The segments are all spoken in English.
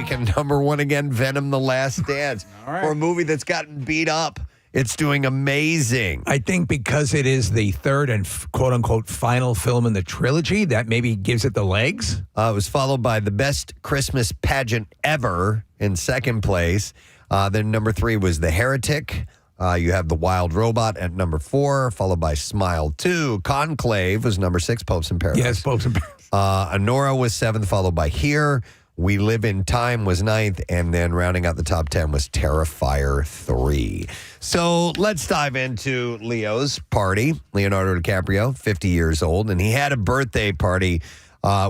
back at number 1 again, Venom: The Last Dance. For a movie that's gotten beat up, it's doing amazing. I think because it is the third and quote-unquote final film in the trilogy, that maybe gives it the legs. It was followed by The Best Christmas Pageant Ever in second place. Then number 3 was The Heretic. You have The Wild Robot at number 4, followed by Smile 2. Conclave was number 6, Popes in Paradise. Yes, Popes in Paradise. Honora was 7th, followed by Here. We Live in Time was 9th, and then rounding out the top 10 was Terrifier 3. So let's dive into Leo's party. Leonardo DiCaprio, 50 years old, and he had a birthday party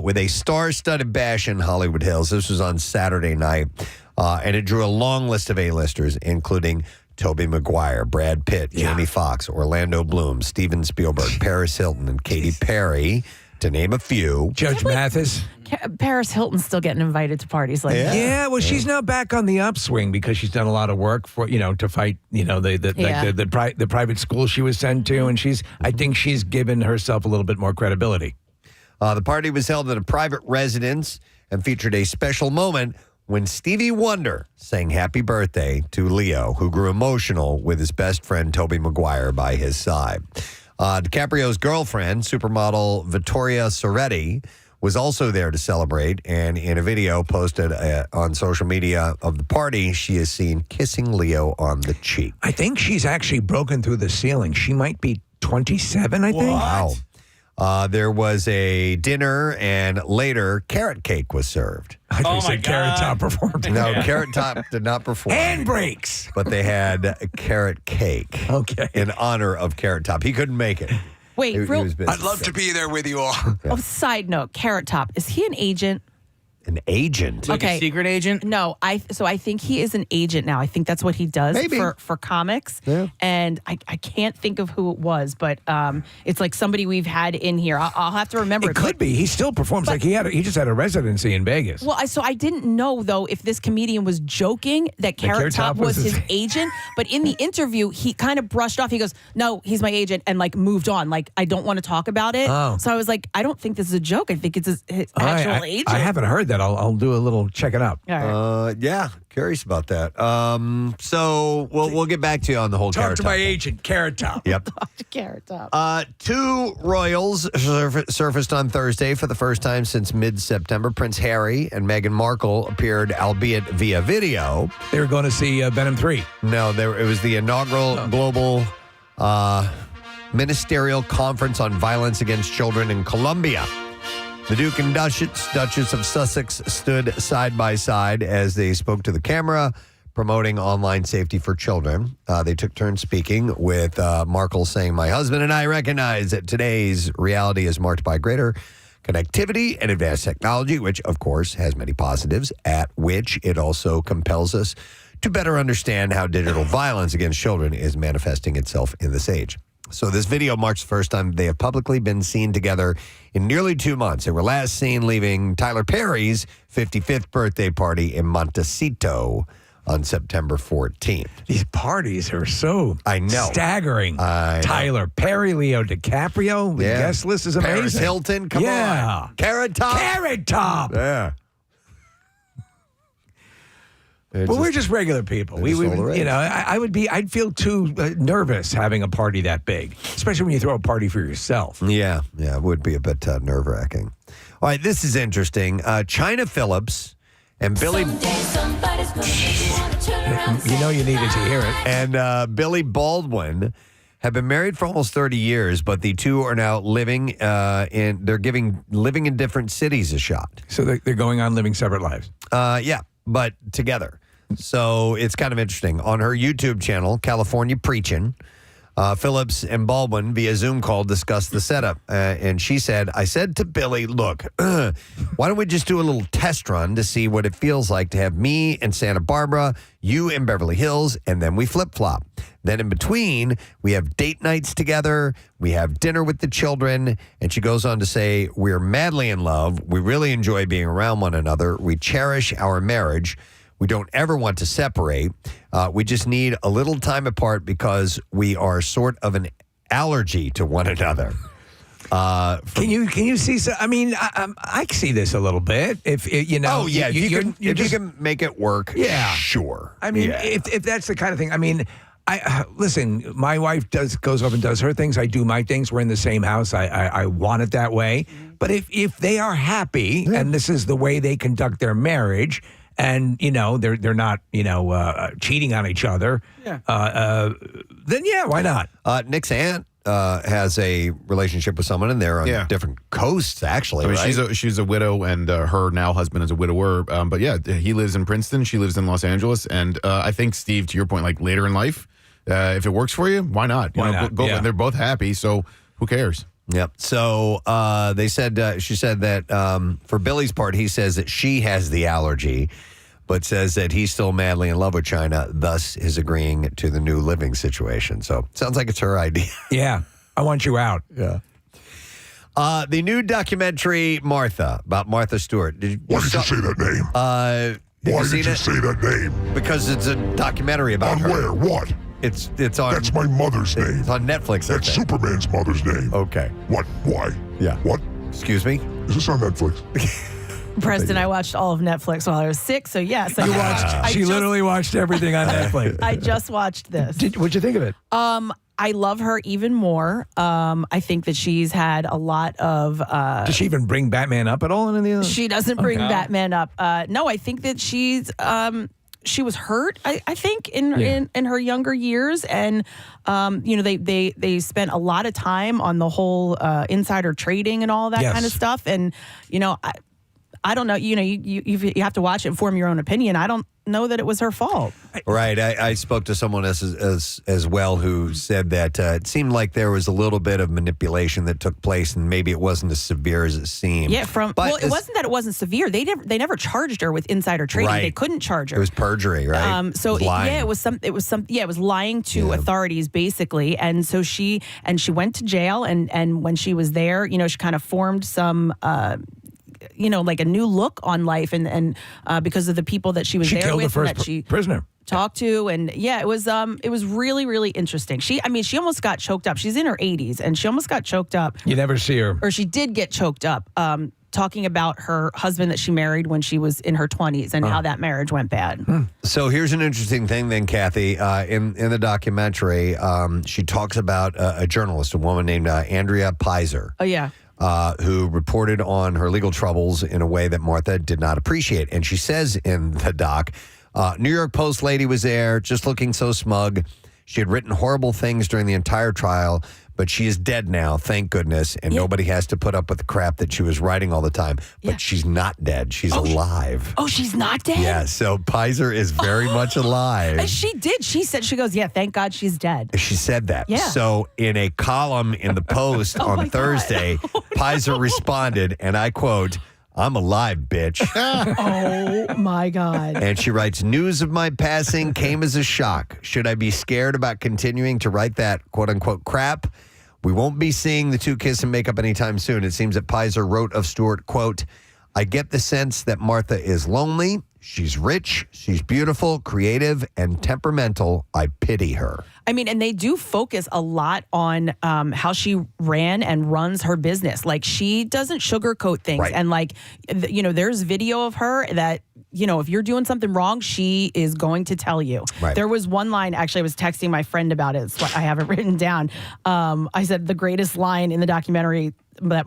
with a star-studded bash in Hollywood Hills. This was on Saturday night, and it drew a long list of A-listers, including Tobey Maguire, Brad Pitt, Jamie Foxx, Orlando Bloom, Steven Spielberg, Paris Hilton, and Katy Perry, to name a few. Judge Mathis. Paris Hilton's still getting invited to parties like that. Yeah, well, she's now back on the upswing because she's done a lot of work for to fight the private school she was sent to, and I think she's given herself a little bit more credibility. The party was held at a private residence and featured a special moment when Stevie Wonder sang Happy Birthday to Leo, who grew emotional with his best friend Tobey Maguire by his side. DiCaprio's girlfriend, supermodel Vittoria Soretti, was also there to celebrate, and in a video posted on social media of the party, she is seen kissing Leo on the cheek. I think she's actually broken through the ceiling. She might be 27, I think. Wow. There was a dinner, and later, carrot cake was served. I think said Carrot Top performed. No, Carrot Top did not perform. Handbrakes. But they had carrot cake. Okay. In honor of Carrot Top. He couldn't make it. Wait, he was busy. I'd love to be there with you all. Oh, side note, Carrot Top, is he an agent? An agent? Like a secret agent? No, I think he is an agent now. I think that's what he does for comics. Yeah. And I can't think of who it was, but it's like somebody we've had in here. I'll have to remember. It could be. He still performs like he just had a residency in Vegas. Well, so I didn't know, though, if this comedian was joking that Carrot Top was his agent. But in the interview, he kind of brushed off. He goes, no, he's my agent, and like moved on. Like, I don't want to talk about it. Oh. So I was like, I don't think this is a joke. I think it's his actual agent. I haven't heard that. I'll do a little check it out. All right. Yeah, curious about that. So we'll get back to you on the whole Talk Carrot to Top my thing. agent, Carrot Top. Yep. Talk to Carrot Top. 2 royals surfaced on Thursday for the first time since mid-September. Prince Harry and Meghan Markle appeared, albeit via video. They were going to see Venom 3. No, it was the inaugural global ministerial conference on violence against children in Colombia. The Duke and Duchess of Sussex stood side by side as they spoke to the camera, promoting online safety for children. They took turns speaking, with Markle saying, "My husband and I recognize that today's reality is marked by greater connectivity and advanced technology, which, of course, has many positives, at which it also compels us to better understand how digital violence against children is manifesting itself in this age." So this video marks the first time they have publicly been seen together in nearly 2 months. They were last seen leaving Tyler Perry's 55th birthday party in Montecito on September 14th. These parties are so staggering. Tyler Perry, Leo DiCaprio, the guest list is amazing. Paris Hilton, come on. Carrot Top. Carrot Top. Yeah. Well, we're just regular people. I'd feel too nervous having a party that big, especially when you throw a party for yourself. Yeah, it would be a bit nerve-wracking. All right, this is interesting. China Phillips and Billy... You know you needed to hear it. And Billy Baldwin have been married for almost 30 years, but the two are now living living in different cities a shot. So they're going on living separate lives. Yeah, but together. So it's kind of interesting. On her YouTube channel, California Preachin', Phillips and Baldwin via Zoom call discussed the setup. And she said, I said to Billy, look, why don't we just do a little test run to see what it feels like to have me in Santa Barbara, you in Beverly Hills, and then we flip-flop. Then in between, we have date nights together. We have dinner with the children. And she goes on to say, we're madly in love. We really enjoy being around one another. We cherish our marriage. We don't ever want to separate. We just need a little time apart because we are sort of an allergy to one another. Can you see? I mean, I see this a little bit. If you can make it work. Yeah, sure. I mean, if that's the kind of thing. I mean, listen. My wife goes off and does her things. I do my things. We're in the same house. I want it that way. But if they are happy and this is the way they conduct their marriage, and they're not cheating on each other, then why not? Nick's aunt has a relationship with someone, and they're on different coasts, actually. I mean, right? she's a widow, and her now husband is a widower. But yeah, he lives in Princeton. She lives in Los Angeles. And I think, Steve, to your point, like later in life, if it works for you, why not? Why not? And they're both happy, so who cares? Yep. So she said that for Billy's part, he says that she has the allergy, but says that he's still madly in love with China, thus is agreeing to the new living situation. So sounds like it's her idea. Yeah. I want you out. Yeah. The new documentary, Martha, about Martha Stewart. Why did you say that name? Why did you say that name? Because it's a documentary about her. On where? What? It's on. That's my mother's name. It's on Netflix. That's Superman's mother's name. Okay. What? Why? Yeah. What? Excuse me? Is this on Netflix? Preston, I watched all of Netflix while I was sick, so yes. You watched. She literally watched everything on Netflix. I just watched this. What'd you think of it? I love her even more. I think that she's had a lot of. Does she even bring Batman up at all in any of the? She doesn't bring Batman up. No, I think that she's. She was hurt, I think, in her younger years, and they spent a lot of time on the whole insider trading and all that kind of stuff, and I don't know. You have to watch it and form your own opinion. I don't know that it was her fault. Right. I spoke to someone as well who said that it seemed like there was a little bit of manipulation that took place, and maybe it wasn't as severe as it seemed. Yeah. It wasn't that it wasn't severe. They never charged her with insider trading. Right. They couldn't charge her. It was perjury, right? It was lying to authorities basically, and so she went to jail, and when she was there, she kind of formed some. Like a new look on life, and because of the people that she was there killed with, the first that she prisoner talked to, and it was really, really interesting. She almost got choked up. She's in her 80s, and she almost got choked up. You never see her, or she did get choked up. Talking about her husband that she married when she was in her 20s and how that marriage went bad. So here's an interesting thing then, Kathy. In the documentary, she talks about a journalist, a woman named Andrea Pizer. Oh, yeah. Who reported on her legal troubles in a way that Martha did not appreciate. And she says in the doc, New York Post lady was there, just looking so smug. She had written horrible things during the entire trial, but she is dead now, thank goodness, and nobody has to put up with the crap that she was writing all the time. But she's not dead. She's alive. She's not dead? Yeah, so Pizer is very much alive. She did. She goes, yeah, thank God she's dead. She said that. Yeah. So in a column in the Post on Thursday, Pizer responded, and I quote, "I'm alive, bitch." Oh, my God. And she writes, "News of my passing came as a shock. Should I be scared about continuing to write that quote-unquote crap? We won't be seeing the two kiss and make up anytime soon." It seems that Pizer wrote of Stewart, quote, "I get the sense that Martha is lonely. She's rich, she's beautiful, creative, and temperamental. I pity her." I mean, and they do focus a lot on how she ran and runs her business. Like, she doesn't sugarcoat things. Right. And there's video of her that, if you're doing something wrong, she is going to tell you. Right. There was one line, actually, I was texting my friend about it. It's what I have it written down. I said the greatest line in the documentary that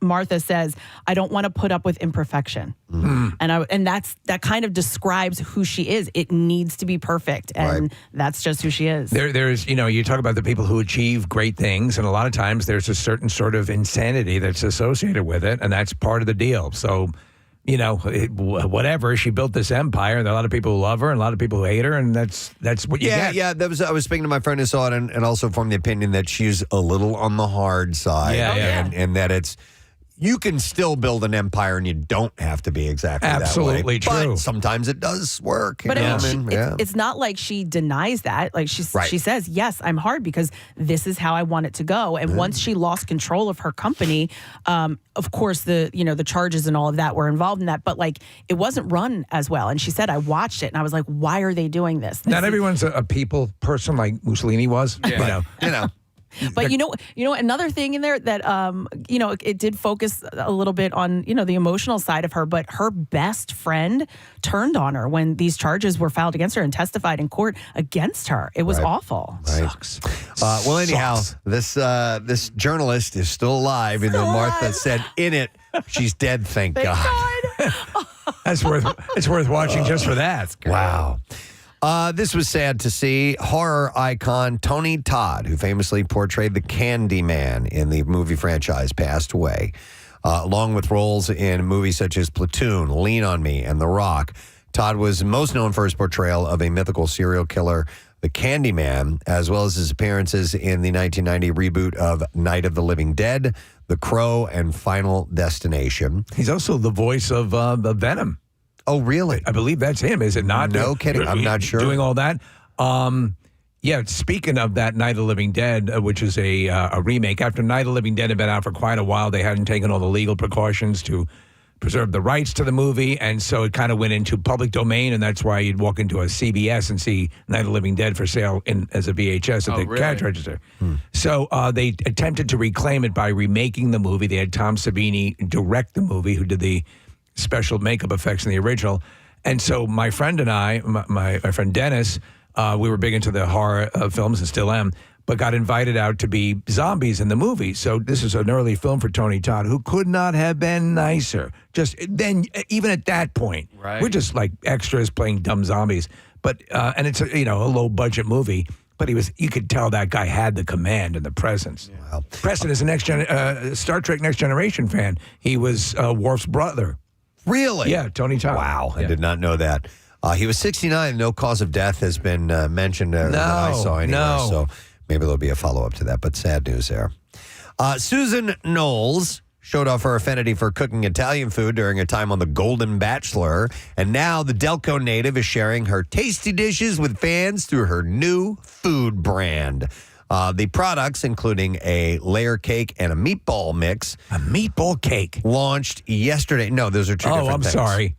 Martha says, "I don't want to put up with imperfection." Mm-hmm. And that kind of describes who she is. It needs to be perfect, and that's just who she is. There's you talk about the people who achieve great things, and a lot of times there's a certain sort of insanity that's associated with it, and that's part of the deal. So, whatever, she built this empire, and there are a lot of people who love her and a lot of people who hate her, and that's what you get. Yeah, I was speaking to my friend who saw it and also formed the opinion that she's a little on the hard side. And that it's, you can still build an empire and you don't have to be exactly absolutely that way. True. But sometimes it does work. But it's not like she denies that. Like, she says, yes, I'm hard because this is how I want it to go. And once she lost control of her company, of course the charges and all of that were involved in that. But it wasn't run as well. And she said, I watched it and I was like, why are they doing this? Not everyone's a people person like Mussolini was. Yeah. But you know, another thing in there that it did focus a little bit on the emotional side of her. But her best friend turned on her when these charges were filed against her and testified in court against her. It was awful. Right. Sucks. Well, anyhow, this journalist is still alive, even though Martha said in it she's dead. Thank God. It's worth watching just for that. Wow. This was sad to see. Horror icon Tony Todd, who famously portrayed the Candyman in the movie franchise, passed away. Along with roles in movies such as Platoon, Lean on Me, and The Rock, Todd was most known for his portrayal of a mythical serial killer, the Candyman, as well as his appearances in the 1990 reboot of Night of the Living Dead, The Crow, and Final Destination. He's also the voice of Venom. Oh, really? I believe that's him, is it not? No kidding. I'm not sure. Doing all that. Speaking of that Night of the Living Dead, which is a remake, after Night of the Living Dead had been out for quite a while, they hadn't taken all the legal precautions to preserve the rights to the movie, and so it kind of went into public domain, and that's why you'd walk into a CBS and see Night of the Living Dead for sale as a VHS at the cash register. So they attempted to reclaim it by remaking the movie. They had Tom Savini direct the movie, who did the special makeup effects in the original. And so my friend and I, my friend Dennis, we were big into the horror films and still am, but got invited out to be zombies in the movie. So this is an early film for Tony Todd, who could not have been nicer. Just then, even at that point, we're just like extras playing dumb zombies. But and it's a low budget movie. But you could tell that guy had the command and the presence. Yeah. Wow. Preston is a Star Trek Next Generation fan. He was Worf's brother. Really? Yeah, Tony Todd. Wow, I did not know that. He was 69. No cause of death has been mentioned that I saw anywhere. So maybe there'll be a follow-up to that, but sad news there. Susan Knowles showed off her affinity for cooking Italian food during a time on The Golden Bachelor, and now the Delco native is sharing her tasty dishes with fans through her new food brand. The products, including a layer cake and a meatball mix. A meatball cake? Launched yesterday. No, those are two different things. Sorry.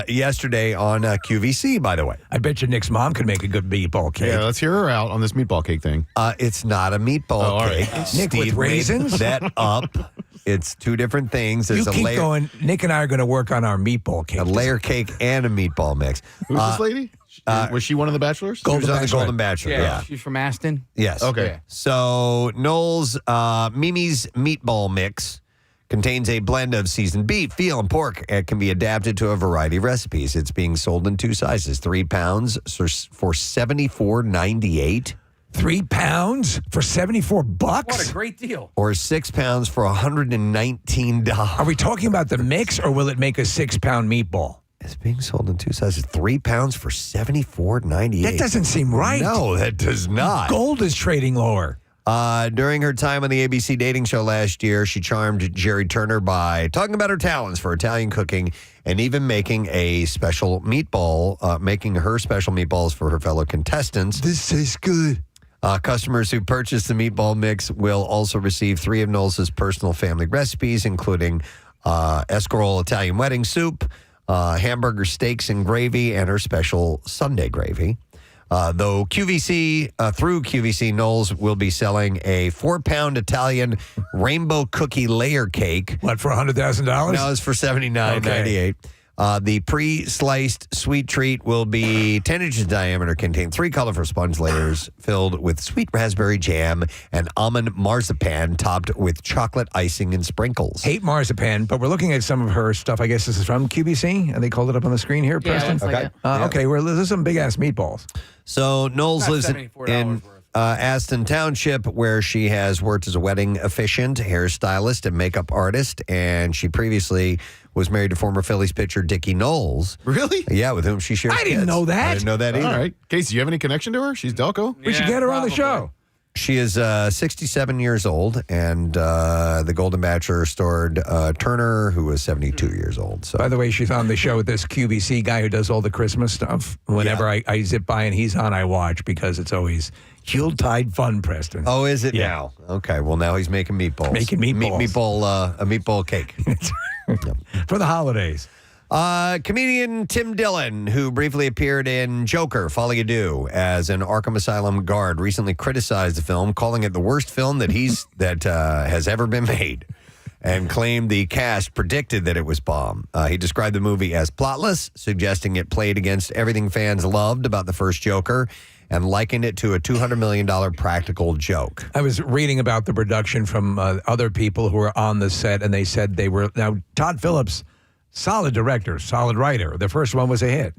Yesterday on QVC, by the way. I bet you Nick's mom could make a good meatball cake. Yeah, let's hear her out on this meatball cake thing. It's not a meatball cake. Right. Nick, with raisins? That up. It's two different things. There's you keep going. Nick and I are going to work on our meatball cake. A layer cake and a meatball mix. Who's this lady? Was she one of the Bachelors? She was on the Golden Bachelor. Yeah. She's from Aston. Yes. Okay. Yeah. So Knowles' Mimi's Meatball Mix contains a blend of seasoned beef, veal, and pork. It can be adapted to a variety of recipes. It's being sold in two sizes: 3 pounds for $74.98. 3 pounds for $74? What a great deal. Or 6 pounds for $119. Are we talking about the mix, or will it make a 6-pound meatball? It's being sold in two sizes: 3 pounds for $74.98. That doesn't seem right. No, that does not. Gold is trading lower. During her time on the ABC dating show last year, she charmed Jerry Turner by talking about her talents for Italian cooking and even making a special meatball, making her special meatballs for her fellow contestants. This tastes good. Customers who purchase the meatball mix will also receive 3 of Knowles' personal family recipes, including escarole Italian wedding soup, hamburger steaks and gravy, and her special Sunday gravy. Though through QVC, Knowles will be selling a 4-pound Italian rainbow cookie layer cake. What, for $100,000? No, it's for $79.98. The pre-sliced sweet treat will be 10 inches in diameter, contain 3 colorful sponge layers filled with sweet raspberry jam and almond marzipan topped with chocolate icing and sprinkles. Hate marzipan, but we're looking at some of her stuff. I guess this is from QVC, and they called it up on the screen here, Preston. looks like it. Okay, well, there's some big-ass meatballs. So Knowles lives in $74 worth. Aston Township, where she has worked as a wedding officiant, hairstylist, and makeup artist, and she previously was married to former Phillies pitcher Dickie Knowles. Really? Yeah, with whom she shares I didn't kids. know that. I didn't know that either. All right. Casey, you have any connection to her? She's Delco? We should get her on the show. She is 67 years old, and the Golden Bachelor starred Turner, who was 72 years old. So, By the way, she's on the show with this QVC guy who does all the Christmas stuff. Whenever I zip by and he's on, I watch because it's always Yuletide fun, Preston. oh, is it now? Okay, well, now he's making meatballs. Making meatballs. A meatball cake. For the holidays. Comedian Tim Dillon, who briefly appeared in Joker, Folly You Do, as an Arkham Asylum guard, recently criticized the film, calling it the worst film that has ever been made, and claimed the cast predicted that it was bomb. He described the movie as plotless, suggesting it played against everything fans loved about the first Joker, and likened it to a $200 million practical joke. I was reading about the production from other people who were on the set, and they said now Todd Phillips, solid director, solid writer. The first one was a hit.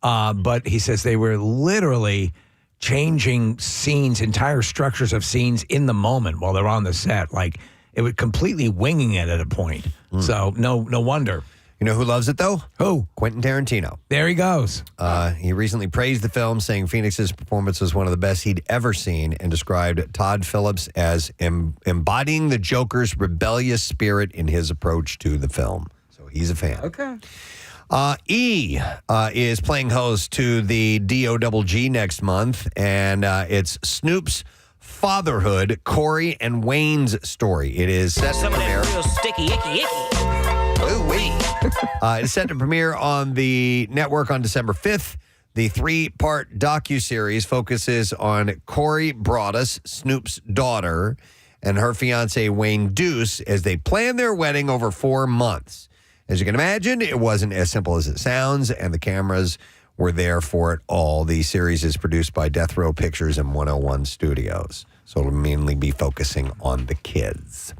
But he says they were literally changing scenes, entire structures of scenes in the moment while they're on the set. Like, it was completely winging it at a point. So no wonder. You know who loves it, though? Who? Quentin Tarantino. There he goes. He recently praised the film, saying Phoenix's performance was one of the best he'd ever seen, and described Todd Phillips as embodying the Joker's rebellious spirit in his approach to the film. So he's a fan. Okay. E is playing host to the DOGG next month, and it's Snoop's fatherhood, Corey and Wayne's story. It is set to premiere. Real sticky, icky. Ooh-wee. It's set to premiere on the network on December 5th. The 3-part docuseries focuses on Corey Broaddus, Snoop's daughter, and her fiancé Wayne Deuce as they plan their wedding over 4 months. As you can imagine, it wasn't as simple as it sounds, and the cameras were there for it all. The series is produced by Death Row Pictures and 101 Studios, so it'll mainly be focusing on the kids.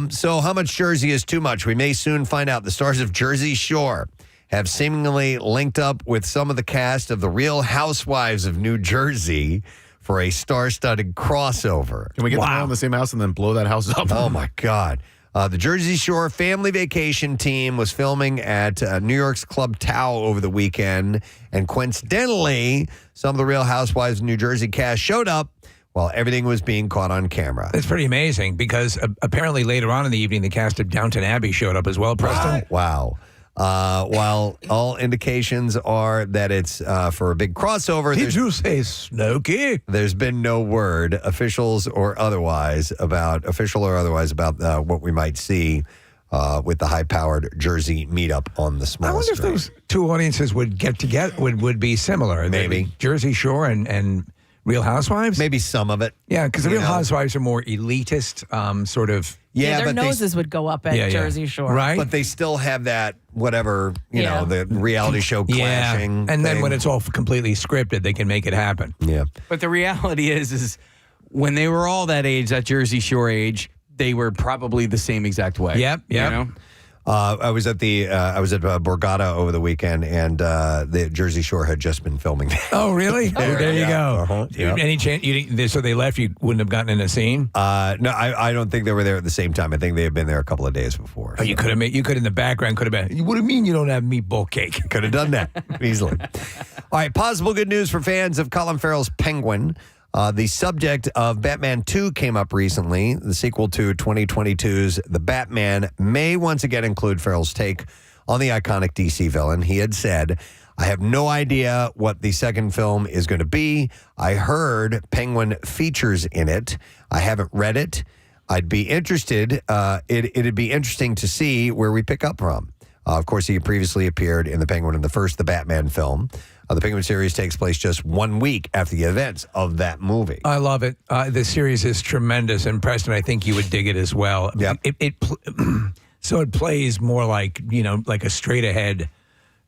So how much Jersey is too much? We may soon find out. The stars of Jersey Shore have seemingly linked up with some of the cast of The Real Housewives of New Jersey for a star-studded crossover. Can we get them all in the same house and then blow that house up? Oh, my God. The Jersey Shore family vacation team was filming at New York's Club Tao over the weekend, and coincidentally, some of the Real Housewives of New Jersey cast showed up while everything was being caught on camera. That's pretty amazing because apparently later on in the evening, the cast of Downton Abbey showed up as well, Preston. Wow. While all indications are that it's for a big crossover, Did you say Snooki? there's been no word, official or otherwise, about what we might see with the high-powered Jersey meetup on the small I wonder screen. if those two audiences would get together, would be similar. Maybe. Jersey Shore and Real Housewives? Maybe some of it. Yeah, because the You Real know. Housewives are more elitist, sort of. Yeah, their but noses would go up at Yeah, yeah. Jersey Shore. Right? But they still have that, whatever, you Yeah. know, the reality show Yeah. clashing. And then thing. when it's all completely scripted, they can make it happen. Yeah. But the reality is when they were all that age, that Jersey Shore age, they were probably the same exact way. Yep. You know? I was at Borgata over the weekend, and the Jersey Shore had just been filming. Oh, really? There you go. Uh-huh. Dude, any chance you didn't, so they left? You wouldn't have gotten in a scene? No, I don't think they were there at the same time. I think they had been there a couple of days before. Oh, you could have made. You could in the background could have been. What do you mean you don't have meatball cake? Could have done that easily. All right, possible good news for fans of Colin Farrell's Penguin. The subject of Batman 2 came up recently. The sequel to 2022's The Batman may once again include Farrell's take on the iconic DC villain. He had said, I have no idea what the second film is going to be. I heard Penguin features in it. I haven't read it. I'd be interested. It'd be interesting to see where we pick up from. Of course, he previously appeared in The Penguin in the Batman film. The Penguin series takes place just 1 week after the events of that movie. I love it. The series is tremendous, and Preston, I think you would dig it as well. Yep. So it plays more like like a straight ahead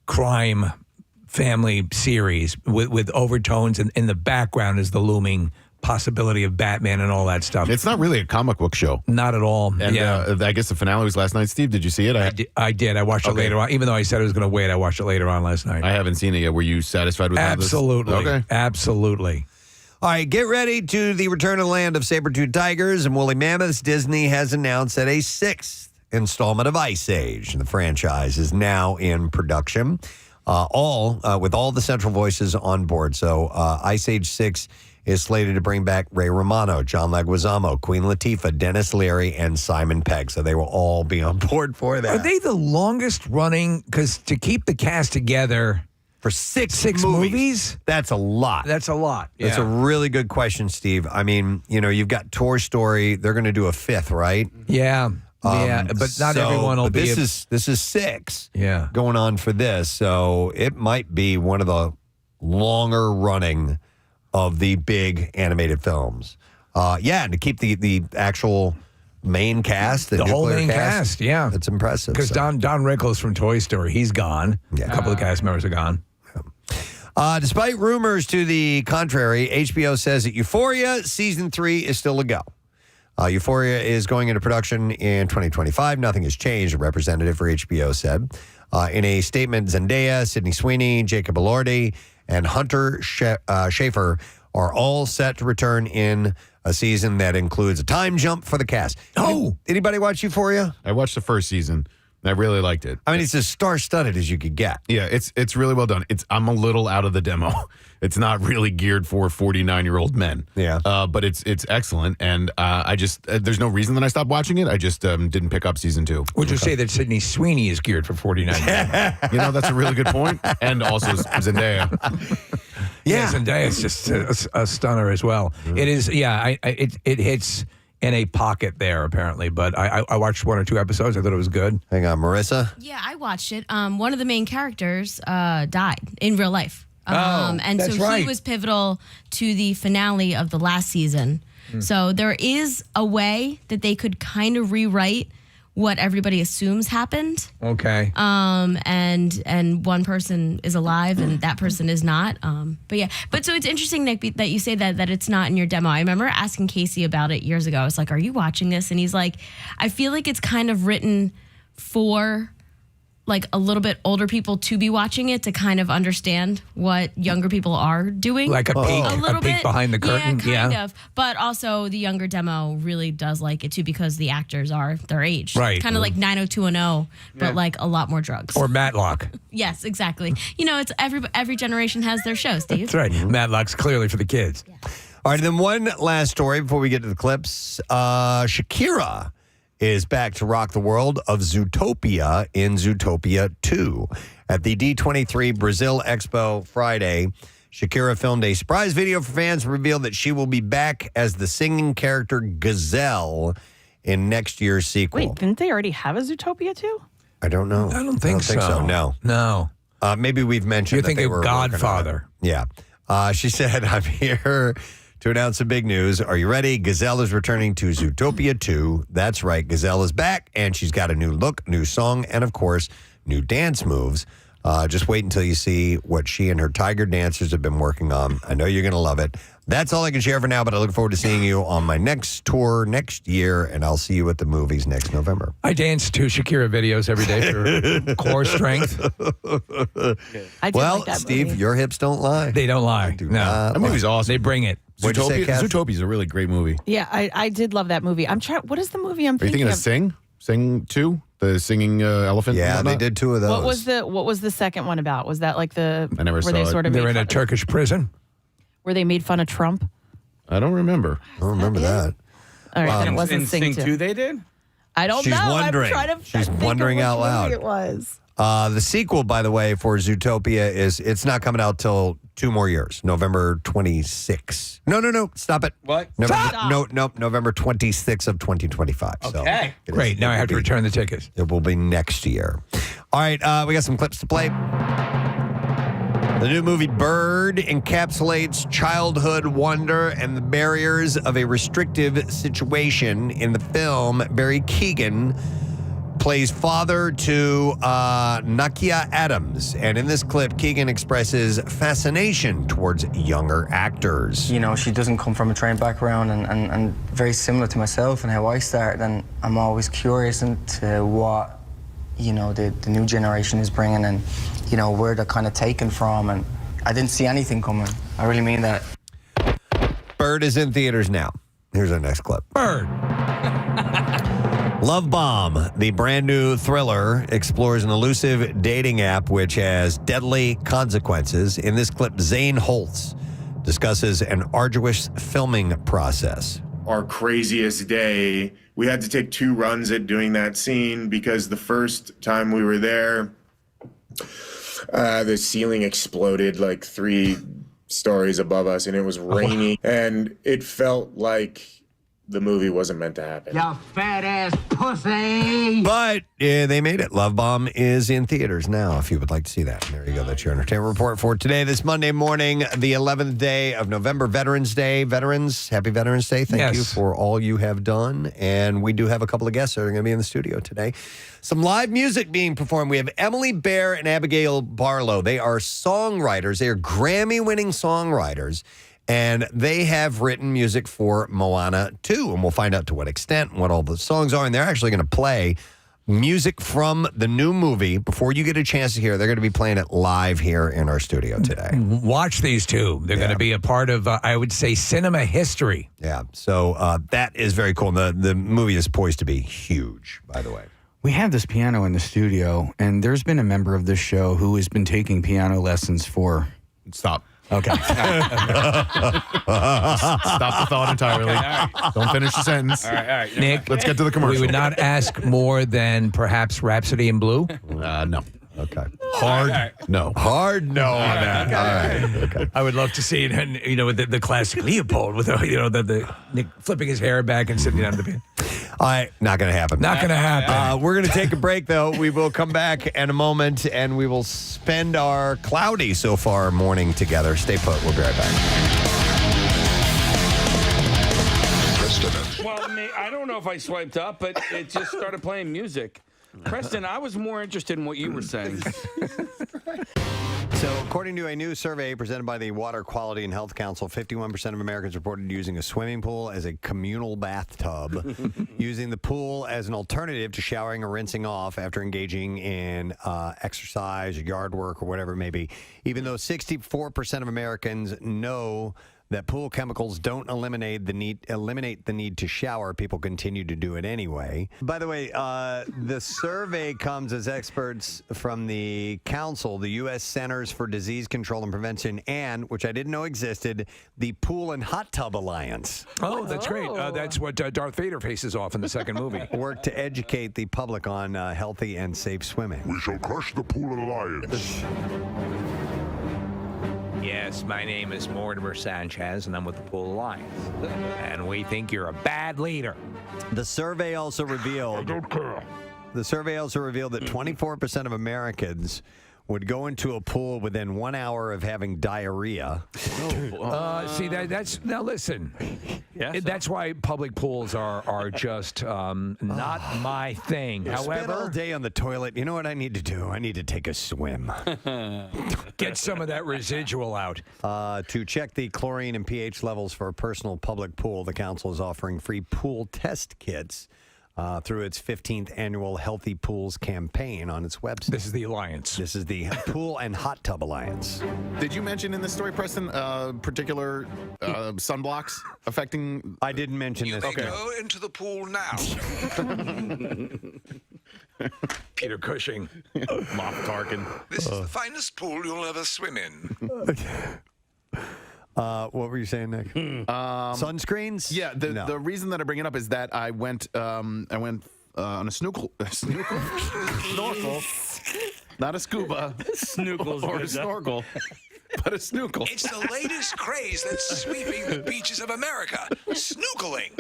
crime family series with overtones, and in the background is the looming possibility of Batman and all that stuff. It's not really a comic book show. Not at all. And yeah. I guess the finale was last night. Steve, did you see it? I did. I watched it Okay. later on. Even though I said I was going to wait, I watched it later on last night. I haven't seen it yet. Were you satisfied with how this- Absolutely. Okay. Absolutely. All right, get ready to the return of the land of saber-toothed tigers and woolly mammoths. Disney has announced that a 6th installment of Ice Age, the franchise, is now in production, with all the central voices on board. So Ice Age 6 is slated to bring back Ray Romano, John Leguizamo, Queen Latifah, Dennis Leary, and Simon Pegg. So they will all be on board for that. Are they the longest running? Because to keep the cast together for six movies? That's a lot. That's a lot. That's a really good question, Steve. I mean, you've got Toy Story. They're going to do a 5th, right? Yeah. but not everyone will but be. This is 6 Yeah. going on for this. So it might be one of the longer running of the big animated films. And to keep the actual main cast, the whole nuclear main cast, yeah. It's impressive. Because Don Rickles from Toy Story, he's gone. Yeah. A couple of cast members are gone. Despite rumors to the contrary, HBO says that Euphoria Season 3 is still a go. Euphoria is going into production in 2025. Nothing has changed, a representative for HBO said. In a statement, Zendaya, Sydney Sweeney, Jacob Elordi, and Hunter Schafer are all set to return in a season that includes a time jump for the cast. Oh! Anybody watch Euphoria? I watched the first season. I really liked it. I mean, it's as star-studded as you could get. Yeah, it's really well done. I'm a little out of the demo. It's not really geared for 49-year-old men. Yeah. But it's excellent, and I just there's no reason that I stopped watching it. I just didn't pick up season 2. Would you say that Sydney Sweeney is geared for 49? That's a really good point. And also Zendaya. Yeah, Zendaya is just a stunner as well. It is. Yeah, it hits in a pocket there apparently, but I watched 1 or 2 episodes. I thought it was good. Hang on, Marissa? Yeah, I watched it. One of the main characters died in real life. And that's so right. he was pivotal to the finale of the last season. So there is a way that they could kind of rewrite what everybody assumes happened. Okay. And one person is alive and that person is not. But so it's interesting, Nick, that you say that it's not in your demo. I remember asking Casey about it years ago. I was like, "Are you watching this?" And he's like, "I feel like it's kind of written for like a little bit older people to be watching it to kind of understand what younger people are doing." Like a peek behind the curtain. Yeah, kind of. But also the younger demo really does like it too because the actors are their age. Right. Kind of like 90210, but like a lot more drugs. Or Matlock. Yes, exactly. It's every generation has their show, Steve. That's right. Matlock's clearly for the kids. Yeah. All right, then one last story before we get to the clips. Shakira is back to rock the world of Zootopia in Zootopia 2. At the D23 Brazil Expo Friday, Shakira filmed a surprise video for fans and revealed that she will be back as the singing character Gazelle in next year's sequel. Wait, didn't they already have a Zootopia too? I don't know. I don't think so. No. No. Maybe we've mentioned You're that thinking they were of working on it. Godfather. Yeah. She said, "I'm here to announce some big news. Are you ready? Gazelle is returning to Zootopia 2. That's right. Gazelle is back, and she's got a new look, new song, and, of course, new dance moves. Just wait until you see what she and her tiger dancers have been working on. I know you're going to love it. That's all I can share for now, but I look forward to seeing you on my next tour next year, and I'll see you at the movies next November." I dance to Shakira videos every day for core strength. I did Well, like that Steve, movie. your hips don't lie. They don't lie. do No. not That movie's awesome. They bring it. What'd you say, Kath? Zootopia is a really great movie. Yeah, I did love that movie. I'm trying. What is the movie I'm Are you thinking of? of Sing? Sing 2? The singing elephant? Yeah, and they whatnot? did 2 of those. What was the second one about? Was that like the I never where saw they it. sort of They're made in a fun, Turkish prison. where they made fun of Trump? I don't remember. I don't remember that. All right, then it In wasn't Sing Sing 2 they did? I don't She's know. wondering. I'm trying to She's think wondering of which out loud. movie it was. The sequel, by the way, for Zootopia it's not coming out till 2 more years, November 26. No, stop it. What? November 26th of 2025. So Okay. it is- Great. Now it I will have to be- return the tickets. It will be next year. All right, we got some clips to play. The new movie Bird encapsulates childhood wonder and the barriers of a restrictive situation. In the film, Barry Keoghan plays father to Nakia Adams. And in this clip, Keoghan expresses fascination towards younger actors. She doesn't come from a trained background and very similar to myself and how I started. And I'm always curious into what, the new generation is bringing and, where they're kind of taken from. And I didn't see anything coming. I really mean that. Bird is in theaters now. Here's our next clip. Bird. Love Bomb, the brand new thriller, explores an elusive dating app which has deadly consequences. In this clip, Zane Holtz discusses an arduous filming process. Our craziest day, we had to take 2 runs at doing that scene because the first time we were there, the ceiling exploded like 3 stories above us and it was raining and it felt like the movie wasn't meant to happen. You fat ass pussy. But they made it. Love Bomb is in theaters now, if you would like to see that. There you go. That's your entertainment report for today, this Monday morning, the 11th day of November, Veterans Day. Veterans, happy Veterans Day. Thank you for all you have done. And we do have a couple of guests that are going to be in the studio today. Some live music being performed. We have Emily Bear and Abigail Barlow. They are songwriters. They are Grammy-winning songwriters. And they have written music for Moana 2. And we'll find out to what extent and what all the songs are. And they're actually going to play music from the new movie. Before you get a chance to hear it, they're going to be playing it live here in our studio today. Watch these two. They're going to be a part of, I would say, cinema history. Yeah. So that is very cool. The movie is poised to be huge, by the way. We have this piano in the studio, and there's been a member of this show who has been taking piano lessons for... Stop. Okay. Stop the thought entirely. Don't finish the sentence. All right. Nick, let's get to the commercial. We would not ask more than perhaps Rhapsody in Blue? No. Okay. Hard no. Hard no on that. All right. Okay. I would love to see it, and with the classic Leopold, with the Nick flipping his hair back and sitting down the piano. All right, not going to happen. Not going to happen. We're going to take a break, though. We will come back in a moment, and we will spend our cloudy so far morning together. Stay put. We'll be right back. Well, I don't know if I swiped up, but it just started playing music. Preston, I was more interested in what you were saying. So, according to a new survey presented by the Water Quality and Health Council, 51% of Americans reported using a swimming pool as a communal bathtub, using the pool as an alternative to showering or rinsing off after engaging in exercise or yard work or whatever it may be. Even though 64% of Americans know that pool chemicals don't eliminate the need to shower, people continue to do it anyway. By the way, the survey comes as experts from the council, the U.S. Centers for Disease Control and Prevention, and, which I didn't know existed, the Pool and Hot Tub Alliance. Oh, that's great. That's what Darth Vader faces off in the second movie. Work to educate the public on healthy and safe swimming. We shall crush the Pool Alliance. Yes, my name is Mortimer Sanchez, and I'm with the Pool Alliance. And we think you're a bad leader. The survey also revealed... I don't care. The survey also revealed that 24% of Americans would go into a pool within 1 hour of having diarrhea. See, that's... Now, listen. That's why public pools are just not my thing. Spend all day on the toilet. You know what I need to do? I need to take a swim. Get some of that residual out. To check the chlorine and pH levels for a personal public pool, the council is offering free pool test kits through its 15th annual Healthy Pools campaign on its website. This is the Alliance. This is the Pool and Hot Tub Alliance. Did you mention in this story, Preston, particular sunblocks affecting... I didn't mention this. Okay. Go into the pool now. Peter Cushing. Moff Tarkin. This is the finest pool you'll ever swim in. What were you saying, Nick? Sunscreens? Yeah, the reason that I bring it up is that I went on a snorkel, not a scuba, Snookles or a snorkel, but a snorkel. It's the latest craze that's sweeping the beaches of America. Snookling.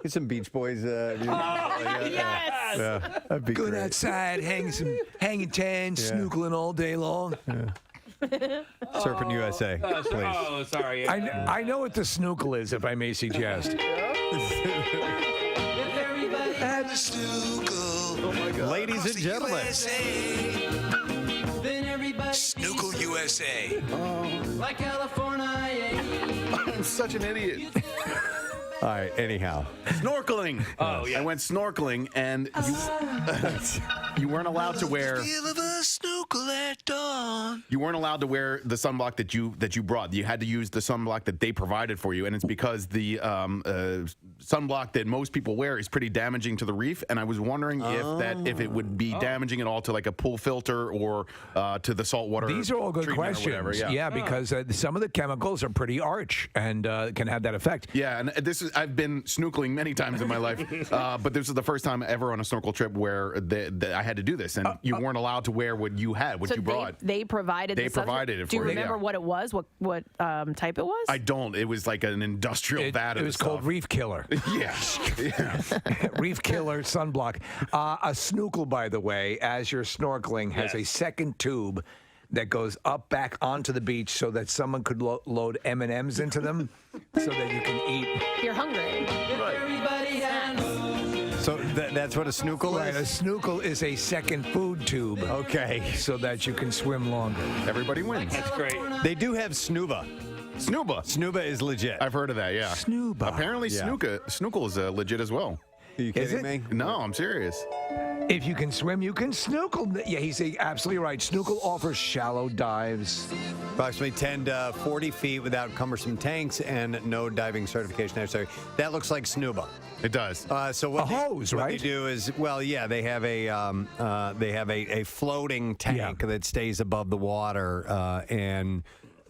Get some Beach Boys. Yes. Yeah, that'd be Good great. outside, hanging tan, snookling all day long. Surfing USA, please. Oh, sorry. I know what the snookel is, if I may suggest. Have a snookel. Oh my God. Ladies and gentlemen. Snookel USA. Like California. I'm such an idiot. All right, anyhow. Snorkeling. Oh, yeah. I went snorkeling, and you weren't allowed to wear. Feel of a snorkel at dawn. You weren't allowed to wear the sunblock that you brought. You had to use the sunblock that they provided for you, and it's because the sunblock that most people wear is pretty damaging to the reef. And I was wondering if it would be damaging at all to like a pool filter or to the saltwater. These are all good treatment or questions. whatever, Because some of the chemicals are pretty arch and can have that effect. Yeah, and I've been snorkeling many times in my life, but this is the first time ever on a snorkel trip where I had to do this, and you weren't allowed to wear what you had, what So you brought. they provided. They the substance? provided it Do you for you, remember yeah. what it was? What type it was? I don't. It was like an industrial vat of It was called stuff. Reef Killer. Yeah. Reef Killer sunblock. A snorkel, by the way, as you're snorkeling, has a second tube that goes up back onto the beach so that someone could load M&Ms into them so that you can eat. You're hungry. So that's what a snorkel Right, a is? snorkel is a second food tube. Okay. So that you can swim longer. Everybody wins. That's great. They do have snuba. Snuba. Snuba is legit. I've heard of that, yeah. Snuba. Apparently, Yeah. snorkel is legit as well. Are you kidding it? me? No, I'm serious. If you can swim, you can snorkel. Yeah, he's absolutely right. Snorkel offers shallow dives. Approximately 10 to 40 feet without cumbersome tanks and no diving certification necessary. That looks like snuba. It does. So what A hose, what right? they do is, well, yeah, they have a floating tank that stays above the water, and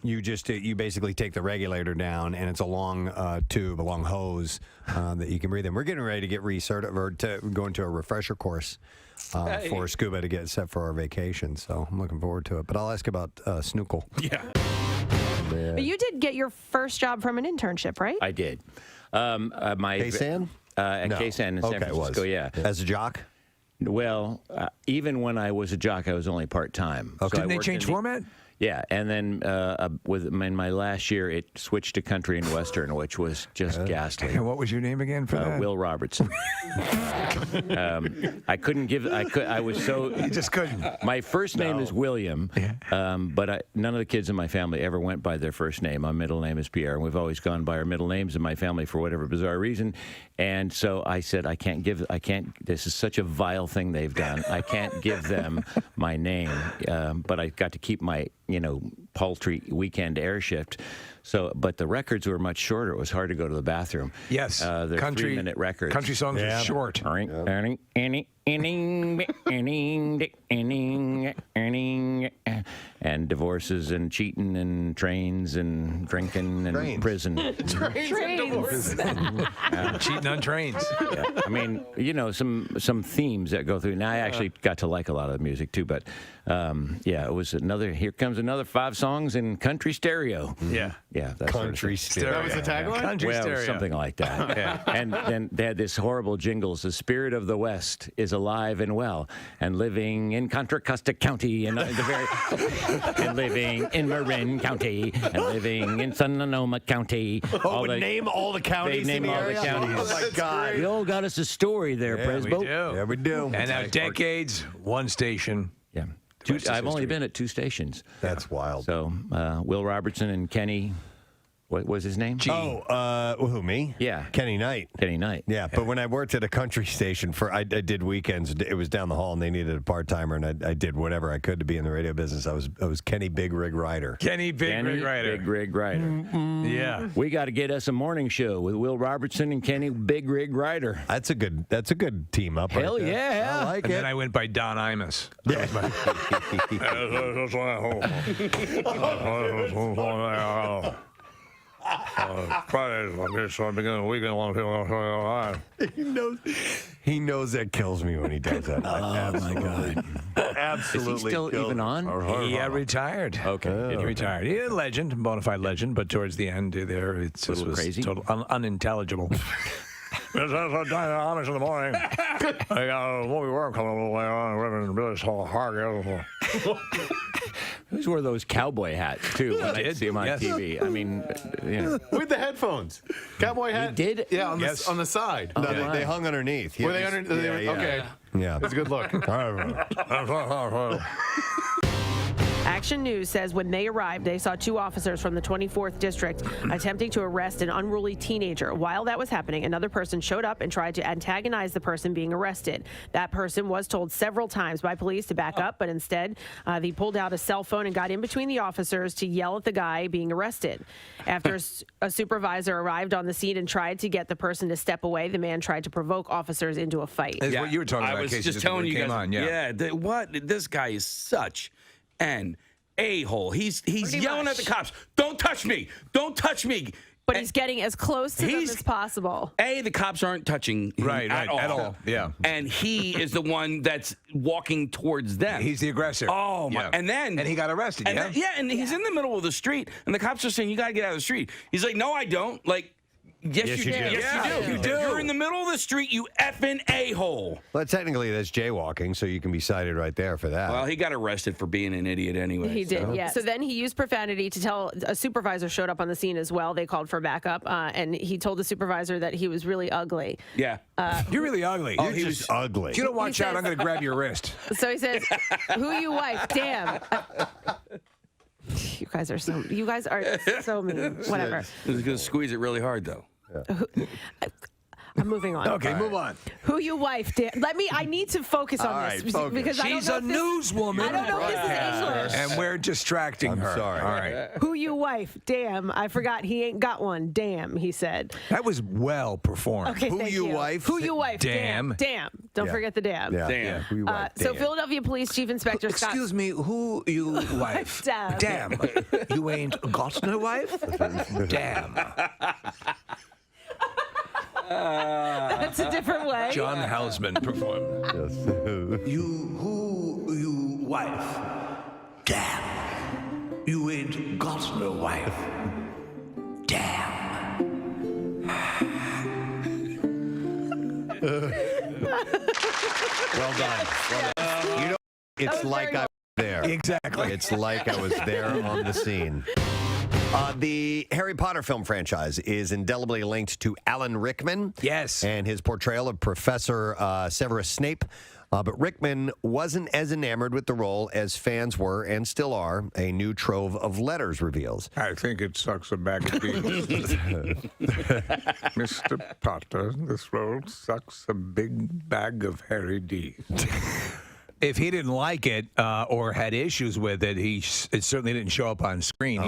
you basically take the regulator down, and it's a long tube, a long hose that you can breathe in. We're getting ready to get recertified or to go into a refresher course for scuba to get set for our vacation. So I'm looking forward to it. But I'll ask about snorkel. Yeah. But you did get your first job from an internship, right? I did. My K-San? at No. K-San in San Okay, it was. Francisco, yeah. As a jock? Well, even when I was a jock, I was only part-time. Okay. Didn't they change format? Yeah, and then in my last year, it switched to country and western, which was just ghastly. And what was your name again for that? Will Robertson. I couldn't give. I was so. You just couldn't. My first name is William, but none of the kids in my family ever went by their first name. My middle name is Pierre, and we've always gone by our middle names in my family for whatever bizarre reason. And so I said, I can't. This is such a vile thing they've done. I can't give them my name, but I got to keep my paltry weekend air shift. So, but the records were much shorter. It was hard to go to the bathroom. Yes, they're 3-minute records. Country songs are short. And divorces and cheating and trains and drinking and prison. Trains. Cheating on trains. Yeah. I mean, some themes that go through. Now I actually got to like a lot of the music too, but it was here comes another 5 songs in country stereo. Yeah. Yeah, that's Country stereo. That was the tagline? Country Well, stereo. something like that. And then they had this horrible jingles. The spirit of the West is alive and well, and living in Contra Costa County, and and living in Marin County, and living in Sonoma County. Name all the counties. They in name the all the area? counties. Oh my God. You all got us a story there, Presbo. Yeah, we do. And now decades, one station. Yeah. Rest is I've only history. been at 2 stations. That's wild. So Will Robertson and Kenny, what was his name? Who, me? Yeah. Kenny Knight. Kenny Knight. Yeah, but when I worked at a country station I did weekends. It was down the hall, and they needed a part timer, and I did whatever I could to be in the radio business. I was Kenny Big Rig Rider. Kenny Big Rig Rider. Big Rig Rider. Yeah. We got to get us a morning show with Will Robertson and Kenny Big Rig Rider. That's a good team up. Hell right there. yeah. I like And it. then I went by Don Imus. He knows that kills me when he does that. Oh my God. Absolutely. Is he still kills even me. on? He retired. Okay. He retired. He's a legend, bona fide legend, but towards the end there, it's A little was crazy? total unintelligible. Amish in the morning. I got a movie work coming a little later on. Reverend Billy Harg. Who's wore those cowboy hats too when I see him on Yes. TV? I mean, With the headphones. Cowboy hat? He did? Yeah, Yes. on the side. No, they hung underneath. Were they under? Okay. Yeah. That's a good look. Action News says when they arrived, they saw 2 officers from the 24th District attempting to arrest an unruly teenager. While that was happening, another person showed up and tried to antagonize the person being arrested. That person was told several times by police to back up, but instead, they pulled out a cell phone and got in between the officers to yell at the guy being arrested. After a supervisor arrived on the scene and tried to get the person to step away, the man tried to provoke officers into a fight. Is what you were talking about, I was Casey, just just telling before you it guys. came on, This guy is such an a-hole. He's yelling at the cops. Don't touch me. Don't touch me. But he's getting as close to them as possible. The cops aren't touching him at all. Yeah. And he is the one that's walking towards them. He's the aggressor. Oh, my. Yeah. And he got arrested, and yeah? he's in the middle of the street, and the cops are saying, you got to get out of the street. He's like, no, I don't. Like, yes, you do. Yes, you do. You're in the middle of the street, you effing a-hole. Well, technically, that's jaywalking, so you can be cited right there for that. Well, he got arrested for being an idiot anyway. He did, yeah. So then he used profanity to tell a supervisor showed up on the scene as well. They called for backup, and he told the supervisor that he was really ugly. Yeah. You're really ugly. Oh, he was ugly. If you don't watch out, I'm going to grab your wrist. So he says, "Who you wife? Damn." You guys are so mean. Whatever. He's going to squeeze it really hard, though. I'm moving on. Okay, move on. Who you wife? I need to focus on this because she's a newswoman. I don't know if this is English. And we're distracting her. Sorry. All right. Who you wife? Damn, I forgot he ain't got one. Damn, he said. That was well performed. Okay, Who thank you wife? Who you wife? Damn. Damn. Don't forget the damn. Yeah. Damn. Yeah. Who you wife? So Damn. Philadelphia Police Chief Inspector Scott. Excuse me, who you wife? Damn. Damn. You ain't got no wife? Damn. That's a different way. John Houseman performed. Yes. You wife? Damn. You ain't got no wife. Damn. Well done. You know, it's like I was there. Exactly. It's like I was there on the scene. The Harry Potter film franchise is indelibly linked to Alan Rickman. Yes. And his portrayal of Professor Severus Snape. But Rickman wasn't as enamored with the role as fans were and still are, a new trove of letters reveals. I think it sucks a bag of beans. Mr. Potter, this role sucks a big bag of Harry D. If he didn't like it or had issues with it, it certainly didn't show up on screen.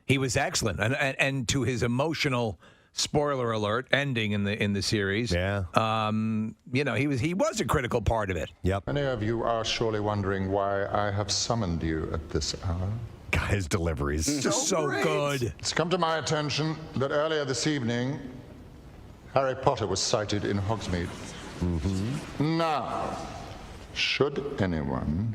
He was excellent, and to his emotional, spoiler alert, ending in the series. Yeah. He was a critical part of it. Yep. Many of you are surely wondering why I have summoned you at this hour. His delivery is Just so good. It's come to my attention that earlier this evening, Harry Potter was sighted in Hogsmeade. Mm-hmm. Now, should anyone,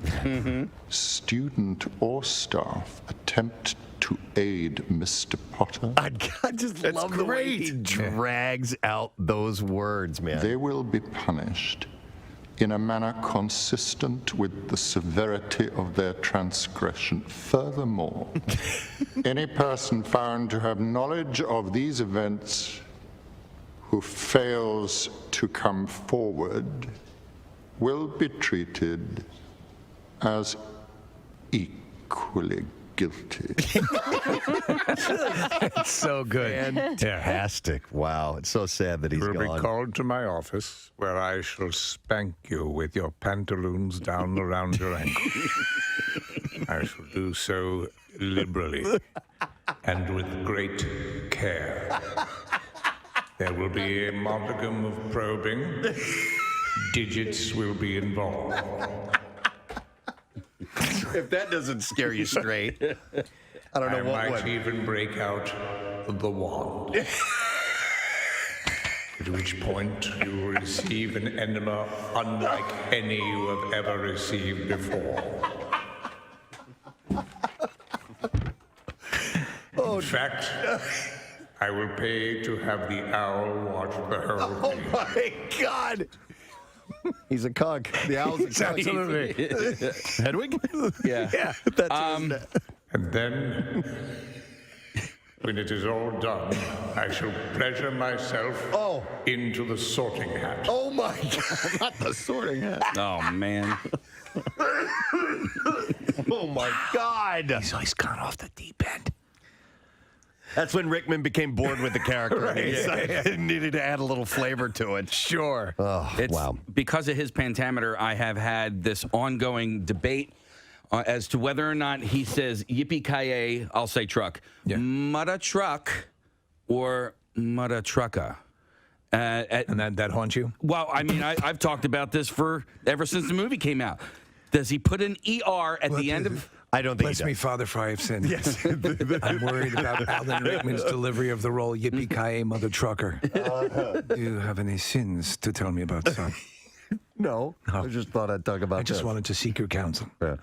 student or staff, attempt to aid Mr. Potter, I just love the way he drags out those words, man. they will be punished in a manner consistent with the severity of their transgression. Furthermore, any person found to have knowledge of these events who fails to come forward will be treated as equally guilty. It's so good. Fantastic. Wow. It's so sad that he's You will gone. be called to my office, where I shall spank you with your pantaloons down around your ankle. I shall do so liberally and with great care. There will be a modicum of probing. Digits will be involved. If that doesn't scare you straight, I don't know what I might would. even break out the wand. At which point you will receive an enema unlike any you have ever received before. In fact, I will pay to have the owl watch the whole Oh thing. my God. He's a cuck. The owl's a cuck. Absolutely. Hedwig? Yeah. Yeah, that's his And then, when it is all done, I shall pleasure myself into the sorting hat. Oh my God. Not the sorting hat. Oh, man. Oh my God. He's gone off the deep end. That's when Rickman became bored with the character. Right. He decided needed to add a little flavor to it. Sure. Oh, wow. Because of his pentameter, I have had this ongoing debate as to whether or not he says yippee-ki-yay, I'll say truck, mutta truck or mutta trucka. And that haunts you? Well, I mean, I've talked about this ever since the movie came out. Does he put an ER at the end of I don't think Bless he me, does. Father, for I have sinned. Yes. I'm worried about Alan Rickman's delivery of the role, Yippee-ki-yay, Mother Trucker. Do you have any sins to tell me about, son? No. I just thought I'd talk about I just this. wanted to seek your counsel. Yeah.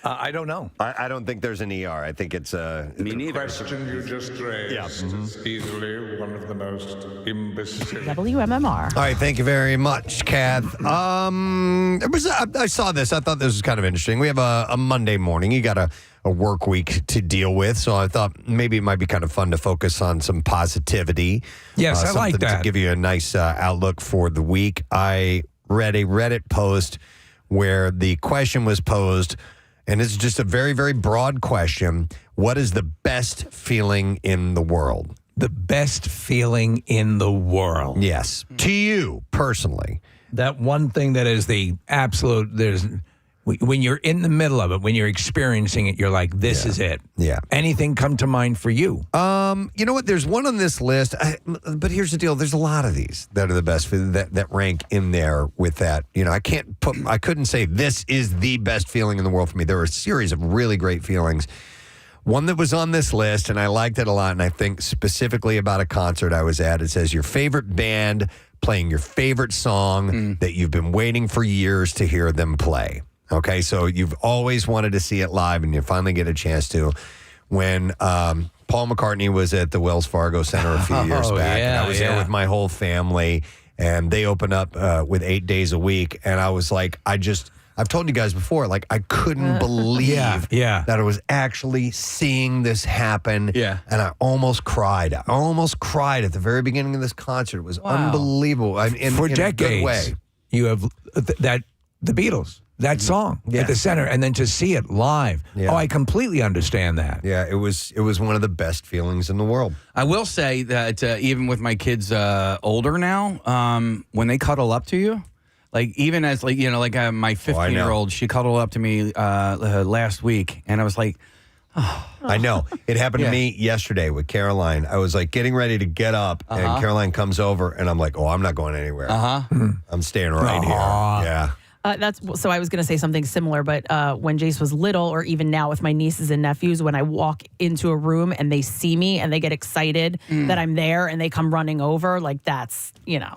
I don't know. I don't think there's an ER. I think it's Me neither. question you just raised is easily one of the most imbecile. WMMR. All right, thank you very much, Kath. I saw this. I thought this was kind of interesting. We have a Monday morning. You got a work week to deal with, so I thought maybe it might be kind of fun to focus on some positivity. Yes, I like something that. to give you a nice outlook for the week. I read a Reddit post where the question was posed, and it's just a very, very broad question. What is the best feeling in the world? The best feeling in the world. Yes. To you personally. That one thing that is the absolute, when you're in the middle of it, when you're experiencing it, you're like, this is it. Yeah. Anything come to mind for you? You know what? There's one on this list, but here's the deal. There's a lot of these that are the best that rank in there with that. You know, I couldn't say this is the best feeling in the world for me. There are a series of really great feelings. One that was on this list, and I liked it a lot, and I think specifically about a concert I was at. It says your favorite band playing your favorite song that you've been waiting for years to hear them play. Okay, so you've always wanted to see it live, and you finally get a chance to. When Paul McCartney was at the Wells Fargo Center a few years back, and I was there with my whole family, and they opened up with 8 days a week, and I was like, I've told you guys before, like I couldn't believe that I was actually seeing this happen. Yeah. And I almost cried. I almost cried at the very beginning of this concert. It was unbelievable. For in decades, a good way. you have the Beatles, that song at the center, and then to see it live. Yeah. Oh, I completely understand that. Yeah, it was one of the best feelings in the world. I will say that even with my kids older now, when they cuddle up to you, like even as my 15-year-old, she cuddled up to me last week, and I was like, oh. I know. It happened to me yesterday with Caroline. I was like getting ready to get up, and Caroline comes over, and I'm like, oh, I'm not going anywhere. I'm staying right here. Yeah. So I was going to say something similar, but when Jace was little, or even now with my nieces and nephews, when I walk into a room and they see me and they get excited that I'm there and they come running over, like that's, Yeah.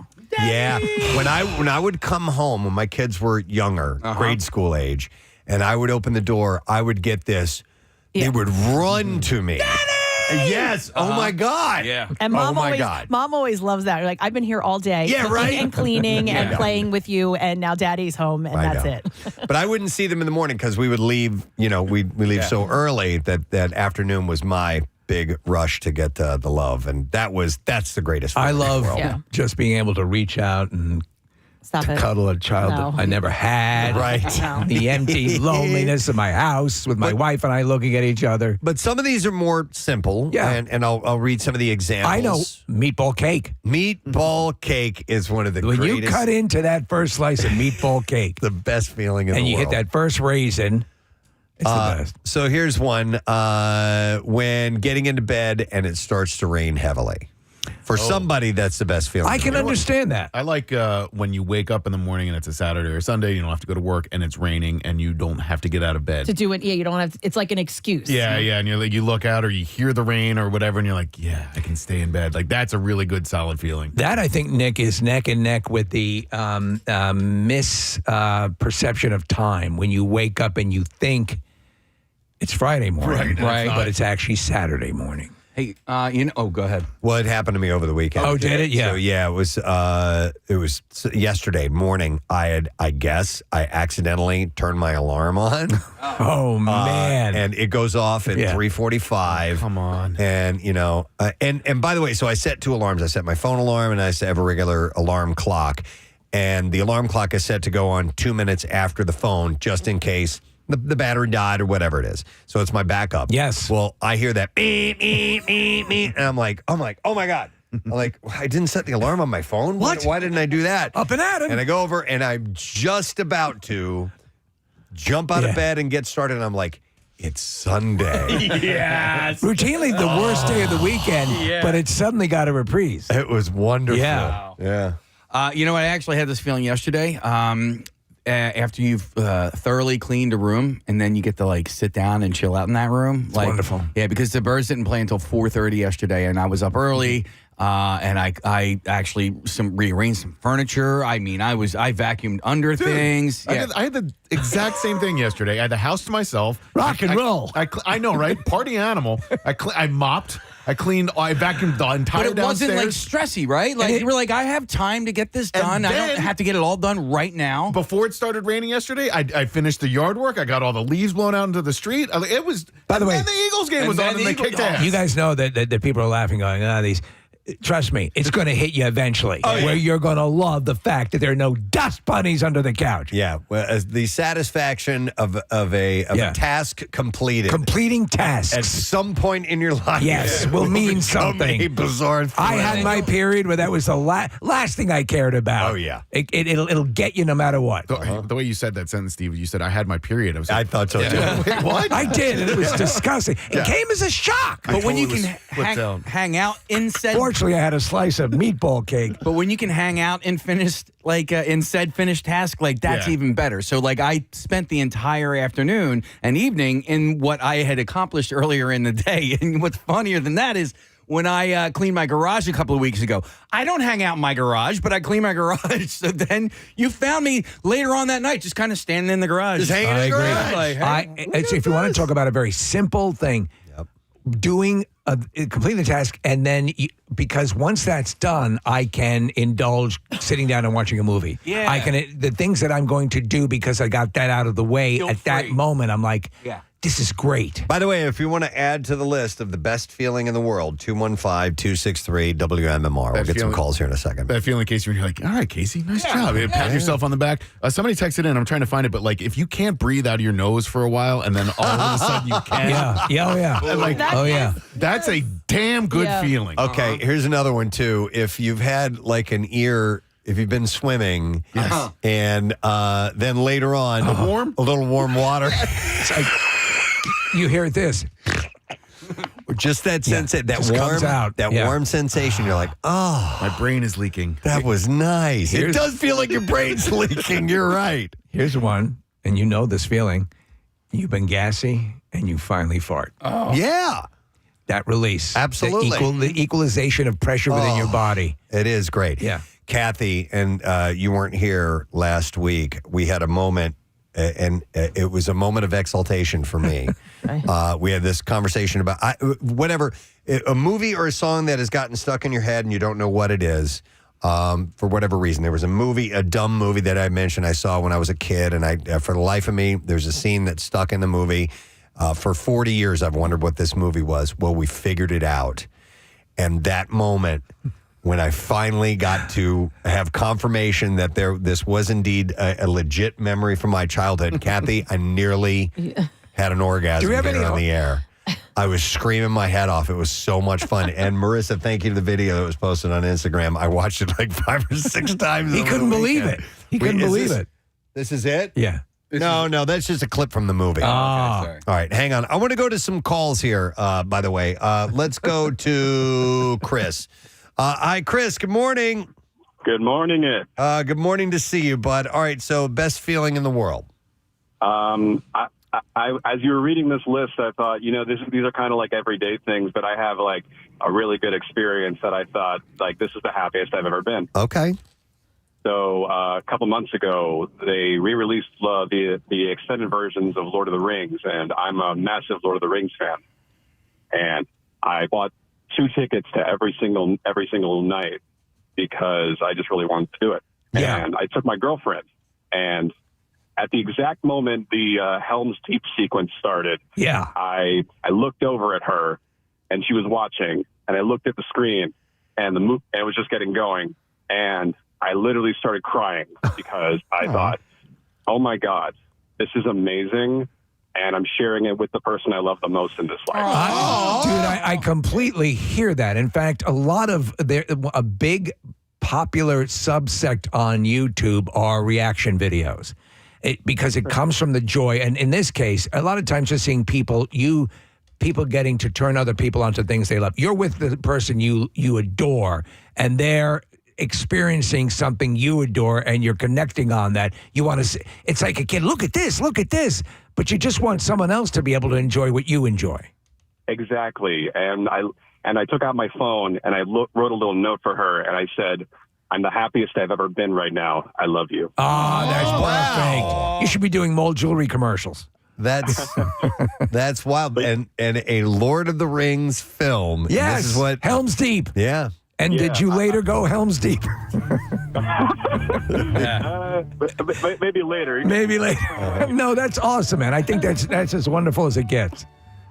When I would come home when my kids were younger, grade school age, and I would open the door, I would get this. They would run to me. Daddy! Yes. Oh my God. Yeah. And mom always loves that. Like, I've been here all day, cooking and cleaning and playing with you, and now Daddy's home, and that's it. But I wouldn't see them in the morning because we would leave. We leave so early that afternoon was my big rush to get the love, and that's the greatest feeling I love in the world. just being able to reach out and cuddle a child that I never had. Right. No. The empty loneliness of my house with my wife and I looking at each other. But some of these are more simple. Yeah. And I'll read some of the examples. I know. Meatball cake. Meatball cake is one of the when greatest. you cut into that first slice of meatball cake. The best feeling in the world. And you hit that first raisin. It's the best. So here's one. When getting into bed and it starts to rain heavily. For somebody, that's the best feeling. I can understand that. I like when you wake up in the morning and it's a Saturday or Sunday, you don't have to go to work and it's raining and you don't have to get out of bed. To do it, you don't have. It's like an excuse. Yeah, and you're like, you look out or you hear the rain or whatever, and you're like, yeah, I can stay in bed. Like that's a really good, solid feeling. That I think, Nick, is neck and neck with the misperception of time when you wake up and you think it's Friday morning, right? But it's actually Saturday morning. Hey, go ahead. Well, it happened to me over the weekend. Oh, did it? Yeah. So, yeah, it was yesterday morning. I accidentally turned my alarm on. Oh, man. And it goes off at 3:45. Come on. And, and by the way, so I set two alarms. I set my phone alarm and I have a regular alarm clock. And the alarm clock is set to go on 2 minutes after the phone, just in case the battery died or whatever it is. So it's my backup. Yes. Well, I hear that beep, beep, beep, beep, and I'm like, oh my God. I'm like, I didn't set the alarm on my phone? What? Why didn't I do that? Up and at him. And I go over and I'm just about to jump out of bed and get started. And I'm like, it's Sunday. Yes. Routinely the worst day of the weekend, but it suddenly got a reprise. It was wonderful. Yeah. Yeah. I actually had this feeling yesterday. after you've thoroughly cleaned a room, and then you get to like sit down and chill out in that room. It's wonderful. Yeah, because the birds didn't play until 4:30 yesterday, and I was up early. And I actually rearranged some furniture. I mean, I vacuumed under things. Yeah. I had the exact same thing yesterday. I had the house to myself. Rock and roll. I know, right? Party animal. I mopped. I cleaned. I vacuumed the entire But it wasn't like stressy, right? Like you were like, I have time to get this done. I don't have to get it all done right now. Before it started raining yesterday, I finished the yard work. I got all the leaves blown out into the street. It was. By the way, and the Eagles game was on, and they kicked ass. You guys know that people are laughing, going, these. Trust me, it's going to hit you eventually, where you're going to love the fact that there are no dust bunnies under the couch. Yeah, well, the satisfaction of a task completed. Completing tasks. At some point in your life. Yes, will mean become something. A bizarre thing. I had my period where that was the last thing I cared about. Oh, yeah. It'll get you no matter what. The way you said that sentence, Steve, you said, I had my period. I thought so, too. Wait, what? I did, and it was disgusting. It came as a shock. But when you can hang out in said... Fortunately, I had a slice of meatball cake. But when you can hang out in finished, in said finished task, that's even better. So, I spent the entire afternoon and evening in what I had accomplished earlier in the day. And what's funnier than that is when I cleaned my garage a couple of weeks ago. I don't hang out in my garage, but I clean my garage. So then you found me later on that night, just kind of standing in the garage. Just hanging in the garage. Like, hey, If you want to talk about a very simple thing, doing completing the task, and then because once that's done, I can indulge sitting down and watching a movie. Yeah, I can the things that I'm going to do because I got that out of the way at that moment. I'm like, this is great. By the way, if you want to add to the list of the best feeling in the world, 215-263-WMMR. We'll get some calls here in a second. That feeling, Casey, when you're like, all right, Casey, nice job. Pat yourself on the back. Somebody texted in. I'm trying to find it, but if you can't breathe out of your nose for a while and then all of a sudden you can. That's a damn good feeling. Okay, here's another one, too. If you've had an ear... If you've been swimming, and then later on, a little warm water. You hear this. Just that warm sensation. You're like, oh. My brain is leaking. That was nice. It does feel like your brain's leaking. You're right. Here's one, and you know this feeling. You've been gassy, and you finally fart. Oh. Yeah. That release. Absolutely. The equalization of pressure within your body. It is great. Yeah. Kathy, and you weren't here last week. We had a moment, and it was a moment of exaltation for me. We had this conversation about a movie or a song that has gotten stuck in your head and you don't know what it is for whatever reason. There was a dumb movie that I mentioned I saw when I was a kid, and for the life of me, there's a scene that's stuck in the movie. For 40 years, I've wondered what this movie was. Well, we figured it out. And that moment... when I finally got to have confirmation that this was indeed a legit memory from my childhood, Kathy, I nearly had an orgasm here on the air. I was screaming my head off. It was so much fun. And Marissa, thank you to the video that was posted on Instagram. I watched it 5 or 6 times. He couldn't believe it. He couldn't believe it. This is it? Yeah. No, that's just a clip from the movie. Okay, sorry. All right, hang on. I want to go to some calls here, by the way. Let's go to Chris. Hi, Chris. Good morning. Good morning, Ed. Good morning to see you, bud. All right, so best feeling in the world. I as you were reading this list, I thought, these are kind of like everyday things, but I have a really good experience that I thought this is the happiest I've ever been. Okay. So a couple months ago, they re-released the extended versions of Lord of the Rings, and I'm a massive Lord of the Rings fan, and I bought 2 tickets to every single night because I just really wanted to do it. Yeah. And I took my girlfriend, and at the exact moment the Helm's Deep sequence started, I looked over at her, and she was watching, and I looked at the screen, and and it was just getting going, and I literally started crying because I thought, oh my God, this is amazing. And I'm sharing it with the person I love the most in this life. Dude, I completely hear that. In fact, a big popular subsect on YouTube are reaction videos. Because it comes from the joy. And in this case, a lot of times just seeing people getting to turn other people onto things they love. You're with the person you adore, and they're experiencing something you adore and you're connecting on that. You want to see, it's like a kid, look at this, but you just want someone else to be able to enjoy what you enjoy. Exactly. And I took out my phone and I wrote a little note for her and I said, I'm the happiest I've ever been right now. I love you. Oh, that's perfect. You should be doing Mold Jewelry commercials. That's wild. And a Lord of the Rings film. Yes. This is what Helm's Deep. Yeah. And did you later go Helm's Deep? Maybe later. Maybe later. No, that's awesome, man. I think that's as wonderful as it gets.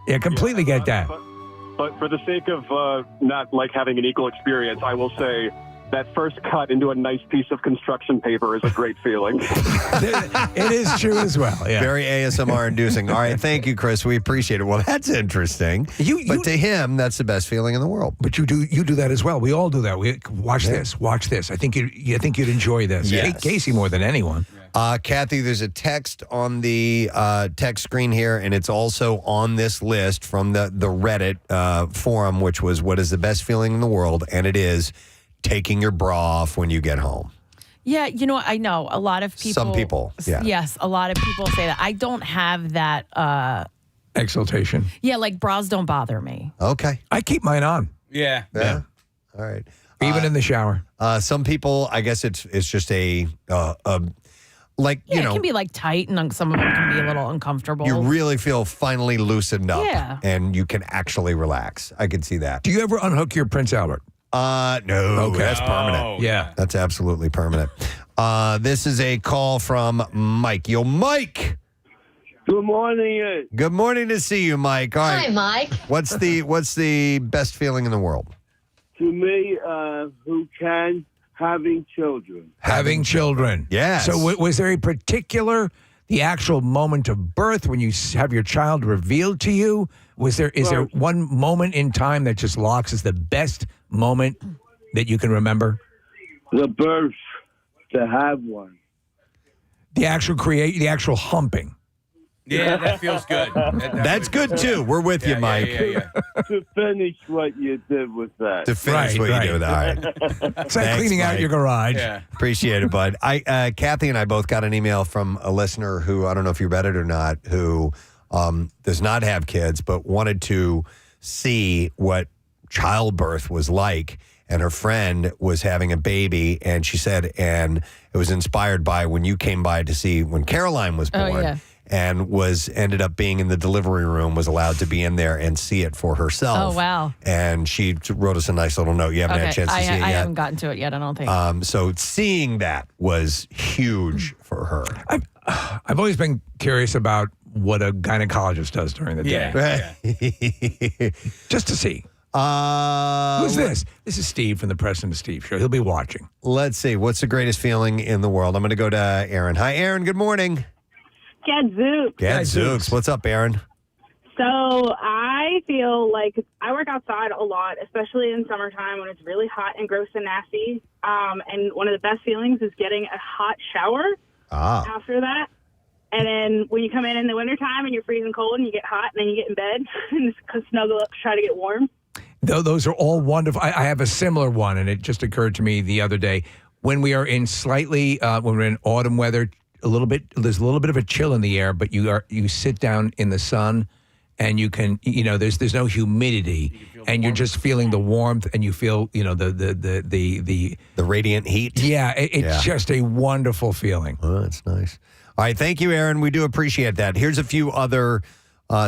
Yeah, completely get that. But for the sake of not like having an equal experience, I will say that first cut into a nice piece of construction paper is a great feeling. It is true as well. Yeah. Very ASMR inducing. All right, thank you, Chris. We appreciate it. Well, that's interesting. But to him, that's the best feeling in the world. But you do that as well. We all do that. We watch this. I think you'd enjoy this. Yes. Casey more than anyone. Kathy, there's a text on the text screen here, and it's also on this list from the Reddit forum, which was what is the best feeling in the world, and it is taking your bra off when you get home. Yeah, I know a lot of people. Some people, yeah. Yes, a lot of people say that. I don't have that. Exaltation. Yeah, like bras don't bother me. Okay. I keep mine on. Yeah. All right. Even in the shower. Some people, I guess it's just a like, Yeah, it can be like tight, and some of them can be a little uncomfortable. you really feel finally loosened up. Yeah. And you can actually relax. I can see that. Do you ever unhook your Prince Albert? No. Okay. That's permanent. Yeah. That's absolutely permanent. This is a call from Mike. Yo, Mike. Good morning. Good morning to see you, Mike. All right. Hi, Mike. What's the best feeling in the world? To me, who can having children. Having children. Yes. So was there a particular, the actual moment of birth when you have your child revealed to you? Is there one moment in time that just locks as the best moment that you can remember? The birth, to have one. The actual humping. Yeah, that feels good. That's good too. We're with you, Mike. To finish what you did with that. To finish what you do with that. All right. It's like cleaning out Mike. your garage. Yeah. Appreciate it, bud. Kathy and I both got an email from a listener who, I don't know if you read it or not, who does not have kids, but wanted to see what childbirth was like. And her friend was having a baby, and she said, and it was inspired by when you came by to see when Caroline was born. Oh, yeah. And ended up being in the delivery room, was allowed to be in there and see it for herself. Oh, wow. And she wrote us a nice little note. You haven't had a chance to see it yet. I haven't gotten to it yet, I don't think. So seeing that was huge for her. I've always been curious about what a gynecologist does during the day. Just to see. Who's this? This is Steve from the Preston and Steve Show. He'll be watching. Let's see. What's the greatest feeling in the world? I'm going to go to Aaron. Hi, Aaron. Good morning. Gadzooks. Gadzooks. What's up, Aaron? So I feel like I work outside a lot, especially in summertime when it's really hot and gross and nasty. And one of the best feelings is getting a hot shower after that. And then when you come in the wintertime and you're freezing cold and you get hot and then you get in bed and just snuggle up to try to get warm. Those are all wonderful. I have a similar one, and it just occurred to me the other day. When we are in when we're in autumn weather, there's a little bit of a chill in the air, but you sit down in the sun and you can, there's no humidity and you're just feeling the warmth and you feel, the radiant heat. Yeah. It's just a wonderful feeling. Oh, that's nice. All right. Thank you, Aaron. We do appreciate that. Here's a few other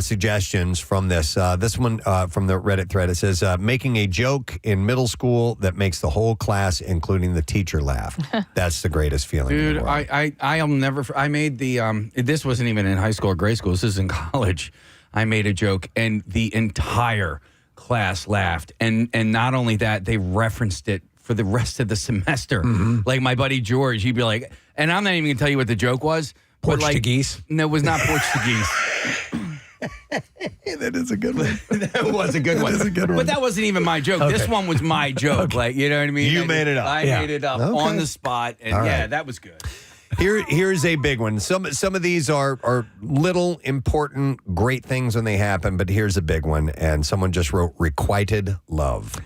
suggestions from this. This one from the Reddit thread. It says, making a joke in middle school that makes the whole class, including the teacher, laugh. That's the greatest feeling. Dude, in the world. I'll never. I made the. This wasn't even in high school or grade school. This is in college. I made a joke, and the entire class laughed. And not only that, they referenced it for the rest of the semester. Mm-hmm. Like my buddy George, he'd be like, and I'm not even gonna tell you what the joke was. Porch to geese? No, it was not porch to geese. That is a good one. That was a good one. That is a good one. But that wasn't even my joke. Okay. This one was my joke. Okay. Like, you know what I mean? You made it up. I made it up on the spot. And All right. that was good. Here's a big one. Some of these are little important, great things when they happen, but here's a big one. And someone just wrote requited love.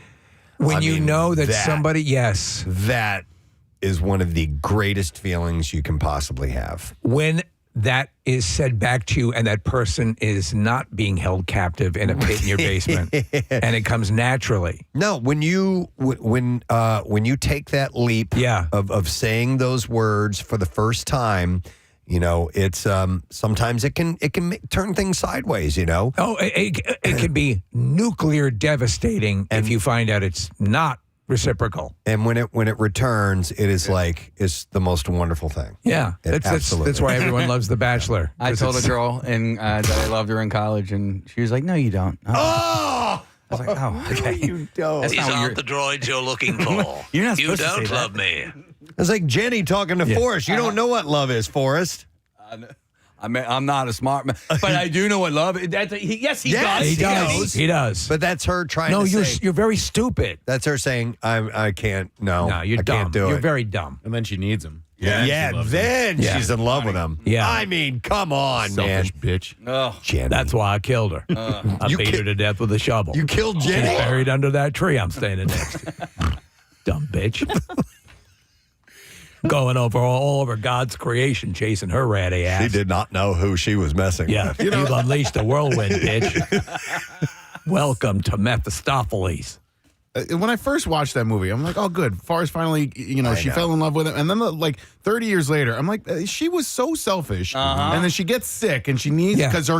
When you know that somebody, that is one of the greatest feelings you can possibly have. When that is said back to you and that person is not being held captive in a pit in your basement and it comes naturally. No, when you take that leap of saying those words for the first time, you know, it's sometimes it can turn things sideways, you know. Oh, it can be nuclear devastating if you find out it's not reciprocal. And when it returns, it is like it's the most wonderful thing. Yeah, that's why everyone loves The Bachelor. I told a girl that I loved her in college, and she was like, "No, you don't." Oh! I was like, "Oh, okay." You don't. These aren't the droids you're looking for. You're not You supposed to say don't that. love me. It's like Jenny talking to Forrest. You don't know what love is, Forrest. I'm not a smart man, but I do know what love is. Yes, he does. He does. But that's her trying No, to you're say. you're very stupid. That's her saying, I can't. No, you're I dumb. can't do You're it. very dumb. And then she needs him. Yeah, then she's in love with him. Yeah. I mean, come on, Selfish man. bitch. Oh, Jenny. That's why I killed her. I beat her to death with a shovel. You killed She's Jenny? buried under that tree I'm standing next to. Dumb bitch. Going over all over God's creation, chasing her ratty ass. She did not know who she was messing Yeah, with. you've unleashed a whirlwind, bitch. Welcome to Mephistopheles. When I first watched that movie, I'm like, oh, good. Forrest finally, she fell in love with him. And then, like, 30 years later, I'm like, she was so selfish. And then she gets sick and she needs, because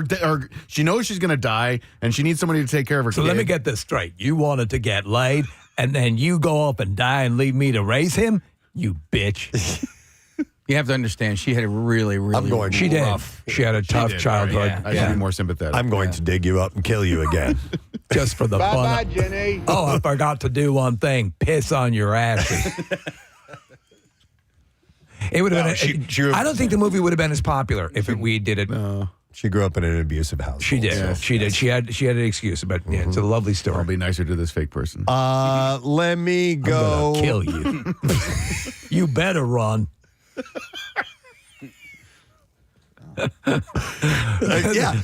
she knows she's going to die and she needs somebody to take care of her So kid. let me get this straight. You wanted to get laid, and then you go off and die and leave me to raise him? You bitch. you have to understand, she had a really, really rough. She did. She had a tough childhood. I should be more sympathetic. I'm going to dig you up and kill you again. Just for the fun. Bye, Jenny. Oh, I forgot to do one thing. Piss on your ashes. It would have been. I don't think the movie would have been as popular if we did it. No. She grew up in an abusive house. She did. So. She did. She had an excuse, but yeah, it's a lovely story. I'll be nicer to this fake person. Let me go. I'm gonna kill you. You better run. Yeah.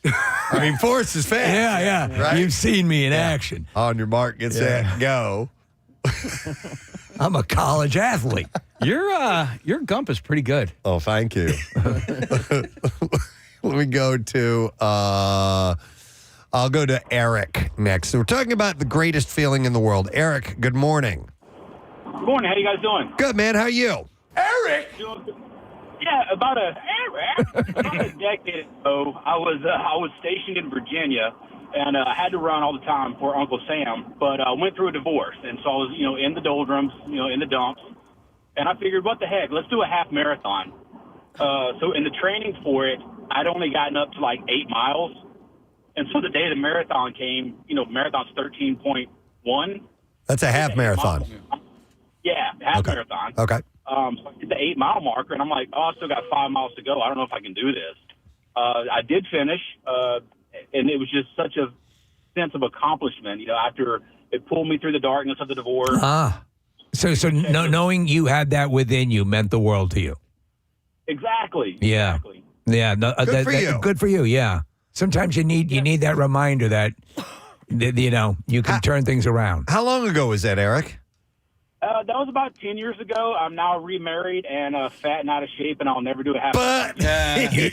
I mean, Forrest is fast. Yeah. Right? You've seen me in action. On your mark, get set, go. I'm a college athlete. Your gump is pretty good. Oh, thank you. Let me go to, I'll go to Eric next. So we're talking about the greatest feeling in the world. Eric, good morning. Good morning. How you guys doing? Good, man. How are you? Eric. Yeah, about a decade ago, I was stationed in Virginia, and I had to run all the time for Uncle Sam. But I went through a divorce, and so I was, in the doldrums, in the dumps. And I figured, what the heck? Let's do a half marathon. So in the training for it, I'd only gotten up to like 8 miles. And so the day the marathon came, marathon's 13.1. That's a half marathon. Yeah, half marathon. Okay. So I did the 8 mile marker, and I'm like, I still got 5 miles to go. I don't know if I can do this. I did finish, and it was just such a sense of accomplishment, after it pulled me through the darkness of the divorce. So knowing you had that within you meant the world to you. Exactly. Yeah. Exactly. Yeah. No, Good for you. Good for you. Yeah. Sometimes you need that reminder that you can turn things around. How long ago was that, Eric? That was about 10 years ago. I'm now remarried and fat and out of shape, and I'll never do a half.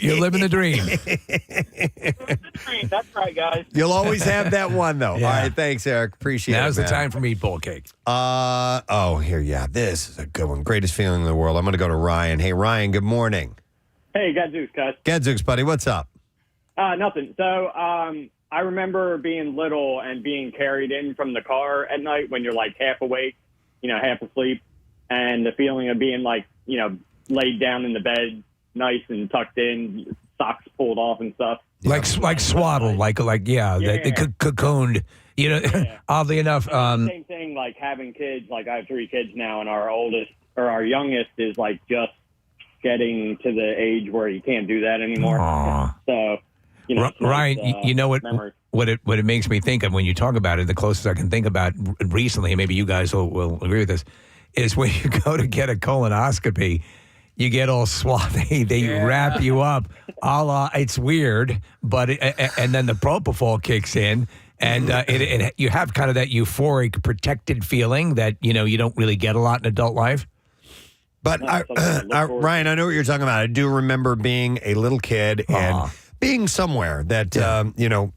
You're living the dream. That's right, guys. You'll always have that one, though. Yeah. All right, thanks, Eric. Appreciate it. Now's the man. time for meatball cake. This is a good one. Greatest feeling in the world. I'm going to go to Ryan. Hey, Ryan, good morning. Hey, Gadzooks, guys. Gadzooks, buddy, what's up? Nothing. So, I remember being little and being carried in from the car at night when you're like half awake, half asleep, and the feeling of being like, laid down in the bed, nice and tucked in, socks pulled off and stuff. Like swaddled, the cocooned. Oddly enough, same thing. Like having kids. Like I have 3 kids now, and our youngest is like just getting to the age where he can't do that anymore. Aww. So, Ryan, you know what? memory. What it makes me think of when you talk about it, the closest I can think about recently, and maybe you guys will agree with this, is when you go to get a colonoscopy, you get all swathy, they wrap you up, a la, it's weird, but and then the propofol kicks in, And you have kind of that euphoric, protected feeling that, you don't really get a lot in adult life. But Ryan, I know what you're talking about. I do remember being a little kid and being somewhere that,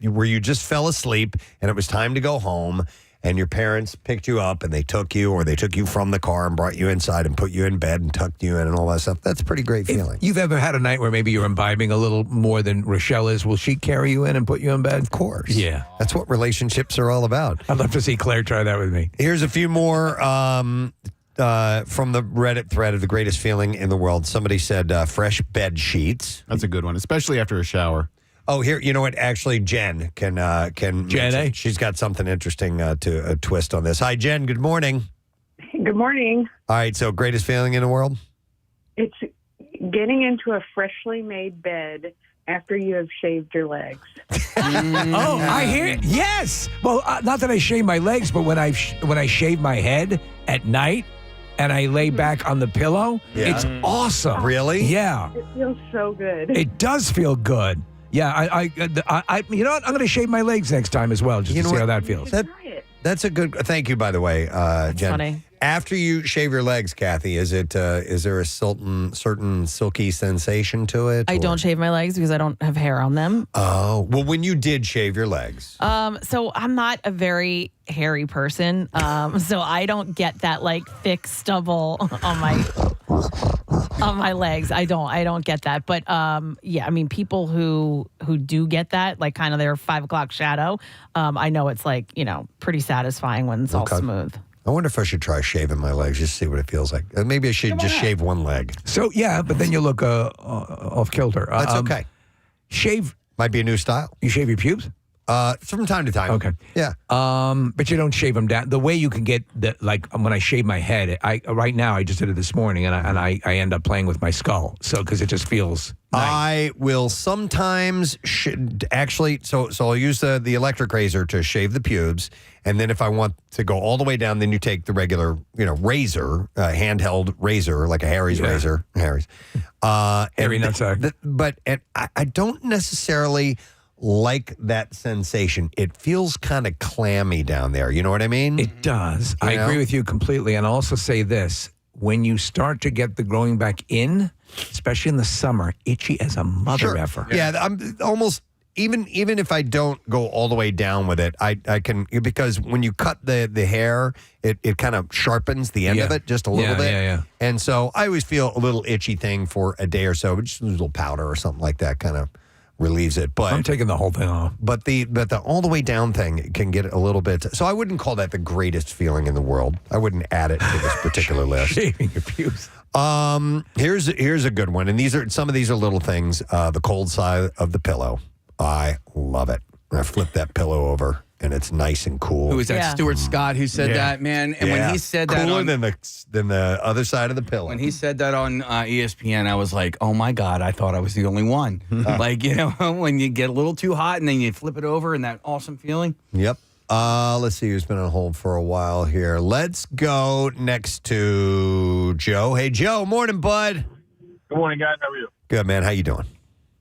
where you just fell asleep and it was time to go home and your parents picked you up and they took you from the car and brought you inside and put you in bed and tucked you in and all that stuff. That's a pretty great feeling. If you've ever had a night where maybe you're imbibing a little more than Rochelle is, will she carry you in and put you in bed? Of course. Yeah. That's what relationships are all about. I'd love to see Claire try that with me. Here's a few more from the Reddit thread of the greatest feeling in the world. Somebody said fresh bed sheets. That's a good one, especially after a shower. Oh, here, you know what? Actually, Jen can Jen, she's got something interesting to twist on this. Hi, Jen. Good morning. Good morning. All right. So, greatest feeling in the world? It's getting into a freshly made bed after you have shaved your legs. Oh, I hear it. Yes. Well, not that I shave my legs, but when I shave my head at night and I lay back on the pillow, it's awesome. Really? Yeah. It feels so good. It does feel good. Yeah, I you know what? I'm going to shave my legs next time as well, just to see how that feels. That's a good. Thank you, by the way, Jen. funny. After you shave your legs, Kathy, is there a certain silky sensation to it? I don't shave my legs because I don't have hair on them. Oh, well, when you did shave your legs, So I'm not a very hairy person. So I don't get that like thick stubble on my legs. I don't get that. But yeah, I mean, people who do get that, like kind of their 5 o'clock shadow, I know it's like, pretty satisfying when it's all smooth. I wonder if I should try shaving my legs just to see what it feels like. Maybe I should just shave one leg. So yeah, but then you look off kilter. That's okay. Shave might be a new style. You shave your pubes? From time to time. Okay. Yeah. But you don't shave them down. The way you can get when I shave my head, right now I just did it this morning, and I end up playing with my skull. So because it just feels. Nice. I will sometimes actually. So I'll use the electric razor to shave the pubes, and then if I want to go all the way down, then you take the regular razor, handheld razor like a Harry's razor, Harry's. Harry nutsack. But I don't necessarily like that sensation. It feels kind of clammy down there. You know what I mean? It does. I agree with you completely. And I'll also say this. When you start to get the growing back in, especially in the summer, itchy as a mother effer. Yeah, I'm almost, even if I don't go all the way down with it, I can, because when you cut the hair, it kind of sharpens the end of it just a little bit. Yeah. And so I always feel a little itchy thing for a day or so, but just a little powder or something like that kind of relieves it. But I'm taking the whole thing off. But the all the way down thing can get a little bit. So I wouldn't call that the greatest feeling in the world. I wouldn't add it to this particular list. Shaving your pubes. Here's a good one, and some of these are little things. The cold side of the pillow. I love it. I flip that pillow over, and it's nice and cool. Who was that? Stuart Scott who said that, man. And when he said that, cooler than the other side of the pillow. When he said that on ESPN, I was like, oh my God, I thought I was the only one. Like, when you get a little too hot and then you flip it over and that awesome feeling. Yep. Let's see who's been on hold for a while here. Let's go next to Joe. Hey, Joe. Morning, bud. Good morning, guys. How are you? Good, man. How you doing?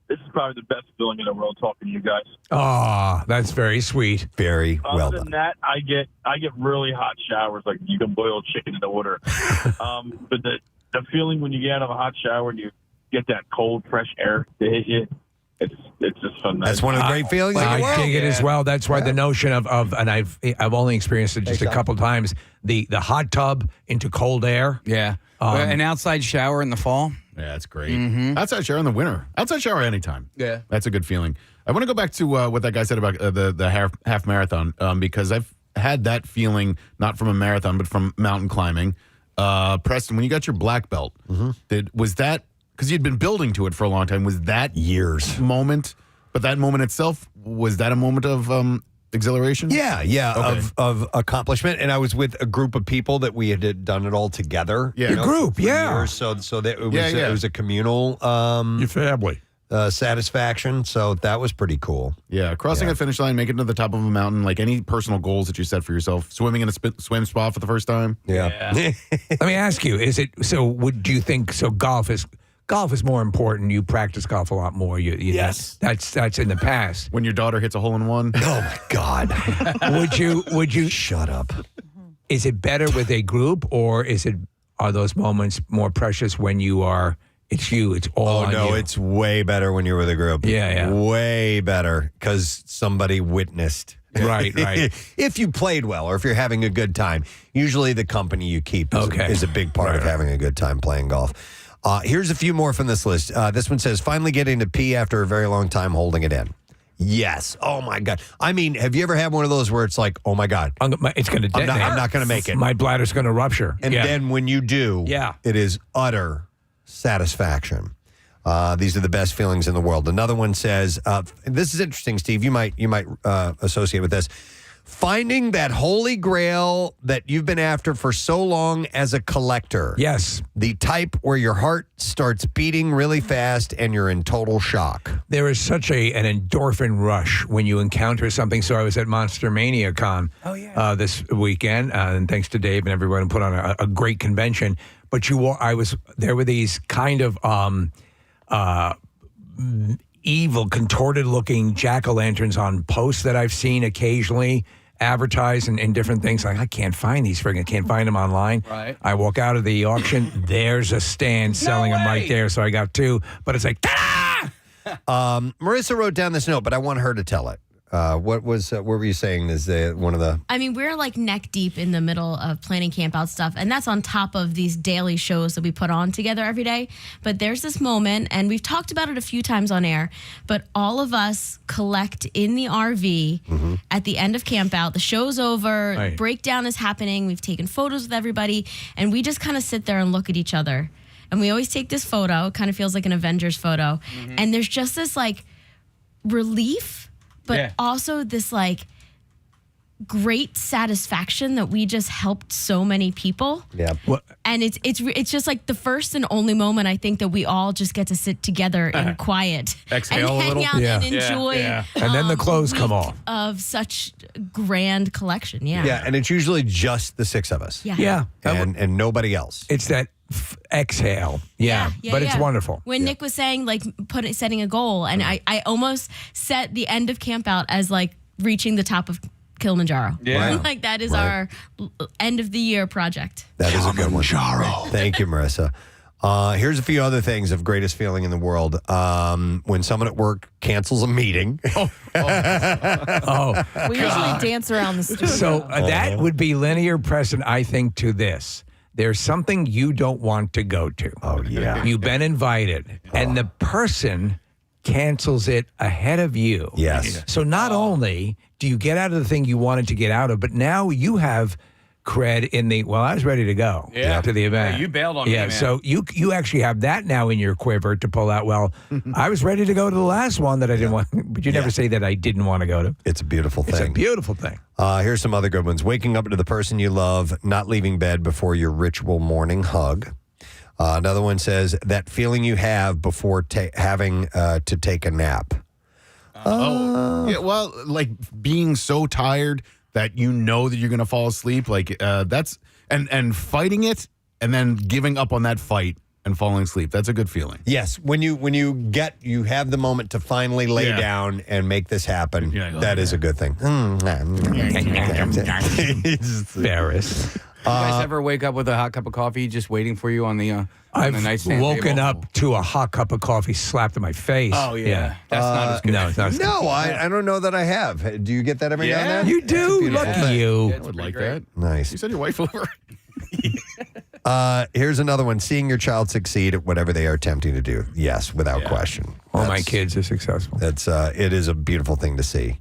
This is probably the best feeling in the world talking to you guys. Oh, that's very sweet. Very well Other than that, I get really hot showers, like you can boil chicken in the water. But the feeling when you get out of a hot shower and you get that cold, fresh air to hit you, it's just fun. That's one of the great feelings in the world. I dig it as well. That's why the notion of and I've only experienced it just a couple times, the hot tub into cold air. Yeah. An outside shower in the fall. Yeah, that's great. Outside shower in the winter. Outside shower anytime. Yeah. That's a good feeling. I want to go back to what that guy said about the half marathon because I've had that feeling not from a marathon but from mountain climbing. Preston, when you got your black belt, was that because you'd been building to it for a long time? Was that years moment? But that moment itself, was that a moment of exhilaration? Yeah, okay. of accomplishment. And I was with a group of people that we had done it all together. Yeah, for years. So that it was a communal your family satisfaction. So that was pretty cool. Yeah, crossing a finish line, making it to the top of a mountain, like any personal goals that you set for yourself. Swimming in a swim spot for the first time. Yeah. Let me ask you: do you think golf is golf is more important. You practice golf a lot more. Yes. That's in the past. When your daughter hits a hole in one. Oh my God. Would you shut up? Is it better with a group, or are those moments more precious when you are? It's you. It's all on you. Oh no, it's way better when you're with a group. Yeah. Way better because somebody witnessed. Right. If you played well or if you're having a good time, usually the company you keep is a big part of having a good time playing golf. Here's a few more from this list. This one says, finally getting to pee after a very long time holding it in. Yes. Oh, my God. I mean, have you ever had one of those where it's like, oh, my God. It's going to detonate. I'm not going to make it. My bladder's going to rupture. And then when you do, it is utter satisfaction. These are the best feelings in the world. Another one says, this is interesting, Steve. You might associate with this. Finding that holy grail that you've been after for so long as a collector. Yes. The type where your heart starts beating really fast and you're in total shock. There is such an endorphin rush when you encounter something. So I was at Monster Mania Con this weekend, and thanks to Dave and everyone who put on a great convention. But there were these kind of evil, contorted-looking jack-o'-lanterns on posts that I've seen occasionally advertised and different things. Like, I can't find these can't find them online. Right. I walk out of the auction, there's a stand selling them right there, so I got two. But it's like, ta-da! Marissa wrote down this note, but I want her to tell it. What were you saying is one of the... I mean, we're like neck deep in the middle of planning camp out stuff, and that's on top of these daily shows that we put on together every day. But there's this moment, and we've talked about it a few times on air, but all of us collect in the RV at the end of camp out. The show's over, the breakdown is happening, we've taken photos with everybody, and we just kind of sit there and look at each other. And we always take this photo, it kind of feels like an Avengers photo, and there's just this like relief, but also this like great satisfaction that we just helped so many people. Yeah. And it's just like the first and only moment I think that we all just get to sit together in quiet Exhale and a little. hang out and enjoy. And then the clothes come off. Of such grand collection. Yeah. Yeah, and it's usually just the six of us. Yeah. And nobody else. It's that exhale. Yeah, but it's wonderful. When Nick was saying like setting a goal, and I almost set the end of camp out as like reaching the top of Kilimanjaro. Yeah. Right. Like that is our end of the year project. That is a good one. Thank you, Marissa. Here's a few other things of greatest feeling in the world. When someone at work cancels a meeting. We usually dance around the studio. So that would be linear, Preston, I think, to this. There's something you don't want to go to. Oh, yeah. You've been invited, and the person cancels it ahead of you. Yes. So not only do you get out of the thing you wanted to get out of, but now you have cred in the, I was ready to go to the event. Yeah, you bailed on me, man. So you actually have that now in your quiver to pull out. I was ready to go to the last one that I didn't want, but you never say that I didn't want to go to. It's a beautiful thing. It's a beautiful thing. Here's some other good ones. Waking up to the person you love, not leaving bed before your ritual morning hug. Another one says that feeling you have before having to take a nap. Yeah, well, like being so tired that you know that you're going to fall asleep, like that's and fighting it and then giving up on that fight and falling asleep. That's a good feeling. Yes, when you have the moment to finally lay down and make this happen, that is a good thing. Ferris. You guys ever wake up with a hot cup of coffee just waiting for you on the I've nightstand woken table? up to a hot cup of coffee slapped in my face. Oh, yeah. That's not as good. No, it's not as good. No, I don't know that I have. Do you get that every now and then? You do. Lucky you. I would like that. Nice. You send your wife over. Here's another one. Seeing your child succeed at whatever they are attempting to do. Yes, without question. All my kids are successful. It is a beautiful thing to see.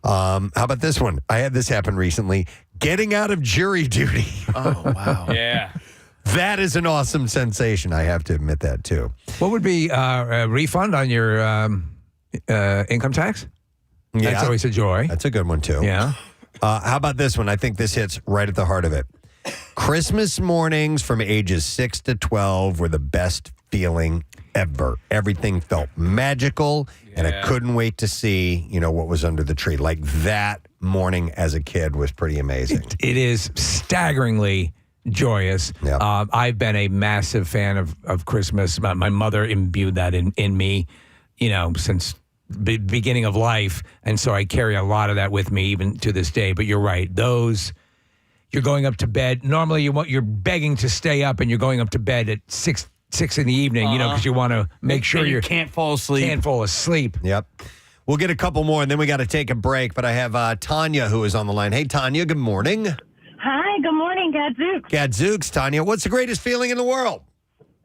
How about this one? I had this happen recently. Getting out of jury duty. Oh, wow. Yeah. That is an awesome sensation. I have to admit that, too. What would be a refund on your income tax? Yeah. That's always a joy. That's a good one, too. Yeah. How about this one? I think this hits right at the heart of it. Christmas mornings from ages 6 to 12 were the best feeling ever. Everything felt magical, and I couldn't wait to see, what was under the tree. Like that morning as a kid was pretty amazing. It is staggeringly joyous. I've been a massive fan of Christmas. My mother imbued that in me, since beginning of life. And so I carry a lot of that with me even to this day. But you're right. You're going up to bed. Normally you're begging to stay up and you're going up to bed at 6 in the evening, because you want to make sure you can't fall asleep. Can't fall asleep. Yep. We'll get a couple more, and then we got to take a break. But I have Tanya who is on the line. Hey, Tanya, good morning. Hi, good morning, Gadzooks. Gadzooks, Tanya. What's the greatest feeling in the world?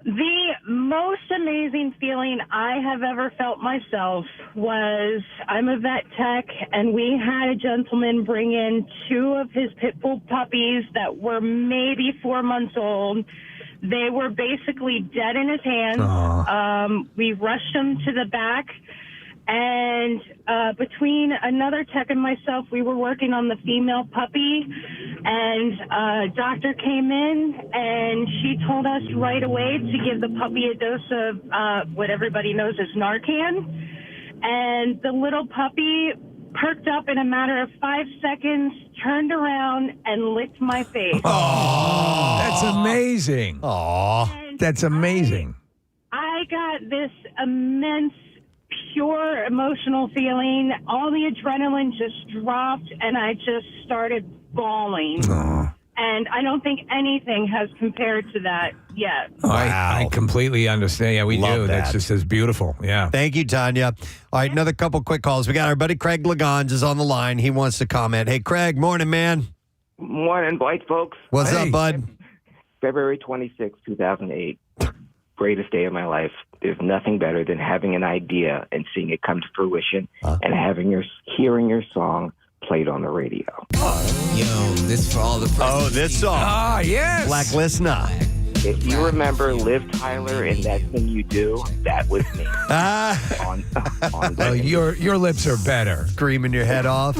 The most amazing feeling I have ever felt myself was I'm a vet tech, and we had a gentleman bring in 2 of his pit bull puppies that were maybe 4 months old. They were basically dead in his hands. We rushed him to the back, and between another tech and myself, we were working on the female puppy, and a doctor came in, and she told us right away to give the puppy a dose of what everybody knows as Narcan, and the little puppy perked up in a matter of 5 seconds, turned around, and licked my face. Oh, that's amazing. That's amazing. I got this immense, pure emotional feeling. All the adrenaline just dropped, and I just started bawling. And I don't think anything has compared to that yet. I completely understand. Yeah, we do. That's just as beautiful. Yeah. Thank you, Tanya. All right, another couple quick calls. We got our buddy Craig Lagans is on the line. He wants to comment. Hey, Craig, morning, man. Morning, Blight folks. What's up, bud? February 26, 2008. Greatest day of my life. There's nothing better than having an idea and seeing it come to fruition and hearing your song played on the radio. Yo, this for all the this song. Yes. Black Listener. If you remember Liv Tyler and That Thing You Do, that was me. Well, your lips are better. Screaming your head off.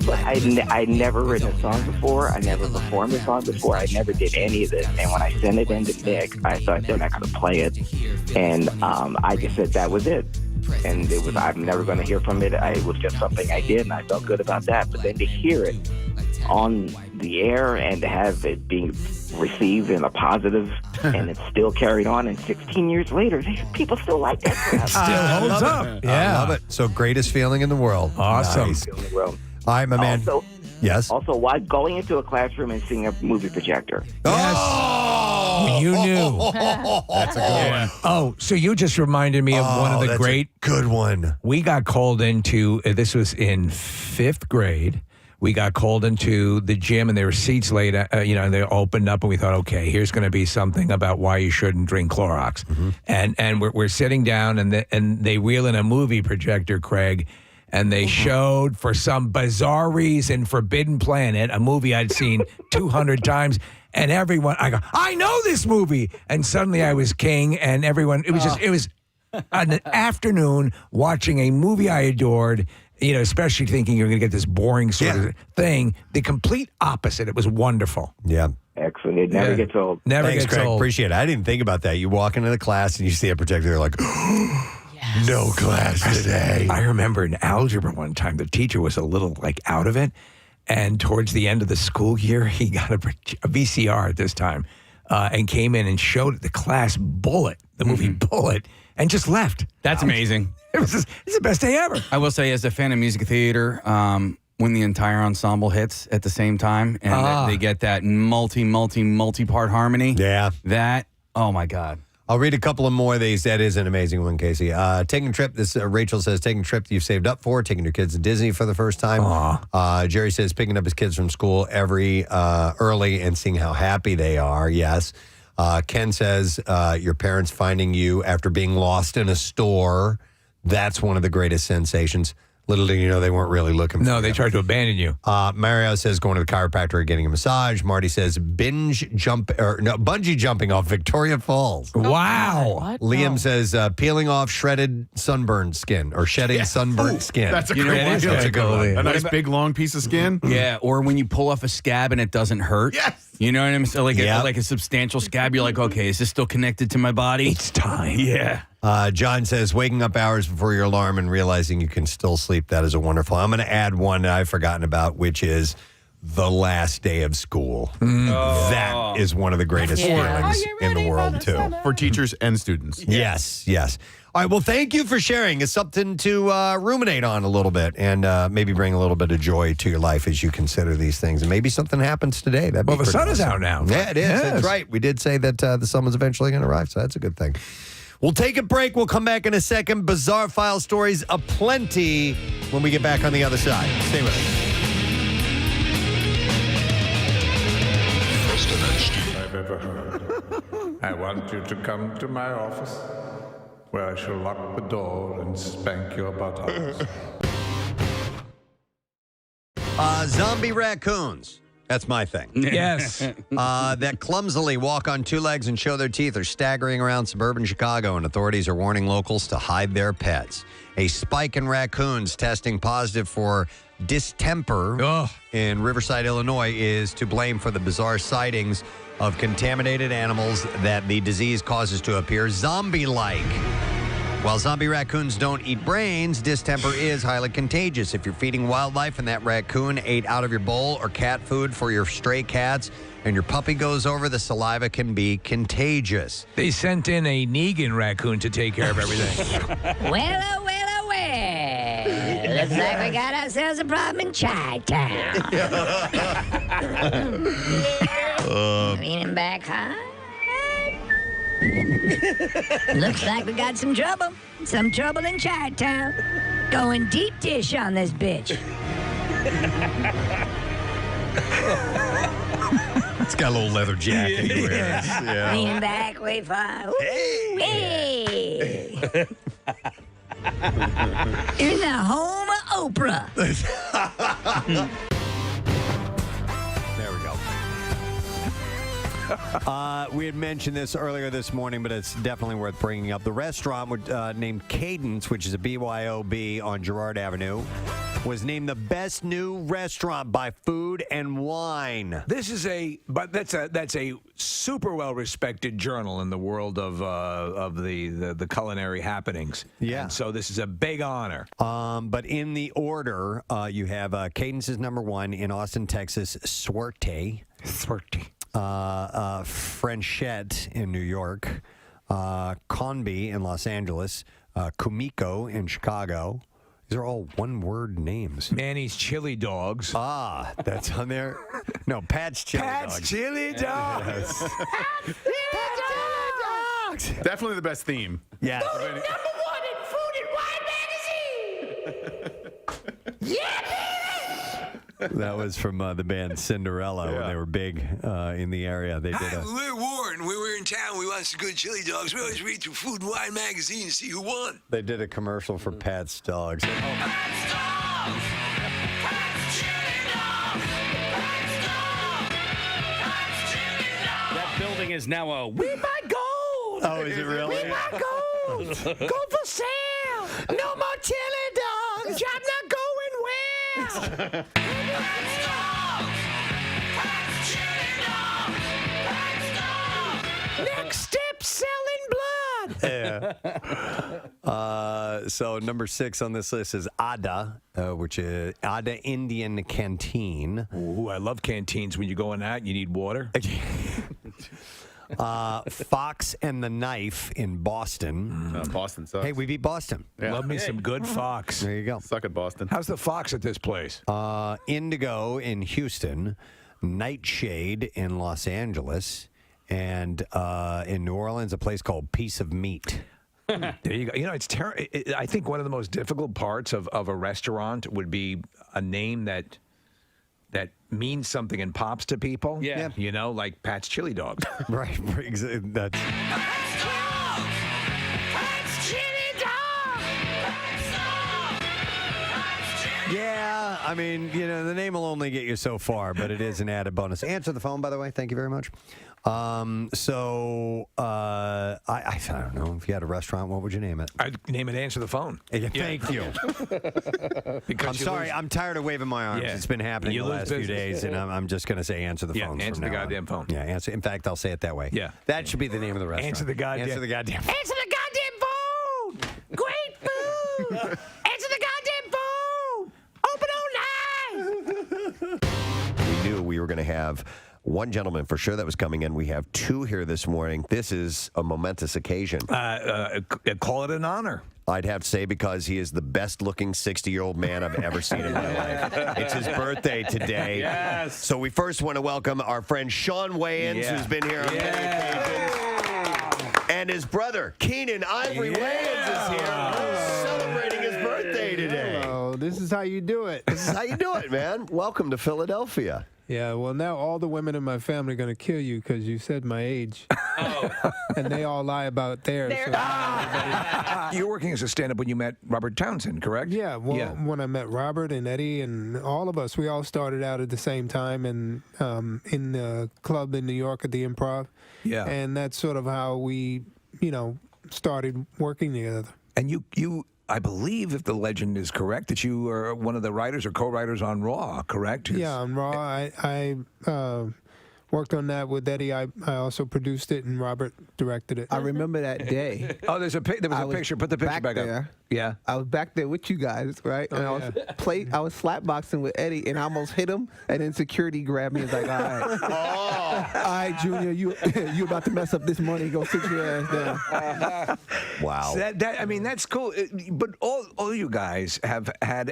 I'd never written a song before. I never performed a song before. I never did any of this. And when I sent it in to Nick, I thought they're not going to play it. And I just said that was it. And I'm never going to hear from it. It was just something I did, and I felt good about that. But then to hear it on the air and to have it being received in a positive and it's still carried on, and 16 years later, people still like that. Still holds up. I love it. So greatest feeling in the world. Awesome. Nice. All right, my man. Yes. Also, why going into a classroom and seeing a movie projector? You knew. That's a good one. Oh, so you just reminded me of one of the that's great. a good one. We got called into, this was in 5th grade. We got called into the gym, and there were seats laid, and they opened up, and we thought, okay, here's going to be something about why you shouldn't drink Clorox. And we're sitting down, and they wheel in a movie projector, Craig, and they showed, for some bizarre reason, Forbidden Planet, a movie I'd seen 200 times. And everyone, I go, I know this movie. And suddenly I was king, and everyone, it was an afternoon watching a movie I adored, especially thinking you're going to get this boring sort of thing. The complete opposite. It was wonderful. Yeah. Excellent. It never gets old. Never Thanks, gets Craig. old. Appreciate it. I didn't think about that. You walk into the class and you see a projector, you're like, no class today. I remember in algebra one time, the teacher was a little out of it. And towards the end of the school year, he got a VCR at this time and came in and showed the class Bullet, the movie Bullet, and just left. That's amazing. It's the best day ever. I will say, as a fan of music theater, when the entire ensemble hits at the same time and they get that multi-part harmony. Yeah. That, oh my God. I'll read a couple of more of these. That is an amazing one, Casey. Taking a trip. This Rachel says, taking a trip you've saved up for, taking your kids to Disney for the first time. Jerry says, picking up his kids from school early and seeing how happy they are. Yes. Ken says, your parents finding you after being lost in a store. That's one of the greatest sensations. Little do you know, they weren't really looking for No, they tried to abandon you. Mario says going to the chiropractor or getting a massage. Marty says bungee jumping off Victoria Falls. Wow. Liam says peeling off shredded sunburned skin or shedding sunburned skin. That's a great one. That's a good one. A nice big long piece of skin. Yeah, or when you pull off a scab and it doesn't hurt. Yes. You know what I mean? So like a substantial scab, you're like, okay, is this still connected to my body? It's time. Yeah. John says waking up hours before your alarm and realizing you can still sleep. That is a wonderful. I'm going to add one that I've forgotten about, which is the last day of school. That is one of the greatest feelings in the world, too. For teachers and students. Yes. All right, well, thank you for sharing. It's something to ruminate on a little bit and maybe bring a little bit of joy to your life as you consider these things. And maybe something happens today. That'd be the sun is out now. Yeah, it is. Yes. That's right. We did say that the sun was eventually going to arrive, so that's a good thing. We'll take a break. We'll come back in a second. Bizarre file stories aplenty when we get back on the other side. Stay with us. I've ever heard. I want you to come to my office, where I shall lock the door and spank your buttocks. Zombie raccoons. That's my thing. Yes. That clumsily walk on two legs and show their teeth are staggering around suburban Chicago, and authorities are warning locals to hide their pets. A spike in raccoons testing positive for distemper in Riverside, Illinois, is to blame for the bizarre sightings of contaminated animals that the disease causes to appear zombie-like. While zombie raccoons don't eat brains, distemper is highly contagious. If you're feeding wildlife and that raccoon ate out of your bowl or cat food for your stray cats and your puppy goes over, the saliva can be contagious. They sent in a Negan raccoon to take care of everything. Well. Looks like we got ourselves a problem in Chi-Town. Leaning back high. Looks like we got some trouble. Some trouble in Chi-Town. Going deep dish on this bitch. It's got a little leather jacket he wears. Yeah. Leaning back, wait for. Hey. In the home of Oprah. There we go. We had mentioned this earlier this morning, but it's definitely worth bringing up. The restaurant named Cadence, which is a BYOB on Girard Avenue, was named the best new restaurant by Food and Wine. That's a super well respected journal in the world of the culinary happenings. Yeah. And so this is a big honor. But in the order, you have Cadence is number one in Austin, Texas. Suerte. Frenchette in New York. Conby in Los Angeles. Kumiko in Chicago. These are all one-word names. Manny's Chili Dogs. Ah, that's on there. No, Pat's Chili Dogs. Pat's Chili Dogs. Yes. Definitely the best theme. Yeah. Voted number one in Food and Wine magazine. Yeah, baby. That was from the band Cinderella when they were big in the area. They did Hi, we're Warren. We were in town. We wanted some good chili dogs. We always read through Food and Wine magazine to see who won. They did a commercial for Pat's Dogs. That building is now a We buy gold. Oh, is it really? We buy gold. Gold for sale. No more chili dogs. I'm not going west. Next step, selling blood. Yeah. So number 6 on this list is Ada, which is Ada Indian Canteen. Ooh, I love canteens. When you go in that, you need water. Fox and the Knife in Boston. Boston sucks. Hey, we beat Boston. Yeah. Love me some good Fox. There you go. Suck at Boston. How's the Fox at this place? Indigo in Houston. Nightshade in Los Angeles. And in New Orleans, a place called Piece of Meat. There you go. You know, it's I think one of the most difficult parts of a restaurant would be a name that means something and pops to people. Yeah. You know, like Pat's Chili Dogs. Right. That's. Yeah, I mean, you know, the name will only get you so far, but it is an added bonus. Answer the phone, by the way. Thank you very much. I don't know. If you had a restaurant, what would you name it? I'd name it Answer the Phone. Yeah, thank you. Because I'm sorry. I'm tired of waving my arms. Yeah. It's been happening You the lose last few business. days, and I'm just going to say answer the phone. Answer from the now on. goddamn phone. Yeah, answer. In fact, I'll say it that way. Yeah. That should be the name of the restaurant. Answer the goddamn. Answer the goddamn. Answer the goddamn phone. Great food. Answer the goddamn phone. Open all night. were going to have one gentleman for sure that was coming in. We have two here this morning. This is a momentous occasion. Call it an honor. I'd have to say because he is the best-looking 60-year-old man I've ever seen in my life. It's his birthday today. Yes. So we first want to welcome our friend Sean Wayans, who's been here on many occasions. And his brother, Keenan Ivory Wayans, is here celebrating his birthday today. Hello, this is how you do it. This is how you do it, man. Welcome to Philadelphia. Yeah, well, now all the women in my family are going to kill you because you said my age. And they all lie about theirs. So You were working as a stand-up when you met Robert Townsend, correct? yeah, well, when I met Robert and Eddie and all of us, we all started out at the same time and in the club in New York at the Improv. Yeah. And that's sort of how we, started working together. And you, I believe, if the legend is correct, that you are one of the writers or co-writers on Raw, correct? Yeah, on Raw, I worked on that with Eddie. I also produced it, and Robert directed it. I remember that day. Oh, there was a picture. Put the picture back up. Yeah. I was back there with you guys, right? And I was slapboxing with Eddie, and I almost hit him, and then security grabbed me and was like, all right. All right, Junior, you about to mess up this money. Go sit your ass down. Wow. So that's cool. But all you guys have had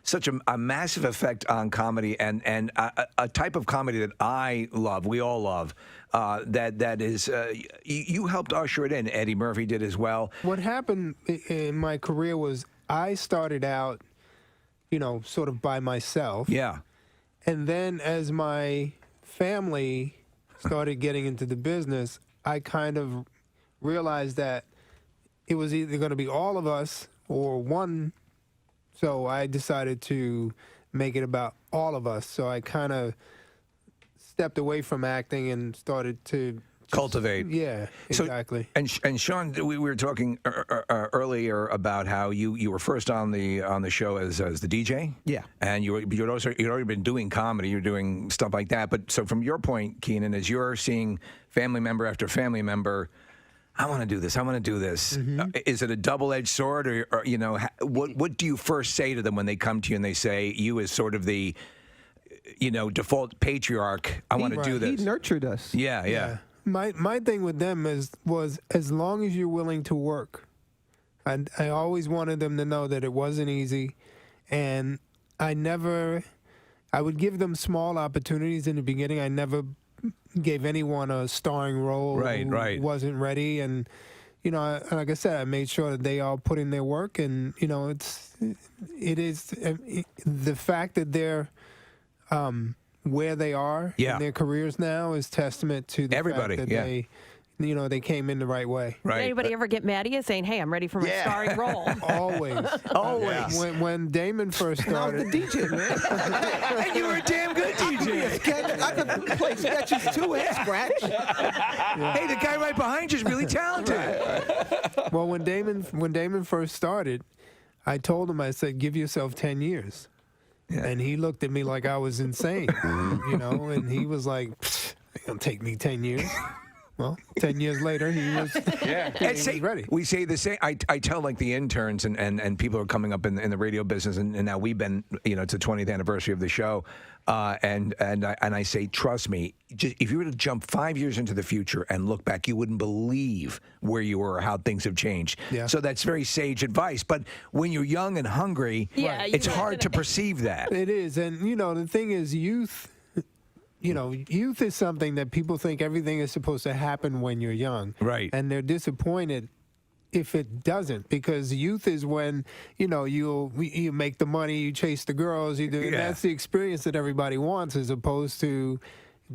such a massive effect on comedy and a type of comedy that I love, we all love, that is, you helped usher it in. Eddie Murphy did as well. What happened in my career was I started out, sort of by myself. Yeah. And then as my family started getting into the business, I kind of realized that it was either going to be all of us or one. So I decided to make it about all of us. So I kind of stepped away from acting and started to cultivate. Yeah, exactly. So, and Sean, we were talking earlier about how you were first on the show as the DJ. Yeah. And you'd already been doing comedy. You're doing stuff like that. But so from your point, Keenan, as you're seeing family member after family member, I want to do this. I want to do this. Mm-hmm. Is it a double-edged sword, or what do you first say to them when they come to you and they say you as sort of the default patriarch? I want to do this. He nurtured us. Yeah. My thing with them was as long as you're willing to work. I always wanted them to know that it wasn't easy, and I would give them small opportunities in the beginning. I never gave anyone a starring role who wasn't ready, and like I said, I made sure that they all put in their work, and it is the fact that they're where they are in their careers now is testament to the fact that they came in the right way. Did anybody ever get mad at you saying, "Hey, I'm ready for my starring role"? Always. When Damon first started, I was the DJ, man. And you were a damn good DJ. I could play sketches too and scratch. Hey, the guy right behind you is really talented. Well, when Damon first started, I told him, I said, "Give yourself 10 years." Yeah. And he looked at me like I was insane, and he was like, "It's gonna take me 10 years." Well, 10 years later, he was ready. We say the same. I tell like the interns and people are coming up in the radio business, and now we've been, it's the 20th anniversary of the show, and I say, trust me, if you were to jump 5 years into the future and look back, you wouldn't believe where you were or how things have changed. Yeah. So that's very sage advice. But when you're young and hungry, it's hard to perceive that. It is, and the thing is, youth is something that people think everything is supposed to happen when you're young. Right. And they're disappointed if it doesn't, because youth is when, you make the money, you chase the girls, you do. And that's the experience that everybody wants, as opposed to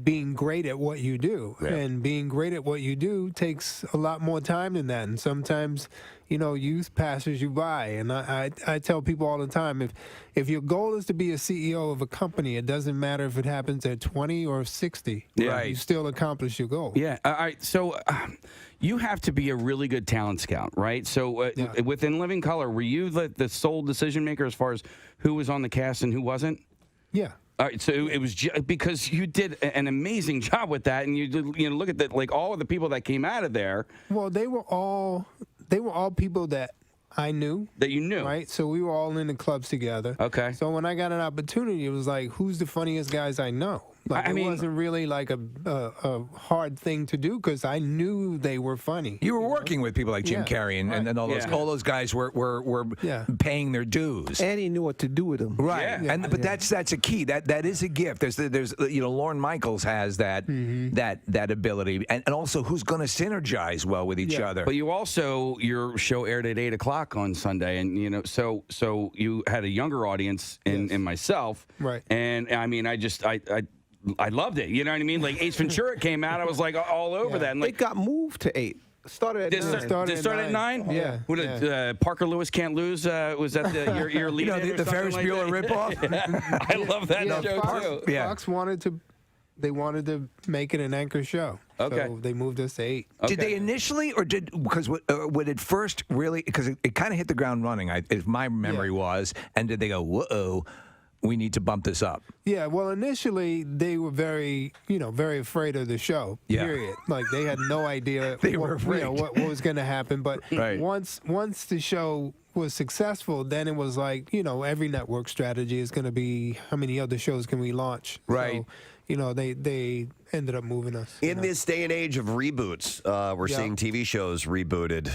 being great at what you do. Yeah. And being great at what you do takes a lot more time than that. And sometimes, youth passes you by. And I tell people all the time, if your goal is to be a CEO of a company, it doesn't matter if it happens at 20 or 60. Yeah. You still accomplish your goal. Yeah. All right. So you have to be a really good talent scout, right? So within Living Color, were you the sole decision maker as far as who was on the cast and who wasn't? Yeah. All right, so it was because you did an amazing job with that, and you look at all of the people that came out of there. Well, they were all people that I knew. That you knew. Right? So we were all in the clubs together. Okay. So when I got an opportunity, it was like, who's the funniest guys I know? Like, I it mean- wasn't really like a hard thing to do because I knew they were funny. You were working with people like Jim Yeah. Carrey and all those guys were paying their dues. And he knew what to do with them. Right, Yeah. but that's a key. That is a gift. There's Lorne Michaels has that that ability, and also who's going to synergize well with each other. But you also, your show aired at 8:00 on Sunday, and so you had a younger audience in myself, Right? And I mean, I loved it. You know what I mean? Like Ace Ventura came out, I was like all over that. And like, It got moved to 8. Started at Did 9. it start at 9? Yeah. What did Parker Lewis Can't Lose? Was that your lead? the Ferris Bueller ripoff? I love that show Fox, too. Fox wanted to make it an anchor show. Okay. So they moved us to 8. Did they initially, or because would it first really? Because it kind of hit the ground running. If my memory was, and did they go, whoa? We need to bump this up. Yeah, well, initially they were very afraid of the show. Yeah. Period. Like they had no idea what was going to happen. But Right. once the show was successful, then it was like every network strategy is going to be how many other shows can we launch? Right. So, they ended up moving us. In this day and age of reboots, we're seeing TV shows rebooted.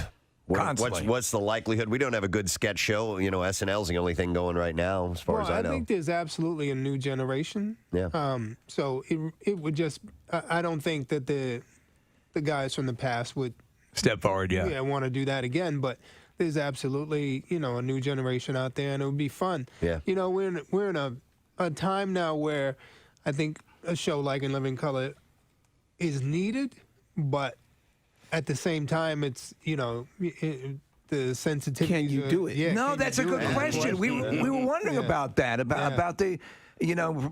Constantly. What's the likelihood? We don't have a good sketch show. SNL's the only thing going right now, as far as I know. I think there's absolutely a new generation. Yeah. So it would just. I don't think that the guys from the past would step forward. Yeah. want to do that again. But there's absolutely a new generation out there, and it would be fun. Yeah. We're in a time now where I think a show like In Living Color is needed, but at the same time, it's the sensitivity. Can you do it? Yeah, No, can that's you a do good it? question. We were wondering about that, about the.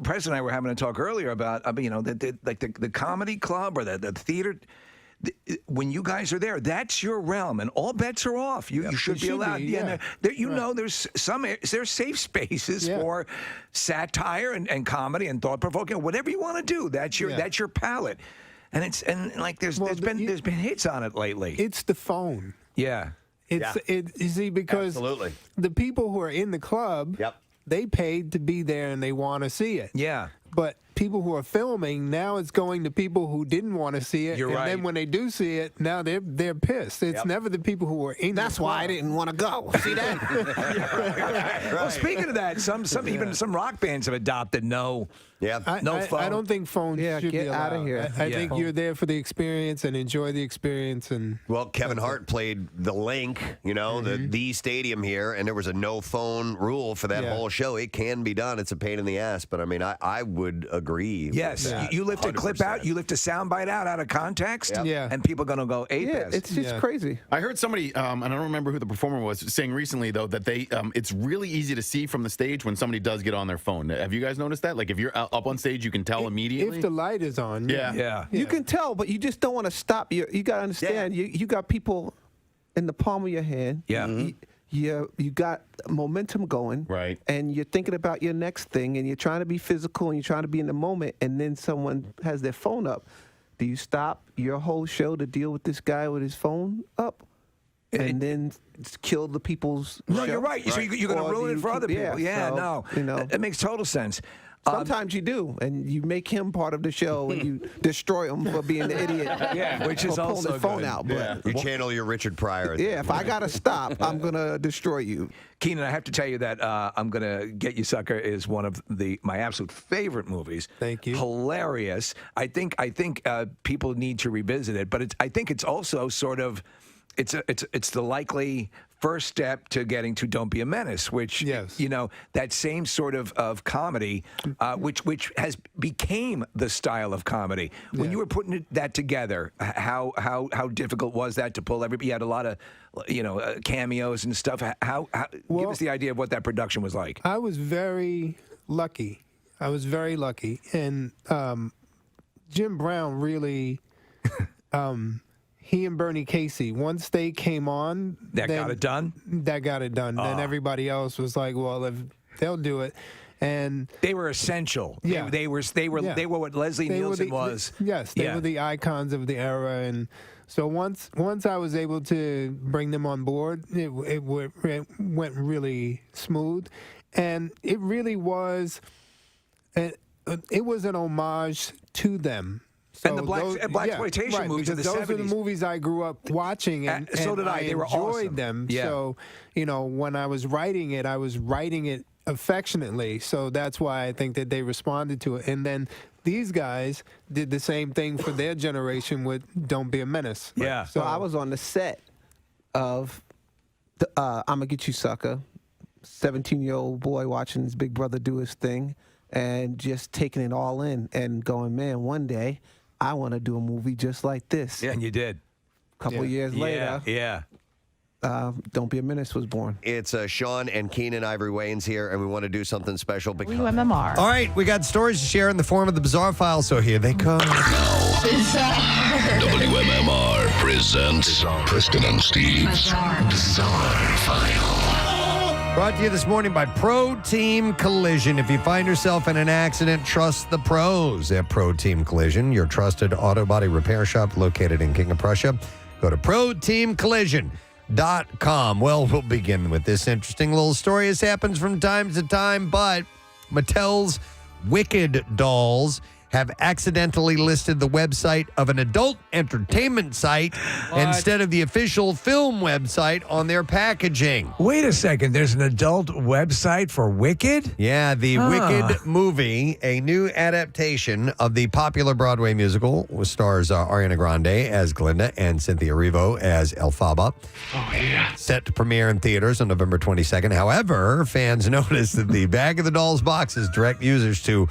Preston and I were having a talk earlier about the comedy club or the theater. When you guys are there, that's your realm, and all bets are off. You should It be should allowed. be, Yeah, yeah. there's safe spaces for satire and comedy and thought provoking, whatever you want to do. That's your palette, and there's been hits on it lately. It's the phone. Yeah. You see, because Absolutely. the people who are in the club, they paid to be there and they want to see it. Yeah. But people who are filming, now it's going to people who didn't want to see it. You're and right. then when they do see it, now they're pissed. It's never the people who are in That's the why I club. didn't want to go. See that? Well, speaking of that, even some rock bands have adopted no phone. I don't think phones should get be outta allowed. here. I think you're there for the experience and enjoy the experience. And Well, Kevin Hart played the Link, the stadium here, and there was a no phone rule for that whole show. It can be done. It's a pain in the ass, but I mean, I would agree. Yes, with that, you lift a clip 100%. out, you lift a soundbite out of context, Yep. and people are going to go ape. It's just crazy. I heard somebody, and I don't remember who the performer was, saying recently though that they, it's really easy to see from the stage when somebody does get on their phone. Have you guys noticed that? Like if you're up on stage, you can tell immediately. if the light is on, You can tell, but you just don't want to stop. You got to understand. You got people in the palm of your hand. Yeah. You got momentum going. Right. And you're thinking about your next thing, and you're trying to be physical, and you're trying to be in the moment, and then someone has their phone up. Do you stop your whole show to deal with this guy with his phone up? And then kill the people's No, show? you're right. So you're going to Or do ruin it you for other keep- people. Yeah, so, no. It makes total sense. Sometimes you do, and you make him part of the show, and you destroy him for being the idiot. Yeah, which is for pulling also the phone good. out. But You channel your Richard Pryor. if I gotta stop, I'm gonna destroy you. Keenan, I have to tell you that I'm going to Get You Sucker is one of my absolute favorite movies. Thank you. Hilarious. I think people need to revisit it, but I think it's also sort of it's the likely first step to getting to Don't Be a Menace, which that same sort of comedy, which has became the style of comedy. When you were putting that together, how difficult was that to pull everybody? You had a lot of cameos and stuff. Give us the idea of what that production was like. I was very lucky. And Jim Brown really, he and Bernie Casey, once they came on, got it done? That got it done. Then everybody else was like, well, if they'll do it. And they were essential. Yeah. They were what Leslie Nielsen was. Yes, they were the icons of the era, and so once I was able to bring them on board, it went really smooth, and it really was. It was an homage to them. So and the blaxploitation movies of the 70s. Those are the movies I grew up watching, and so did I. They were enjoyed awesome. them. Yeah. So, when I was writing it affectionately. So that's why I think that they responded to it. And then these guys did the same thing for their generation with Don't Be a Menace. Yeah. So I was on the set of I'ma Get You Sucker, 17-year-old boy watching his big brother do his thing and just taking it all in and going, man, one day I want to do a movie just like this. Yeah, and you did. A couple of years later. Yeah. Don't Be a Menace was born. It's Sean and Keenan Ivory Wayans here, and we want to do something special. WMMR. All right, we got stories to share in the form of the Bizarre File, so here they come. WMMR presents Preston and Steve's Bizarre File. Brought to you this morning by Pro Team Collision. If you find yourself in an accident, trust the pros at Pro Team Collision, your trusted auto body repair shop located in King of Prussia. Go to ProTeamCollision.com. Well, we'll begin with this interesting little story. This happens from time to time, but Mattel's Wicked dolls have accidentally listed the website of an adult entertainment site instead of the official film website on their packaging. Wait a second. There's an adult website for Wicked? Yeah, the Wicked movie, a new adaptation of the popular Broadway musical, which stars Ariana Grande as Glinda and Cynthia Erivo as Elphaba. Oh, yeah. Set to premiere in theaters on November 22nd. However, fans noticed that the Bag of the Dolls boxes direct users to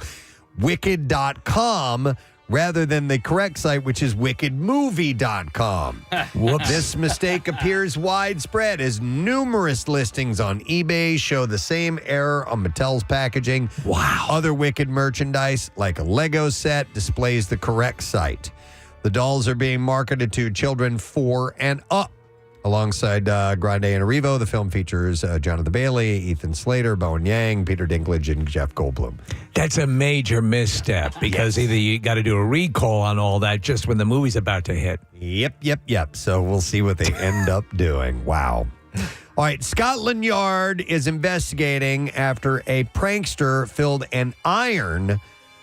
Wicked.com rather than the correct site, which is wickedmovie.com. Whoops. This mistake appears widespread as numerous listings on eBay show the same error on Mattel's packaging. Wow. Other Wicked merchandise, like a Lego set, displays the correct site. The dolls are being marketed to children 4 and up. Alongside Grande and Erivo, the film features Jonathan Bailey, Ethan Slater, Bowen Yang, Peter Dinklage, and Jeff Goldblum. That's a major misstep because either you got to do a recall on all that just when the movie's about to hit. Yep. So we'll see what they end up doing. Wow. All right, Scotland Yard is investigating after a prankster filled an iron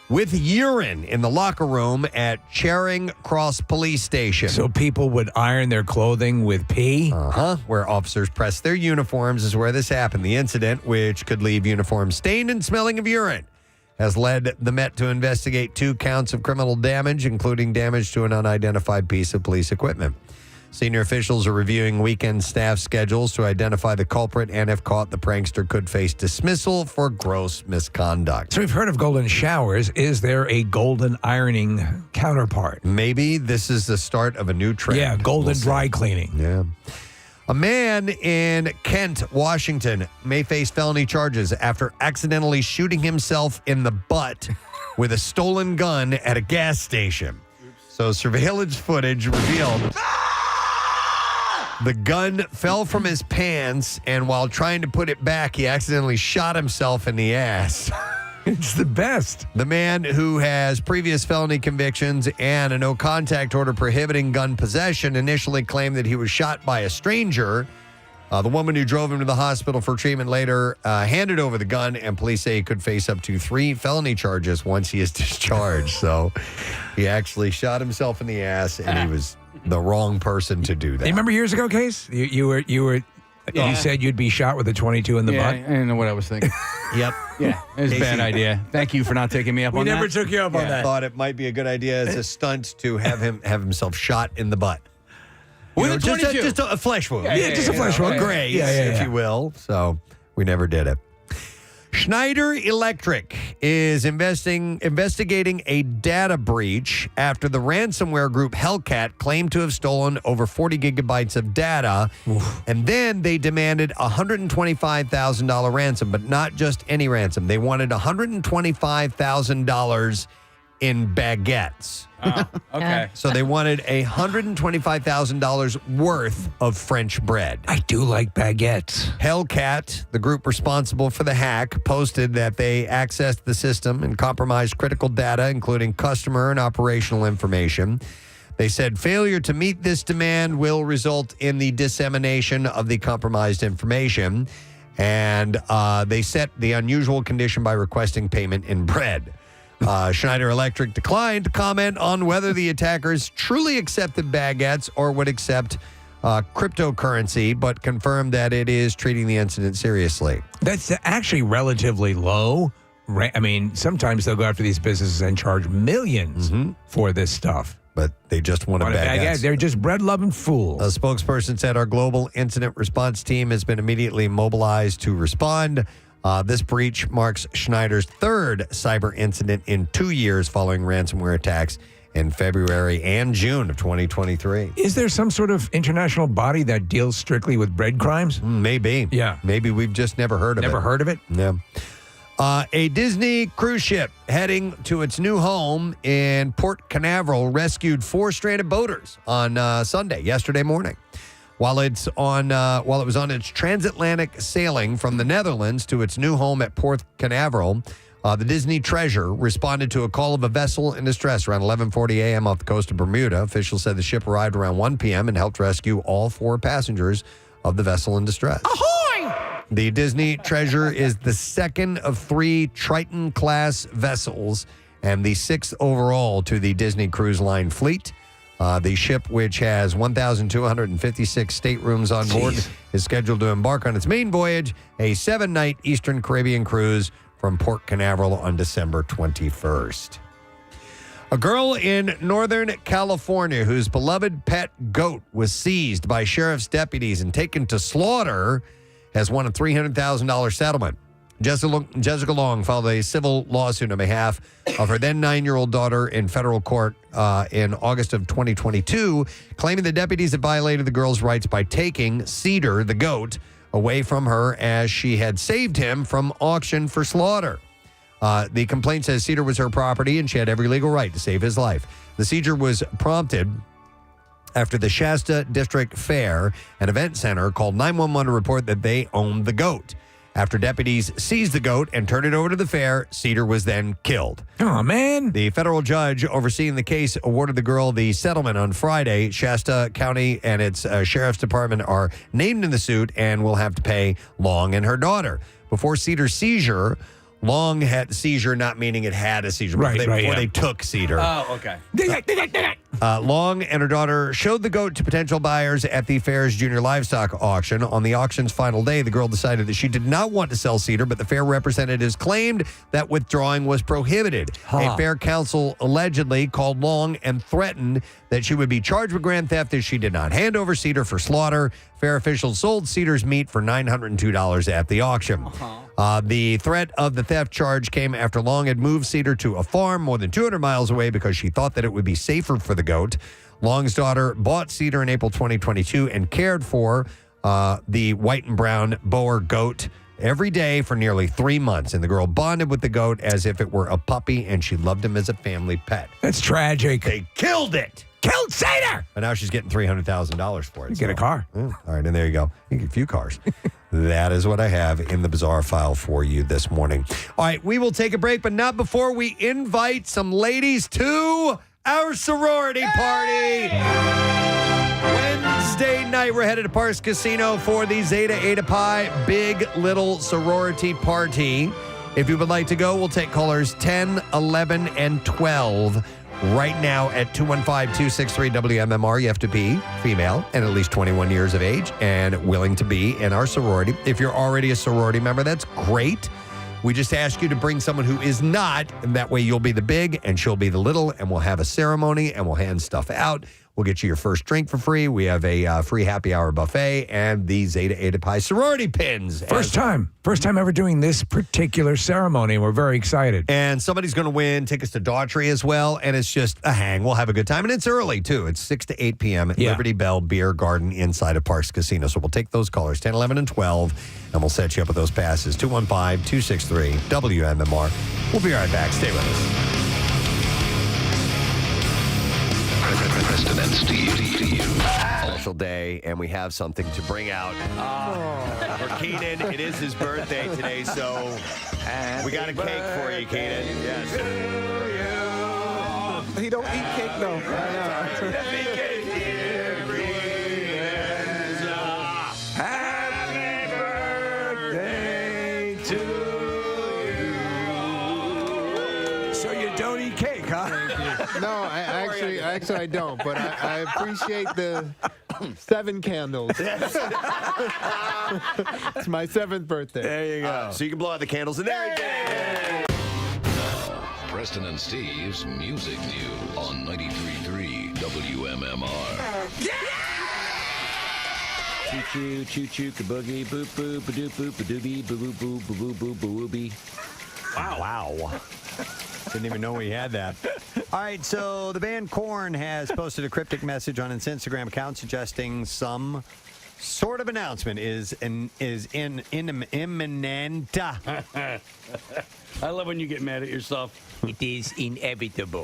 with urine in the locker room at Charing Cross Police Station. So people would iron their clothing with pee? Where officers press their uniforms is where this happened. The incident, which could leave uniforms stained and smelling of urine, has led the Met to investigate 2 counts of criminal damage, including damage to an unidentified piece of police equipment. Senior officials are reviewing weekend staff schedules to identify the culprit, and if caught, the prankster could face dismissal for gross misconduct. So we've heard of golden showers. Is there a golden ironing counterpart? Maybe this is the start of a new trend. Yeah, golden dry cleaning. Yeah. A man in Kent, Washington, may face felony charges after accidentally shooting himself in the butt with a stolen gun at a gas station. So surveillance footage revealed the gun fell from his pants, and while trying to put it back, he accidentally shot himself in the ass. It's the best. The man, who has previous felony convictions and a no-contact order prohibiting gun possession, initially claimed that he was shot by a stranger. The woman who drove him to the hospital for treatment later handed over the gun, and police say he could face up to 3 felony charges once he is discharged. So he actually shot himself in the ass, and he was the wrong person to do that. You remember years ago, Case? You said you'd be shot with a 22 in the butt? I didn't know what I was thinking. Yep. Yeah, it was a bad idea. Thank you for not taking me up on that. We never took you up on that. Thought it might be a good idea as a stunt to have himself shot in the butt. With a just 22. Just a flesh wound. Yeah, just a flesh wound. A graze, if you will. So we never did it. Schneider Electric is investigating a data breach after the ransomware group Hellcat claimed to have stolen over 40 gigabytes of data. And then they demanded a $125,000 ransom, but not just any ransom. They wanted $125,000 in baguettes. Oh, okay. So they wanted $125,000 worth of French bread. I do like baguettes. Hellcat, the group responsible for the hack, posted that they accessed the system and compromised critical data, including customer and operational information. They said failure to meet this demand will result in the dissemination of the compromised information. And they set the unusual condition by requesting payment in bread. Schneider Electric declined to comment on whether the attackers truly accepted baguettes or would accept cryptocurrency, but confirmed that it is treating the incident seriously. That's actually relatively low. I mean, sometimes they'll go after these businesses and charge millions for this stuff. But they just want a baguette. They're just bread-loving fools. A spokesperson said our global incident response team has been immediately mobilized to respond. This breach marks Schneider's third cyber incident in 2 years following ransomware attacks in February and June of 2023. Is there some sort of international body that deals strictly with bread crimes? Maybe. Yeah. Maybe we've just never heard of it. Never heard of it? Yeah. A Disney cruise ship heading to its new home in Port Canaveral rescued 4 stranded boaters on yesterday morning. While it was on its transatlantic sailing from the Netherlands to its new home at Port Canaveral, the Disney Treasure responded to a call of a vessel in distress around 11:40 a.m. off the coast of Bermuda. Officials said the ship arrived around 1 p.m. and helped rescue all 4 passengers of the vessel in distress. Ahoy! The Disney Treasure is the second of 3 Triton-class vessels and the 6th overall to the Disney Cruise Line fleet. The ship, which has 1,256 staterooms on board, is scheduled to embark on its main voyage, a 7-night Eastern Caribbean cruise from Port Canaveral on December 21st. A girl in Northern California whose beloved pet goat was seized by sheriff's deputies and taken to slaughter has won a $300,000 settlement. Jessica Long filed a civil lawsuit on behalf of her then 9-year-old daughter in federal court in August of 2022, claiming the deputies had violated the girl's rights by taking Cedar, the goat, away from her as she had saved him from auction for slaughter. The complaint says Cedar was her property and she had every legal right to save his life. The seizure was prompted after the Shasta District Fair, an event center, called 911 to report that they owned the goat. After deputies seized the goat and turned it over to the fair, Cedar was then killed. Oh, man. The federal judge overseeing the case awarded the girl the settlement on Friday. Shasta County and its sheriff's department are named in the suit and will have to pay Long and her daughter. Before Cedar's seizure, Long had seizure, not meaning it had a seizure, before they took Cedar. Oh, okay. Long and her daughter showed the goat to potential buyers at the fair's junior livestock auction. On the auction's final day, the girl decided that she did not want to sell Cedar, but the fair representatives claimed that withdrawing was prohibited. A fair counsel allegedly called Long and threatened that she would be charged with grand theft if she did not hand over Cedar for slaughter. Fair officials sold Cedar's meat for $902 at the auction. The threat of the theft charge came after Long had moved Cedar to a farm more than 200 miles away because she thought that it would be safer for the goat. Long's daughter bought Cedar in April 2022 and cared for the white and brown Boer goat every day for nearly 3 months. And the girl bonded with the goat as if it were a puppy, and she loved him as a family pet. That's tragic. They killed it. Killed Cedar! But now she's getting $300,000 for it. You get a car. All right, and there you go. You get a few cars. That is what I have in the bizarre file for you this morning. All right, we will take a break, but not before we invite some ladies to our sorority party. Wednesday night, we're headed to Parks Casino for the Zeta Eta Pi Big Little Sorority Party. If you would like to go, we'll take callers 10, 11, and 12 right now at 215-263-WMMR. You have to be female and at least 21 years of age and willing to be in our sorority. If you're already a sorority member, that's great. We just ask you to bring someone who is not, and that way you'll be the big and she'll be the little, and we'll have a ceremony and we'll hand stuff out. We'll get you your first drink for free. We have a free happy hour buffet and the Zeta Eta Pi sorority pins. First time ever doing this particular ceremony. We're very excited. And somebody's going to win tickets to Daughtry as well. And it's just a hang. We'll have a good time. And it's early, too. It's 6 to 8 p.m. at Liberty Bell Beer Garden inside of Parks Casino. So we'll take those callers, 10, 11, and 12, and we'll set you up with those passes. 215-263-WMMR. We'll be right back. Stay with us. Preston and Steve. Special day, and we have something to bring out for Keenan. It is his birthday today, so we got a cake for you, Keenan. Yes. He don't eat cake though. Happy birthday to you. So you don't eat cake, huh? No, I don't. But I appreciate the 7 candles. It's my 7th birthday. There you go. So you can blow out the candles, and there you go. Preston and Steve's Music News on 93.3 WMMR. Choo choo choo kaboogie boop boop badoop boop badoobie boo boo boo boo boo boo boo. Wow. Didn't even know we had that. All right, so the band Korn has posted a cryptic message on its Instagram account suggesting some sort of announcement is imminent. I love when you get mad at yourself. It is inevitable.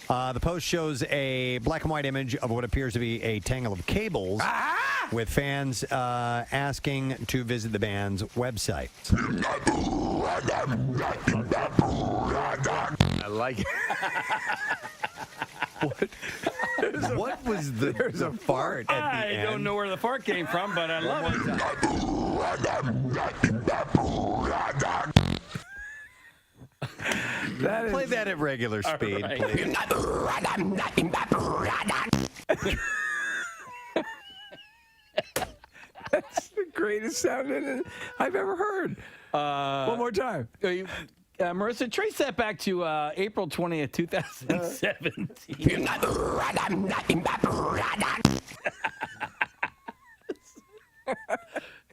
The post shows a black and white image of what appears to be a tangle of cables with fans asking to visit the band's website. I like it. What was the There's a fart at the I end? don't know where the fart came from, but I love it. Play that at regular speed, right. please. That's the greatest sound I've ever heard. One more time. Marissa, trace that back to April 20th, 2017.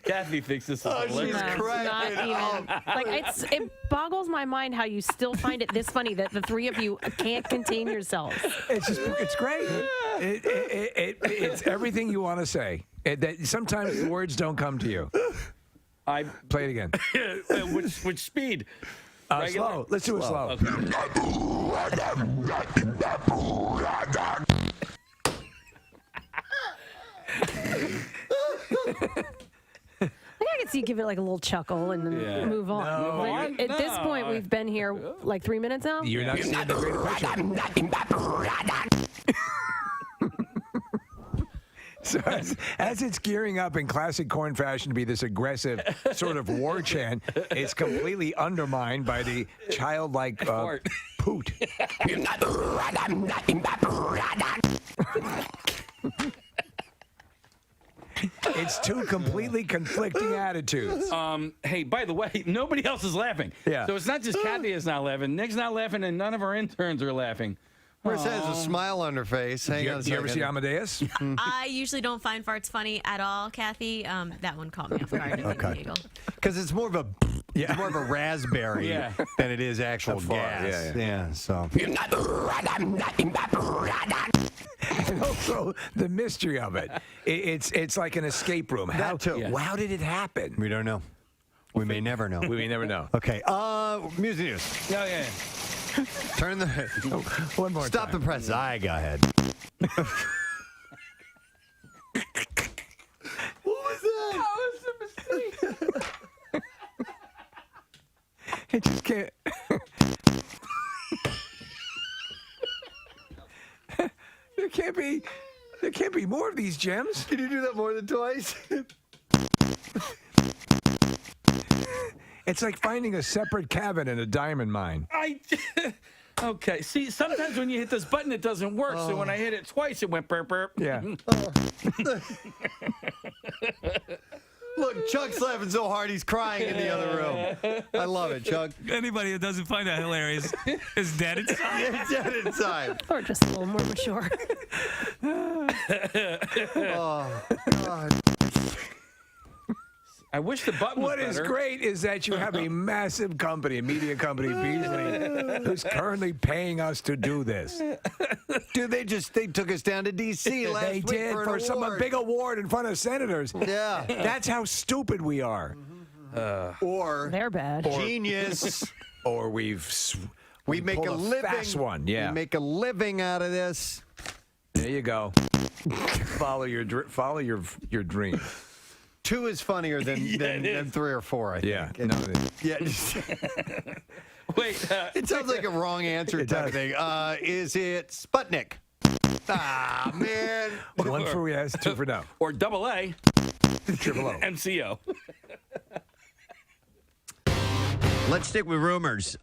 Kathy thinks this is hilarious. Not even, like it boggles my mind how you still find it this funny that the three of you can't contain yourselves. It's great. It's everything you want to say. That sometimes the words don't come to you. I play it again. Which speed? Slow. Let's do it slow. Okay. I can see you give it like a little chuckle and then move on. At this point, we've been here like 3 minutes now. You're not seeing the greater picture. So as it's gearing up in classic Korn fashion to be this aggressive sort of war chant, it's completely undermined by the childlike poot. It's two completely conflicting attitudes. Hey, by the way, nobody else is laughing. Yeah. So it's not just Kathy is not laughing. Nick's not laughing, and none of our interns are laughing. Marissa has a smile on her face. Hang on a Do you ever see second. Amadeus? I usually don't find farts funny at all, Kathy. That one caught me off guard. It made me giggle. Because it's more of a it's more of a raspberry than it is actual gas. Yeah. So. And also the mystery of it. It's like an escape room. How did it happen? We don't know. We may never know. We may never know. Okay. Music news. Yeah. Turn the one more. Stop the press. I go ahead. What was that? That was a mistake. It just can't. There can't be more of these gems. Can you do that more than twice? It's like finding a separate cabin in a diamond mine. Okay. See, sometimes when you hit this button, it doesn't work. So when I hit it twice, it went burp burp. Yeah. Look, Chuck's laughing so hard he's crying in the other room. I love it, Chuck. Anybody who doesn't find that hilarious is dead inside. Yeah, dead inside. Or just a little more mature. Oh, God. I wish the button was What is better. great is that you have a massive company, a media company, Beasley, who's currently paying us to do this. Dude, they took us down to D.C. last They week did for for an some award. big award in front of senators. Yeah. That's how stupid we are. Or They're bad. genius. Or we've We make pulled a living. fast one, yeah. We make a living out of this. There you go. follow your dream. 2 is funnier than 3 or 4, I think. Yeah. Yeah. Wait. It sounds like a wrong answer type of thing. Is it Sputnik? Ah, man. 1 for yes, 2 for no. Or double A. Triple O. MCO. Let's stick with rumors.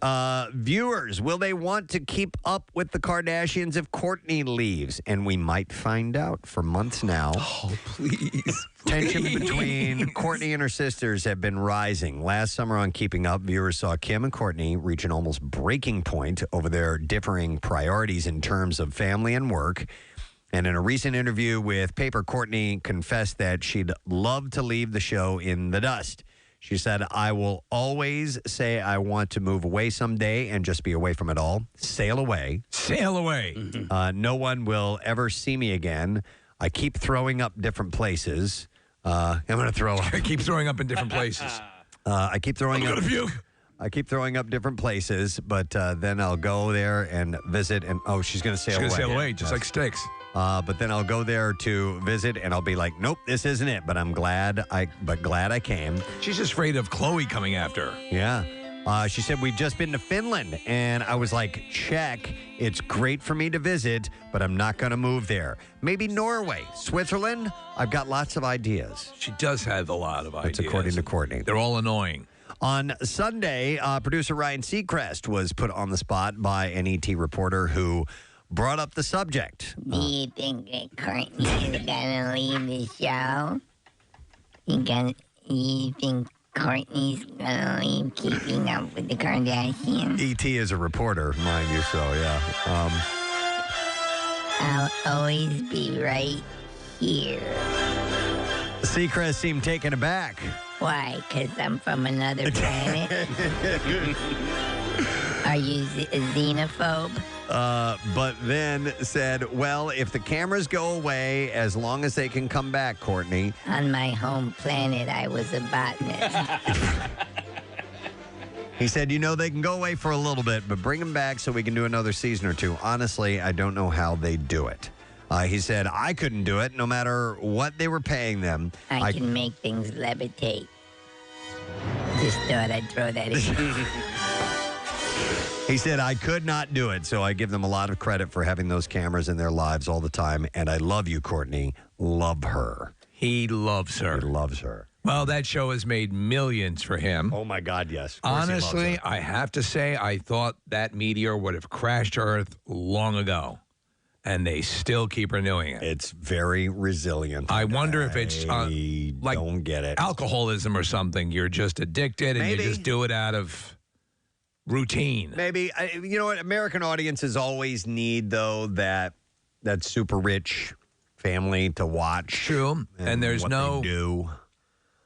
Viewers, will they want to keep up with the Kardashians if Kourtney leaves? And we might find out for months now. Oh, please. Tension between Kourtney and her sisters have been rising. Last summer on Keeping Up, viewers saw Kim and Kourtney reach an almost breaking point over their differing priorities in terms of family and work. And in a recent interview with Paper, Kourtney confessed that she'd love to leave the show in the dust. She said, I will always say I want to move away someday and just be away from it all. Sail away. Sail away. No one will ever see me again. I keep throwing up different places. I'm going to throw up. I keep throwing up in different places. I keep throwing I'm up. gonna puke. I keep throwing up different places, but then I'll go there and visit. And she's going to sail away. She's going to sail away, just like Sticks. But then I'll go there to visit, and I'll be like, nope, this isn't it. But I'm glad I came. She's just afraid of Chloe coming after her. Yeah. She said, we've just been to Finland. And I was like, check. It's great for me to visit, but I'm not going to move there. Maybe Norway, Switzerland. I've got lots of ideas. She does have a lot of ideas. That's according to Kourtney. They're all annoying. On Sunday, producer Ryan Seacrest was put on the spot by an ET reporter who brought up the subject. Do you think that Kourtney is gonna leave the show? You think Kourtney's gonna leave Keeping Up with the Kardashians? ET is a reporter, mind you, so yeah. I'll always be right here. Seacrest seemed taken aback. Why? Because I'm from another planet? Are you a xenophobe? But then said, well, if the cameras go away, as long as they can come back, Kourtney. On my home planet, I was a botanist. He said, they can go away for a little bit, but bring them back so we can do another season or 2. Honestly, I don't know how they do it. He said, I couldn't do it no matter what they were paying them. I can make things levitate. Just thought I'd throw that in. He said, I could not do it, so I give them a lot of credit for having those cameras in their lives all the time. And I love you, Kourtney. Love her. He loves her. He loves her. Well, that show has made millions for him. Oh, my God, yes. Honestly, I have to say, I thought that meteor would have crashed Earth long ago. And they still keep renewing it. It's very resilient. I wonder if it's like don't get it. Alcoholism or something. You're just addicted and Maybe. you just do it out of routine. Maybe. You know what? American audiences always need, though, that super rich family to watch. True. And there's what no. they do.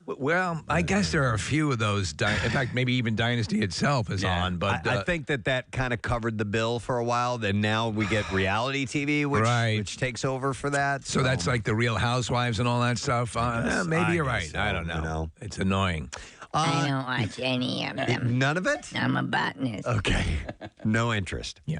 Well, I guess there are a few of those. In fact, maybe even Dynasty itself is on. But I think that kind of covered the bill for a while. Then now we get reality TV, which takes over for that. So that's like the Real Housewives and all that stuff. Maybe you're right. So, I don't know. It's annoying. I don't watch any of them. None of it? I'm a botanist. Okay. No interest. Yeah.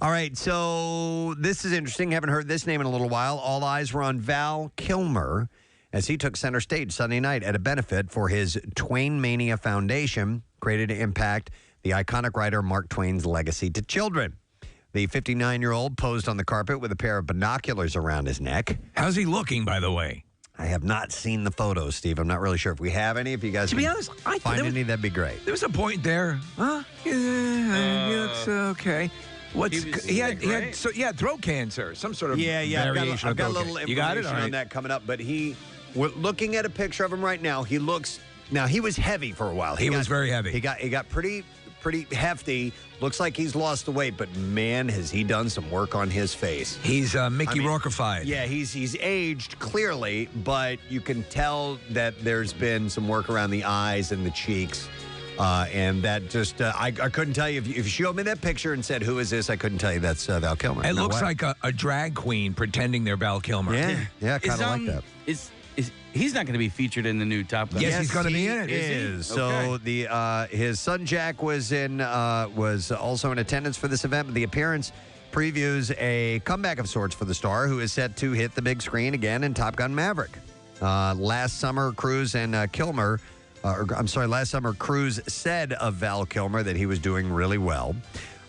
All right. So this is interesting. Haven't heard this name in a little while. All eyes were on Val Kilmer as he took center stage Sunday night at a benefit for his Twain Mania Foundation, created to impact the iconic writer Mark Twain's legacy to children. The 59-year-old posed on the carpet with a pair of binoculars around his neck. How's he looking, by the way? I have not seen the photos, Steve. I'm not really sure if we have any. If you guys To be honest, find any, that'd be great. There was a point there. Huh? Yeah, he looks okay. He had throat cancer, some sort of variation I've got a of throat little cancer. You got it? information on that coming up, but we're looking at a picture of him right now. He looks, now he was heavy for a while. He was very heavy. He got pretty hefty. Looks like he's lost the weight, but man, has he done some work on his face. He's Mickey Rourke-ified. Yeah, he's aged clearly, but you can tell that there's been some work around the eyes and the cheeks. And that just, I couldn't tell you, if you showed me that picture and said, who is this? I couldn't tell you that's Val Kilmer. It looks like a drag queen pretending they're Val Kilmer. Yeah, kind of like that. he's not going to be featured in the new Top Gun. Yes, he's going to be in it. He is. So his son Jack was also in attendance for this event. But the appearance previews a comeback of sorts for the star, who is set to hit the big screen again in Top Gun Maverick. Last summer, Cruise said of Val Kilmer that he was doing really well.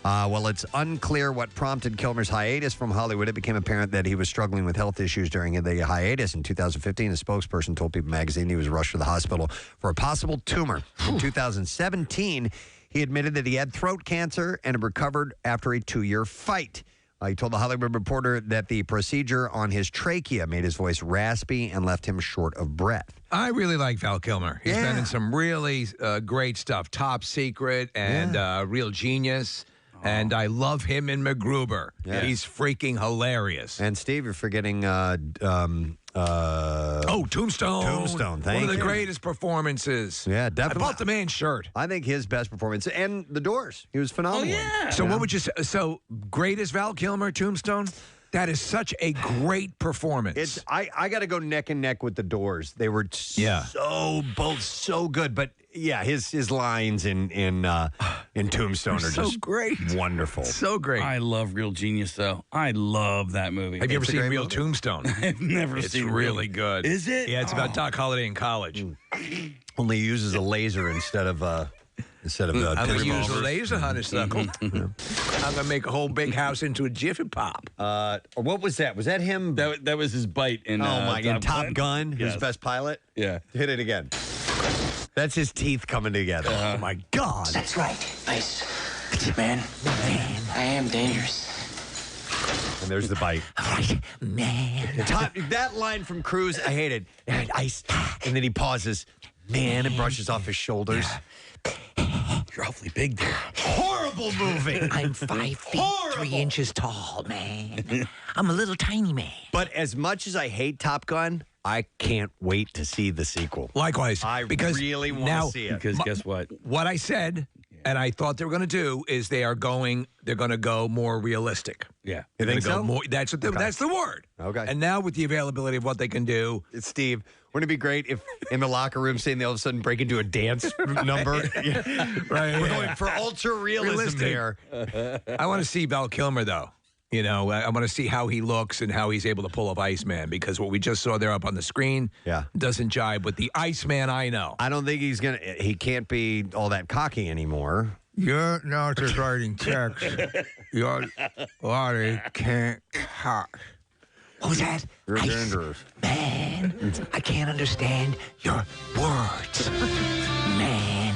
Well, it's unclear what prompted Kilmer's hiatus from Hollywood. It became apparent that he was struggling with health issues during the hiatus. In 2015, a spokesperson told People magazine he was rushed to the hospital for a possible tumor. In 2017, he admitted that he had throat cancer and had recovered after a 2-year fight. He told The Hollywood Reporter that the procedure on his trachea made his voice raspy and left him short of breath. I really like Val Kilmer. He's been in some really great stuff. Top Secret and Real Genius. And I love him in MacGruber. Yeah. He's freaking hilarious. And Steve, you're forgetting Tombstone. Tombstone, thank One of the you. greatest performances. Yeah, definitely. I bought the man's shirt. I think his best performance, and The Doors. He was phenomenal. So what would you say? So greatest Val Kilmer, Tombstone? That is such a great performance. I got to go neck and neck with The Doors. They were both so good. But yeah, his lines in Tombstone are so just great, wonderful, so great. I love Real Genius, though. I love that movie. Have you ever seen Real Tombstone? I've never It's seen really good. Is it? Yeah, it's about Doc Holliday in college. Only he uses a laser instead of I'm going to use a laser honeysuckle. I'm going to make a whole big house into a Jiffy Pop. What was that? Was that him? That was his bite in Top Gun, his Yes. best pilot? Yeah. Hit it again. That's his teeth coming together. Oh, my God. That's right. Ice. Man, I am dangerous. And there's the bite. Right, man. That line from Cruise, I hate it. And ice. And then he pauses. Man, and brushes off his shoulders. You're awfully big there. Horrible movie. I'm 5 feet, 3 inches tall, man. I'm a little tiny man. But as much as I hate Top Gun, I can't wait to see the sequel. Likewise. I because really want now- to see it. Because guess what? What I said, and I thought they were going to do, is they're going to go more realistic. Yeah. You think They're gonna so? go more, that's the word. Okay. And now with the availability of what they can do, It's Steve. Wouldn't it be great if in the locker room saying they all of a sudden break into a dance number? right? We're going for ultra realism here. I want to see Val Kilmer though. You know, I want to see how he looks and how he's able to pull off Iceman, because what we just saw there up on the screen doesn't jibe with the Iceman I know. I don't think he can't be all that cocky anymore. You're not just writing checks. Your body can't cut. What was that? You're Ice. dangerous. Man, I can't understand your words. Man.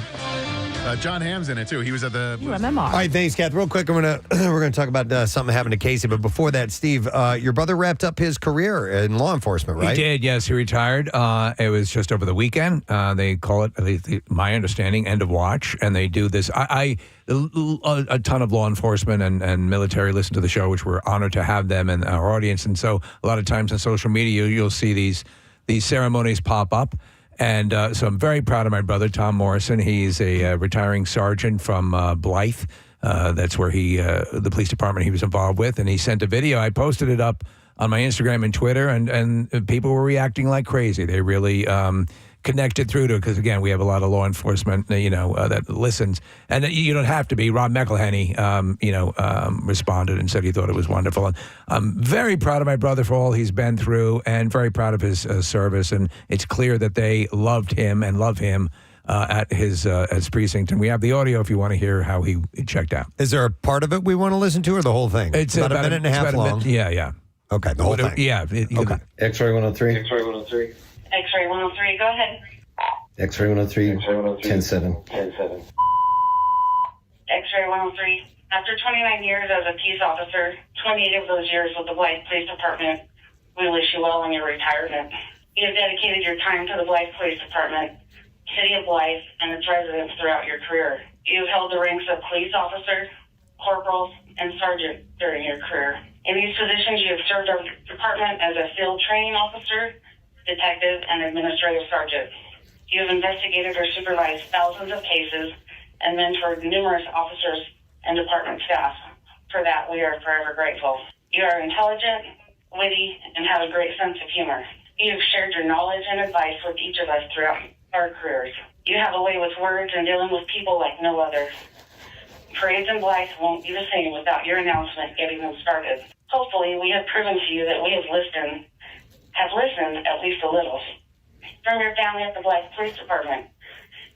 John Hamm's in it too. He was at the UMMR. All right, thanks, Kath. Real quick, we're gonna talk about something that happened to Casey. But before that, Steve, your brother wrapped up his career in law enforcement, right? He did, yes. He retired. It was just over the weekend. They call it, at least my understanding, end of watch, and they do this. A ton of law enforcement and military listen to the show, which we're honored to have them in our audience. And so a lot of times on social media, you'll see these ceremonies pop up. And so I'm very proud of my brother, Tom Morrison. He's a retiring sergeant from Blythe. That's where the police department he was involved with. And he sent a video. I posted it up on my Instagram and Twitter, and people were reacting like crazy. They really connected through to it because, again, we have a lot of law enforcement, that listens. And you don't have to be. Rob McElhenney, responded and said he thought it was wonderful. And I'm very proud of my brother for all he's been through and very proud of his service. And it's clear that they loved him and love him at his precinct. And we have the audio if you want to hear how he checked out. Is there a part of it we want to listen to, or the whole thing? It's about a minute and a half long. Yeah. Okay, the whole thing. Yeah. Okay. X-ray 103. X-ray 103. X-ray 103, go ahead. X-ray 103. 10-7. 10-7. X-ray 103. After 29 years as a peace officer, 28 of those years with the Blythe Police Department, we wish you well on your retirement. You have dedicated your time to the Blythe Police Department, City of Blythe, and its residents throughout your career. You have held the ranks of police officer, corporal, and sergeant during your career. In these positions, you have served our department as a field training officer, detective, and administrative sergeant. You have investigated or supervised thousands of cases and mentored numerous officers and department staff. For that, we are forever grateful. You are intelligent, witty, and have a great sense of humor. You have shared your knowledge and advice with each of us throughout our careers. You have a way with words and dealing with people like no other. Parades and Blythe won't be the same without your announcement getting them started. Hopefully, we have proven to you that we have listened at least a little. From your family at the Blythe Police Department,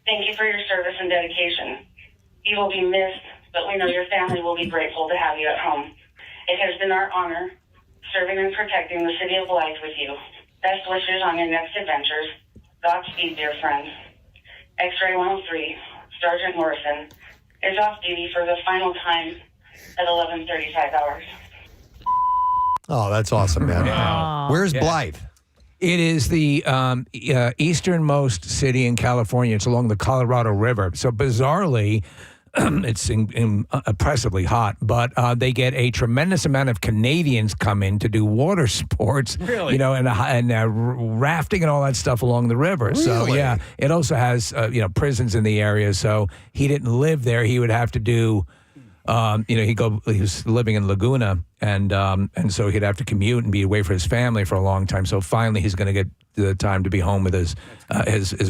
thank you for your service and dedication. You will be missed, but we know your family will be grateful to have you at home. It has been our honor serving and protecting the city of Blythe with you. Best wishes on your next adventures. Godspeed, dear friend. X-Ray 103, Sergeant Morrison, is off duty for the final time at 11:35 hours. Oh, that's awesome, man. Wow. Where's Yeah. Blythe? It is the easternmost city in California. It's along the Colorado River. So bizarrely, it's oppressively hot, but they get a tremendous amount of Canadians come in to do water sports, Really? and rafting and all that stuff along the river. So Really? yeah, it also has prisons in the area. So he didn't live there. He would have to do. He was living in Laguna, and so he'd have to commute and be away from his family for a long time. So finally, he's going to get the time to be home with his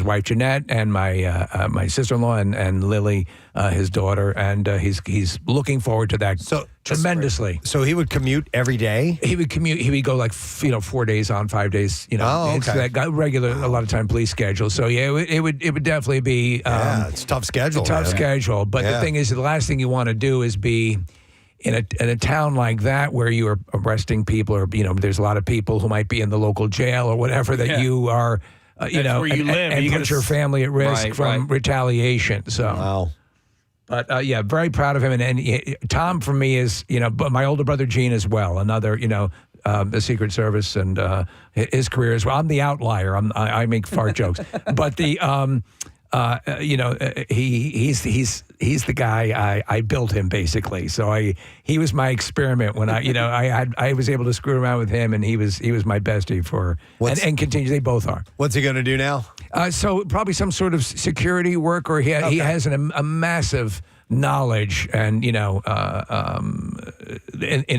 wife Jeanette and my sister-in-law and Lily, his daughter, and he's looking forward to that tremendously. So he would commute every day? He would commute. He would go 4 days on, 5 days. It's that regular, a lot of time police schedule. So yeah, it would definitely be. It's a tough schedule. A tough man. schedule. But the thing is, the last thing you want to do is be in a town like that where you are arresting people, or there's a lot of people who might be in the local jail or whatever that you are. Where you live. And You put gotta your family at risk from retaliation. So. Wow. But very proud of him, and Tom for me is but my older brother Gene as well, another the Secret Service and his career as well. I'm the outlier. I make fart jokes, but the he's the guy I built him basically. So he was my experiment when I was able to screw around with him, and he was my bestie for and continues. They both are. What's he going to do now? So probably some sort of security work, or he has a massive knowledge and in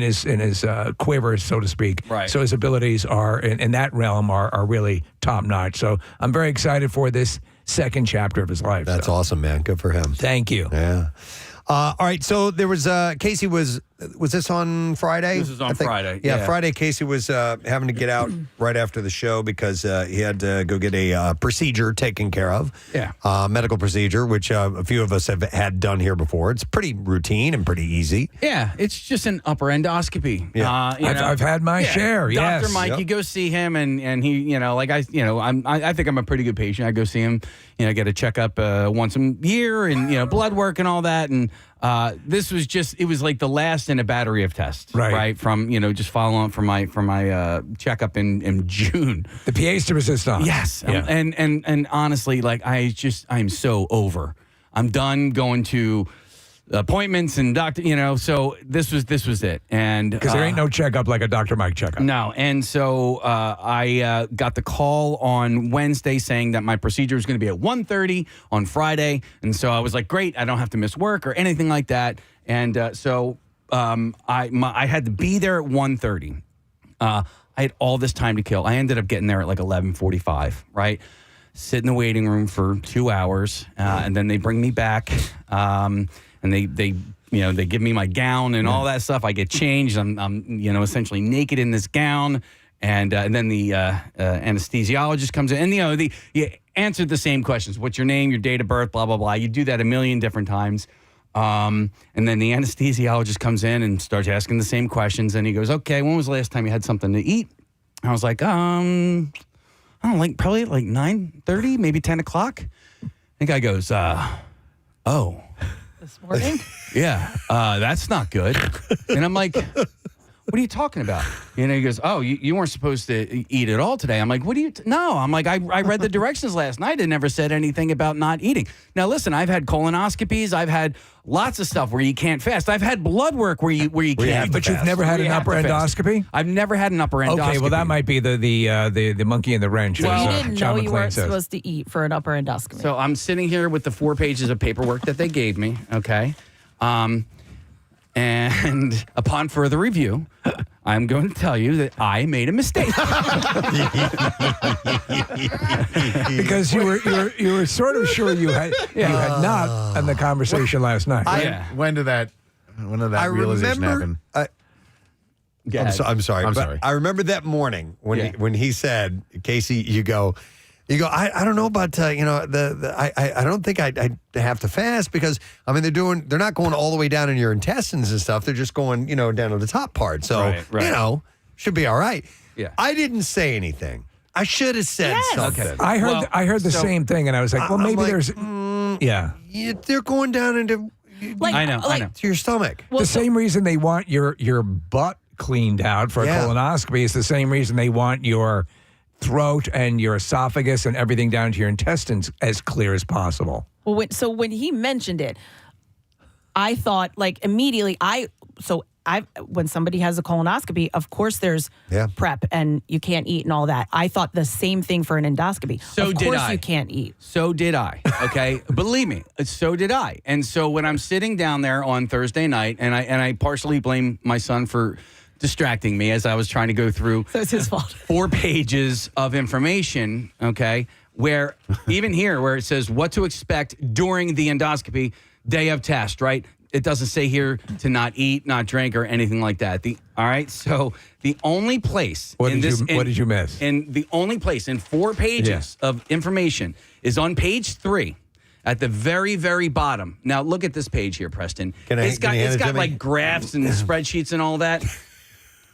his quiver, so to speak. Right. So his abilities are in that realm are really top notch. So I'm very excited for this second chapter of his life. That's awesome, man. Good for him. Thank you. Yeah. All right. So there was Casey was this on Friday? This is on Friday. Yeah, Friday. Casey was having to get out right after the show because he had to go get a procedure taken care of. Yeah. Medical procedure, which a few of us have had done here before. It's pretty routine and pretty easy. Yeah, it's just an upper endoscopy. Yeah. I've had my share. Yes. Dr. Mike, you go see him, and he, I think I'm a pretty good patient. I go see him, get a checkup once a year, and blood work and all that, and this was it was like the last in a battery of tests, right? From just following up from my checkup in June. The pièce de resistance. Yes, Yeah. and honestly, I'm so over. I'm done going to appointments and doctor. So this was it, and Because there ain't no checkup like a Dr. Mike checkup. no, and so I got the call on Wednesday saying that my procedure was going to be at 1:30 on Friday, and so I was like, great, I don't have to miss work or anything like that, and so I had to be there at 1:30. I had all this time to kill. I ended up getting there at 11:45, right? Sit in the waiting room for 2 hours, and then they bring me back, and they give me my gown and all that stuff. I get changed. I'm essentially naked in this gown, and then the anesthesiologist comes in, and you answered the same questions: what's your name, your date of birth, blah blah blah. You do that a million different times, and then the anesthesiologist comes in and starts asking the same questions, and he goes, "Okay, when was the last time you had something to eat?" I was like, I don't know, probably 9:30, maybe 10 o'clock. The guy goes, oh. This morning? Yeah, that's not good. And I'm like, what are you talking about? He goes, oh, you weren't supposed to eat at all today. I'm like, no. I'm like, I read the directions last night. It never said anything about not eating. Now, listen, I've had colonoscopies. I've had lots of stuff where you can't fast. I've had blood work where you can't. But you've never had an upper endoscopy? I've never had an upper endoscopy. Okay, well, that might be the monkey in the wrench. So as, you didn't John know you McClane weren't says. supposed to eat for an upper endoscopy. So I'm sitting here with the 4 pages of paperwork that they gave me, okay? And upon further review, I'm going to tell you that I made a mistake. Because you were sort of sure you had not in the conversation last night. When did that realization happen? I'm sorry. I'm but sorry. I remember that morning when he said, Casey, you go, I don't know about I don't think I'd have to fast because I mean they're not going all the way down in your intestines and stuff. They're just going down to the top part. So should be all right. Yeah. I didn't say anything. I should have said something. Okay. I heard the same thing, and I was like, well, maybe there's they're going down into I know. to your stomach. The same reason they want your butt cleaned out for a colonoscopy is the same reason they want your throat and your esophagus and everything down to your intestines as clear as possible. Well, when he mentioned it, I thought like immediately when somebody has a colonoscopy, of course there's prep and you can't eat and all that. I thought the same thing for an endoscopy. So of did course I. you can't eat. So did I. Okay, believe me, so did I. And so when I'm sitting down there on Thursday night, and I partially blame my son for distracting me as I was trying to go through. So it's his fault. 4 pages of information. Okay, where even here where it says what to expect during the endoscopy day of test, right? It doesn't say here to not eat, not drink, or anything like that. All right. So the only place what did you miss? And the only place in 4 pages of information is on page 3 at the very, very bottom. Now look at this page here, Preston. It's got like graphs and spreadsheets and all that.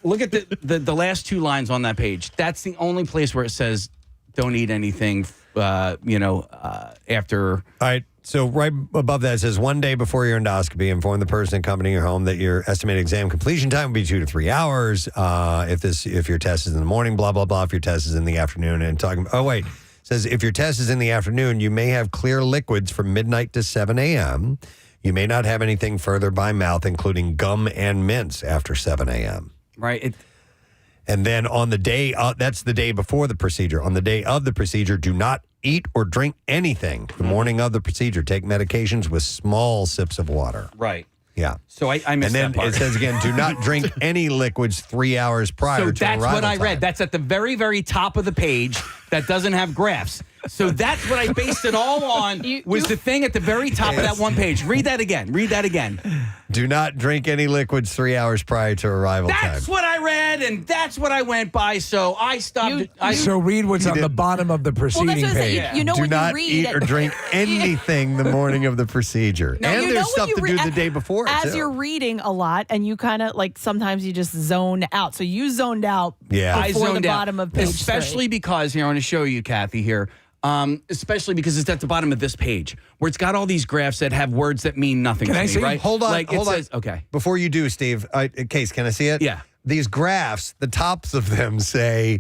Look at the last 2 lines on that page. That's the only place where it says don't eat anything. After. All right. So right above that it says 1 day before your endoscopy, inform the person accompanying your home that your estimated exam completion time will be 2 to 3 hours. If your test is in the morning, blah blah blah. If your test is in the afternoon, and talking. Oh wait, it says if your test is in the afternoon, you may have clear liquids from midnight to 7 a.m. You may not have anything further by mouth, including gum and mints after 7 a.m. Right. And then on the day, that's the day before the procedure. On the day of the procedure, do not eat or drink anything. The morning of the procedure, take medications with small sips of water. Right. Yeah. So I missed that part. And then it says again, do not drink any liquids 3 hours prior to arrival time. So that's what I read. That's at the very, very top of the page that doesn't have graphs. So that's what I based it all on, was the thing at the very top of that one page. Read that again. Do not drink any liquids 3 hours prior to arrival time. That's what I read, and that's what I went by, so I stopped. So read what's on the bottom of the proceeding page. Do not eat or drink anything the morning of the procedure. No, and there's stuff to do the day before. As you're reading a lot, and you kind of like sometimes you just zone out. So you zoned out before the bottom of page 3. Especially because here, I want to show you, Kathy, here. Especially because it's at the bottom of this page where it's got all these graphs that have words that mean nothing to me, right? Hold on, like hold on. Okay. Before you do, Steve, Case, can I see it? Yeah. These graphs, the tops of them say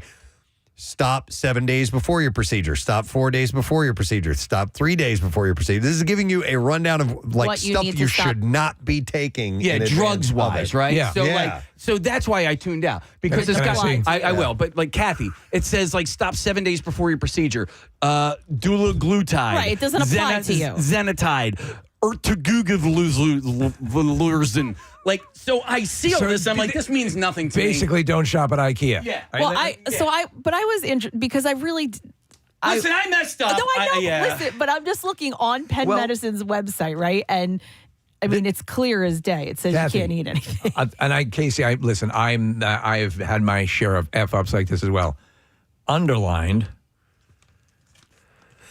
stop 7 days before your procedure, stop 4 days before your procedure, stop 3 days before your procedure. This is giving you a rundown of like stuff you should not be taking. Yeah, drugs wise, right? Yeah. So that's why I tuned out, because it's got. I will, but like Kathy, it says like stop 7 days before your procedure. Dulaglutide. Right, it doesn't apply to you. Zenatide. Ertagugavluzin. Like, so I see all this. I'm like, this means nothing to me. Basically, don't shop at IKEA. Yeah. Well, I was interested because I really. Listen, I messed up. No, I know. Listen, but I'm just looking on Penn Medicine's website, right? And I mean, it's clear as day. It says Kathy, you can't eat anything. Casey, I've had my share of F-ups like this as well. Underlined.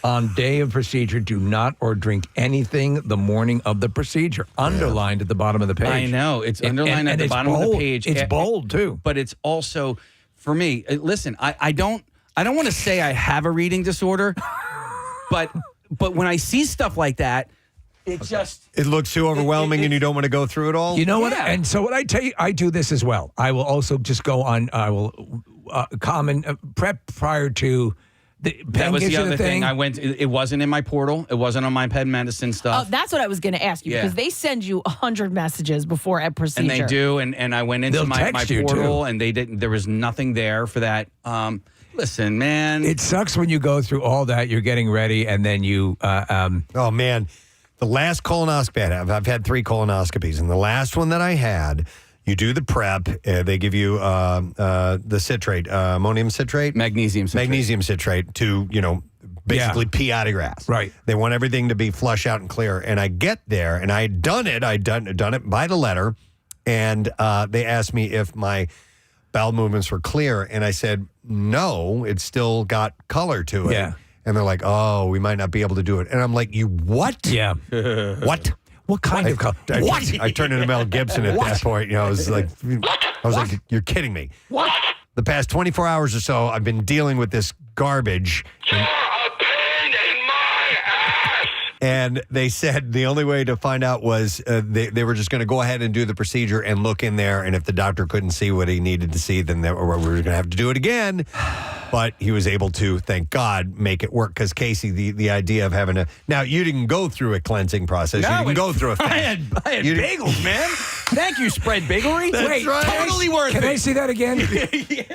On day of procedure, do not or drink anything the morning of the procedure. Underlined at the bottom of the page. I know. It's underlined at the bottom of the page. It's bold, too. But it's also, for me, listen, I don't want to say I have a reading disorder, but when I see stuff like that, it looks too overwhelming and you don't want to go through it all? You know what? And so what I tell you, I do this as well. I will also just go on, I will prep prior to... That was the other thing. I went. It wasn't in my portal. It wasn't on my Penn Medicine stuff. Oh, that's what I was going to ask you, because they send you 100 messages before a procedure. And they do. And I went into my portal, and they didn't. There was nothing there for that. Listen, man. It sucks when you go through all that. You're getting ready, and then you. Oh man, the last colonoscopy I've had 3 colonoscopies, and the last one that I had. You do the prep. They give you the citrate, ammonium citrate, magnesium citrate to basically pee out of your ass. Right. They want everything to be flush out and clear. And I get there, and I had done it. I'd done it by the letter, and they asked me if my bowel movements were clear, and I said no. It's still got color to it. Yeah. And they're like, oh, we might not be able to do it. And I'm like, you what? Yeah. What? What kind of color? What? I turned into Mel Gibson at that point. I was like, you're kidding me. What? The past 24 hours or so, I've been dealing with this garbage. And they said the only way to find out was they were just going to go ahead and do the procedure and look in there. And if the doctor couldn't see what he needed to see, then we were going to have to do it again. But he was able to, thank God, make it work. Because, Casey, the idea of having now, you didn't go through a cleansing process. No, you didn't go through a fast. I had bagels, man. Thank you, Spread Bakery. Wait, totally worth it. Can I see that again?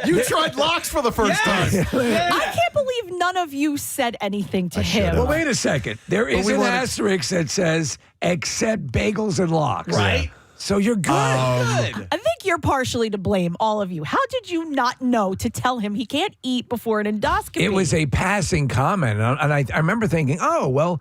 You tried lox for the first time. I can't believe none of you said anything to him. Well, wait a second. There is an asterisk that says, except bagels and lox. Right. So you're good. I think you're partially to blame, all of you. How did you not know to tell him he can't eat before an endoscopy? It was a passing comment. And I remember thinking, oh, well,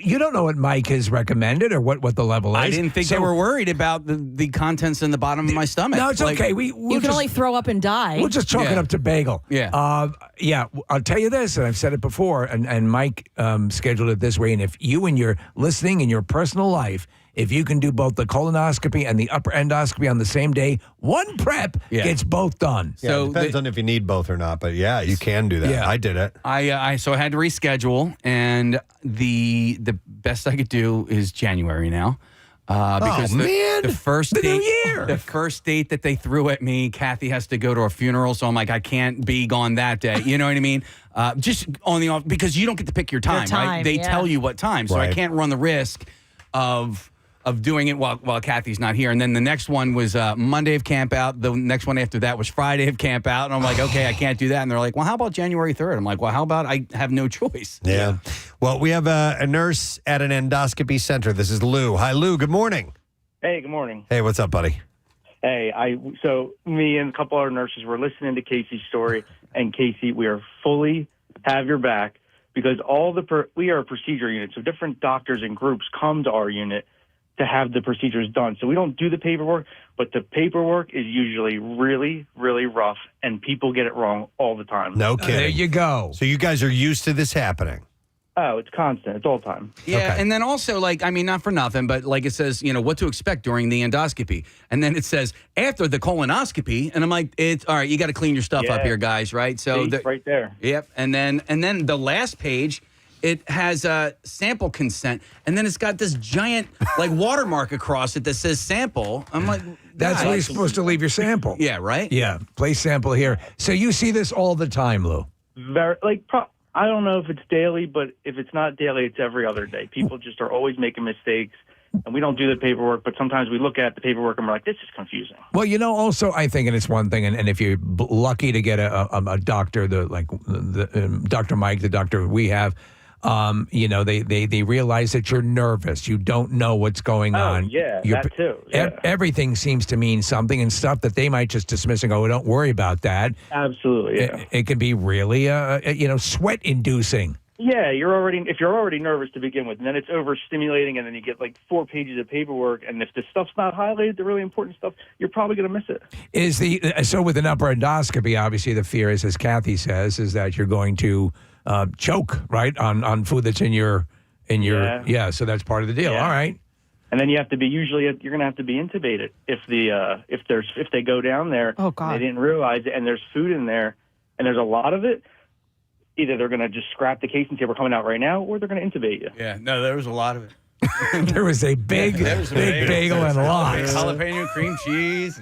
you don't know what Mike has recommended or what the level is. I didn't think they were worried about the contents in the bottom of my stomach. No, it's okay. You can only throw up and die. We'll just chalk it up to bagel. Yeah. I'll tell you this, and I've said it before, and Mike scheduled it this way. And if you and your listening in your personal life, if you can do both the colonoscopy and the upper endoscopy on the same day, one prep gets both done. So it depends on if you need both or not, but yeah, you can do that. Yeah. I did it. So I had to reschedule, and the best I could do is January now. Because the first the date, new year. The first date that they threw at me, Kathy has to go to a funeral, so I'm like, I can't be gone that day. You know what I mean? Just on the off, because you don't get to pick your time, right? They tell you what time, so I can't run the risk of doing it while Kathy's not here. And then the next one was Monday of camp out. The next one after that was Friday of camp out. And I'm like, okay, I can't do that. And they're like, well, how about January 3rd? I'm like, well, how about I have no choice? Yeah. Well, we have a nurse at an endoscopy center. This is Lou. Hi, Lou. Good morning. Hey, good morning. Hey, what's up, buddy? Hey, so me and a couple other nurses were listening to Casey's story, and Casey, we are fully have your back because we are a procedure unit, so different doctors and groups come to our unit to have the procedures done. So we don't do the paperwork, but the paperwork is usually really, really rough, and people get it wrong all the time. No kidding. There you go. So you guys are used to this happening. Oh, it's constant. It's all the time. Yeah, and then also, not for nothing, but it says, what to expect during the endoscopy. And then it says, after the colonoscopy, and I'm like, it's, all right, you got to clean your stuff up here, guys, right? So right there. Yep, and then the last page, it has a sample consent, and then it's got this giant watermark across it that says sample. I'm like, that's where you're supposed to leave your sample. Yeah, right? Yeah, place sample here. So you see this all the time, Lou? I don't know if it's daily, but if it's not daily, it's every other day. People just are always making mistakes, and we don't do the paperwork, but sometimes we look at the paperwork and we're like, this is confusing. Well, also, I think, and it's one thing, and if you're lucky to get a doctor, Dr. Mike, the doctor we have, they realize that you're nervous. You don't know what's going on. Yeah, that too. Yeah. Everything seems to mean something, and stuff that they might just dismiss and go, oh, don't worry about that. Absolutely. Yeah. It can be really, sweat inducing. Yeah, if you're already nervous to begin with, and then it's overstimulating, and then you get 4 pages of paperwork, and if the stuff's not highlighted, the really important stuff, you're probably going to miss it. So with an upper endoscopy, obviously the fear is, as Kathy says, is that you're going to choke, right, on food that's in your so that's part of the deal. Yeah. All right. And then you have to be you're going to have to be intubated if they go down there. Oh God. And they didn't realize it, and there's food in there, and there's a lot of it. Either they're going to just scrap the case and say we're coming out right now, or they're going to intubate you. Yeah, no, there was a lot of it. There was a big bagel and lox. Jalapeno cream cheese.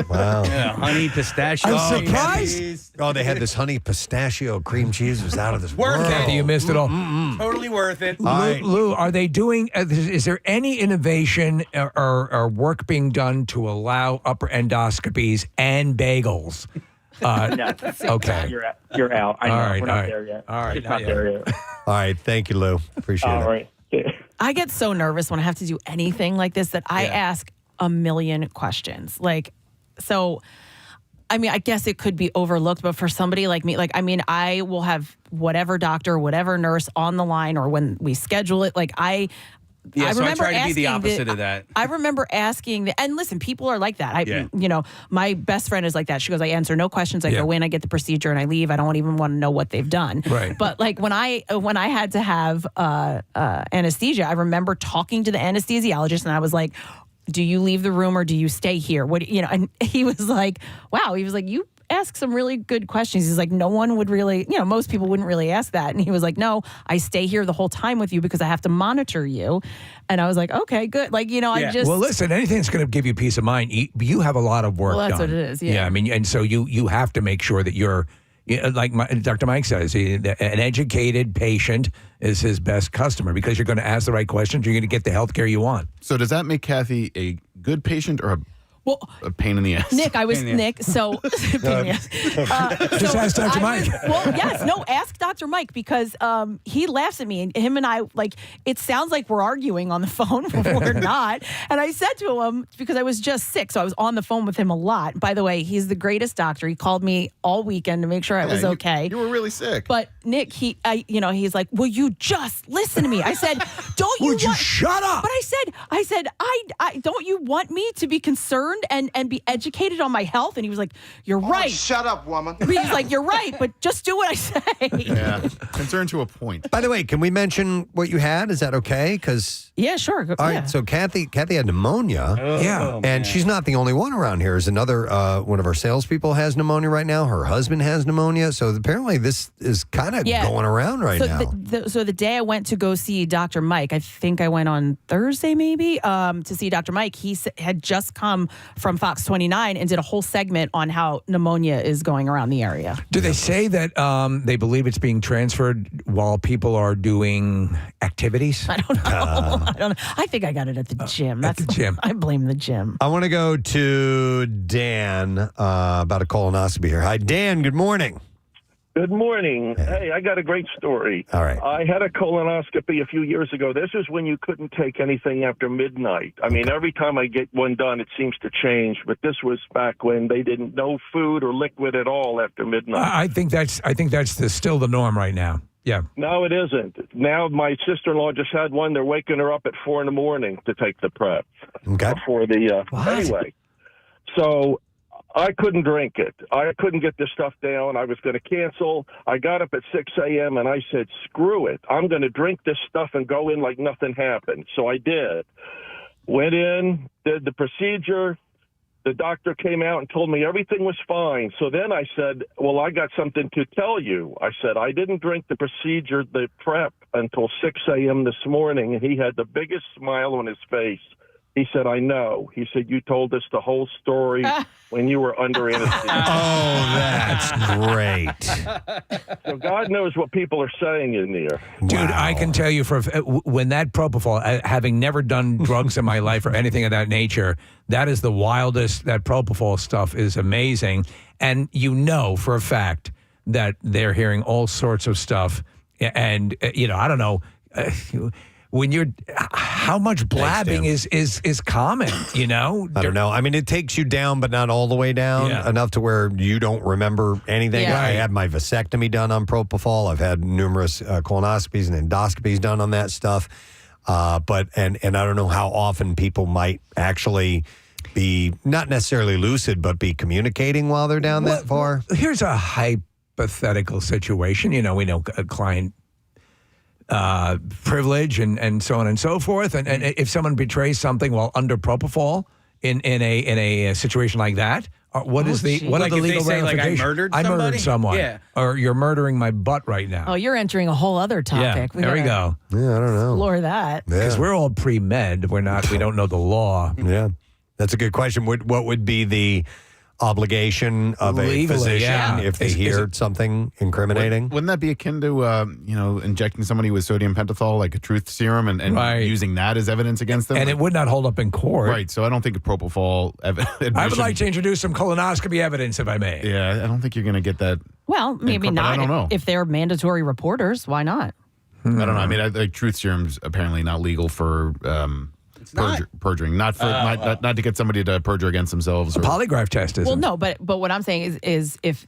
Wow. Yeah, honey pistachio. I'm surprised. Oh, they had this honey pistachio cream cheese. It was out of this Worth world. it. You missed it all. Totally worth it. Lou, are they doing? Is there any innovation or work being done to allow upper endoscopies and bagels? Okay. You're out. I know. All right, We're not there yet. All right, it's not there yet. All right. Thank you, Lou. Appreciate it. All right. I get so nervous when I have to do anything like this that I ask a million questions. Like, so, I mean, I guess it could be overlooked, but for somebody like me, like, I mean, I will have whatever doctor, whatever nurse on the line, or when we schedule it, like I try to be the opposite of that. I remember asking, and listen, people are like that. You know, my best friend is like that. She goes, I answer no questions. I go in, I get the procedure, and I leave. I don't even want to know what they've done. Right. But like when I had to have anesthesia, I remember talking to the anesthesiologist, and I was like, do you leave the room or do you stay here? What, you know, and he was like, wow. He was like, you ask some really good questions. He's like, no one would really, you know, most people wouldn't really ask that. And he was like, no, I stay here the whole time with you because I have to monitor you. And I was like, okay, good. Like, you know, I just. Well, listen, anything that's going to give you peace of mind, you have a lot of work Well, that's done. what it is. Yeah. I mean, and so you have to make sure that you're, like Dr. Mike says, an educated patient is his best customer because you're going to ask the right questions. You're going to get the health care you want. So does that make Kathy a good patient or a pain in the ass? Nick, I was Nick. So, just ask Dr. Mike. Ask Dr. Mike because he laughs at me, and him and I, like, it sounds like we're arguing on the phone, but we're not. And I said to him, because I was just sick, so I was on the phone with him a lot. By the way, he's the greatest doctor. He called me all weekend to make sure I was okay. You were really sick. But Nick, he's like, will you just listen to me? I said, don't you Would you shut up? But I said, I don't you want me to be concerned and be educated on my health? And he was like, you're right. Shut up, woman. He's like, you're right, but just do what I say. Yeah, concerned to a point. By the way, can we mention what you had? Is that okay? Because yeah, sure. All right, so Kathy had pneumonia. And she's not the only one around here. There's another one of our salespeople has pneumonia right now. Her husband has pneumonia. So apparently this is kind of going around right now. So the day I went to go see Dr. Mike, I think I went on Thursday maybe to see Dr. Mike. He had just come from Fox 29 and did a whole segment on how pneumonia is going around the area. Do they say that they believe it's being transferred while people are doing activities? I don't know. I don't know. I think I got it at the gym. That's the gym. I blame the gym. I want to go to Dan about a colonoscopy here. Hi, Dan. Good morning. Good morning. Hey, I got a great story. All right. I had a colonoscopy a few years ago. This is when you couldn't take anything after midnight. I mean, every time I get one done, it seems to change. But this was back when they didn't know food or liquid at all after midnight. I think that's still the norm right now. Yeah. No, it isn't. Now my sister-in-law just had one. They're waking her up at 4 a.m. to take the prep. Okay. Before the anyway. So I couldn't drink it. I couldn't get this stuff down. I was going to cancel. I got up at 6 a.m. and I said, screw it. I'm going to drink this stuff and go in like nothing happened. So I did. Went in, did the procedure. The doctor came out and told me everything was fine. So then I said, well, I got something to tell you. I said, I didn't drink the procedure, the prep, until 6 a.m. this morning. And he had the biggest smile on his face. He said, I know. He said, you told us the whole story when you were under anesthesia. Oh, that's great. So God knows what people are saying in there. Dude, I can tell you when that propofol, having never done drugs in my life or anything of that nature, that is the wildest. That propofol stuff is amazing. And you know for a fact that they're hearing all sorts of stuff. And, I don't know. When you're, how much blabbing is common, I don't know. I mean, it takes you down, but not all the way down, enough to where you don't remember anything. Yeah. I had my vasectomy done on propofol. I've had numerous colonoscopies and endoscopies done on that stuff. But I don't know how often people might actually be not necessarily lucid, but be communicating while they're down that far. Here's a hypothetical situation. We know a client privilege and so on and so forth. And if someone betrays something while under propofol in a situation like that, what are the legal ramifications? I murdered someone. Yeah. Or you're murdering my butt right now. Oh, you're entering a whole other topic. Yeah, there we go. Yeah, I don't know. Explore that. Because we're all pre-med. We don't know the law. Yeah. That's a good question. What would be the obligation of a physician if they hear something incriminating? Wouldn't that be akin to injecting somebody with sodium pentothal, like a truth serum, and using that as evidence against them? And it would not hold up in court. Right. So I don't think a propofol admission. I would like to introduce some colonoscopy evidence, if I may. Yeah, I don't think you're going to get that. Well, maybe not. I don't know. If they're mandatory reporters, why not? I don't know. I mean, truth serum's apparently not legal for perjuring, not to get somebody to perjure against themselves. A polygraph test is. Well, no, but what I'm saying is if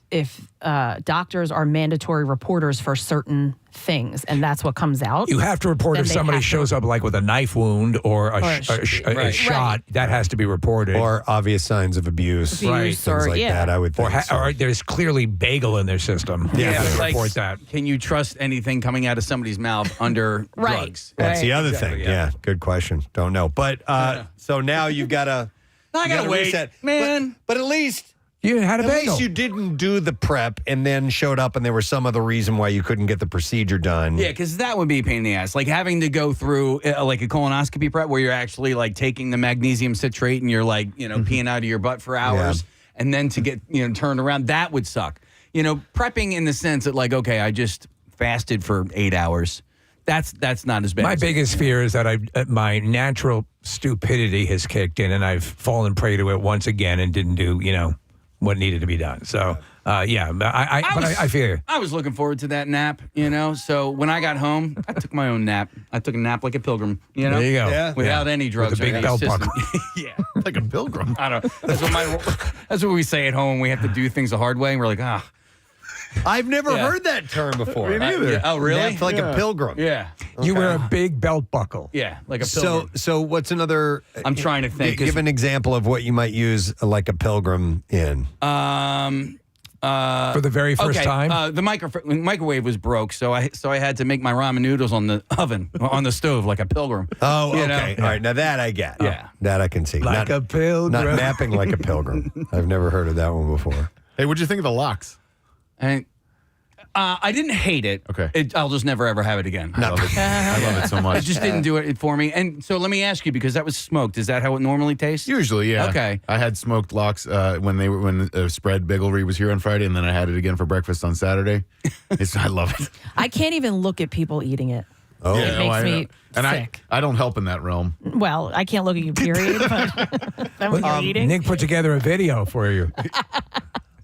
doctors are mandatory reporters for certain things, and that's what comes out. You have to report then if they somebody have to shows up like with a knife wound or a shot. That has to be reported. Or obvious signs of abuse. Right. Things like that, I would think. Or there's clearly bagel in their system. Yeah, they like, report that. Can you trust anything coming out of somebody's mouth under drugs? That's the other thing. Yeah, good question. Don't know. But so now you've got to. I gotta wait, reset. man. But at least you had a At bagel. least you didn't do the prep and then showed up and there was some other reason why you couldn't get the procedure done. Yeah, because that would be a pain in the ass. Like having to go through like a colonoscopy prep where you're actually like taking the magnesium citrate and you're like, peeing out of your butt for hours and then to get, turned around, that would suck. Prepping in the sense that like, okay, I just fasted for 8 hours. That's not as bad. My biggest fear is that my natural stupidity has kicked in and I've fallen prey to it once again and didn't do, what needed to be done. So, I fear. I was looking forward to that nap, So when I got home, I took my own nap. I took a nap like a pilgrim, There you go. Yeah. Without any drugs. With a big or belt anything. buckle. Yeah. Like a pilgrim. I don't know. That's what we say at home. We have to do things the hard way. And we're like, I've never heard that term before. Me neither. Yeah. Oh, really? Napped like a pilgrim. Yeah. You wear a big belt buckle. Yeah, like a pilgrim. So what's another? I'm trying to think. Give an example of what you might use like a pilgrim in. For the very first time? The microwave was broke, so I had to make my ramen noodles on the oven, on the stove, like a pilgrim. Oh, okay. All right. Now that I get. Yeah. That I can see. Like a pilgrim. Not napping like a pilgrim. I've never heard of that one before. Hey, what'd you think of the locks? I didn't hate it. Okay. I'll just never ever have it again. I love it. I love it so much. It just didn't do it for me. And so let me ask you, because that was smoked. Is that how it normally tastes? Usually, yeah. Okay. I had smoked lox when Spread Bigglery was here on Friday, and then I had it again for breakfast on Saturday. I love it. I can't even look at people eating it. Oh, it makes me sick. I don't help in that realm. Well, I can't look at you, period. But then when you're eating. Nick put together a video for you.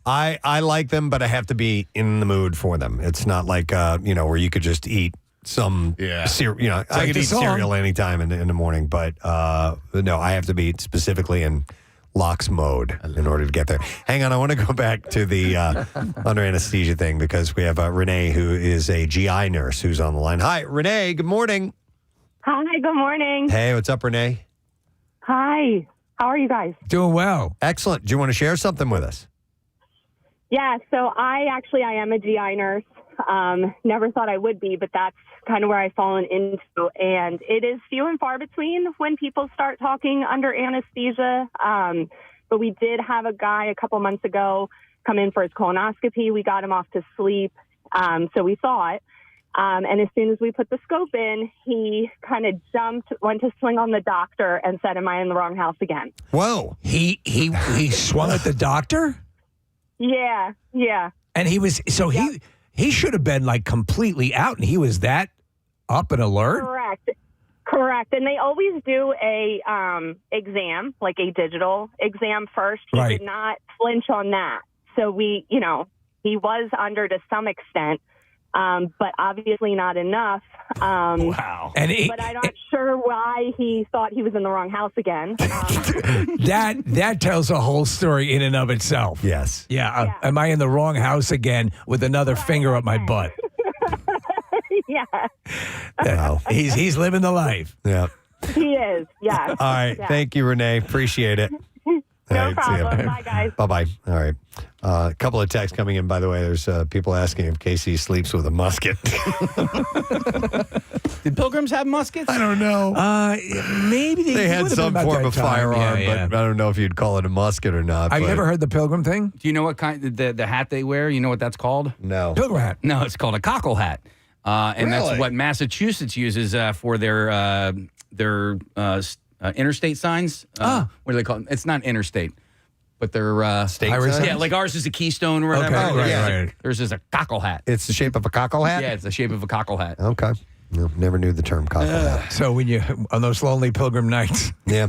I like them, but I have to be in the mood for them. It's not like where you could just eat some cereal. I could eat cereal anytime in the morning, but no, I have to be specifically in lox mode in order to get there. Hang on, I want to go back to the under anesthesia thing because we have Renee, who is a GI nurse, who's on the line. Hi, Renee. Good morning. Hi. Good morning. Hey, what's up, Renee? Hi. How are you guys? Doing well. Excellent. Do you want to share something with us? Yeah, so I am a GI nurse. Never thought I would be, but that's kind of where I've fallen into. And it is few and far between when people start talking under anesthesia. But we did have a guy a couple months ago come in for his colonoscopy. We got him off to sleep. So we saw it. And as soon as we put the scope in, he kind of went to swing on the doctor and said, "Am I in the wrong house again?" Whoa. He swung at the doctor? Yeah. And he was he should have been like completely out, and he was that up and alert. Correct. And they always do a exam, like a digital exam first. He Right. did not flinch on that. So he was under to some extent, but obviously not enough. Wow. But I'm not sure why he thought he was in the wrong house again. That tells a whole story in and of itself. Yes. Yeah. Am I in the wrong house again with another finger up my butt? Yeah. Wow. He's living the life. Yeah. He is, yeah. All right. Yeah. Thank you, Renee. Appreciate it. No See ya. problem. Bye, guys. Bye-bye. All right. A couple of texts coming in, by the way. There's people asking if Casey sleeps with a musket. Did pilgrims have muskets? I don't know. Maybe They had some form of firearm, but I don't know if you'd call it a musket or not. I've but- never heard the pilgrim thing. Do you know what kind the hat they wear? You know what that's called? No. Pilgrim hat. No, it's called a cockle hat. And that's Really? what Massachusetts uses for their interstate signs. What do they call them? It's not interstate, but they're State Highway signs? yeah, like ours is a keystone or whatever. Okay, right, Yeah. right. Theirs is a cockle hat. It's the shape of a cockle hat? Yeah, it's the shape of a cockle hat. Okay. No, never knew the term cockle hat. So when you on those lonely pilgrim nights, Yeah.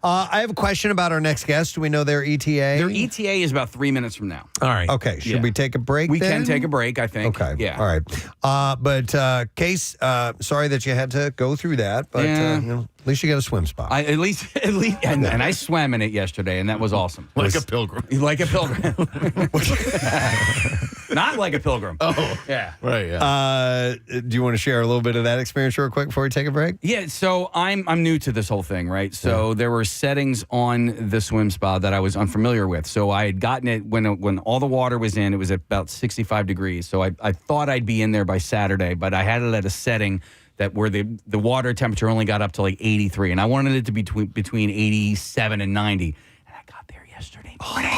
I have a question about our next guest. Do we know their ETA? Their ETA is about 3 minutes from now. All right. Okay. Should Yeah. we take a break? We then? can take a break, I think. Okay. Yeah. All right. But Case, sorry that you had to go through that. But at least you got a swim spot. At least, and I swam in it yesterday, and that was awesome. Like a pilgrim. Like a pilgrim. Not like a pilgrim. Oh, yeah. Right. Yeah. Do you want to share a little bit of that experience real quick before we take a break? Yeah, so I'm new to this whole thing, right? So there were settings on the swim spa that I was unfamiliar with. So I had gotten it when all the water was in. It was at about 65 degrees. So I thought I'd be in there by Saturday, but I had it at a setting that where the water temperature only got up to like 83, and I wanted it to be between 87 and 90. And I got there yesterday morning.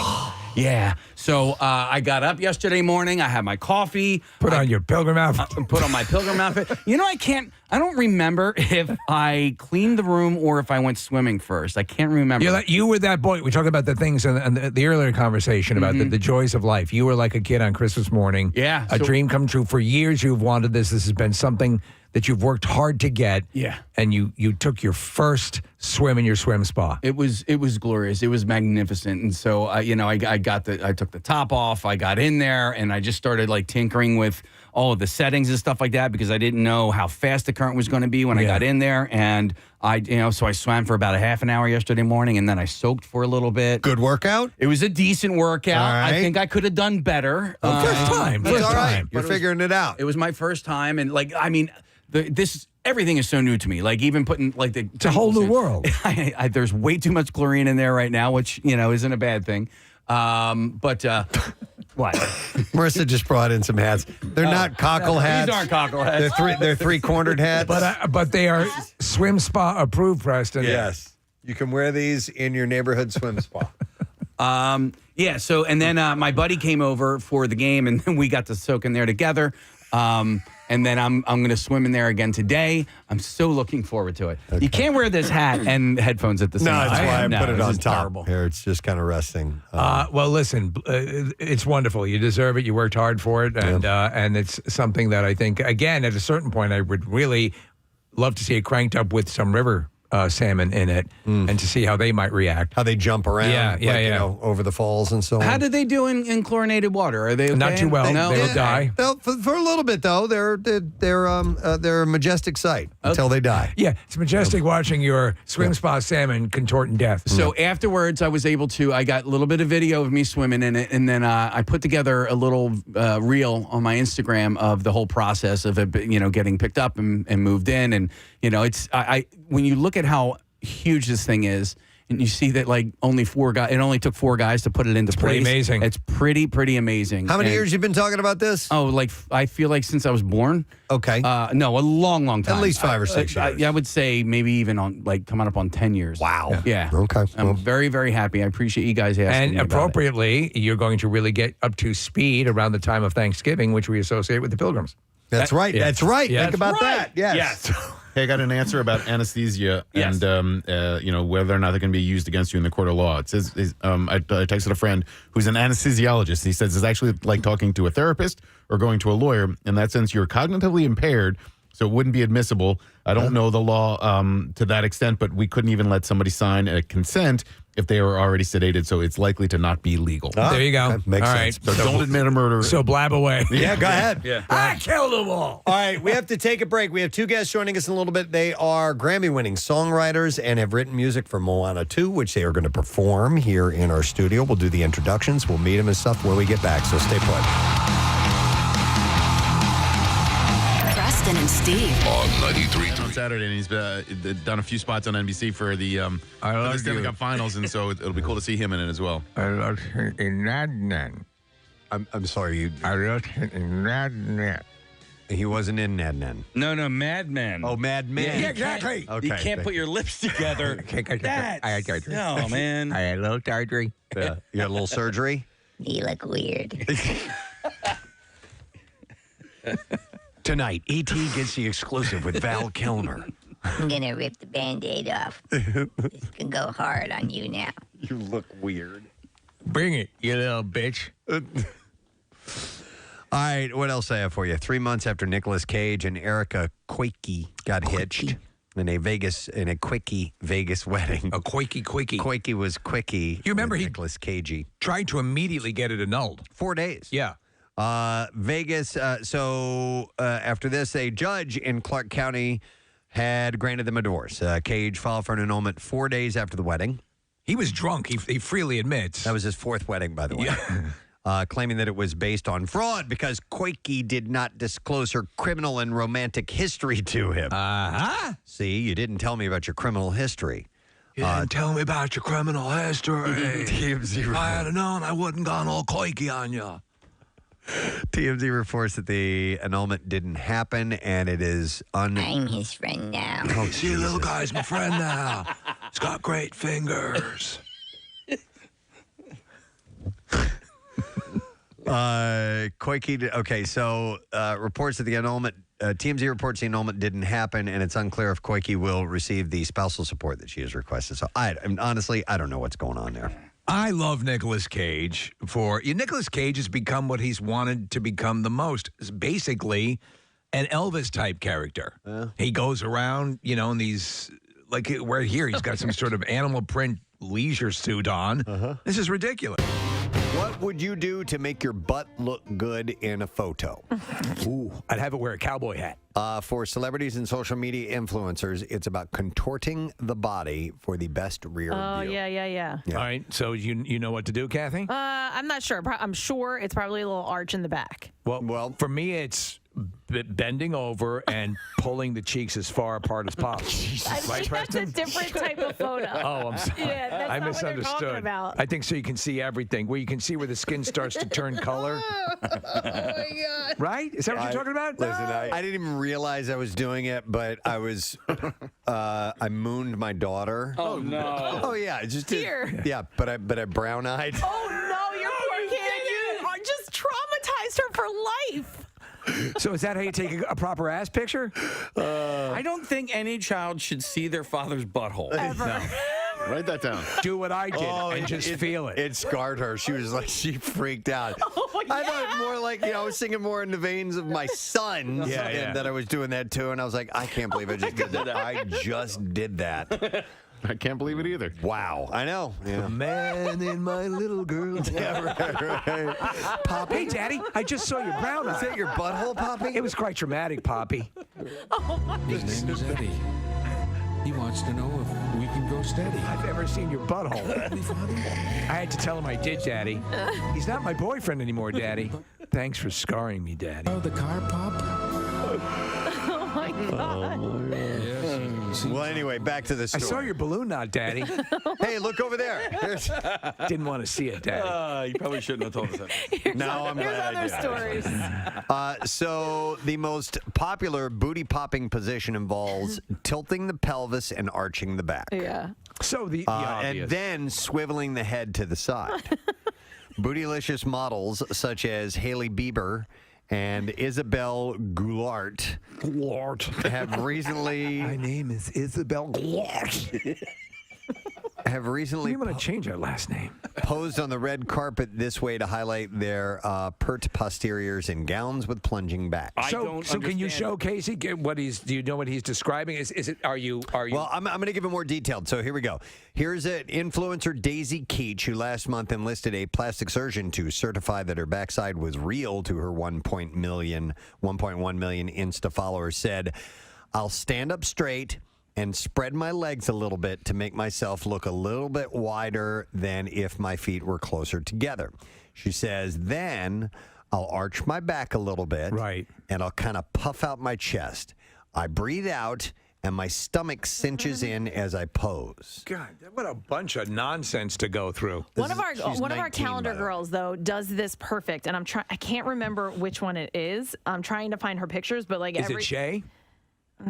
Yeah. So I got up yesterday morning. I had my coffee. Put on your pilgrim outfit. Put on my pilgrim outfit. You know, I don't remember if I cleaned the room or if I went swimming first. I can't remember. You were that boy. We talked about the things in the earlier conversation about the joys of life. You were like a kid on Christmas morning. Yeah. A dream come true. For years you've wanted this. This has been something that you've worked hard to get. Yeah. And you took your first swim in your swim spa. It was glorious. It was magnificent. And so I took the top off. I got in there and I just started like tinkering with all of the settings and stuff like that because I didn't know how fast the current was going to be when I got in there. And so I swam for about a half an hour yesterday morning and then I soaked for a little bit. Good workout? It was a decent workout. All right. I think I could have done better. First time. That's all right. You're figuring it out. It was my first time. And everything is so new to me. Like even putting like it's a whole new world. There's way too much chlorine in there right now, which isn't a bad thing. But what? Marissa just brought in some hats. They're not cockle hats. These aren't cockle hats. They're three-cornered hats. But they are swim spa approved, Preston. Yes. You can wear these in your neighborhood swim spa. Yeah. So and then my buddy came over for the game, and then we got to soak in there together. And then I'm going to swim in there again today. I'm so looking forward to it. Okay. You can't wear this hat and headphones at the same time. No, that's why I put it on top. Terrible. Here, it's just kind of resting. Well, listen, it's wonderful. You deserve it. You worked hard for it, and it's something that I think, again, at a certain point, I would really love to see it cranked up with some river salmon in it, and to see how they might react. How they jump around, over the falls and so on. How do they do in chlorinated water? Are they okay? Not too well? They'll die. For a little bit though. They're a majestic sight until they die. Yeah, it's majestic watching your swim spa salmon contort in death. So afterwards, I was able to. I got a little bit of video of me swimming in it, and then I put together a little reel on my Instagram of the whole process of it, getting picked up and moved in, and it's when you look at how huge this thing is, and you see that like only 4 guys. It only took 4 guys to put it into place. Pretty amazing. It's pretty amazing. How many years you been talking about this? Oh, like I feel like since I was born. Okay. No, a long time. At least 5 or 6 years. I would say maybe even on like coming up on 10 years. Wow. Yeah. Okay. I'm very, very happy. I appreciate you guys asking And me about appropriately, you're going to really get up to speed around the time of Thanksgiving, which we associate with the Pilgrims. That's right. Yeah. That's right. Yeah. Think about that. Yes. Hey, I got an answer about anesthesia Yes. and whether or not they're going to be used against you in the court of law. It says I texted a friend who's an anesthesiologist. He says it's actually like talking to a therapist or going to a lawyer. In that sense, you're cognitively impaired, so it wouldn't be admissible. I don't know the law to that extent, but we couldn't even let somebody sign a consent if they were already sedated, so it's likely to not be legal. There you go. Makes All sense. right. So don't admit a murder. So blab away. Yeah, go ahead. Yeah. I killed them all. All right, we have to take a break. We have 2 guests joining us in a little bit. They are Grammy-winning songwriters and have written music for Moana 2, which they are going to perform here in our studio. We'll do the introductions. We'll meet them and stuff when we get back, so stay put. Preston and Steve. On 93. On Saturday, and he's done a few spots on NBC for the Stanley Cup Finals, and so it'll be cool to see him in it as well. I looked in Nadnan. I'm sorry. I looked in Nadnan. He wasn't in Nadnan. No, Madman. Oh, Mad Men. Yeah, exactly. Okay. You can't put your lips together. I had surgery. No, man. I had a little surgery. Yeah. You got a little surgery? You look weird. Tonight, E.T. gets the exclusive with Val Kilmer. I'm gonna rip the Band-Aid off. This can go hard on you now. You look weird. Bring it, you little bitch. All right, what else I have for you? 3 months after Nicolas Cage and Erica Quakey got hitched. in a quickie Vegas wedding. A quickie. Quickie was quickie. You remember he Nicholas Cagey tried to immediately get it annulled. 4 days. Yeah. Vegas. So after this, a judge in Clark County had granted them a divorce. Cage filed for an annulment 4 days after the wedding. He was drunk. He freely admits. That was his fourth wedding, by the way. Claiming that it was based on fraud because Koike did not disclose her criminal and romantic history to him. Uh-huh. See, you didn't tell me about your criminal history. You didn't tell me about your criminal history. TMZ If I had known, I wouldn't gone all Koike on you. TMZ reports that the annulment didn't happen, and it is I'm his friend now. Oh, see, little guy's my friend now. He's got great fingers. Koike. Okay, so reports that the annulment. TMZ reports the annulment didn't happen, and it's unclear if Koike will receive the spousal support that she has requested. So, honestly, I don't know what's going on there. I love Nicolas Cage Nicolas Cage has become what he's wanted to become the most. It's basically an Elvis type character. He goes around, in these, like where here he's got some sort of animal print leisure suit on. This is ridiculous. What would you do to make your butt look good in a photo? Ooh, I'd have it wear a cowboy hat. For celebrities and social media influencers, it's about contorting the body for the best rear view. Oh, yeah. All right, so you know what to do, Kathy? I'm not sure. I'm sure it's probably a little arch in the back. Well, for me, it's bending over and pulling the cheeks as far apart as possible. I think that's a different type of photo. Oh, I'm sorry. Yeah, that's I not misunderstood. What they're talking about. I think so you can see everything, where you can see where the skin starts to turn color. Oh, my God. Right? Is that what you're talking about? Listen, I didn't even realize I was doing it, but I was, I mooned my daughter. Oh, no. Oh, yeah. I just did. Dear. Yeah, but I brown-eyed. Oh, no, your poor kid. You are just traumatized her for life. So is that how you take a proper ass picture? I don't think any child should see their father's butthole. Ever. No. Write that down. Do what I did and just feel it. It scarred her. She was like, she freaked out. Oh, yeah. I thought more like, I was thinking more in the veins of my sons and that I was doing that too. And I was like, I can't believe I just did that. I just did that. I can't believe it either. Wow. I know. Yeah. The man in my little girl. Yeah, right. Poppy. Hey, Daddy, I just saw your brown eye. Is that your butthole, Poppy? It was quite traumatic, Poppy. Oh, my His name is Eddie. He wants to know if we can go steady. I've never seen your butthole. I had to tell him I did, Daddy. He's not my boyfriend anymore, Daddy. Thanks for scarring me, Daddy. Oh, the car pop? Oh, my God. Yes. Well, anyway, back to the story. I saw your balloon knot, Daddy. Hey, look over there. Didn't want to see it, Daddy. You probably shouldn't have told us that. No, I'm glad I Here's did. other stories. So the most popular booty popping position involves tilting the pelvis and arching the back. Yeah. So the and obvious. then swiveling the head to the side. Bootylicious models such as Hailey Bieber and Isabel Goulart have recently. My name is Isabel Goulart. Have recently I'm going to change our last name. posed on the red carpet this way to highlight their pert posteriors in gowns with plunging backs. So can you show Casey what he's? Do you know what he's describing? Is it? Are you? Well, I'm going to give it more detailed. So here we go. Here's an influencer, Daisy Keach, who last month enlisted a plastic surgeon to certify that her backside was real to her 1.1 million Insta followers, said, "I'll stand up straight and spread my legs a little bit to make myself look a little bit wider than if my feet were closer together." She says, then I'll arch my back a little bit. Right. And I'll kind of puff out my chest. I breathe out and my stomach cinches in as I pose. God, what a bunch of nonsense to go through. One of our she's 19, calendar by the way. girls though does this perfect, and I can't remember which one it is. I'm trying to find her pictures, but like Is it Shay?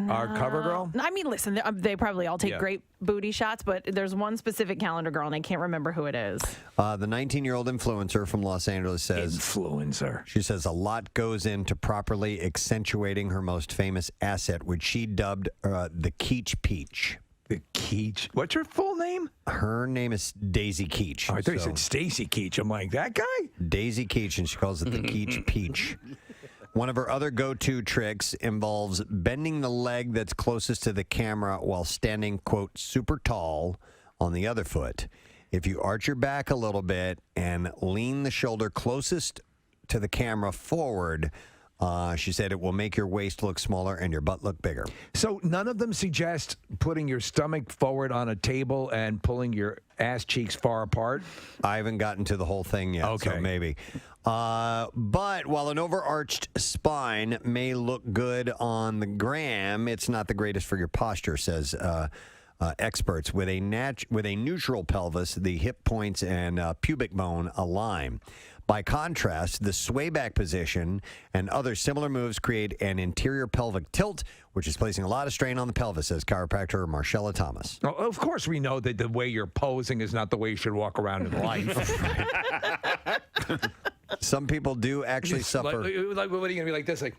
Our cover girl? I mean, listen, they probably all take Yeah. great booty shots, but there's one specific calendar girl, and I can't remember who it is. The 19-year-old influencer from Los Angeles says... Influencer. She says a lot goes into properly accentuating her most famous asset, which she dubbed the Keach Peach. The Keach. What's her full name? Her name is Daisy Keach. Oh, I thought you said Stacy Keach. I'm like, that guy? Daisy Keach, and she calls it the Keach Peach. One of her other go-to tricks involves bending the leg that's closest to the camera while standing, quote, super tall on the other foot. If you arch your back a little bit and lean the shoulder closest to the camera forward, she said it will make your waist look smaller and your butt look bigger. So none of them suggest putting your stomach forward on a table and pulling your ass cheeks far apart? I haven't gotten to the whole thing yet, so maybe. But while an overarched spine may look good on the gram, it's not the greatest for your posture, says experts. With a neutral pelvis, the hip points and pubic bone align. By contrast, the sway back position and other similar moves create an interior pelvic tilt, which is placing a lot of strain on the pelvis, says chiropractor Marcella Thomas. Well, of course, we know that the way you're posing is not the way you should walk around in life. Some people do actually suffer. Like, what are you going to be like this? Like,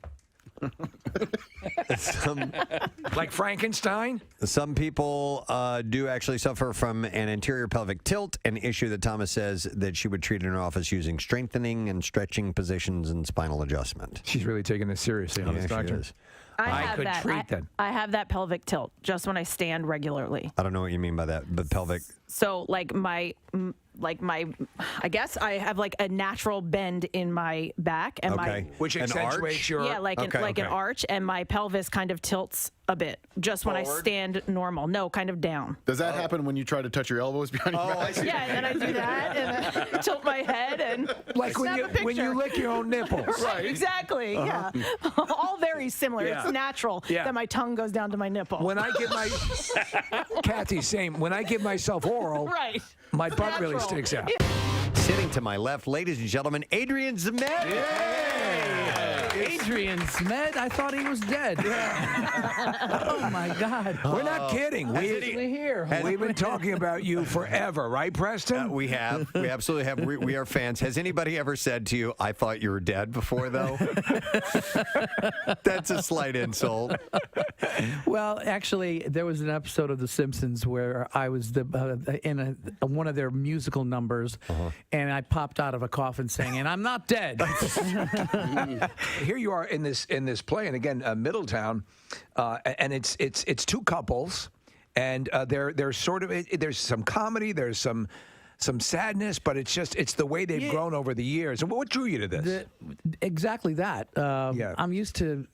like Frankenstein? Some people do actually suffer from an interior pelvic tilt, an issue that Thomas says that she would treat in her office using strengthening and stretching positions and spinal adjustment. She's really taking this seriously on this, doctor. I could treat that. I have that pelvic tilt just when I stand regularly. I don't know what you mean by that, but pelvic. So like my, I guess I have like a natural bend in my back and which accentuates your like an arch, and my pelvis kind of tilts a bit just when I stand normal. No, kind of down. Does that happen when you try to touch your elbows behind your back? Yeah, and then I do that and I tilt my head and like when you lick your own nipples. Right, exactly. Yeah, all very similar. Yeah. It's natural that my tongue goes down to my nipple. When I give my Kathy, same. When I give myself oral, right, my butt really sticks out. Sitting to my left, ladies and gentlemen, Adrian Zmed. Adrian Zmed? I thought he was dead. Oh, my God. We're not kidding. We've been talking about you forever, right, Preston? We have. We absolutely have. We are fans. Has anybody ever said to you, I thought you were dead before, though? That's a slight insult. Well, actually, there was an episode of The Simpsons where I was in one of their musical numbers, and I popped out of a coffin saying, "I'm not dead." Here you are in this play, and again, Middletown, and it's two couples, and they're sort of there's some comedy, there's some sadness, but it's the way they've grown over the years. And what drew you to this? Exactly that. I'm used to,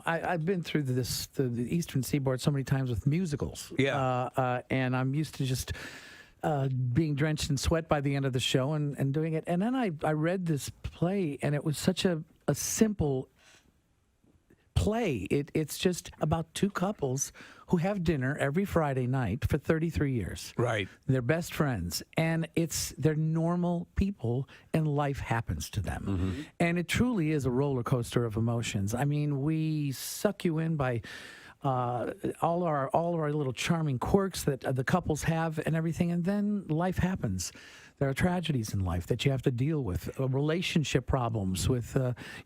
I've been through the Eastern Seaboard so many times with musicals. And I'm used to just being drenched in sweat by the end of the show and doing it. And then I read this play, and it was such a simple play. It's just about two couples who have dinner every Friday night for 33 years. Right. They're best friends, and they're normal people, and life happens to them. And it truly is a roller coaster of emotions. I mean, we suck you in by all our little charming quirks that the couples have and everything, and then life happens. There are tragedies in life that you have to deal with, relationship problems with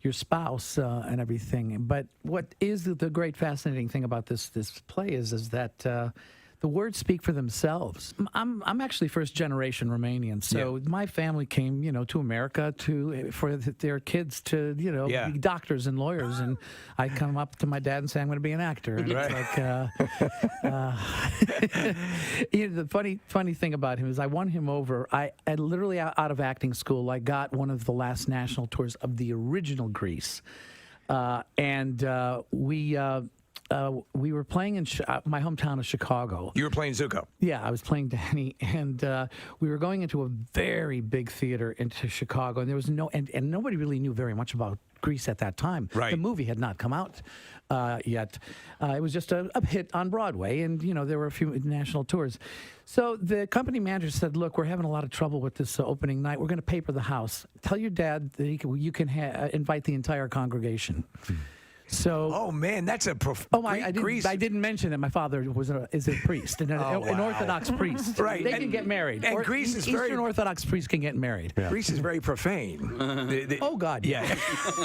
your spouse and everything. But what is the great fascinating thing about this play is that the words speak for themselves. I'm actually first generation Romanian, so my family came, to America for their kids to, be doctors and lawyers, and I come up to my dad and say I'm going to be an actor. And it's like, the funny thing about him is I won him over. I literally out of acting school, I got one of the last national tours of the original Grease, and we were playing in my hometown of Chicago. You were playing Zuko? Yeah, I was playing Danny, and we were going into a very big theater into Chicago, and there was and nobody really knew very much about Grease at that time. Right. The movie had not come out yet. It was just a hit on Broadway, and there were a few national tours. So the company manager said, "Look, we're having a lot of trouble with this opening night. We're going to paper the house. Tell your dad that you can invite the entire congregation." So, oh man, that's a I didn't mention that my father is a priest, an Orthodox priest. Right, they can get married. And Greece is very Eastern Orthodox priests can get married. Greece is very profane. Oh God, yeah,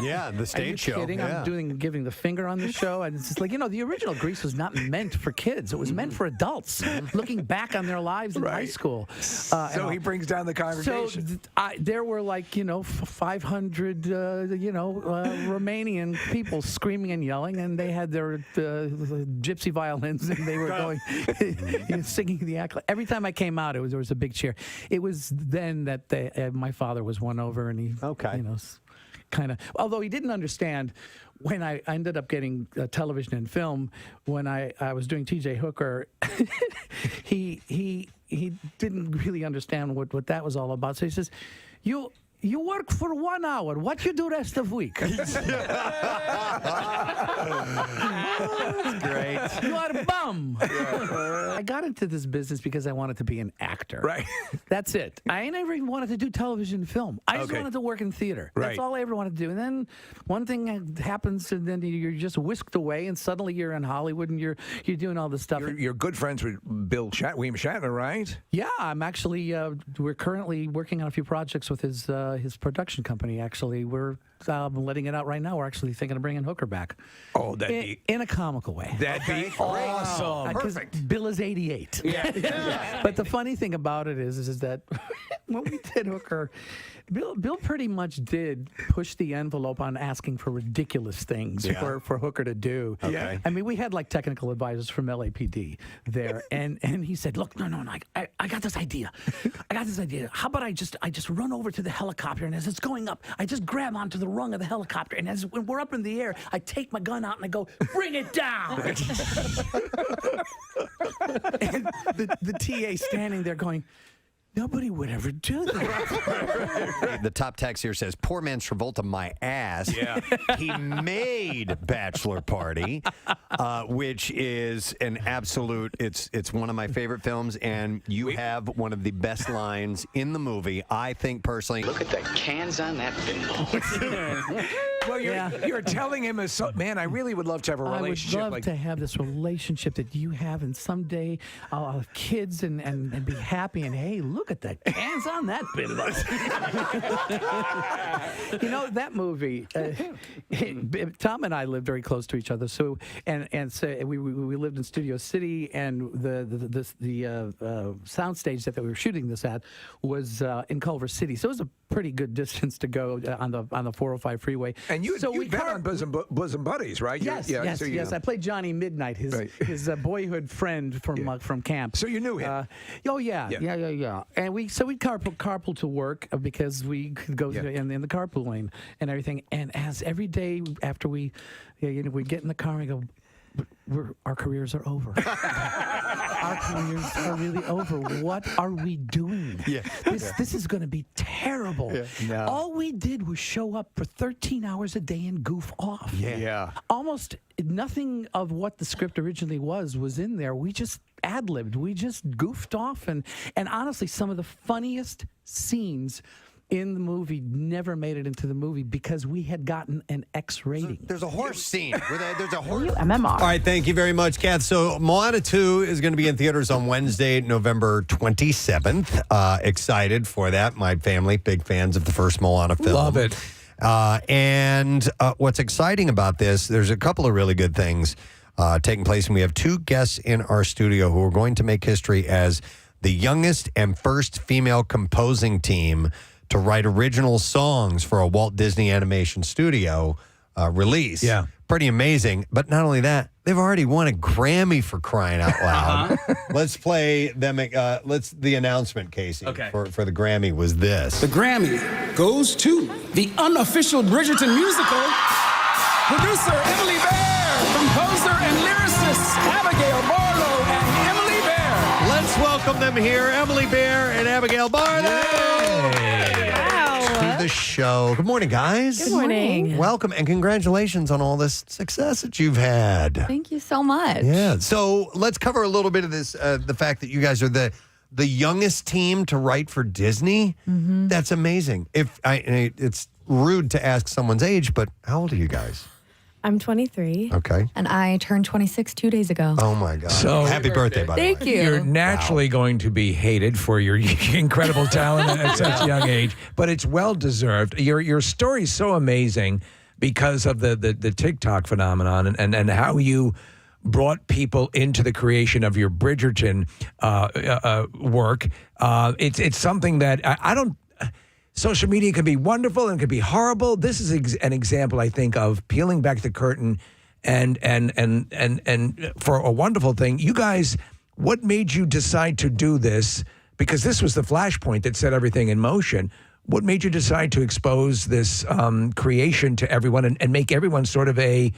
yeah, the stage Are you show. kidding? Yeah. I'm giving the finger on the show, and it's just like the original Greece was not meant for kids; it was meant for adults looking back on their lives in high school. So he brings down the congregation. So there were 500 Romanian people screaming and yelling, and they had their gypsy violins, and they were going singing the act. Every time I came out, there was a big cheer. It was then that my father was won over, and he kind of, although he didn't understand. When I ended up getting television and film, when I was doing T.J. Hooker, he didn't really understand what that was all about. So he says, You work for 1 hour. What you do rest of week? That's great. You are a bum. I got into this business because I wanted to be an actor. Right. That's it. I never even wanted to do television and film. I just wanted to work in theater. Right. That's all I ever wanted to do. And then one thing happens, and then you're just whisked away, and suddenly you're in Hollywood, and you're doing all this stuff. You're good friends with William Shatner, right? Yeah, I'm actually. We're currently working on a few projects with his production company. Actually, we're letting it out right now. We're actually thinking of bringing Hooker back. Oh, in a comical way. That'd be awesome. Perfect. Bill is 88. Yeah. But the funny thing about it is that when we did Hooker, Bill pretty much did push the envelope on asking for ridiculous things for Hooker to do. Okay. I mean, we had technical advisors from LAPD there, and he said, "Look, no, I got this idea. How about I just run over to the helicopter, and as it's going up, I just grab onto the rung of the helicopter, and when we're up in the air, I take my gun out and I go, bring it down." And the TA standing there going, nobody would ever do that. The top text here says, "Poor man's Travolta, my ass." Yeah. He made Bachelor Party, which is an absolute. It's one of my favorite films, and you have one of the best lines in the movie. I think personally. Look at the cans on that pinball. Well, you're telling him, man, I really would love to have a relationship. I would love to have this relationship that you have, and someday I'll have kids and be happy. And hey, look at the cans on that pinball. That movie. Tom and I lived very close to each other. So so we lived in Studio City, and the soundstage that we were shooting this at was in Culver City. So it was a pretty good distance to go on the 405 freeway. And you've been on Bosom Buddies, right? Yes, yes. I played Johnny Midnight, his boyhood friend from camp. So you knew him? Yeah. And we'd carpool to work because we could go in the carpool lane and everything. And as every day after we get in the car and we go, our careers are over. Our careers are really over. What are we doing? This is going to be terrible. No. All we did was show up for 13 hours a day and goof off. Almost nothing of what the script originally was in there. We just ad-libbed. We just goofed off. And honestly, some of the funniest scenes in the movie never made it into the movie because we had gotten an X rating. There's a horse scene. There's a horse. MMR. All right, thank you very much, Kath. So Moana 2 is going to be in theaters on Wednesday, November 27th. Excited for that. My family, big fans of the first Moana film. Love it. And what's exciting about this, there's a couple of really good things taking place. And we have two guests in our studio who are going to make history as the youngest and first female composing team to write original songs for a Walt Disney Animation Studio release. Yeah. Pretty amazing. But not only that, they've already won a Grammy, for crying out loud. Let's play them. The announcement, Casey, for the Grammy was this. The Grammy goes to the unofficial Bridgerton musical, producer Emily Bear, composer and lyricist Abigail, Barlow, and Emily Bear. Let's welcome them here, Emily Bear and Abigail Barlow. To the show. Good morning, guys. Good morning. Welcome and congratulations on all this success that you've had. Thank you so much. Yeah. So let's cover a little bit of this. The fact that you guys are the youngest team to write for Disney. Mm-hmm. That's amazing. It's rude to ask someone's age, but how old are you guys? I'm 23. Okay. And I turned 26 2 days ago. Oh my God! So happy birthday, by the way. Thank you. You're naturally going to be hated for your incredible talent at such a young age, but it's well deserved. Your story is so amazing because of the TikTok phenomenon and how you brought people into the creation of your Bridgerton work. It's something that I don't. Social media can be wonderful and can be horrible. This is an example, I think, of peeling back the curtain and for a wonderful thing. You guys, what made you decide to do this? Because this was the flashpoint that set everything in motion. What made you decide to expose this creation to everyone and make everyone sort of a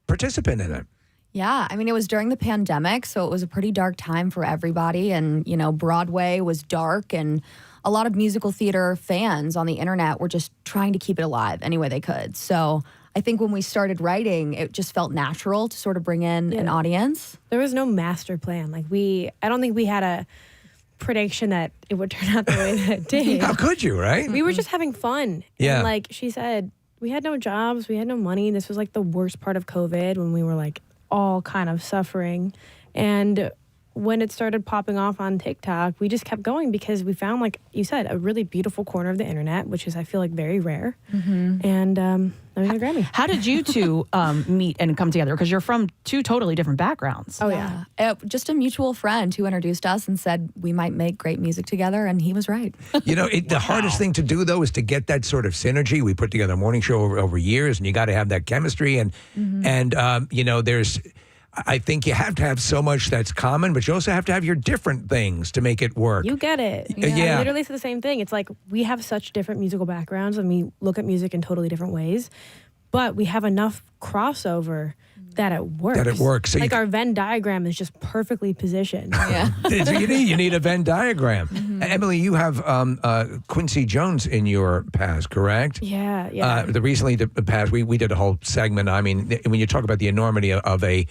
participant in it? Yeah, I mean, it was during the pandemic, so it was a pretty dark time for everybody. And, Broadway was dark, and a lot of musical theater fans on the internet were just trying to keep it alive any way they could. So I think when we started writing, it just felt natural to sort of bring in an audience. There was no master plan. I don't think we had a prediction that it would turn out the way that it did. How could you, right? We were just having fun. Yeah. And like she said, we had no jobs, we had no money. This was like the worst part of COVID when we were like all kind of suffering. And when it started popping off on TikTok, we just kept going because we found, like you said, a really beautiful corner of the internet, which is, I feel like, very rare. Mm-hmm. And then we got a Grammy. How did you two meet and come together? Because you're from two totally different backgrounds. Oh, yeah. Just a mutual friend who introduced us and said we might make great music together, and he was right. The hardest thing to do, though, is to get that sort of synergy. We put together a morning show over years, and you got to have that chemistry. And there's... I think you have to have so much that's common, but you also have to have your different things to make it work. You get it. Yeah. I literally said the same thing. It's like we have such different musical backgrounds and we look at music in totally different ways, but we have enough crossover that it works. So like our Venn diagram is just perfectly positioned. Yeah. You need a Venn diagram. Mm-hmm. Emily, you have Quincy Jones in your past, correct? Yeah. The recently past, we did a whole segment. I mean, when you talk about the enormity of a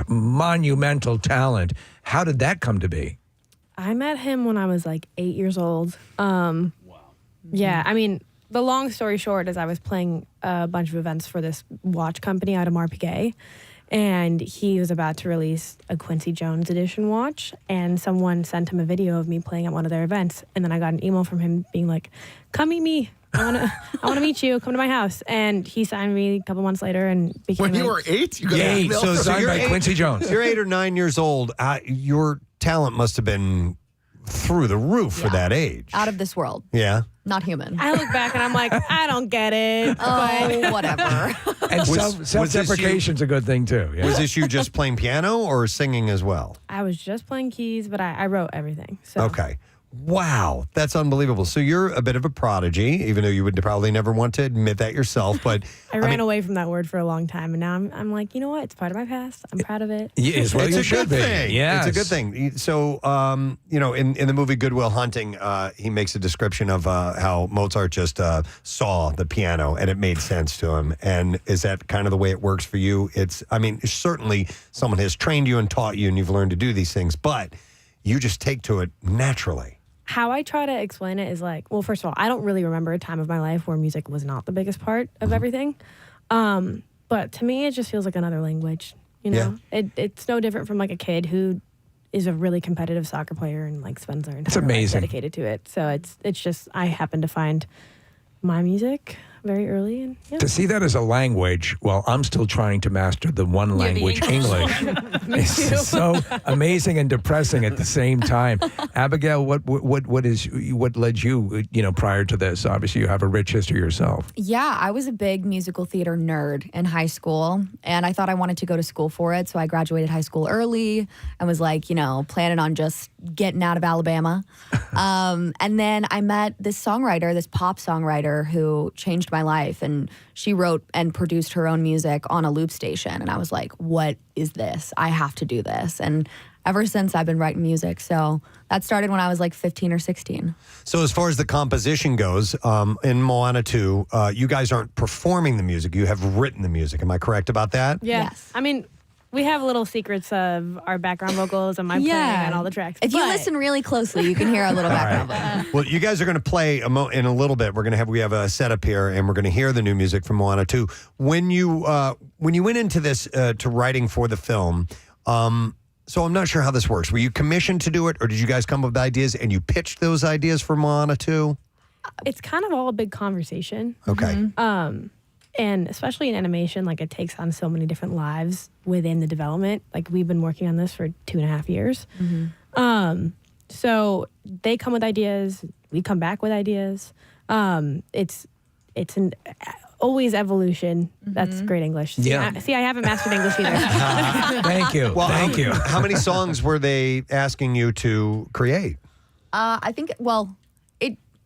monumental talent, how did that come to be? I met him when I was like 8 years old. Wow. Yeah, I mean, the long story short is I was playing a bunch of events for this watch company out of Marpigay, and he was about to release a Quincy Jones edition watch, and someone sent him a video of me playing at one of their events, and then I got an email from him being like, "Come meet me. I want to meet you. Come to my house." And he signed me a couple months later and became. When you were 8, you got an email? So signed by Quincy Jones. You're 8 or 9 years old. Your talent must have been through the roof for that age. Out of this world. Yeah. Not human. I look back and I'm like, I don't get it. Oh, whatever. And self-deprecation's a good thing too. Yeah. Was this you just playing piano or singing as well? I was just playing keys, but I wrote everything. So. Okay. Wow, that's unbelievable. So you're a bit of a prodigy, even though you would probably never want to admit that yourself. But I ran away from that word for a long time, and now I'm like, you know what? It's part of my past. I'm proud of it. Yes, well, it's you a should good be. thing. Yes. It's a good thing. So, in the movie Good Will Hunting, he makes a description of how Mozart just saw the piano and it made sense to him. And is that kind of the way it works for you? Certainly someone has trained you and taught you, and you've learned to do these things, but you just take to it naturally. How I try to explain it is like, well, first of all, I don't really remember a time of my life where music was not the biggest part of everything. But to me, it just feels like another language. You know, it's no different from like a kid who is a really competitive soccer player and like spends their entire life dedicated to it. So it's just I happen to find my music very early. And to see that as a language, well, I'm still trying to master the one language, English. It's so amazing and depressing at the same time. Abigail, what led you, prior to this? Obviously, you have a rich history yourself. Yeah, I was a big musical theater nerd in high school, and I thought I wanted to go to school for it, so I graduated high school early and was like, planning on just getting out of Alabama. And then I met this pop songwriter who changed my life, and she wrote and produced her own music on a loop station, and I was like, what is this? I have to do this. And ever since I've been writing music. So that started when I was like 15 or 16. So as far as the composition goes, in Moana 2, you guys aren't performing the music. You have written the music. Am I correct about that? Yes. I mean, We have little secrets of our background vocals and my playing on all the tracks. If you But- listen really closely, you can hear our little background. Well, you guys are going to play in a little bit. We have a setup here, and we're going to hear the new music from Moana 2. When you went into this to writing for the film, so I'm not sure how this works. Were you commissioned to do it, or did you guys come up with ideas and you pitched those ideas for Moana 2? It's kind of all a big conversation. Okay. And especially in animation, like it takes on so many different lives within the development. Like we've been working on this for 2.5 years. So they come with ideas, we come back with ideas. It's an always evolution. That's great English. See, Yeah. I haven't mastered English either. Thank you. Well, Thank you. How many songs were they asking you to create? I think,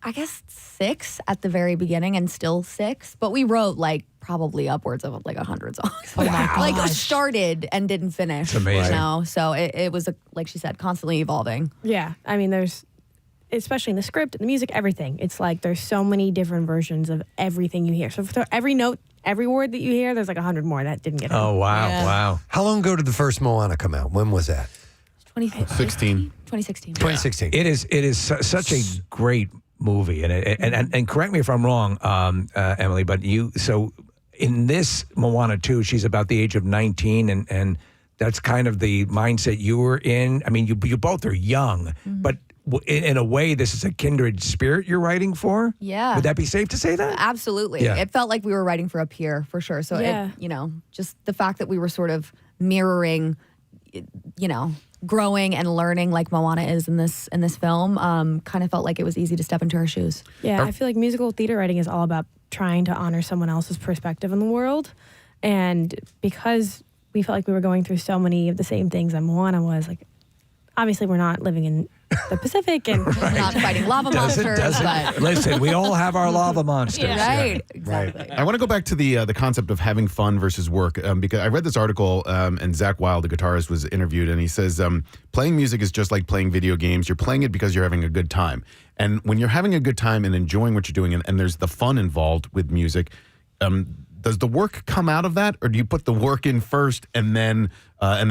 I guess 6 at the very beginning and still 6, but we wrote probably upwards of 100 songs. Oh my gosh. Started and didn't finish. It's amazing. So it was, like she said, constantly evolving. Yeah. I mean, there's, especially in the script, the music, everything. It's like there's so many different versions of everything you hear. So for every note, every word that you hear, there's 100 more that didn't get heard. Oh, wow. Yeah. Wow. How long ago did the first Moana come out? When was that? 2016. 2016. It is such a great movie, and correct me if I'm wrong, Emily, but so in this Moana 2, she's about the age of 19, and that's kind of the mindset you were in. I mean, you both are young, but in a way, this is a kindred spirit you're writing for. Yeah. Would that be safe to say that? Absolutely. Yeah. It felt like we were writing for a peer, for sure. So, Yeah. just the fact that we were sort of mirroring, growing and learning like Moana is in this film, kind of felt like it was easy to step into her shoes. Yeah, I feel like musical theater writing is all about trying to honor someone else's perspective in the world. And because we felt like we were going through so many of the same things that Moana was, obviously we're not living in the Pacific and We're not fighting lava monsters, but Listen, we all have our lava monsters. right, exactly. I want to go back to the concept of having fun versus work, because I read this article and Zach Wilde, the guitarist, was interviewed, and he says playing music is just like playing video games. You're playing it because you're having a good time, and when you're having a good time and enjoying what you're doing, and there's the fun involved with music, does the work come out of that, or do you put the work in first and then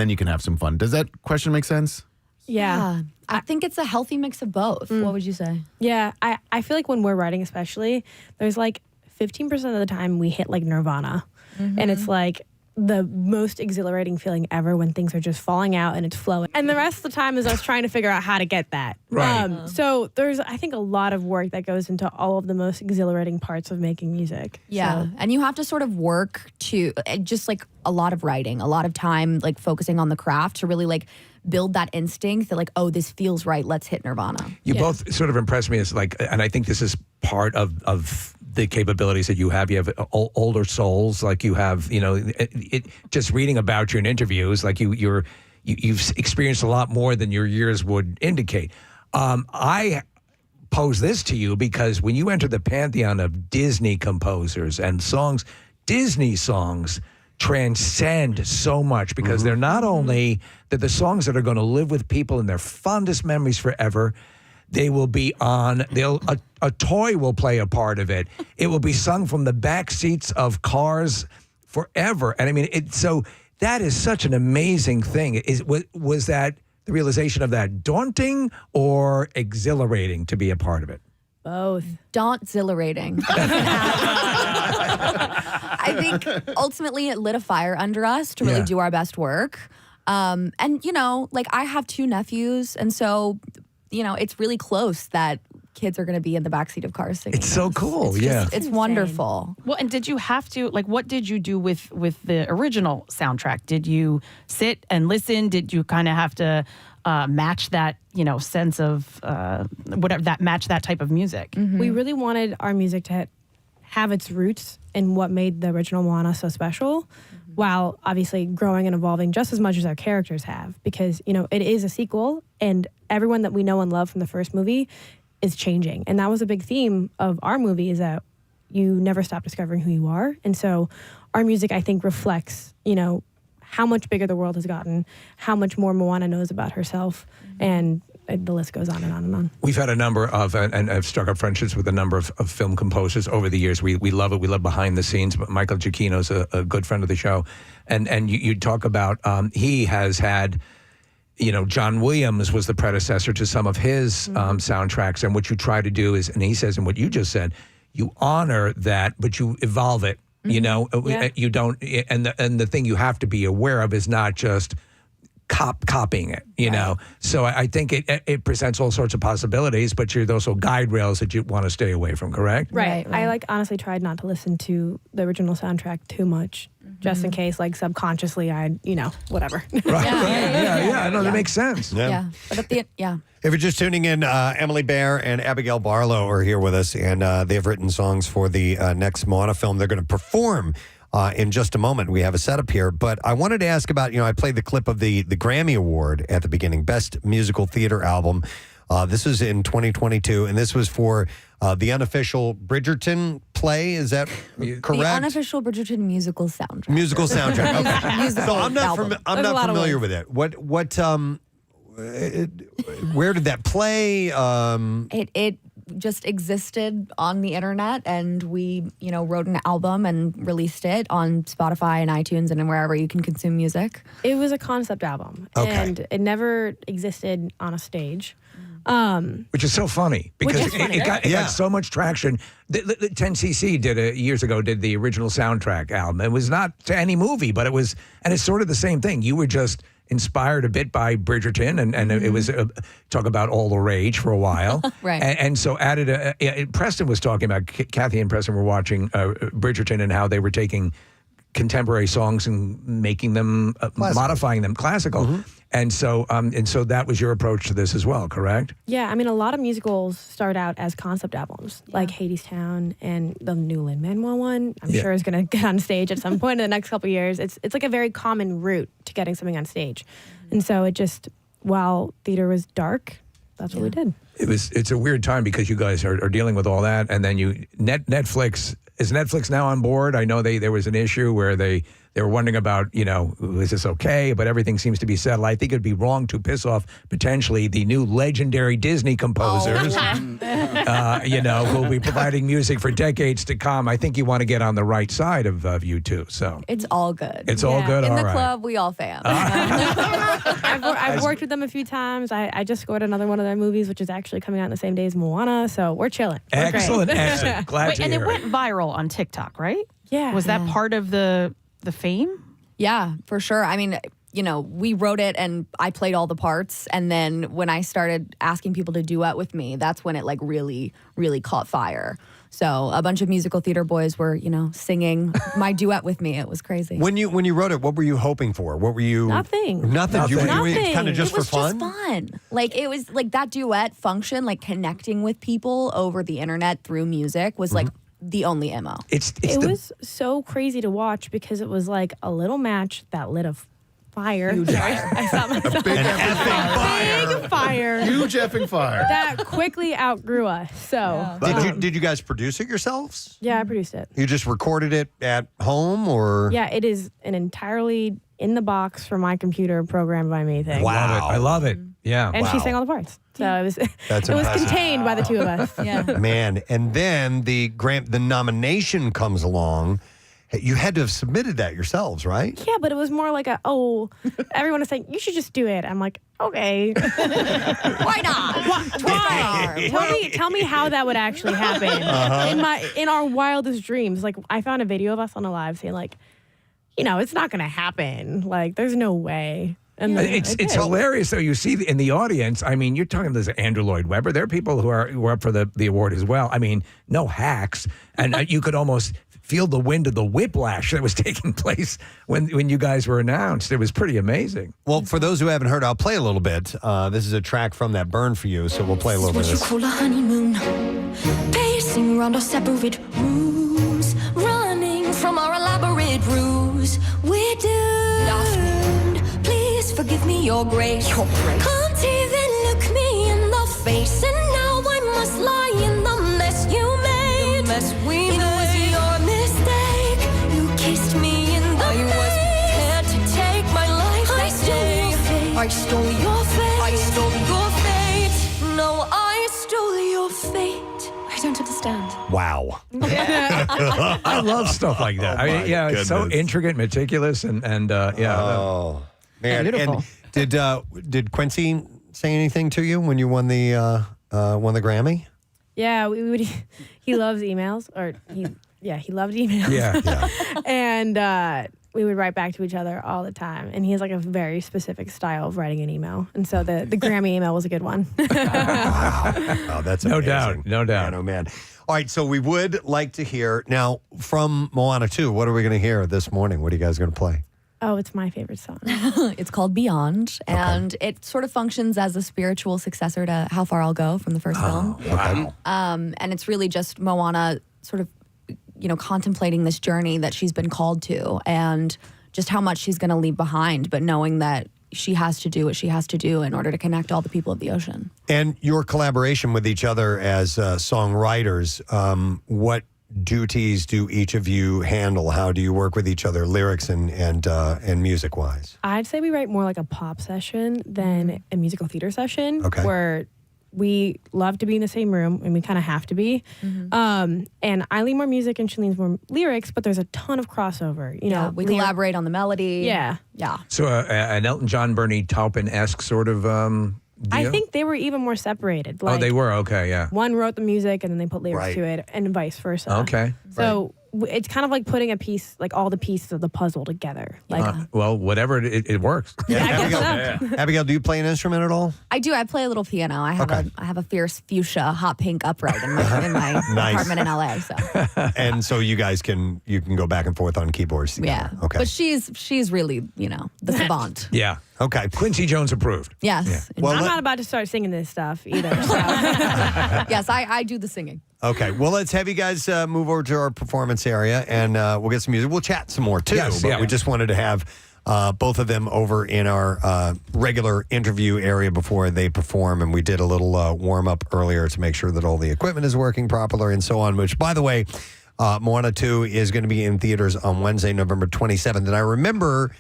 you can have some fun? Does that question make sense? Yeah. I think it's a healthy mix of both. What would you say? Yeah, I feel like when we're writing especially, there's 15% of the time we hit Nirvana. And it's the most exhilarating feeling ever when things are just falling out and it's flowing. And the rest of the time is us trying to figure out how to get that. Right. So there's, I think, a lot of work that goes into all of the most exhilarating parts of making music. Yeah. So, And you have to sort of work to just a lot of writing, a lot of time focusing on the craft to really build that instinct that oh, this feels right, let's hit Nirvana. You both sort of impress me as and I think this is part of the capabilities that you have. You have older souls, you have, just reading about you in interviews, you've experienced a lot more than your years would indicate. I pose this to you because when you enter the pantheon of Disney composers and songs, Disney songs transcend so much because they're not only the songs that are going to live with people in their fondest memories forever. They will be on. A toy will play a part of it. It will be sung from the back seats of cars forever. And I mean, so that is such an amazing thing. Was that the realization of that daunting or exhilarating to be a part of it? both. Exhilarating. I think ultimately it lit a fire under us to really do our best work. And, I have 2 nephews. And so, it's really close that kids are going to be in the backseat of cars singing. It's so cool. It's wonderful. Well, and did you have to, what did you do with the original soundtrack? Did you sit and listen? Did you kind of have to match that, sense of match that type of music? Mm-hmm. We really wanted our music to have its roots in what made the original Moana so special, while obviously growing and evolving just as much as our characters have, because, it is a sequel and everyone that we know and love from the first movie is changing. And that was a big theme of our movie, is that you never stop discovering who you are. And so our music, I think, reflects, how much bigger the world has gotten, how much more Moana knows about herself. And the list goes on and on and on. We've had a number of, and I've struck up friendships with a number of film composers over the years. We love it. We love behind the scenes. But Michael Giacchino's a good friend of the show. And you talk about, he has had, John Williams was the predecessor to some of his soundtracks. And what you try to do is, and he says, and what you just said, you honor that, but you evolve it. You don't, and the thing you have to be aware of is not just copying it, know. So I think it presents all sorts of possibilities, but there's also guide rails that you want to stay away from, correct? Right. I honestly tried not to listen to the original soundtrack too much, just in case, subconsciously I'd, whatever. Right. Yeah. No, that makes sense. Yeah. But at the end, If you're just tuning in, Emily Bear and Abigail Barlow are here with us, and they have written songs for the next Moana film. They're going to perform in just a moment. We have a setup here, but I wanted to ask about, I played the clip of the Grammy Award at the beginning, Best Musical Theater Album. This was in 2022, and this was for the unofficial Bridgerton play. Is that correct? The unofficial Bridgerton musical soundtrack. Musical soundtrack. Okay. Musical So I'm not album. familiar with it. What where did that play? It just existed on the internet, and we, wrote an album and released it on Spotify and iTunes and wherever you can consume music. It was a concept album, and it never existed on a stage. Which is so funny because it got so much traction. The 10cc years ago did the original soundtrack album. It was not to any movie, but it was, and it's sort of the same thing. You were just inspired a bit by Bridgerton, and it was talk about all the rage for a while, right? And so added Preston was talking about, Kathy and Preston were watching Bridgerton and how they were taking contemporary songs and making them modifying them classical. And so that was your approach to this as well, correct? Yeah, a lot of musicals start out as concept albums, like Hadestown and the new Lin-Manuel one. I'm sure is going to get on stage at some point in the next couple of years. It's like a very common route to getting something on stage, and so it just, while theater was dark, that's what we did. It's a weird time because you guys are dealing with all that, and then Netflix. Is Netflix now on board? I know there was an issue where they were wondering about, is this okay? But everything seems to be settled. I think it'd be wrong to piss off potentially the new legendary Disney composers, who will be providing music for decades to come. I think you want to get on the right side of you two. So it's all good. It's all good. In all the right. club, we all fam. I've worked with them a few times. I just scored another one of their movies, which is actually coming out in the same day as Moana. So we're chilling. Excellent. Glad to and hear it went viral on TikTok, right? Yeah. Was that part of the fame? Yeah, for sure. We wrote it and I played all the parts. And then when I started asking people to duet with me, that's when it really, really caught fire. So a bunch of musical theater boys were, singing my duet with me. It was crazy. When you wrote it, what were you hoping for? What were you? Nothing. Nothing. You were doing it kind of just for fun? It was just fun. It was that duet function, connecting with people over the internet through music was the only MO. It was so crazy to watch because it was like a little match that lit a fire. I saw myself. A big effing fire. Big fire. Huge effing fire. That quickly outgrew us. So Did you guys produce it yourselves? Yeah, I produced it. You just recorded it at home, or? Yeah, it is an entirely in the box for my computer programmed by me thing. Wow. I love it. Yeah. And she sang all the parts. So it was That's it was impressive. contained by the two of us. Yeah. Man, and then the nomination comes along. You had to have submitted that yourselves, right? Yeah, but it was more like everyone was saying, you should just do it. I'm like, okay. Why not? Why? Tell me how that would actually happen in our wildest dreams. I found a video of us on a live saying it's not going to happen. There's no way. And it's hilarious though. You see in the audience. You're talking to this Andrew Lloyd Webber. There are people who are up for the award as well. No hacks, and you could almost feel the wind of the whiplash that was taking place when you guys were announced. It was pretty amazing. Well, for those who haven't heard, I'll play a little bit. This is a track from that Burn for You, so we'll play a little bit of this. What you call a honeymoon, pacing around our separate rooms, running from our elaborate ruse. We're doomed. Please forgive me your grace. Can't even look me in the face, and now I must lie in the mess you made. The mess we made. It was your mistake. You kissed me in the face. I was prepared to take my life. I stole your face. I stole your face. I stole your face. understand. Wow. I love stuff like that. Oh, I mean, my yeah, it's so goodness. intricate, meticulous, and yeah. Oh, man. Beautiful. And did Quincy say anything to you when you won the Grammy? Yeah, he loves emails, or he loved emails. Yeah. And we would write back to each other all the time. And he has like a very specific style of writing an email. And so the Grammy email was a good one. Oh, that's No amazing. doubt, no doubt. Man, oh, man. All right, so we would like to hear now from Moana 2. What are we going to hear this morning? What are you guys going to play? Oh, it's my favorite song. It's called Beyond, and it sort of functions as a spiritual successor to How Far I'll Go from the first film. Okay. And it's really just Moana sort of, contemplating this journey that she's been called to and just how much she's going to leave behind, but knowing that she has to do what she has to do in order to connect all the people of the ocean. And your collaboration with each other as songwriters, what duties do each of you handle? How do you work with each other, lyrics and music-wise? I'd say we write more like a pop session than a musical theater session. Okay. Where we love to be in the same room, and we kind of have to be. And I lean more music, and she leans more lyrics, but there's a ton of crossover. We collaborate on the melody. Yeah. Yeah. So an Elton John, Bernie Taupin-esque sort of deal? I think they were even more separated. Oh, they were? Okay, yeah. One wrote the music, and then they put lyrics Right. to it, and vice versa. Okay. So it's kind of like putting a piece, like all the pieces of the puzzle together. Like, Well, whatever, it works. Abigail, do you play an instrument at all? I do. I play a little piano. I have a fierce fuchsia hot pink upright in my Nice. apartment in LA. So And so you guys can go back and forth on keyboards together. yeah. Okay. But she's really the savant. Yeah. Okay. Quincy Jones approved. Yes. Well, I'm not about to start singing this stuff either. So. Yes, I do the singing. Okay. Well, let's have you guys move over to our performance area, and we'll get some music. We'll chat some more, too. Yes, but yeah. we just wanted to have both of them over in our regular interview area before they perform, and we did a little warm-up earlier to make sure that all the equipment is working properly and so on, which, by the way, Moana 2 is going to be in theaters on Wednesday, November 27th. And I remember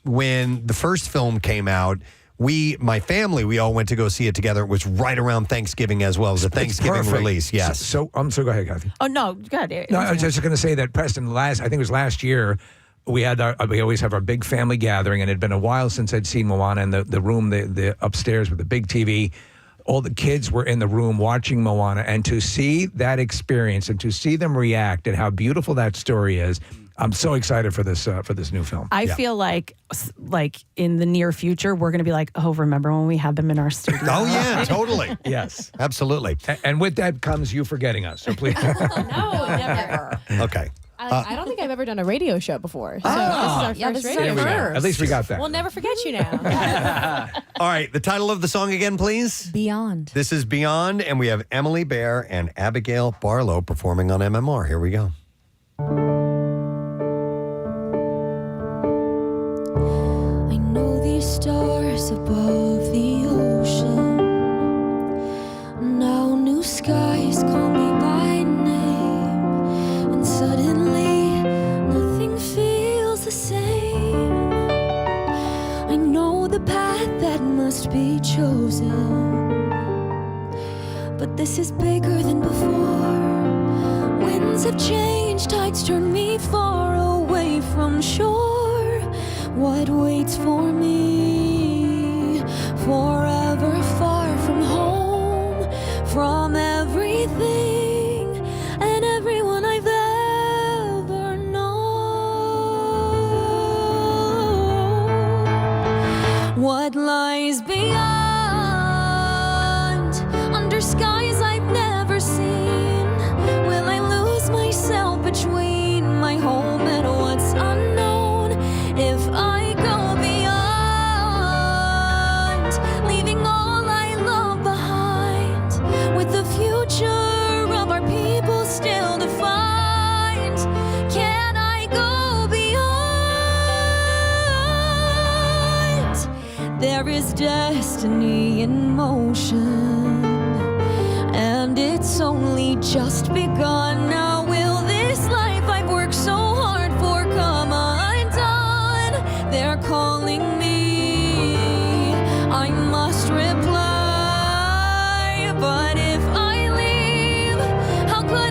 when the first film came out, my family, we all went to go see it together. It was right around Thanksgiving as well. It was a Thanksgiving Perfect. release. Yes. So go ahead, Kathy. Oh, no. Go ahead. No, I was just going to say that Preston, I think it was last year, we always have our big family gathering, and it had been a while since I'd seen Moana in the room, the upstairs with the big TV. All the kids were in the room watching Moana, and to see that experience and to see them react and how beautiful that story is, I'm so excited for this new film. I feel like in the near future, we're going to be like, oh, remember when we had them in our studio? Oh, yeah, totally. Yes. Absolutely. And with that comes you forgetting us, so please. No, never. Okay. I don't think I've ever done a radio show before. So this is our first radio show. At least we got that. We'll never forget you now. All right. The title of the song again, please. Beyond. This is Beyond, and we have Emily Bear and Abigail Barlow performing on MMR. Here we go. I know these stars above the ocean. Now new skies call me by name, and suddenly nothing feels the same. I know the path that must be chosen, but this is bigger than before. Winds have changed, tides turn me far away from shore. What waits for me? Forever far from home, from everything and everyone I've ever known. What lies beyond, under skies I've never seen? Will I lose myself between my home and what's unknown? If I go beyond, leaving all I love behind, with the future of our people still defined, can I go beyond? There is destiny in motion, and it's only just begun. Now will this life I've worked so hard for come undone? They're calling me, I must reply, but if I leave, how could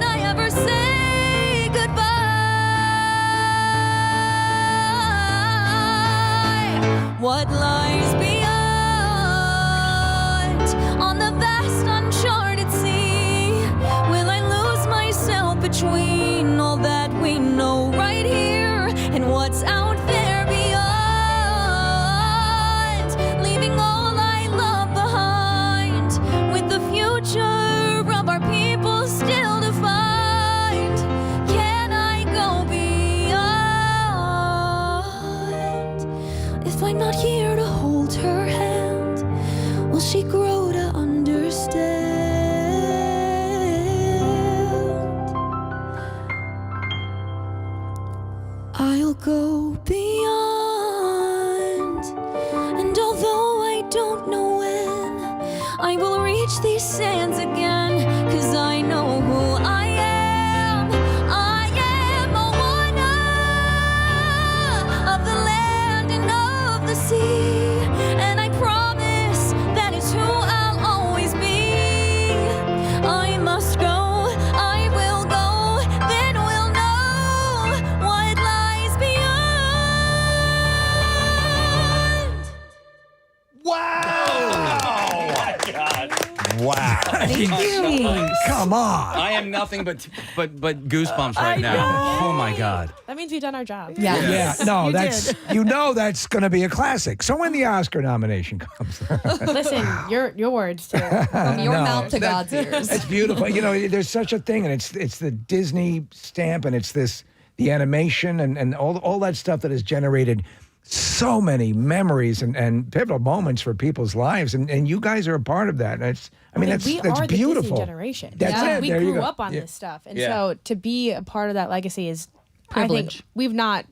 between all that we know right here and what's out there beyond. Leaving all I love behind with the future of our people still to find. Can I go beyond? If I'm not here to hold her hand, will she grow to understand? I'll go beyond, and although I don't know when, I will reach these sands again, 'cause I know who I am. I am a wanna of the land and of the sea, and I promise that it's who I'll always be. I must go, I will go, then we'll know what lies beyond. Wow. Come on. I am nothing but goosebumps right now. Oh my God. That means we've done our job. Yeah, no, You that's did. that's going to be a classic. So when the Oscar nomination comes, Listen, your words too. From your No, mouth to God's ears. it's beautiful. You know, there's such a thing, and it's the Disney stamp, and it's the animation, and all that stuff that has generated so many memories and pivotal moments for people's lives, and you guys are a part of that. And that's we that's are the beautiful. Disney generation. That's it. We There you grew go. up on Yeah. this stuff, and Yeah. so to be a part of that legacy is I Privilege. think we've not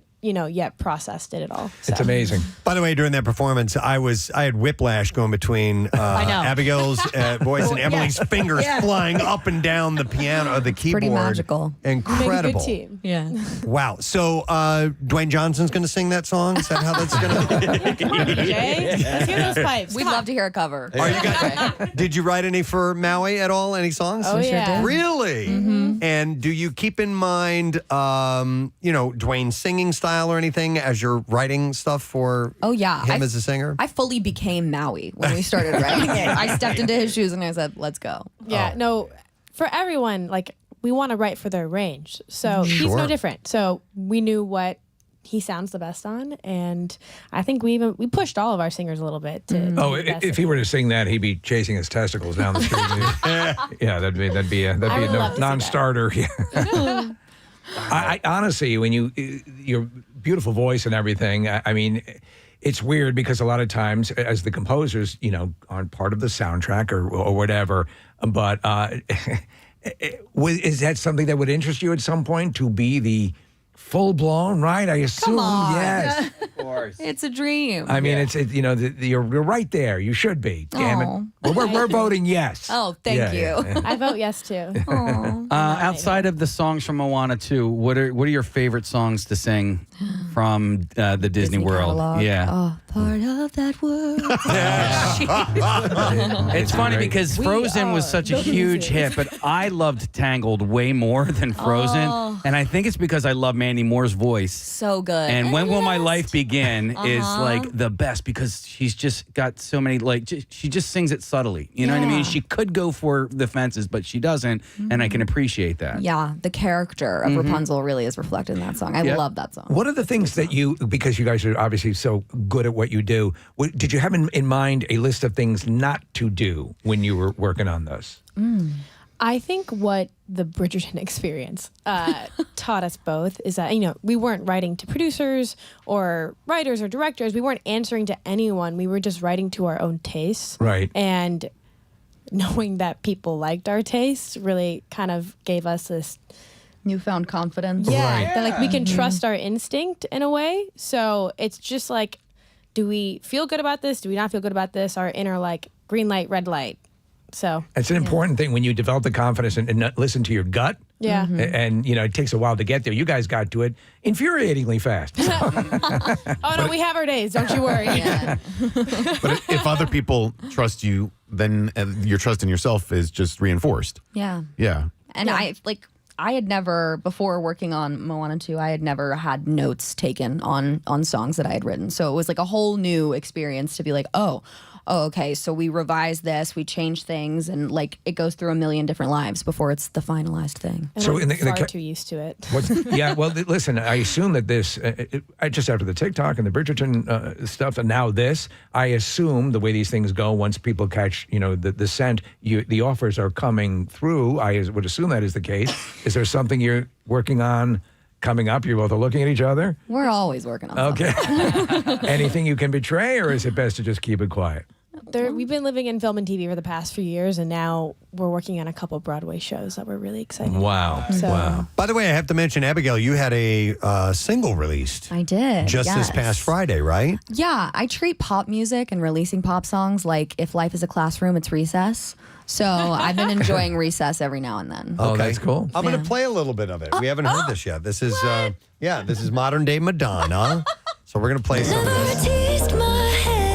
yet processed it at all. It's amazing. By the way, during that performance, I had whiplash going between I know. Abigail's voice and Emily's fingers Yeah. flying up and down the piano or the keyboard. Pretty magical. Incredible. Make a good team. Yeah. Wow. So Dwayne Johnson's going to sing that song? Is that how that's going to Come on, Jay. Let's hear those pipes. We'd Come love on. to hear a cover. Are you guys, did you write any for Maui at all? Any songs? Oh, yeah. Really? Mm-hmm. And do you keep in mind, Dwayne's singing style or anything as you're writing stuff for Oh, yeah. him as a singer? I fully became Maui when we started writing it. I stepped into his shoes and I said, let's go. Yeah, no, for everyone, like, we want to write for their range. So he's Sure. no different. So we knew what he sounds the best on, and I think we pushed all of our singers a little bit to Oh, do the best if he were to sing that, he'd be chasing his testicles down the street. Yeah, that'd be a would love to see non-starter. Yeah. I honestly, when your beautiful voice and everything, I mean, it's weird because a lot of times, as the composers, aren't part of the soundtrack or whatever. But is that something that would interest you at some point to be the full blown? Right? I assume. Come on. Yes. Of course. It's a dream. I mean, you're right there. You should be. Damn it. Well, we're voting yes. Oh, thank you. Yeah. I vote yes too. Outside of the songs from Moana 2, what are your favorite songs to sing from the Disney World? catalog. Yeah. Oh, part of that world. It's funny because Frozen was such a huge hit, but I loved Tangled way more than Frozen. Oh. And I think it's because I love Mandy Moore's voice. So good. And When Will My Life Begin is Uh-huh. like the best because she's just got so many, she just sings it subtly. You know what I mean? Yeah. She could go for the fences, but she doesn't. And I can appreciate that. Yeah, the character of Rapunzel really is reflected in that song. I Yep. love that song. What are the things that because you guys are obviously so good at what you do, did you have in mind a list of things not to do when you were working on this? I think what the Bridgerton experience taught us both is that, we weren't writing to producers or writers or directors. We weren't answering to anyone. We were just writing to our own tastes. Right. And knowing that people liked our tastes really kind of gave us this newfound confidence. Yeah. That we can trust our instinct in a way. So it's just like, do we feel good about this? Do we not feel good about this? Our inner green light, red light. So It's an important thing when you develop the confidence and listen to your gut. Yeah. And, it takes a while to get there. You guys got to it infuriatingly fast. Oh no, we have our days. Don't you worry. But if other people trust you, then your trust in yourself is just reinforced. Yeah. Yeah. And I had never, before working on Moana 2, I had never had notes taken on songs that I had written. So it was like a whole new experience to be like, oh, oh, okay, so we revise this, we change things, and like it goes through a million different lives before it's the finalized thing. And So I'm in the far too used to it. Listen, I assume that this, just after the TikTok and the Bridgerton stuff, and now this, I assume the way these things go, once people catch, the scent, the offers are coming through. I would assume that is the case. Is there something you're working on coming up? You're both looking at each other? We're always working on Okay. Anything you can betray, or is it best to just keep it quiet? We've been living in film and TV for the past few years, and now we're working on a couple Broadway shows that we're really excited Wow. about. So, Wow. By the way, I have to mention, Abigail, you had a single released. I did. Just this past Friday, right? Yeah, I treat pop music and releasing pop songs like if life is a classroom, it's recess. So I've been enjoying recess every now and then. Oh, that's cool. I'm going to play a little bit of it. We haven't heard this yet. This is, this is modern day Madonna. So we're going to play some of this. Teased my hair.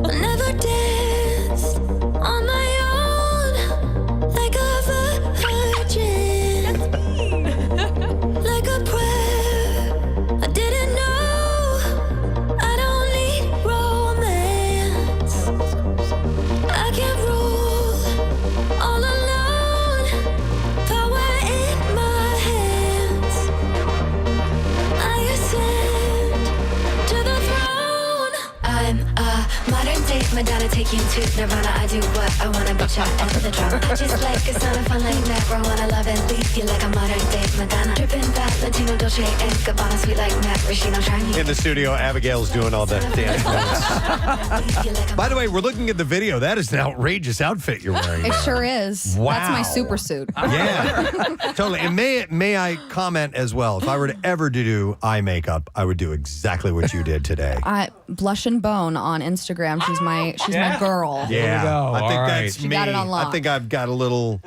I never danced on my own like a virgin. Like a prayer. I didn't know I don't need romance. I can't rule all alone. Power in my hands. I ascend to the throne. I'm a modern day Madonna, taking to Nirvana. I do what I wanna, bitch. I end the drama. Just like a son of fun like that. Roll on, I love and leave you like a modern day Madonna. Dripping that Latino Dolce and Gabbana, sweet like Matt Rashino. Trying In the studio, Abigail's doing all the dance moves. By the way, we're looking at the video. That is an outrageous outfit you're wearing. It there. sure is. Wow. That's my super suit. Yeah, totally. And may I comment as well? If I were to ever do eye makeup, I would do exactly what you did today. Blush and Bone on Instagram. She's my girl. Yeah, I think that's She me. got it on lock. I think I've got a little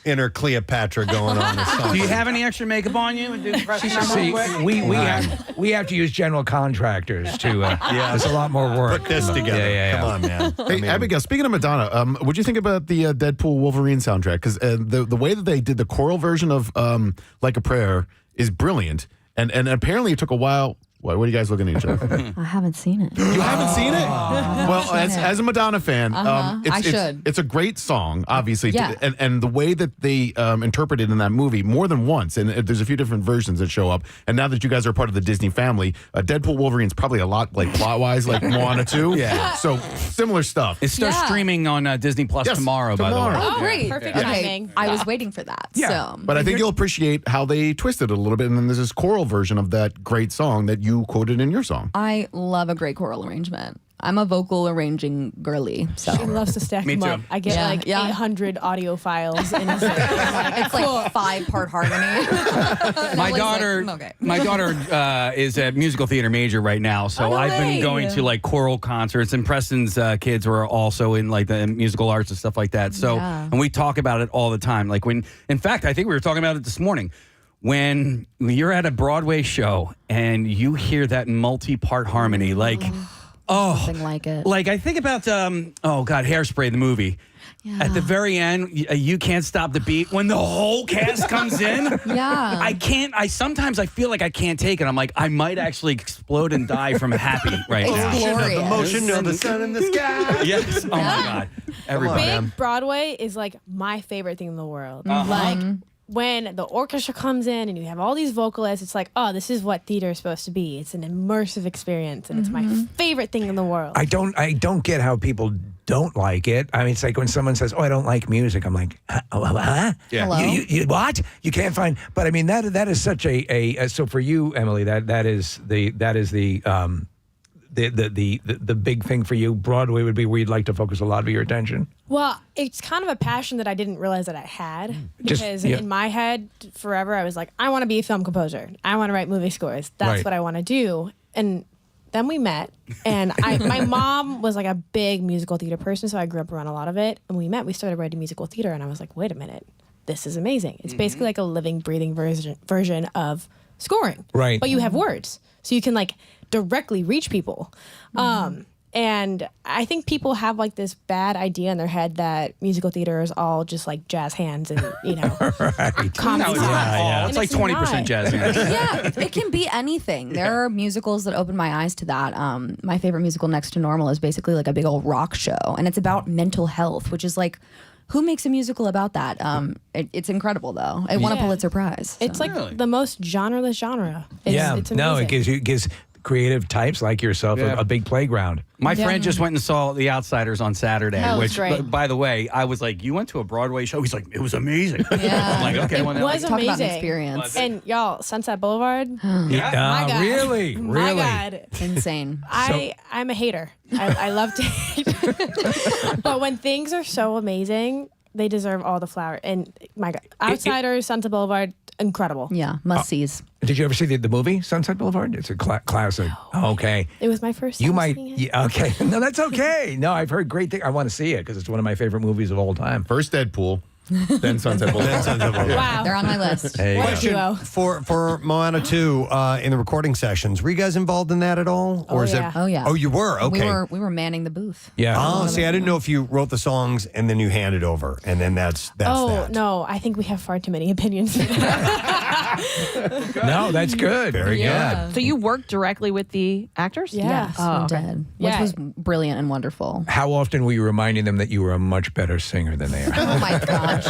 inner Cleopatra going on. Or something. Do you have any extra makeup on you? And do See, we have to use general contractors to. There's a lot more work. Put this together. Yeah. Come on, man. Hey, Abigail, speaking of Madonna, what'd you think about the Deadpool Wolverine soundtrack? Because the way that they did the choral version of Like a Prayer is brilliant. And apparently it took a while. What are you guys looking at each other? I haven't seen it. You haven't seen it? Well, as a Madonna fan, I should. It's a great song, obviously. Yeah. And the way that they interpret it in that movie more than once, and there's a few different versions that show up. And now that you guys are part of the Disney family, Deadpool Wolverine's probably a lot like plot-wise like Moana 2. Yeah. So similar stuff. It starts streaming on Disney Plus tomorrow, by the way. Oh, great. Perfect Okay, timing. I was waiting for that. So. But I think you'll appreciate how they twisted it a little bit. And then there's this choral version of that great song that you quoted in your song. I love a great choral arrangement. I'm a vocal arranging girly. So She loves to stack Me them too. up. I get like 800 audio files. And it's it's like 5-part harmony. My Emily's daughter, like, okay. my daughter is a musical theater major right now, so no I've way. been going to like choral concerts, and Preston's kids were also in like the musical arts and stuff like that. So, Yeah. and we talk about it all the time. Like in fact, I think we were talking about it this morning. When you're at a Broadway show and you hear that multi-part harmony, like, Something like it. like I think about Hairspray, the movie. At the very end, you can't stop the beat. When the whole cast comes in, Yeah. I can't. Sometimes I feel like I can't take it. I'm like, I might actually explode and die from happy right It's now. glorious. The motion of the sun in the sky. Yes. Oh my God. Everybody. Big Broadway is like my favorite thing in the world. Like when the orchestra comes in and you have all these vocalists, it's like, oh, this is what theater is supposed to be. It's an immersive experience, and it's my favorite thing in the world. I don't get how people don't like it. I mean, it's like when someone says, "Oh, I don't like music." I'm like, "Huh? Yeah. Hello? You what? You can't find." But I mean, that is such a so for you, Emily, that is the big thing for you. Broadway would be where you'd like to focus a lot of your attention. Well, it's kind of a passion that I didn't realize that I had, because in my head forever I was like, I want to be a film composer. I want to write movie scores. That's Right. what I want to do. And then we met, and my mom was like a big musical theater person, so I grew up around a lot of it. And we met, we started writing musical theater, and I was like, wait a minute, this is amazing. It's basically like a living, breathing version of scoring. Right. But you have words, so you can like directly reach people. And I think people have like this bad idea in their head that musical theater is all just like jazz hands and, you know, comedy. Yeah. It's like 20% not. jazz hands. Yeah, it can be anything. There are musicals that open my eyes to that. My favorite musical next to Normal is basically like a big old rock show, and it's about mental health, which is like, who makes a musical about that? It's incredible though. It won a Pulitzer Prize. It's like the most genreless genre. It's amazing. No, it gives creative types like yourself a big playground. My friend just went and saw The Outsiders on Saturday, That was which, great. by the way, I was like, you went to a Broadway show? He's like, it was amazing. Yeah. I'm like, okay. It well, was Talk about an amazing. experience. And y'all, Sunset Boulevard. My God. Really? My God. Insane. I'm a hater. I love to hate. But when things are so amazing, they deserve all the flowers. And my God, Outsiders, Sunset Boulevard, incredible. Yeah, must-sees. Did you ever see the movie Sunset Boulevard? It's a classic. Okay. It was my first time You might. seeing it. Yeah, okay. No, that's okay. No, I've heard great things. I want to see it because it's one of my favorite movies of all time. First Deadpool, then Sunset Boulevard. Wow. They're on my list. There you What go. a duo. For Moana 2 in the recording sessions, were you guys involved in that at all? Oh, yeah. Oh yeah. Oh, you were? Okay. We were manning the booth. Yeah. Oh, see, I didn't know if you wrote the songs and then you handed over, and then that's that. No, I think we have far too many opinions. No, that's good. Very good. So you worked directly with the actors? Yeah. Yes, Oh, we okay. did. Which Yeah. was brilliant and wonderful. How often were you reminding them that you were a much better singer than they are? Oh my gosh.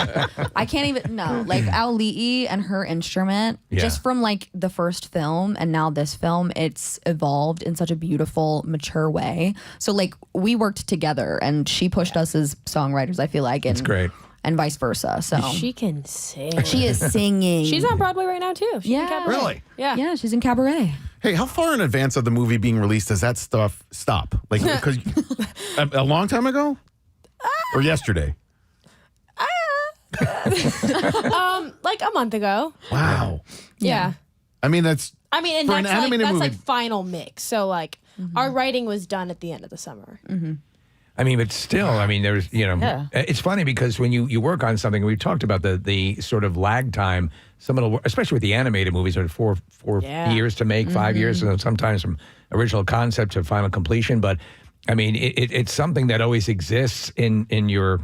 I can't even, no. Like Auli'i and her instrument, just from like the first film and now this film, it's evolved in such a beautiful, mature way. So like we worked together and she pushed us as songwriters, I feel like. And, That's great. And vice versa. So She can sing. she is singing. She's on Broadway right now too. She's in Cabaret. Really? Yeah. Yeah, she's in Cabaret. Hey, how far in advance of the movie being released does that stuff stop? Like, because a long time ago, or yesterday? Like a month ago. Wow. Yeah. I mean, that's And for an that's animated movie. like final mix. So like our writing was done at the end of the summer. I mean, but still, I mean, there's, it's funny because when you work on something, we talked about the sort of lag time, some of the, especially with the animated movies, are four years to make, 5 years, and sometimes from original concept to final completion. But I mean, it's something that always exists in your,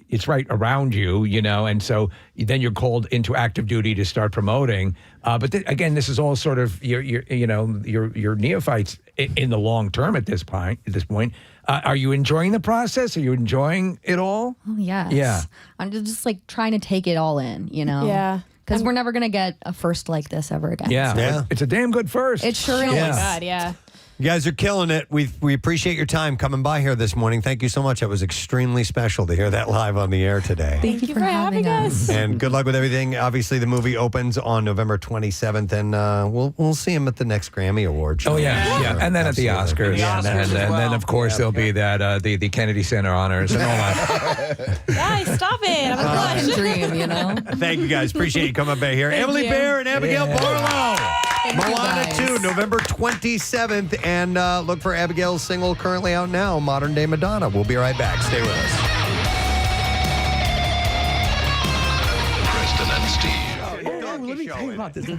it's right around you, and so then you're called into active duty to start promoting. But again, this is all sort of your neophytes in the long term at this point. Are you enjoying the process? Are you enjoying it all? Oh, yes. Yeah. I'm just like trying to take it all in, Yeah. Because we're never going to get a first like this ever again. Yeah. It's a damn good first. It sure is. Oh my God, yeah. You guys are killing it. We appreciate your time coming by here this morning. Thank you so much. It was extremely special to hear that live on the air today. Thank you for having us. And good luck with everything. Obviously, the movie opens on November 27th, and we'll see him at the next Grammy Award show. Oh yeah, and then at the Oscars, and then of course there'll be that the Kennedy Center honors and all that. Guys, stop it. I'm a blush. Dream, Thank you guys. Appreciate you coming by here. Emily you. Bear and Abigail Barlow. Thank you, Moana guys. 2, November 27th. And look for Abigail's single currently out now, Modern Day Madonna. We'll be right back. Stay with us. Preston and Steve. Let me tell you about this. The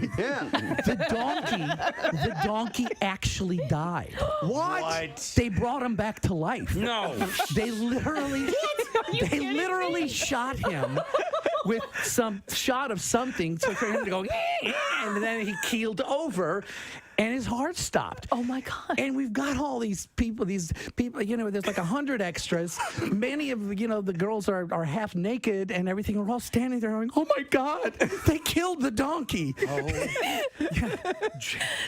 donkey actually died. What? They brought him back to life. No. They literally shot him with some shot of something for him to go, and then he keeled over. And his heart stopped. Oh my God. And we've got all these people, there's like 100 extras. Many of, the girls are half naked and everything. We're all standing there going, oh my God, they killed the donkey.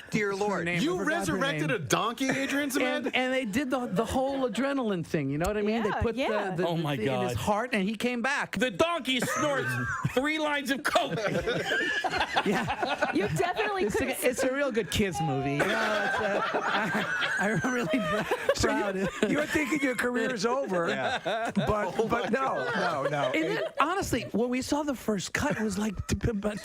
Dear Lord. You resurrected a donkey, Adrian Cement? And they did the whole adrenaline thing, you know what I mean? Yeah, They put yeah. Oh my in God. his heart and he came back. The donkey snorts 3 lines of coke. Yeah. You definitely could. It's a real good kids movie. I'm really proud. You're thinking your career's over, but no. And then, honestly, when we saw the first cut, it was like,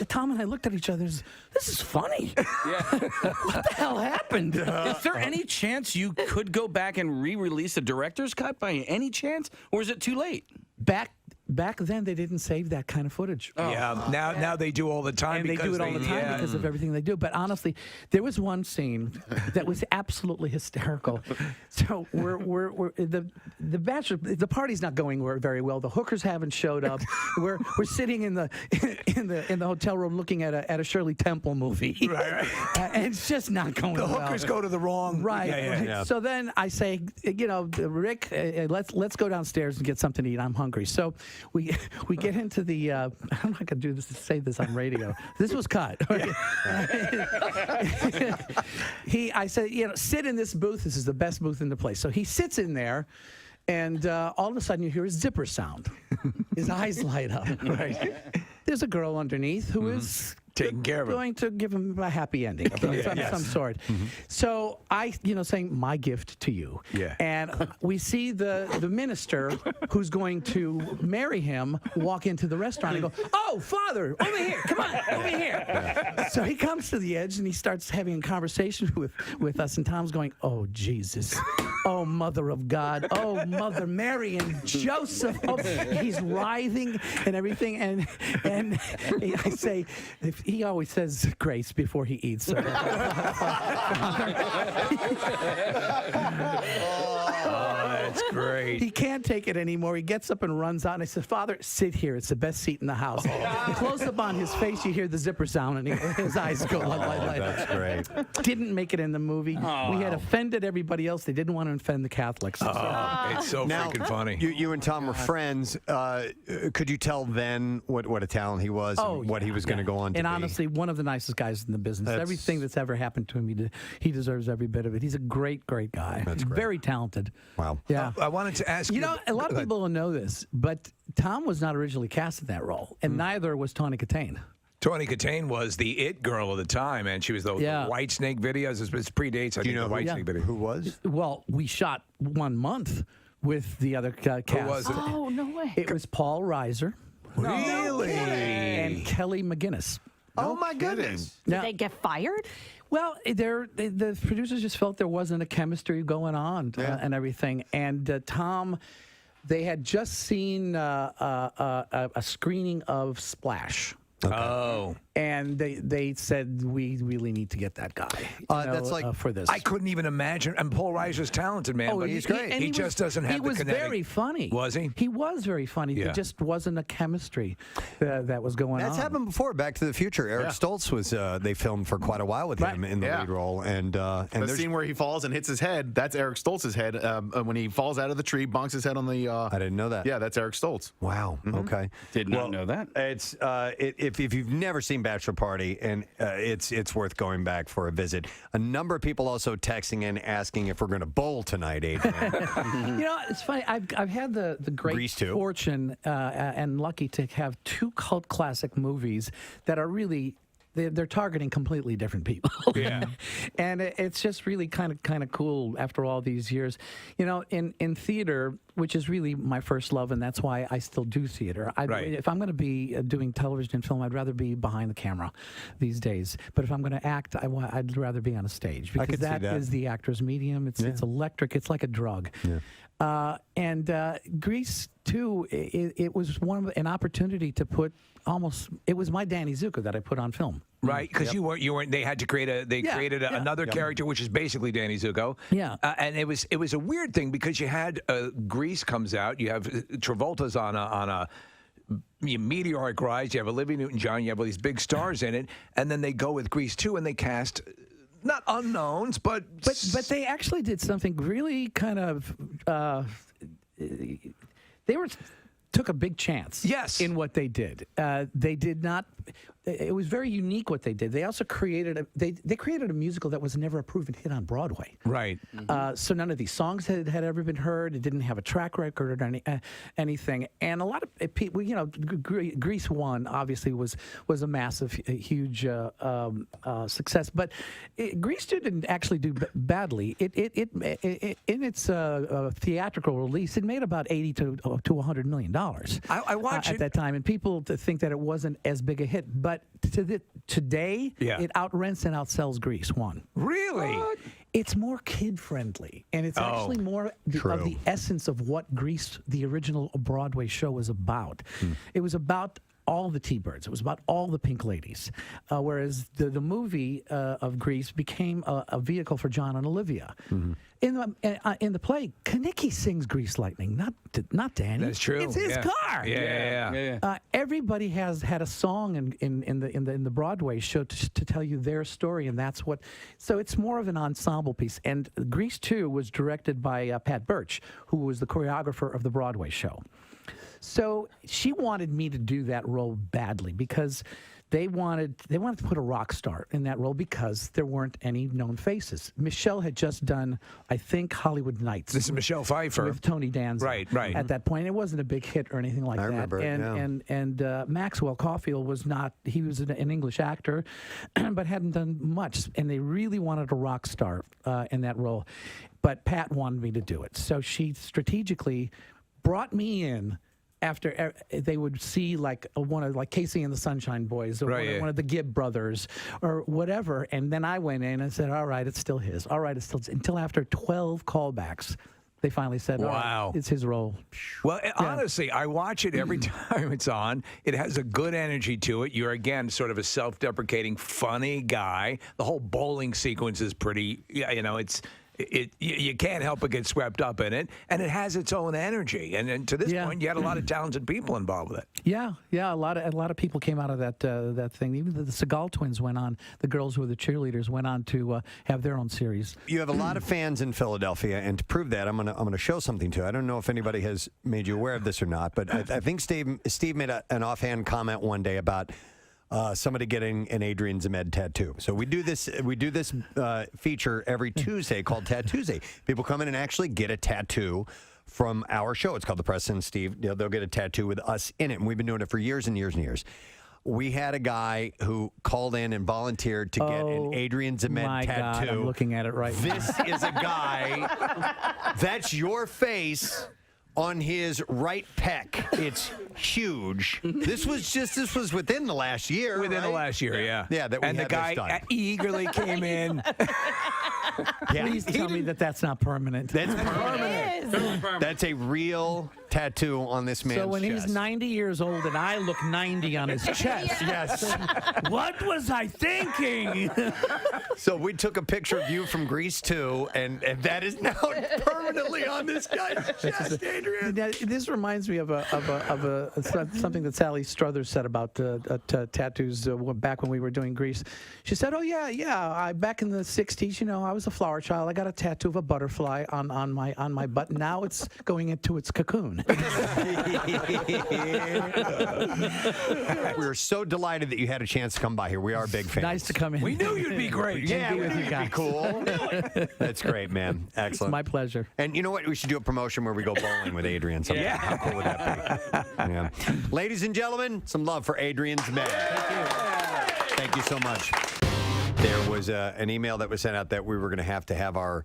Tom and I looked at each other. This is funny. What the hell happened? Is there any chance you could go back and re-release a director's cut by any chance? Or is it too late? Back back then they didn't save that kind of footage. Yeah, now they do all the time. And they do it all the time because of everything they do. But honestly, there was one scene that was absolutely hysterical. So we're the bachelor, the party's not going very well. The hookers haven't showed up. We're sitting in the hotel room looking at a Shirley Temple movie. Right. And it's just not going well. The hookers go to the wrong. Right. Yeah. So then I say, Rick, let's go downstairs and get something to eat. I'm hungry. So we get into the. I'm not gonna say this on radio. This was cut. I said, sit in this booth. This is the best booth in the place. So he sits in there, and all of a sudden you hear a zipper sound. His eyes light up. Right. There's a girl underneath who is taking care of him, going to give him a happy ending of some sort. So I, saying my gift to you. Yeah. And we see the minister who's going to marry him walk into the restaurant and go, "Oh, Father, over here, come on, over here." Yeah. So he comes to the edge and he starts having a conversation with us, and Tom's going, "Oh, Jesus. Oh, Mother of God. Oh, Mother Mary and Joseph." Oh, he's writhing and everything. And I say, he always says grace before he eats. So that's great. He can't take it anymore. He gets up and runs out. And I said, "Father, sit here. It's the best seat in the house." Close up on his face, you hear the zipper sound, and his eyes go like. That's great. Didn't make it in the movie. We had offended everybody else. They didn't want to offend the Catholics. It's so freaking funny. You and Tom were friends. Could you tell then what a talent he was and what he was going to go on to and be? Honestly, one of the nicest guys in the business. Everything that's ever happened to him, he deserves every bit of it. He's a great guy. That's great. Very talented. Wow. Yeah. I wanted to ask you. A lot of people don't know this, but Tom was not originally cast in that role, and neither was Tawny Katane. Tawny Katane was the it girl of the time, and she was the White Snake videos. It predates, I think, the White Snake video. Who was? Well, we shot 1 month with the other cast. Who was it? Oh, no way. It was Paul Reiser. Really? And Kelly McGinnis. Oh, my goodness. Did they get fired? Well, the producers just felt there wasn't a chemistry going on and everything. And Tom, they had just seen a screening of Splash. Okay. Oh. And they said, we really need to get that guy that's like for this. I couldn't even imagine. And Paul Reiser's talented, man, but he's great. He just doesn't have the kinetic. He was very funny. Was he? He was very funny. Yeah. There just wasn't a chemistry that was going on. That's happened before. Back to the Future. Eric Stoltz was. They filmed for quite a while with him in the lead role. And the scene where he falls and hits his head. That's Eric Stoltz's head. When he falls out of the tree, bonks his head on the. I didn't know that. Yeah, that's Eric Stoltz. Wow. Okay. Did not know that. It's if you've never seen Bachelor Party, and it's worth going back for a visit. A number of people also texting in asking if we're going to bowl tonight, Adrian. It's funny. I've had the great fortune and lucky to have 2 cult classic movies that are really. They're targeting completely different people. Yeah. And it's just really kind of cool after all these years. In theater, which is really my first love, and that's why I still do theater. If I'm going to be doing television and film, I'd rather be behind the camera these days. But if I'm going to act, I'd rather be on a stage because that is the actor's medium. It's electric. It's like a drug. Yeah. And Grease, too, it was an opportunity to put it was my Danny Zuko that I put on film. Right, because you weren't. They had to created another character, which is basically Danny Zuko. Yeah, and it was a weird thing because you had Grease comes out. You have Travolta's on a meteoric rise. You have Olivia Newton-John. You have all these big stars in it, and then they go with Grease 2, and they cast. Not unknowns, but they actually did something really kind of. They took a big chance. Yes. In what they did. They did not. It was very unique what they did. They also created they created a musical that was never a proven hit on Broadway. Right. So none of these songs had ever been heard. It didn't have a track record or anything. And a lot of people, Grease 1 obviously was a massive, huge success. But Grease 2 didn't actually do badly. It in its theatrical release, it made about $80 to $100 million. I watched at that time, and people think that it wasn't as big a hit, but today it outrents and outsells Grease 1. Really? It's more kid friendly, and it's actually more of the essence of what Grease, the original Broadway show, was about. It was about all the T-Birds. It was about all the pink ladies, whereas the movie of Grease became a vehicle for John and Olivia. In the play, Kaneki sings "Grease Lightning," not Danny. That's true. It's his car. Yeah. Everybody has had a song in the Broadway show to tell you their story, and that's what. So it's more of an ensemble piece. And Grease 2 was directed by Pat Birch, who was the choreographer of the Broadway show. So she wanted me to do that role badly because they wanted to put a rock star in that role because there weren't any known faces. Michelle had just done, I think, Hollywood Nights. This is Michelle Pfeiffer with Tony Danza. Right. At that point, it wasn't a big hit or anything like that. remember it, And Maxwell Caulfield was not. He was an English actor, but hadn't done much. And they really wanted a rock star in that role, but Pat wanted me to do it. So she strategically brought me in. After they would see like one of Casey and the Sunshine Boys or one of the Gibb brothers or whatever, and then I went in and said, "All right, it's still his. All right, it's still." Until after 12 callbacks, they finally said, "Wow, all right, it's his role." Well, honestly, I watch it every time it's on. It has a good energy to it. You're, again, sort of a self-deprecating, funny guy. The whole bowling sequence is pretty, you can't help but get swept up in it, and it has its own energy. And to this point, you had a lot of talented people involved with it. Yeah, a lot of people came out of that thing. Even the Seagal twins went on. The girls who were the cheerleaders went on to have their own series. You have a lot of fans in Philadelphia, and to prove that, I'm gonna show something to you. I don't know if anybody has made you aware of this or not, but I think Steve made an offhand comment one day about somebody getting an Adrian Zemed tattoo. So we do this feature every Tuesday called Tattoozy. People come in and actually get a tattoo from our show. It's called the Preston and Steve. They'll get a tattoo with us in it, and we've been doing it for years and years and years. We had a guy who called in and volunteered to get an Adrian Zemed tattoo. God, I'm looking at it right now. This is a guy. That's your face on his right pec. It's huge. This was within the last year. Within the last year, yeah. Yeah, that we and the had guy this done. eagerly came in. Please tell me that's not permanent. That's permanent. That's a real tattoo on this man's chest. So when he's 90 years old and I look 90 on his chest. Yes. What was I thinking? So we took a picture of you from Grease 2, and that is now permanently on this guy's chest, Adrian. This reminds me of something that Sally Struthers said about tattoos back when we were doing Grease. She said, "Oh yeah, back in the '60s, I was a flower child. I got a tattoo of a butterfly on my butt. Now it's going into its cocoon." We're so delighted that you had a chance to come by here. We are big fans. Nice to come in. We knew you'd be great. Yeah, be with you you'd guys. be cool. That's great, man. Excellent. It's my pleasure. And you know what? We should do a promotion where we go bowling with Adrian. Yeah. How cool would that be? Yeah. Ladies and gentlemen, some love for Adrian Zemed. Thank you so much. There was an email that was sent out that we were going to have our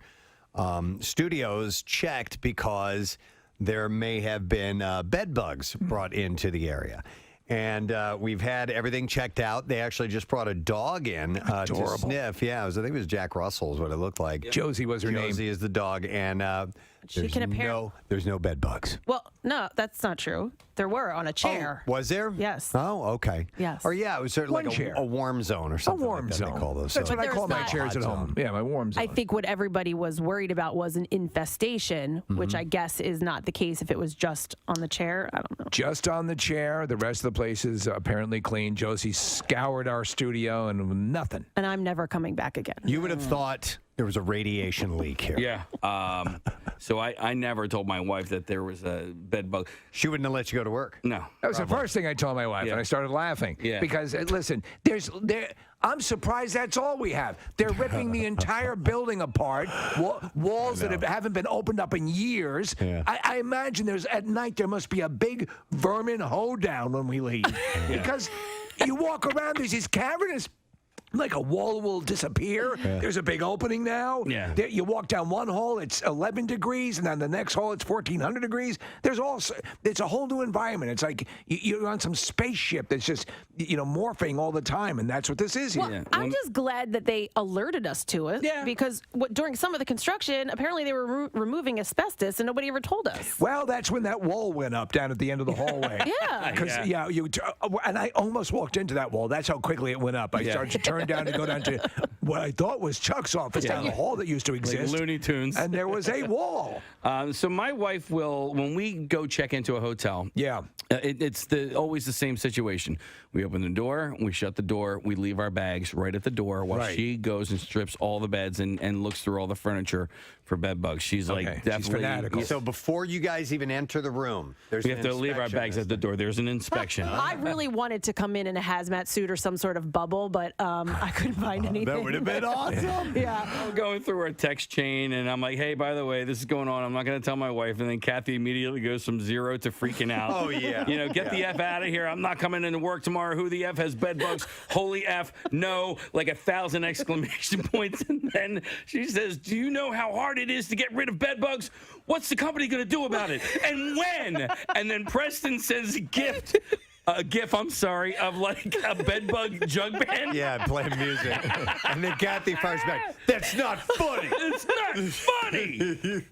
studios checked because there may have been bed bugs brought into the area. And we've had everything checked out. They actually just brought a dog in to sniff. Yeah, I think it was Jack Russell is what it looked like. Josie was her name. Josie is the dog. And there's no bed bugs. Well, no, that's not true. There were on a chair. Was there? Yes. Oh, okay. Yes. Or yeah, it was sort of One like chair. a warm zone or something. A warm like that zone. They call those. That's what I call my There's chairs at hot home. zone. Yeah, my warm zone. I think what everybody was worried about was an infestation, which I guess is not the case if it was just on the chair. I don't know. Just on the chair. The rest of the place is apparently clean. Josie scoured our studio and nothing. And I'm never coming back again. You would have thought there was a radiation leak here. Yeah. So I never told my wife that there was a bed bug. She wouldn't have let you go to work. No. That was the first thing I told my wife, and I started laughing. Yeah. Because, listen, I'm surprised that's all we have. They're ripping the entire building apart, walls that haven't been opened up in years. Yeah. I imagine at night there must be a big vermin hoedown when we leave. Because you walk around, there's these cavernous like a wall will disappear. There's a big opening now. Yeah. You walk down one hall, it's 11 degrees, and then the next hall, it's 1,400 degrees. It's a whole new environment. It's like you're on some spaceship that's just, morphing all the time, and that's what this is here. Well, I'm just glad that they alerted us to it. Yeah. Because during some of the construction, apparently they were removing asbestos, and nobody ever told us. Well, that's when that wall went up down at the end of the hallway. Yeah. Because, and I almost walked into that wall. That's how quickly it went up. I started to turn down to go down to what I thought was Chuck's office down the hall that used to exist. Like Looney Tunes. And there was a wall. So my wife will, when we go check into a hotel, it's always the same situation. We open the door, we shut the door, we leave our bags right at the door while she goes and strips all the beds and looks through all the furniture for bed bugs. She's like definitely She's fanatical. So before you guys even enter the room, we have to leave our bags at the door. There's an inspection. I really wanted to come in a hazmat suit or some sort of bubble, but I couldn't find anything. That would have been awesome. Yeah. I'm going through our text chain, and I'm like, hey, by the way, this is going on. I'm not going to tell my wife. And then Kathy immediately goes from 0 to freaking out. Oh, yeah. Get the F out of here. I'm not coming into work tomorrow. Who the F has bed bugs? Holy F, no, like 1,000 exclamation points. And then she says, do you know how hard it is to get rid of bed bugs? What's the company going to do about it? And when? And then Preston sends a GIF, of like a bedbug jug band. Yeah, playing music. And then Kathy fires back, that's not funny. It's not funny.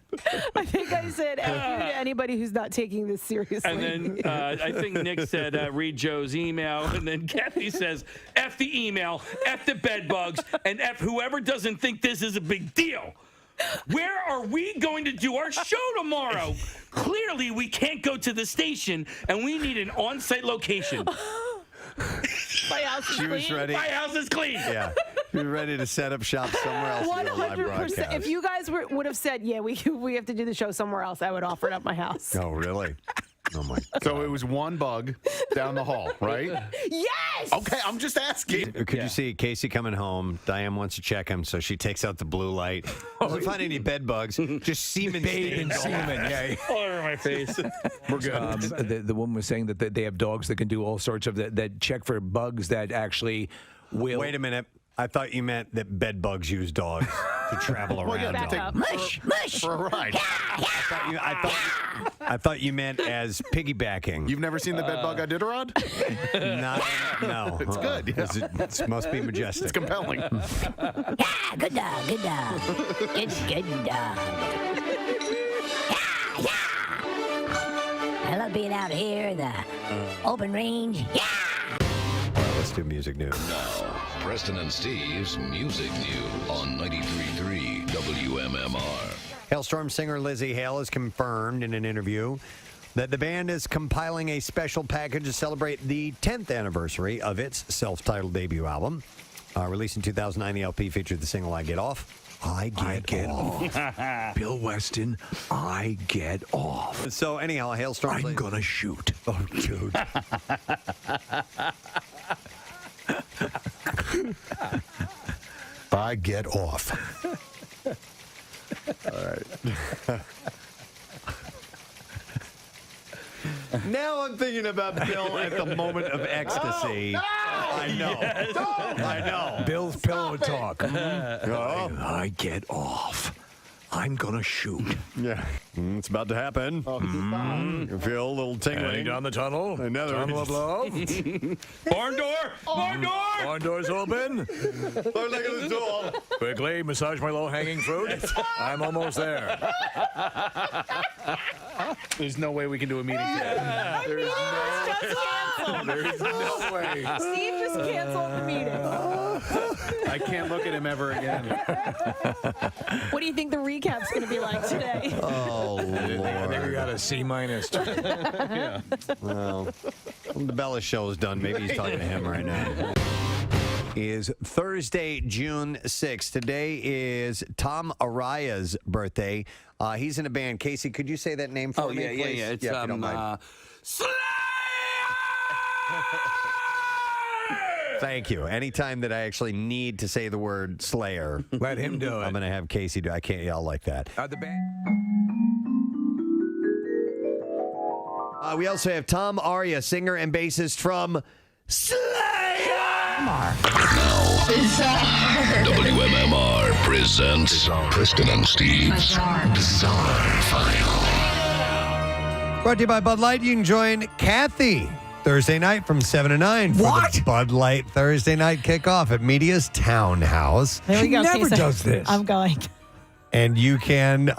I think I said F you to anybody who's not taking this seriously. And then I think Nick said, read Joe's email. And then Kathy says, F the email, F the bedbugs, and F whoever doesn't think this is a big deal. Where are we going to do our show tomorrow? Clearly, we can't go to the station, and we need an on-site location. My house is She was clean. ready. My house is clean. Yeah. She was ready to set up shop somewhere else. 100%. If you guys would have said, yeah, we have to do the show somewhere else, I would offer it up my house. Oh, really? Oh, my God. So it was one bug down the hall, right? Yes! Okay, I'm just asking. Could you see Casey coming home? Diane wants to check him, so she takes out the blue light. Doesn't find any bed bugs, just semen Bathed in stains. semen, yeah. All over my face. We're good. The woman was saying that they have dogs that can do all sorts of that check for bugs that actually will. Wait a minute. I thought you meant that bed bugs use dogs to travel around. Mush, mush. For a ride. I thought you meant as piggybacking. You've never seen the bed bug Iditarod? No. It's good. Yeah. It must be majestic. It's compelling. Yeah, good dog, good dog. It's good dog. Yeah. I love being out here in the open range. Yeah. All right, let's do music news. Now, Preston and Steve's Music News on 93.3 WMMR. Hailstorm singer Lizzie Hale has confirmed in an interview that the band is compiling a special package to celebrate the 10th anniversary of its self-titled debut album. Released in 2009, the LP featured the single I Get Off. I get off. Bill Weston, I get off. So anyhow, Hailstorm... I'm gonna shoot. Oh, dude. I get off. All right. Now I'm thinking about Bill at the moment of ecstasy. No! I know. Yes. I know. Bill's pillow talk. I get off. I'm gonna shoot. Yeah. It's about to happen. You feel a little tingling. Heading down the tunnel. Another Tunnel of love. Barn door! Barn door! Barn door's open. Look at the door. Quickly, massage my low-hanging fruit. I'm almost there. There's no way we can do a meeting today. There's no way. Steve just canceled the meeting. I can't look at him ever again. What do you think the recap's going to be like today? Oh, Lord. I think we got a C-. Yeah. Well, the Bella show is done. Maybe he's talking to him right now. Is Thursday, June 6th. Today is Tom Araya's birthday. He's in a band. Casey, could you say that name for me, please? Yeah. It's if you don't mind. Thank you. Anytime that I actually need to say the word Slayer, let him do it. I'm going to have Casey do it. I can't yell like that. The band. We also have Tom Araya, singer and bassist from Slayer. WMMR presents Preston and Steve's Bizarre File. Brought to you by Bud Light. You can join Kathy Thursday night from 7 to 9 for the Bud Light Thursday night kickoff at Media's Townhouse. There we go. never does this. I'm going. And you can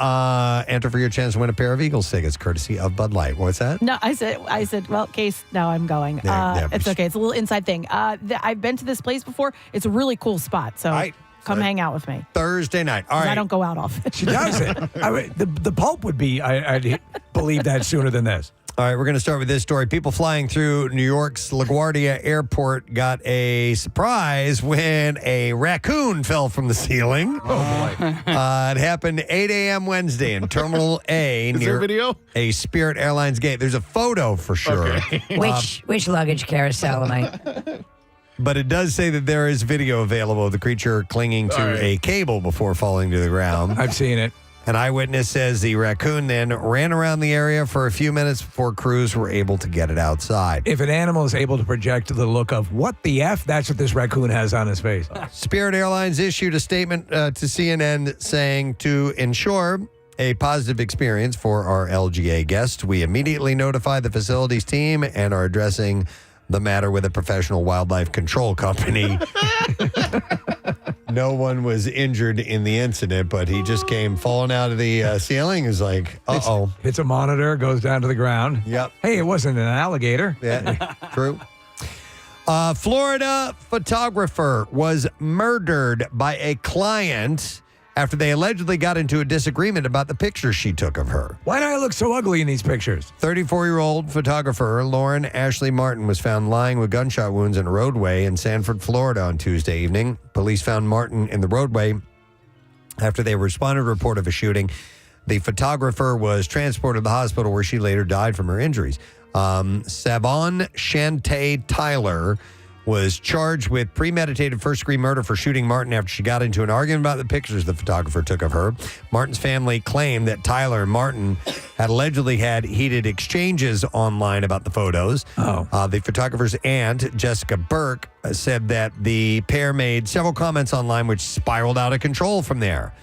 enter for your chance to win a pair of Eagles tickets, courtesy of Bud Light. What's that? No, I said, well, Case, no, I'm going. It's okay. It's a little inside thing. I've been to this place before. It's a really cool spot. So come hang out with me. Thursday night. All right. I don't go out often. She does it. I mean, the Pope would be, I'd believe that sooner than this. All right, we're going to start with this story. People flying through New York's LaGuardia Airport got a surprise when a raccoon fell from the ceiling. Oh, boy. It happened 8 a.m. Wednesday in Terminal A near video? a Spirit Airlines gate. There's a photo for sure. Okay. Which luggage carousel am I? But it does say that there is video available of the creature clinging to a cable before falling to the ground. I've seen it. An eyewitness says the raccoon then ran around the area for a few minutes before crews were able to get it outside. If an animal is able to project the look of what the F, that's what this raccoon has on his face. Spirit Airlines issued a statement to CNN saying to ensure a positive experience for our LGA guests, we immediately notified the facilities team and are addressing the matter with a professional wildlife control company. No one was injured in the incident, but he just came falling out of the ceiling. Is like, uh-oh. Hits a monitor, goes down to the ground. Yep. Hey, it wasn't an alligator. Yeah, true. Florida photographer was murdered by a client after they allegedly got into a disagreement about the pictures she took of her. Why do I look so ugly in these pictures? 34-year-old photographer Lauren Ashley Martin was found lying with gunshot wounds in a roadway in Sanford, Florida on Tuesday evening. Police found Martin in the roadway after they responded to a report of a shooting. The photographer was transported to the hospital where she later died from her injuries. Savon Shantae Tyler was charged with premeditated first-degree murder for shooting Martin after she got into an argument about the pictures the photographer took of her. Martin's family claimed that Tyler and Martin had allegedly had heated exchanges online about the photos. The photographer's aunt, Jessica Burke, said that the pair made several comments online which spiraled out of control from there.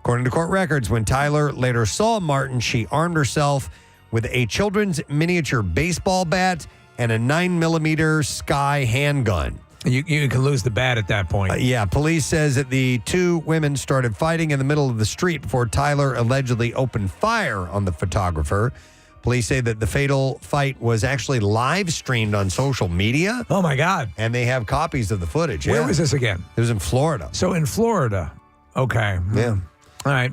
According to court records, when Tyler later saw Martin, she armed herself with a children's miniature baseball bat and a 9mm Sky handgun. You can lose the bat at that point. Yeah, police says that the two women started fighting in the middle of the street before Tyler allegedly opened fire on the photographer. Police say that the fatal fight was actually live streamed on social media. Oh, my God. And they have copies of the footage. Where was this again? It was in Florida. So in Florida. Okay. Yeah. All right.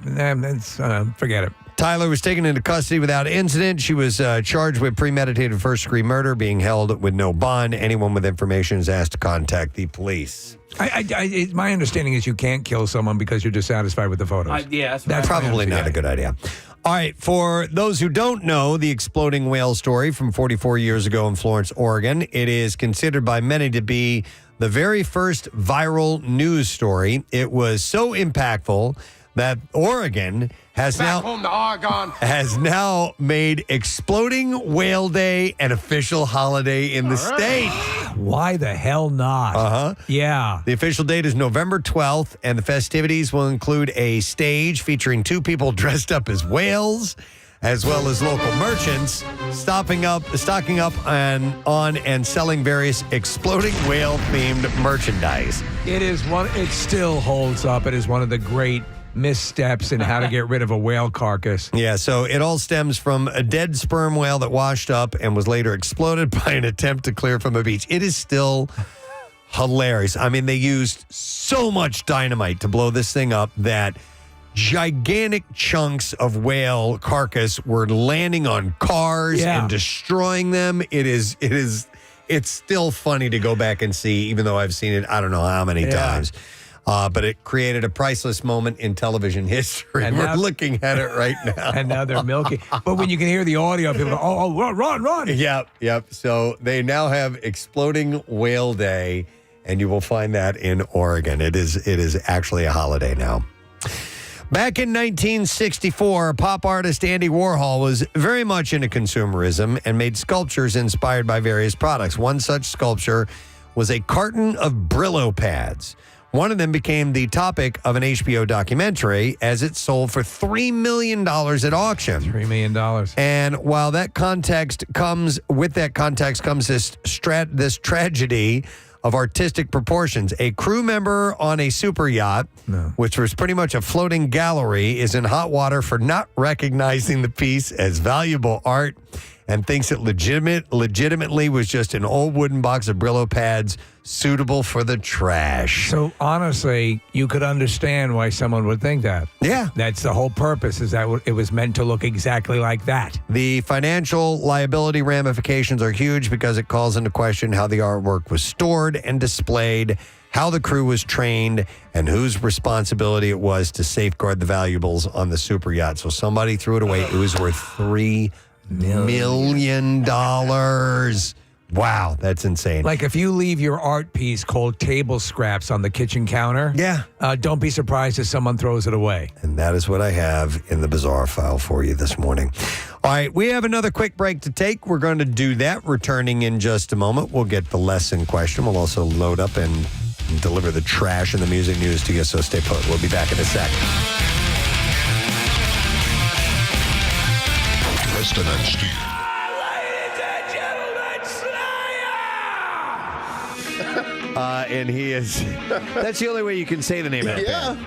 Forget it. Tyler was taken into custody without incident. She was charged with premeditated first-degree murder, being held with no bond. Anyone with information is asked to contact the police. My understanding is you can't kill someone because you're dissatisfied with the photos. That's probably not a good idea. All right, for those who don't know the exploding whale story from 44 years ago in Florence, Oregon, it is considered by many to be the very first viral news story. It was so impactful that Oregon has now made Exploding Whale Day an official holiday in the state. Why the hell not? Uh-huh. Yeah. The official date is November 12th, and the festivities will include a stage featuring two people dressed up as whales, as well as local merchants stocking up and selling various exploding whale-themed merchandise. It still holds up. It is one of the great missteps in how to get rid of a whale carcass. Yeah, so it all stems from a dead sperm whale that washed up and was later exploded by an attempt to clear from a beach. It is still hilarious. I mean, they used so much dynamite to blow this thing up that gigantic chunks of whale carcass were landing on cars and destroying them. It's still funny to go back and see, even though I've seen it I don't know how many times. But it created a priceless moment in television history. And we're looking at it right now. And now they're milking. But when you can hear the audio, people go, oh, run. Yep. So they now have Exploding Whale Day, and you will find that in Oregon. It is actually a holiday now. Back in 1964, pop artist Andy Warhol was very much into consumerism and made sculptures inspired by various products. One such sculpture was a carton of Brillo pads. One of them became the topic of an HBO documentary as it sold for $3 million at auction. $3 million. And while that context comes this tragedy of artistic proportions. A crew member on a super yacht, which was pretty much a floating gallery, is in hot water for not recognizing the piece as valuable art and thinks it legitimately was just an old wooden box of Brillo pads suitable for the trash. So honestly, you could understand why someone would think that. Yeah. That's the whole purpose, is that it was meant to look exactly like that. The financial liability ramifications are huge because it calls into question how the artwork was stored and displayed, how the crew was trained, and whose responsibility it was to safeguard the valuables on the super yacht. So somebody threw it away. It was worth $3 million. Wow, that's insane. Like if you leave your art piece called table scraps on the kitchen counter, don't be surprised if someone throws it away. And that is what I have in the bizarre file for you this morning. All right, we have another quick break to take. We're going to do that. Returning in just a moment, we'll get the lesson question. We'll also load up and deliver the trash and the music news to you, so stay put. We'll be back in a sec. Preston and Steve. And he is, that's the only way you can say the name of that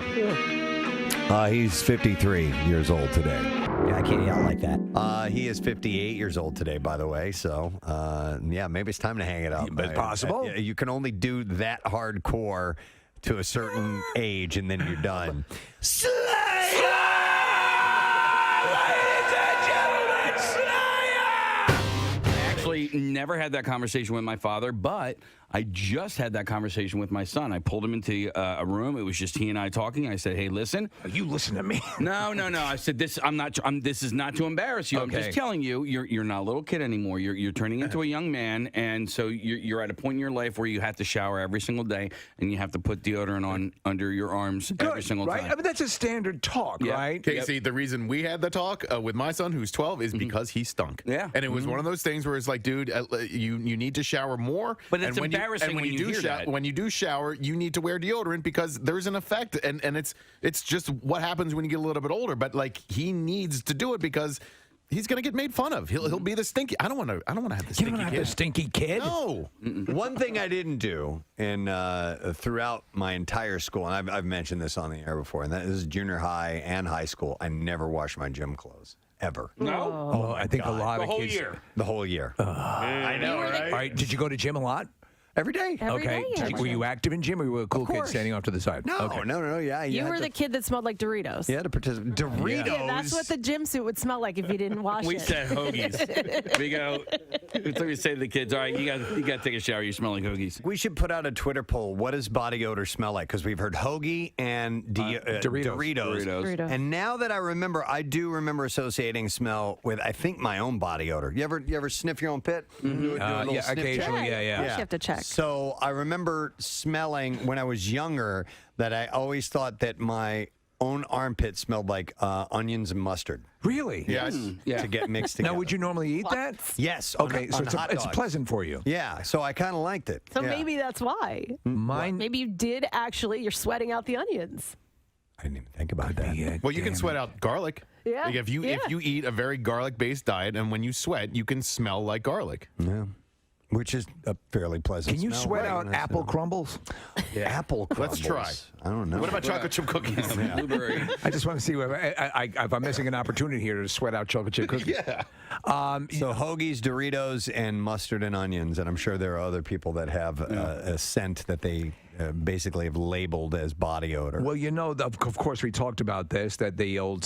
band. He's 53 years old today. Yeah, I can't yell like that. He is 58 years old today, by the way. So, maybe it's time to hang it up. It's possible. You can only do that hardcore to a certain age, and then you're done. Actually, never had that conversation with my father, but I just had that conversation with my son. I pulled him into a room. It was just he and I talking. I said, "Hey, listen." You listen to me. No. I said, "This. This is not to embarrass you. Okay. I'm just telling you. You're not a little kid anymore. You're turning into a young man, and so you're at a point in your life where you have to shower every single day, and you have to put deodorant on under your arms every single right? time." I mean, that's a standard talk, right? Casey, the reason we had the talk with my son, who's 12, is because he stunk. Yeah. And it was one of those things where it's like, dude, you need to shower more. But it's and embarrassing when you hear that. When you do shower, you need to wear deodorant because there's an effect, and it's just what happens when you get a little bit older. But like, he needs to do it because he's gonna get made fun of. He'll be the stinky. I don't want to have the stinky kid. The stinky kid. No. One thing I didn't do throughout my entire school, and I've mentioned this on the air before, and that is junior high and high school. I never washed my gym clothes. Ever. No. Oh, I think a lot of kids. The whole year. I know, right? All right. Did you go to gym a lot? Every day. Every day, yeah. Were you active in gym, or were you a cool kid course. standing off to the side? No, Okay. no. Yeah, You were the kid that smelled like Doritos. You had to participate. Doritos. Yeah, that's what the gym suit would smell like if you didn't wash We it. said hoagies. We go. So we say to the kids, "All right, you got to take a shower. You smell like hoagies." We should put out a Twitter poll. What does body odor smell like? Because we've heard hoagie and Doritos. And now that I remember, I do remember associating smell with, I think, my own body odor. You ever sniff your own pit? Do a little sniff occasionally. check? Yeah. You have to check. So I remember smelling when I was younger that I always thought that my own armpit smelled like onions and mustard. Really? Yes. To get mixed together. Now, would you normally eat that? Yes. Okay, so hot it's dogs. pleasant for you. Yeah, so I kind of liked it. So Yeah. maybe that's why. Mine. Maybe you did actually. You're sweating out the onions. I didn't even think about that. Well, you can sweat out garlic. Yeah. Like if you eat a very garlic-based diet, and when you sweat, you can smell like garlic. Yeah. Which is a fairly pleasant Can you smell, sweat right? out apple crumbles? Yeah. Apple crumbles. Let's try. I don't know. What about chocolate chip cookies? Blueberry. I just want to see if I'm missing an opportunity here to sweat out chocolate chip cookies. Yeah. So hoagies, Doritos, and mustard and onions, and I'm sure there are other people that have a scent that they basically have labeled as body odor. Well, of course, we talked about this, that the old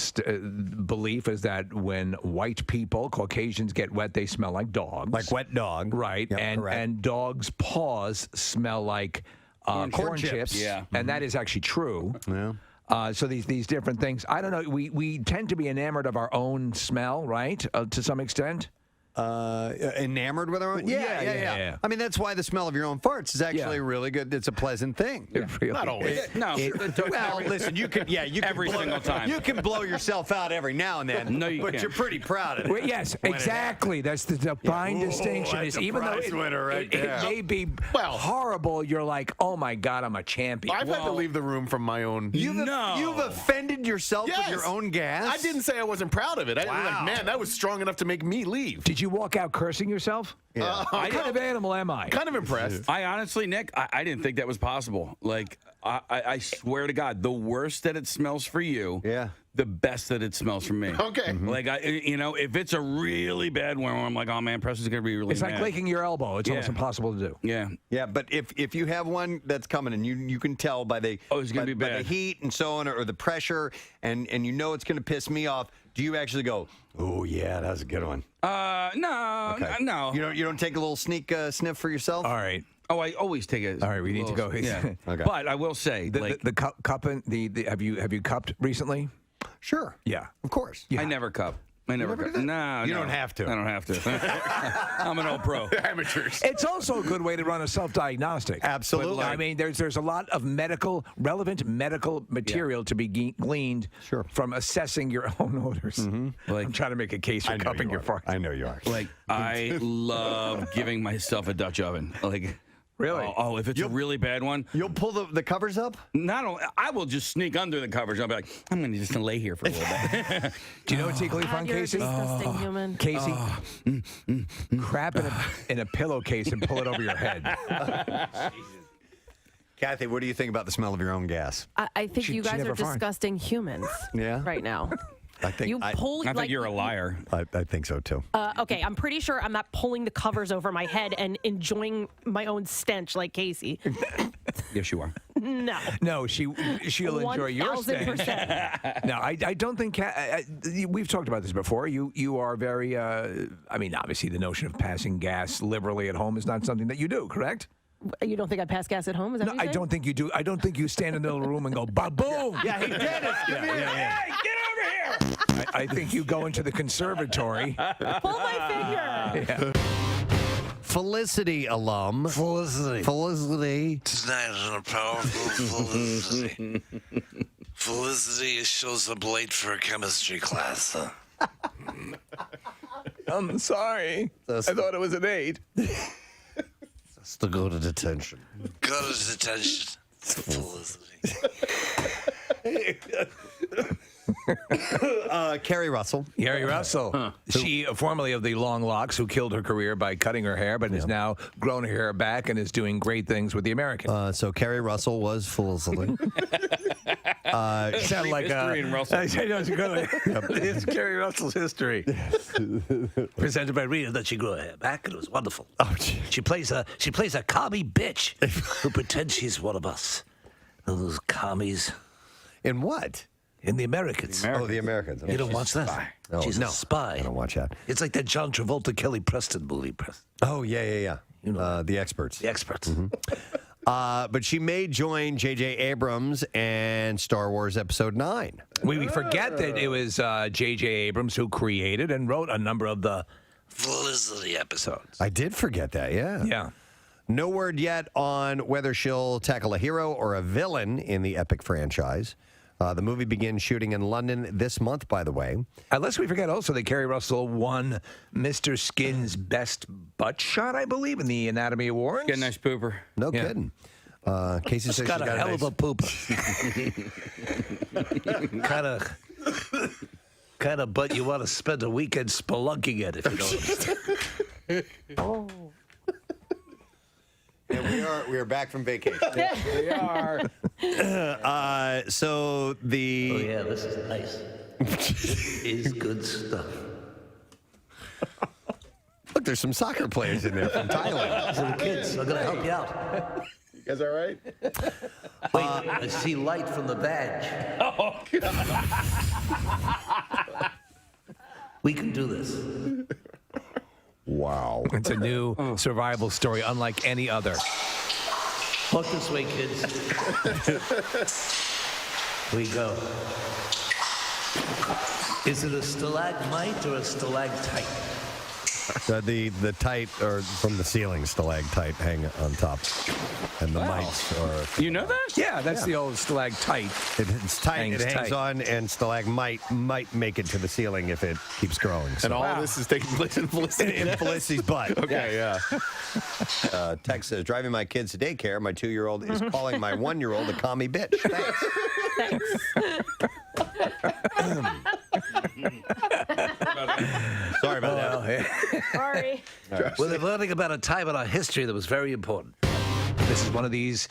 belief is that when white people, Caucasians, get wet, they smell like dogs. Like wet dog. Right. Yep, and dogs' paws smell like corn chips. Yeah. And that is actually true. Yeah. So these different things. I don't know. We tend to be enamored of our own smell, right? To some extent. Enamored with our own? Yeah. I mean, that's why the smell of your own farts is actually really good. It's a pleasant thing. Not always. Well, listen, you can every single time. You can blow yourself out every now and then. No, you but can't. you're pretty proud of it. Well, yes, exactly. That's the fine distinction. That's Is a even though prize winner right it there. may be horrible, you're like, oh my God, I'm a champion. I've had to leave the room from my own. You've offended yourself with your own gas? I didn't say I wasn't proud of it. I was like, man, that was strong enough to make me leave. Did you walk out cursing yourself? Yeah. What kind of animal am I? Kind of impressed. I honestly, Nick, I didn't think that was possible. Like, I swear to God, the worse that it smells for you, the best that it smells for me. Okay. Like, if it's a really bad one, I'm like, oh man, Preston's gonna be really It's mad. like licking your elbow. It's almost impossible to do. Yeah. Yeah, but if you have one that's coming and you can tell by the it's gonna be by bad. the heat and so on or the pressure and you know it's going to piss me off, do you actually go, oh yeah, that was a good one? No. You don't take a little sneak sniff for yourself? All right. Oh, I always take it. All right, we need to go. Yeah. Okay. But I will say, The cup and have you cupped recently? Sure. Yeah. Of course. I never cup. I never cup. No, You don't have to. I don't have to. I'm an old pro. Amateurs. It's also a good way to run a self-diagnostic. Absolutely. I mean, there's a lot of relevant medical material to be gleaned from assessing your own odors. Like, I'm trying to make a case for cupping your farts. I know you are. Like, I love giving myself a Dutch oven. Like, really? Oh, if it's a really bad one, you'll pull the covers up. Not only, I will just sneak under the covers. I'll be like, I'm going to just lay here for a little bit. Do you know what's equally fun, You're a Casey? disgusting human. Casey, crap in a pillowcase and pull it over your head. Kathy, what do you think about the smell of your own gas? I think you guys are never farted. disgusting humans. Yeah? Right now. I think I think you're a liar. I think so too. Okay, I'm pretty sure I'm not pulling the covers over my head and enjoying my own stench like Casey. Yes, you are. No. No, she'll enjoy your stench. 1000%. No, I don't think. We've talked about this before. You are very. I mean, obviously, the notion of passing gas liberally at home is not something that you do, correct? You don't think I pass gas at home? Is that what I you're saying? don't think you do. I don't think you stand in the little room and go, ba-boom. Yeah, he did it. Hey, get over here! I think you go into the conservatory. Pull my finger. Felicity alum. Felicity. Tonight on a powerful Felicity. Felicity shows up late for a chemistry class. I'm sorry. I thought it was an 8. Just to go to detention. Go to detention. Felicity. Carrie Russell. Carrie Russell. She, formerly of the long locks, who killed her career by cutting her hair, but has now grown her hair back and is doing great things with the American. So Carrie Russell was Felicity. Sound like history in Russell. It's Carrie Russell's history. Presented by Rita that she grew her hair back, and it was wonderful. Oh, gee. She plays a commie bitch who pretends she's one of us. Those commies. In what? In The Americans. Oh, the Americans. You don't watch that? No, She's no, a spy. I don't watch that. It's like that John Travolta, Kelly Preston movie. Oh, yeah. You know The Experts. The Experts. But she may join J.J. Abrams and Star Wars Episode 9. We forget that it was J.J. Abrams who created and wrote a number of the Felicity episodes. I did forget that, yeah. Yeah. No word yet on whether she'll tackle a hero or a villain in the epic franchise. The movie begins shooting in London this month, by the way. Unless we forget also that Carrie Russell won Mr. Skin's Best Butt Shot, I believe, in the Anatomy Awards. Get a nice pooper. No kidding. Casey says she's got a hell of a pooper. kind of butt you want to spend a weekend spelunking at, if you know what I'm saying. And we are back from vacation. We are. So the... Oh, yeah, this is nice. Is good stuff. Look, there's some soccer players in there from Thailand. These are the kids. I'm going to help you out. You guys all right? Wait, I see light from the badge. Oh, God. We can do this. Wow. It's a new survival story unlike any other. Look this way, kids. We go. Is it a stalagmite or a stalactite? The tight or from the ceiling stalactite hang on top, and the mites are. You know that? Yeah, that's the old stalactite. It's tight. It hangs on, and stalagmite might make it to the ceiling if it keeps growing. And all of this is taking place in Felicity. In Felicity's butt. Okay, yeah. Text says, driving my kids to daycare. My 2-year-old is calling my 1-year-old a commie bitch. Thanks. Sorry about that. Sorry. Well, they're learning about a time in our history that was very important. This is one of these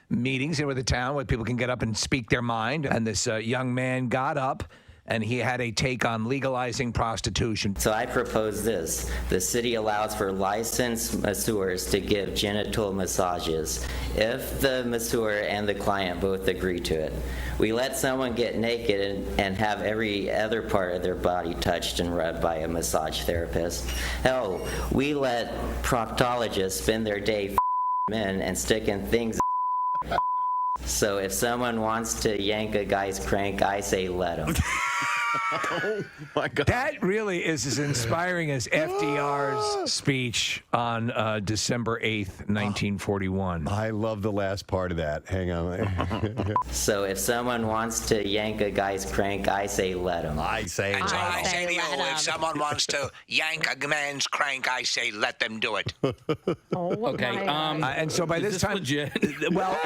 meetings in with the town where people can get up and speak their mind. And this young man got up and he had a take on legalizing prostitution. So I propose this. The city allows for licensed masseurs to give genital massages if the masseur and the client both agree to it. We let someone get naked and have every other part of their body touched and rubbed by a massage therapist. Hell, we let proctologists spend their day men and sticking things. So if someone wants to yank a guy's crank, I say let him. Oh my God. That really is as inspiring as FDR's speech on December 8th, 1941. I love the last part of that. Hang on. So if someone wants to yank a guy's crank, I say let him. I say to you, if someone wants to yank a man's crank, I say let them do it. Okay. And so by this time, legit? well,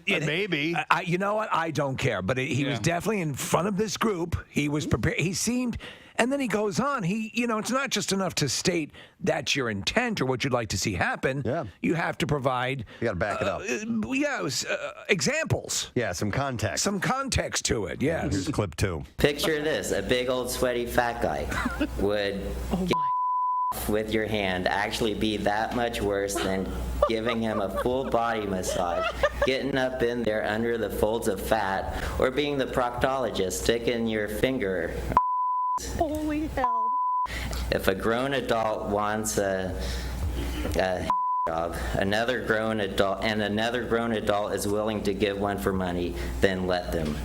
maybe. You know what? I don't care. But he was definitely in front of this group. He was prepared. He seemed, and then he goes on. It's not just enough to state that's your intent or what you'd like to see happen. Yeah. You have to provide. You got to back it up. Examples. Yeah, some context. Some context to it. Yes. Here's clip 2. Picture this: a big old sweaty fat guy would get with your hand actually be that much worse than giving him a full body massage, getting up in there under the folds of fat, or being the proctologist sticking your finger. Holy hell. If a grown adult wants a job, another grown adult is willing to give one for money, then let them.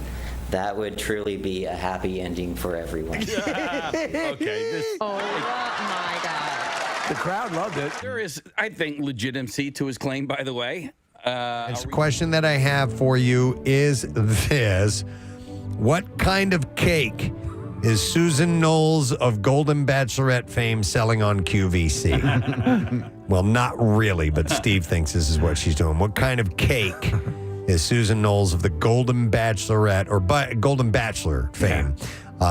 That would truly be a happy ending for everyone. Okay. Oh my God. The crowd loved it. There is, I think, legitimacy to his claim, by the way. The question that I have for you is this. What kind of cake is Susan Knowles of Golden Bachelorette fame selling on QVC? Well, not really, but Steve thinks this is what she's doing. What kind of cake is Susan Knowles of the Golden Bachelorette or Golden Bachelor fame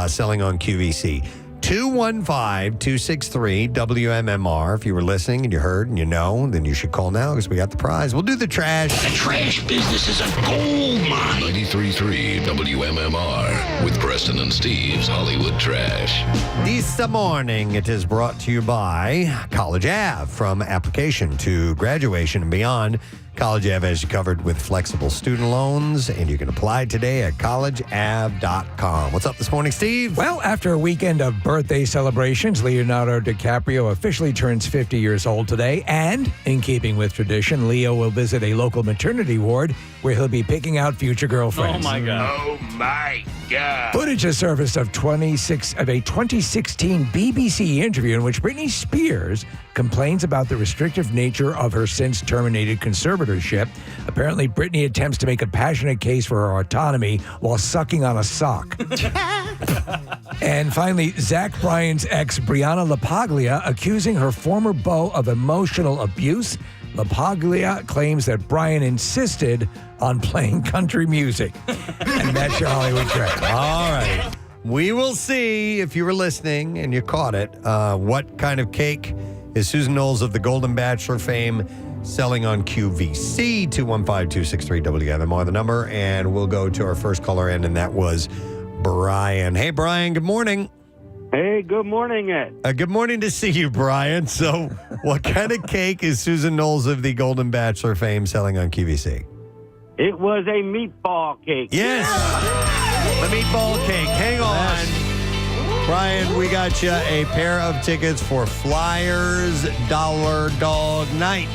selling on QVC? 215-263-WMMR. If you were listening and you heard and you know, then you should call now because we got the prize. We'll do the trash. The trash business is a gold mine. 93.3 WMMR with Preston and Steve's Hollywood Trash. This morning, it is brought to you by College Ave. From application to graduation and beyond, College Ave has you covered with flexible student loans, and you can apply today at collegeave.com. What's up this morning, Steve? Well, after a weekend of birthday celebrations, Leonardo DiCaprio officially turns 50 years old today. And in keeping with tradition, Leo will visit a local maternity ward where he'll be picking out future girlfriends. Oh, my God. Oh, my God. Footage has surfaced of a 2016 BBC interview in which Britney Spears complains about the restrictive nature of her since terminated conservatorship. Apparently, Britney attempts to make a passionate case for her autonomy while sucking on a sock. And finally, Zach Bryan's ex, Brianna LaPaglia, accusing her former beau of emotional abuse. LaPaglia claims that Bryan insisted on playing country music. And that's your Hollywood Trash. All right. We will see if you were listening and you caught it. What kind of cake is Susan Knowles of the Golden Bachelor fame selling on QVC? 215-263-WMMR, the number. And we'll go to our first caller in, and that was Brian. Hey, Brian, good morning. Hey, good morning, Ed. Good morning to see you, Brian. So what kind of cake is Susan Knowles of the Golden Bachelor fame selling on QVC? It was a meatball cake. Yes. The meatball cake. Hang on. Brian, we got you a pair of tickets for Flyers Dollar Dog Night.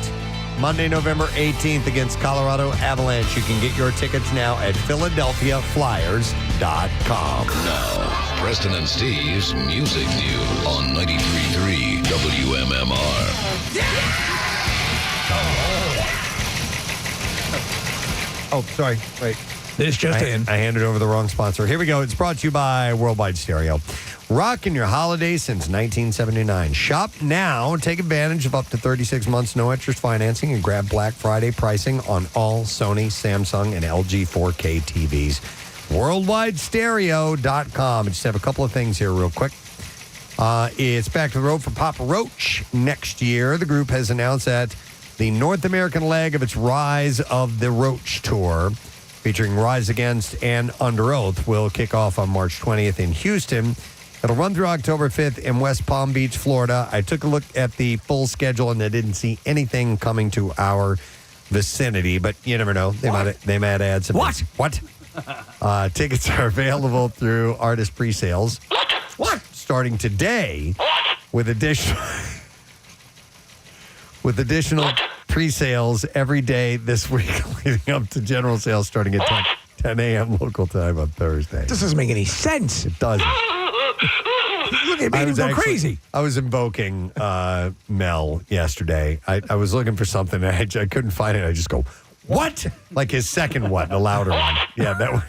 Monday, November 18th against Colorado Avalanche. You can get your tickets now at PhiladelphiaFlyers.com. Now, Preston and Steve's Music News on 93.3 WMMR. Oh, sorry. Wait. This just in. I handed over the wrong sponsor. Here we go. It's brought to you by Worldwide Stereo. Rocking your holidays since 1979. Shop now. Take advantage of up to 36 months no interest financing and grab Black Friday pricing on all Sony, Samsung, and LG 4K TVs. WorldwideStereo.com. I just have a couple of things here real quick. It's back to the road for Papa Roach next year. The group has announced that the North American leg of its Rise of the Roach tour, featuring Rise Against and Under Oath, will kick off on March 20th in Houston. It'll run through October 5th in West Palm Beach, Florida. I took a look at the full schedule, and I didn't see anything coming to our vicinity, but you never know. They might add some. What? Tickets are available through artist pre-sales. What? Starting today with additional pre-sales every day this week leading up to general sales starting at 10 a.m. local time on Thursday. This doesn't make any sense. It doesn't. Look, it made him go crazy. I was invoking Mel yesterday. I was looking for something, and I couldn't find it. I just go, what? Like his second what, the louder one. Yeah, that one.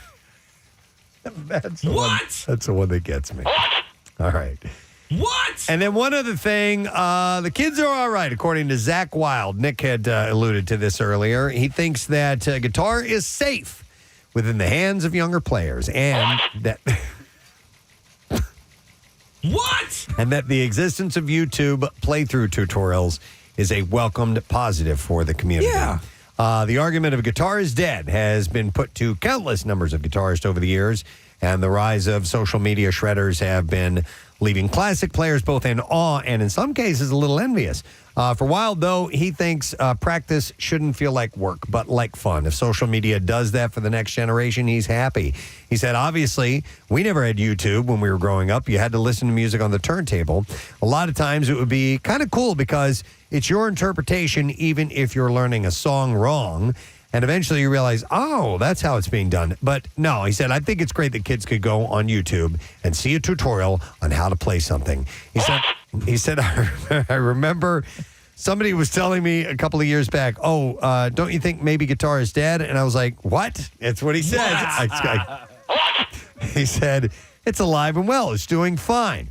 That's the one. That's the one that gets me. All right. What? And then one other thing, the kids are all right, according to Zach Wilde. Nick had alluded to this earlier. He thinks that guitar is safe within the hands of younger players, and that... What? And that the existence of YouTube playthrough tutorials is a welcomed positive for the community. Yeah. The argument of guitar is dead has been put to countless numbers of guitarists over the years, and the rise of social media shredders have been leaving classic players both in awe and in some cases a little envious. For Wilde, though, he thinks practice shouldn't feel like work, but like fun. If social media does that for the next generation, he's happy. He said, obviously, we never had YouTube when we were growing up. You had to listen to music on the turntable. A lot of times it would be kind of cool because it's your interpretation, even if you're learning a song wrong. And eventually you realize, oh, that's how it's being done. But no, he said, I think it's great that kids could go on YouTube and see a tutorial on how to play something. He said, I remember somebody was telling me a couple of years back, don't you think maybe guitar is dead? And I was like, what? It's what he said. He said, it's alive and well. It's doing fine.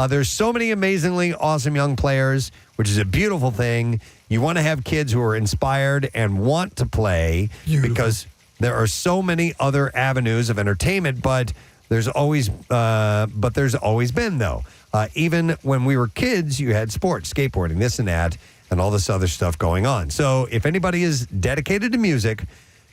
There's so many amazingly awesome young players, which is a beautiful thing. You want to have kids who are inspired and want to play because there are so many other avenues of entertainment, but there's always been, though. Even when we were kids, you had sports, skateboarding, this and that, and all this other stuff going on. So if anybody is dedicated to music,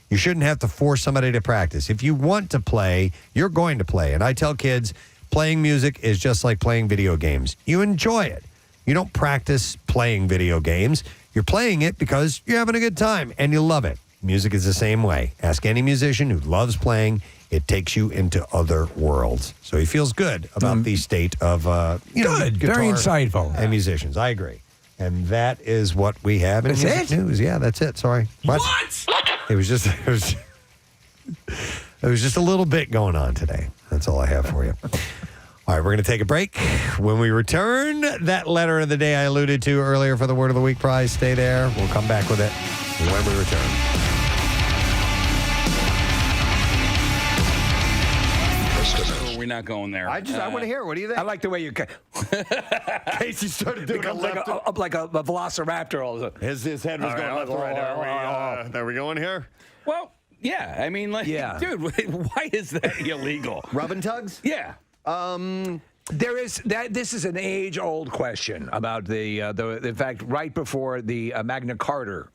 you shouldn't have to force somebody to practice. If you want to play, you're going to play. And I tell kids, playing music is just like playing video games. You enjoy it. You don't practice playing video games. You're playing it because you're having a good time and you love it. Music is the same way. Ask any musician who loves playing. It takes you into other worlds. So he feels good about the state of guitar very insightful, and musicians. I agree. And that is what we have in music news. Yeah, that's it. Sorry. What? It was just a little bit going on today. That's all I have for you. All right, we're going to take a break. When we return, that letter of the day I alluded to earlier for the Word of the Week prize, stay there. We'll come back with it when we return. We're not going there. I want to hear. What do you think? I like the way you... Casey started doing like a velociraptor all of a sudden. His head was going left and right. Are we going here? Well, yeah. I mean, dude, why is that illegal? Rub and tugs? Yeah. There is that. This is an age-old question about the. In fact, right before the Magna Carta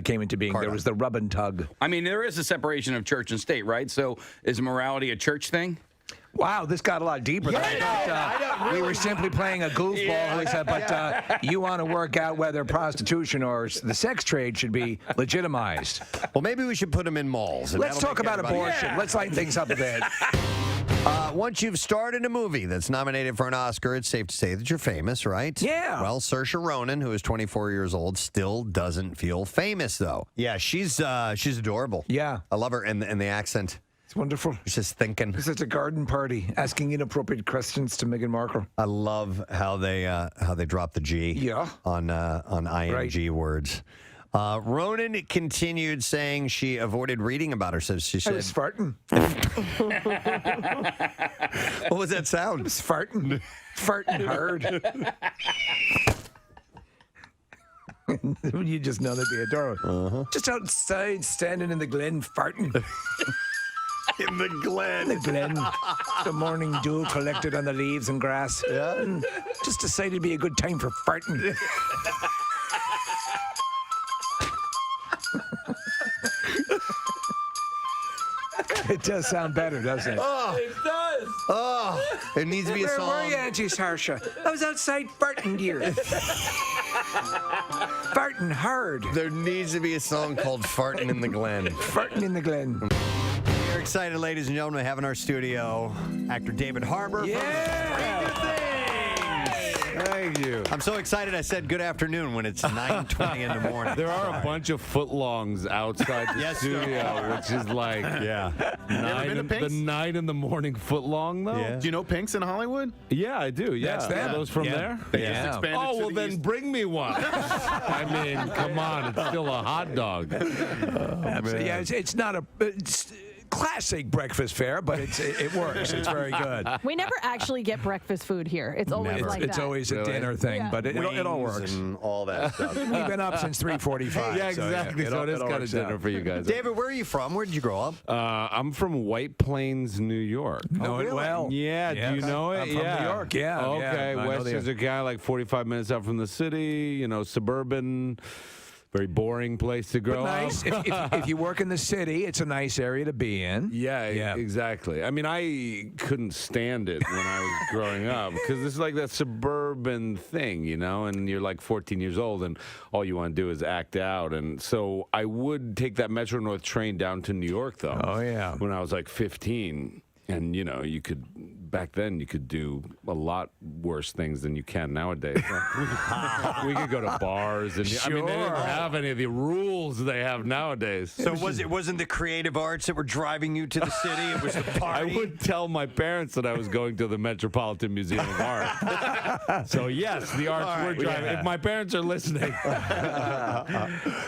came into being, there was the rub and tug. I mean, there is a separation of church and state, right? So, is morality a church thing? Wow, this got a lot deeper than I thought. We were simply playing a goofball, but you want to work out whether prostitution or the sex trade should be legitimized. Well, maybe we should put them in malls. Let's talk about abortion. Let's lighten things up a bit. Once you've starred in a movie that's nominated for an Oscar, it's safe to say that you're famous, right? Yeah. Well, Saoirse Ronan, who is 24 years old, still doesn't feel famous, though. Yeah, she's adorable. Yeah. I love her, and the accent It's wonderful. He's just thinking. It's a garden party, asking inappropriate questions to Meghan Markle. I love how they drop the G on ing words. Ronan continued saying she avoided reading about herself. She said, I was farting. What was that sound? I was farting. Farting hard. You just know that'd be adorable. Just outside, standing in the glen, farting. In the glen. The glen. The morning dew collected on the leaves and grass. Yeah. Just decided it'd be a good time for farting. It does sound better, doesn't it? Oh, it does. Oh, it needs to be a song. Where were you, Auntie Sarsha? I was outside farting, dear. Farting hard. There needs to be a song called Farting in the Glen. Farting in the Glen. We're excited, ladies and gentlemen, to have in our studio actor David Harbour. Thank you. I'm so excited I said good afternoon when it's 9:20 in the morning. There are a bunch of footlongs outside the studio, which is like the 9 in the morning footlong, though. Yeah. Do you know Pink's in Hollywood? Yeah, I do. Yeah. That's them. Are those from there? They just expanded Oh, to well, the then east. bring me one. I mean, come on. It's still a hot dog. Yeah, it's not a... It's classic breakfast fare, but it works. It's very good. We never actually get breakfast food here. It's always like It's that. always a dinner thing, but it all works. And all that stuff. We've been up since 3:45. Yeah, exactly. So it is kind of dinner for you guys. David, where are you from? Where did you grow up? I'm from White Plains, New York. Know it well. Yeah, do you know it? I'm from New York, yeah. Okay, I know Westchester County, like 45 minutes out from the city, suburban, very boring place to grow nice. up. If you work in the city, it's a nice area to be in. Yeah, exactly. I mean, I couldn't stand it when I was growing up because it's like that suburban thing, and you're like 14 years old and all you want to do is act out. And so I would take that Metro North train down to New York, though. Oh, yeah. When I was like 15. And, back then you could do a lot worse things than you can nowadays. We could go to bars and I mean, they didn't have any of the rules they have nowadays. So it wasn't the creative arts that were driving you to the city? It was the party? I would tell my parents that I was going to the Metropolitan Museum of Art. So yes, the arts were driving. If my parents are listening.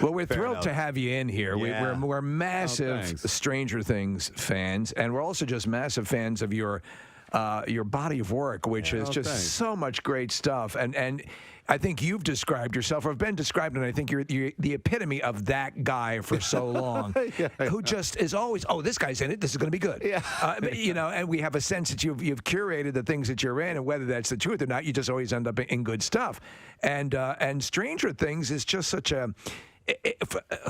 Well, we're thrilled to have you in here. Yeah. We're massive Stranger Things fans, and we're also just massive fans of your body of work, which is just so much great stuff. And I think you've described yourself, or have been described, and I think you're the epitome of that guy for so long, who just is always, this guy's in it, this is going to be good. Yeah. And we have a sense that you've curated the things that you're in, and whether that's the truth or not, you just always end up in good stuff. And Stranger Things is just such a...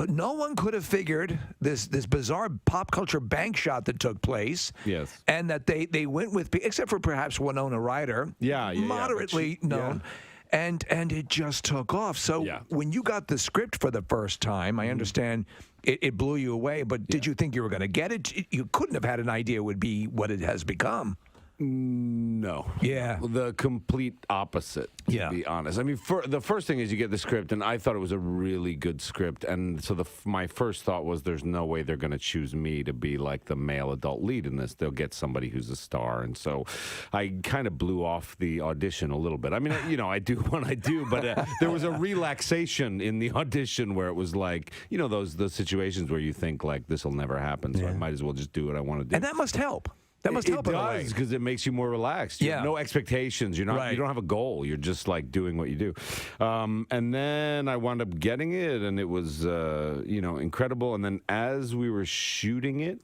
no one could have figured this bizarre pop culture bank shot that took place. Yes. And that they went with, except for perhaps Winona Ryder, moderately known. And it just took off. So when you got the script for the first time, I understand it blew you away, but did you think you were going to get it? You couldn't have had an idea it would be what it has become. No. Yeah. The complete opposite, to be honest. I mean, the first thing is you get the script, and I thought it was a really good script. And so my first thought was there's no way they're going to choose me to be like the male adult lead in this. They'll get somebody who's a star. And so I kind of blew off the audition a little bit. I mean, I do what I do, but there was a relaxation in the audition where it was like, those situations where you think like this will never happen. So I might as well just do what I want to do. And that must help. That must help in a way. It does, because it makes you more relaxed. You have no expectations. You don't have a goal. You're just like doing what you do. And then I wound up getting it, and it was incredible. And then as we were shooting it,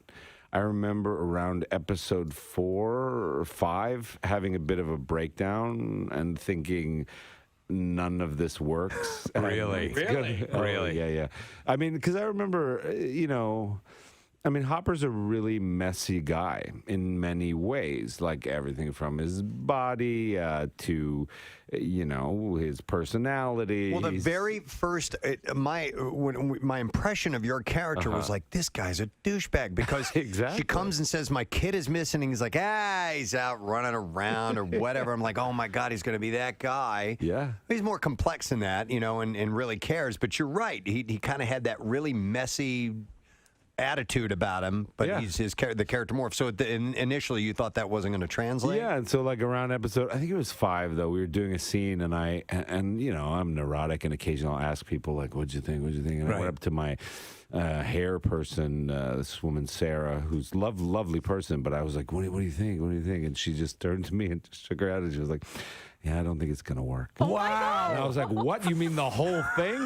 I remember around episode 4 or 5 having a bit of a breakdown and thinking, none of this works. Really? Really? Yeah. I mean, because I remember, Hopper's a really messy guy in many ways, like everything from his body to, his personality. Well, the very first, my impression of your character was like, this guy's a douchebag, because she comes and says, my kid is missing, and he's like, he's out running around or whatever. I'm like, oh my God, he's going to be that guy. Yeah. He's more complex than that, and really cares. But you're right. He kind of had that really messy attitude about him, but Yeah. he's the character morph. So initially, you thought that wasn't going to translate. Yeah, and so like around episode, I think it was 5 though. We were doing a scene, and I'm neurotic, and occasionally I'll ask people like, "What'd you think? What'd you think?" And I went up to my hair person, this woman Sarah, who's lovely person, but I was like, "What do you think? What do you think?" And she just turned to me and just shook her head, and she was like, "Yeah, I don't think it's gonna work." Wow! And I was like, "What? You mean the whole thing?"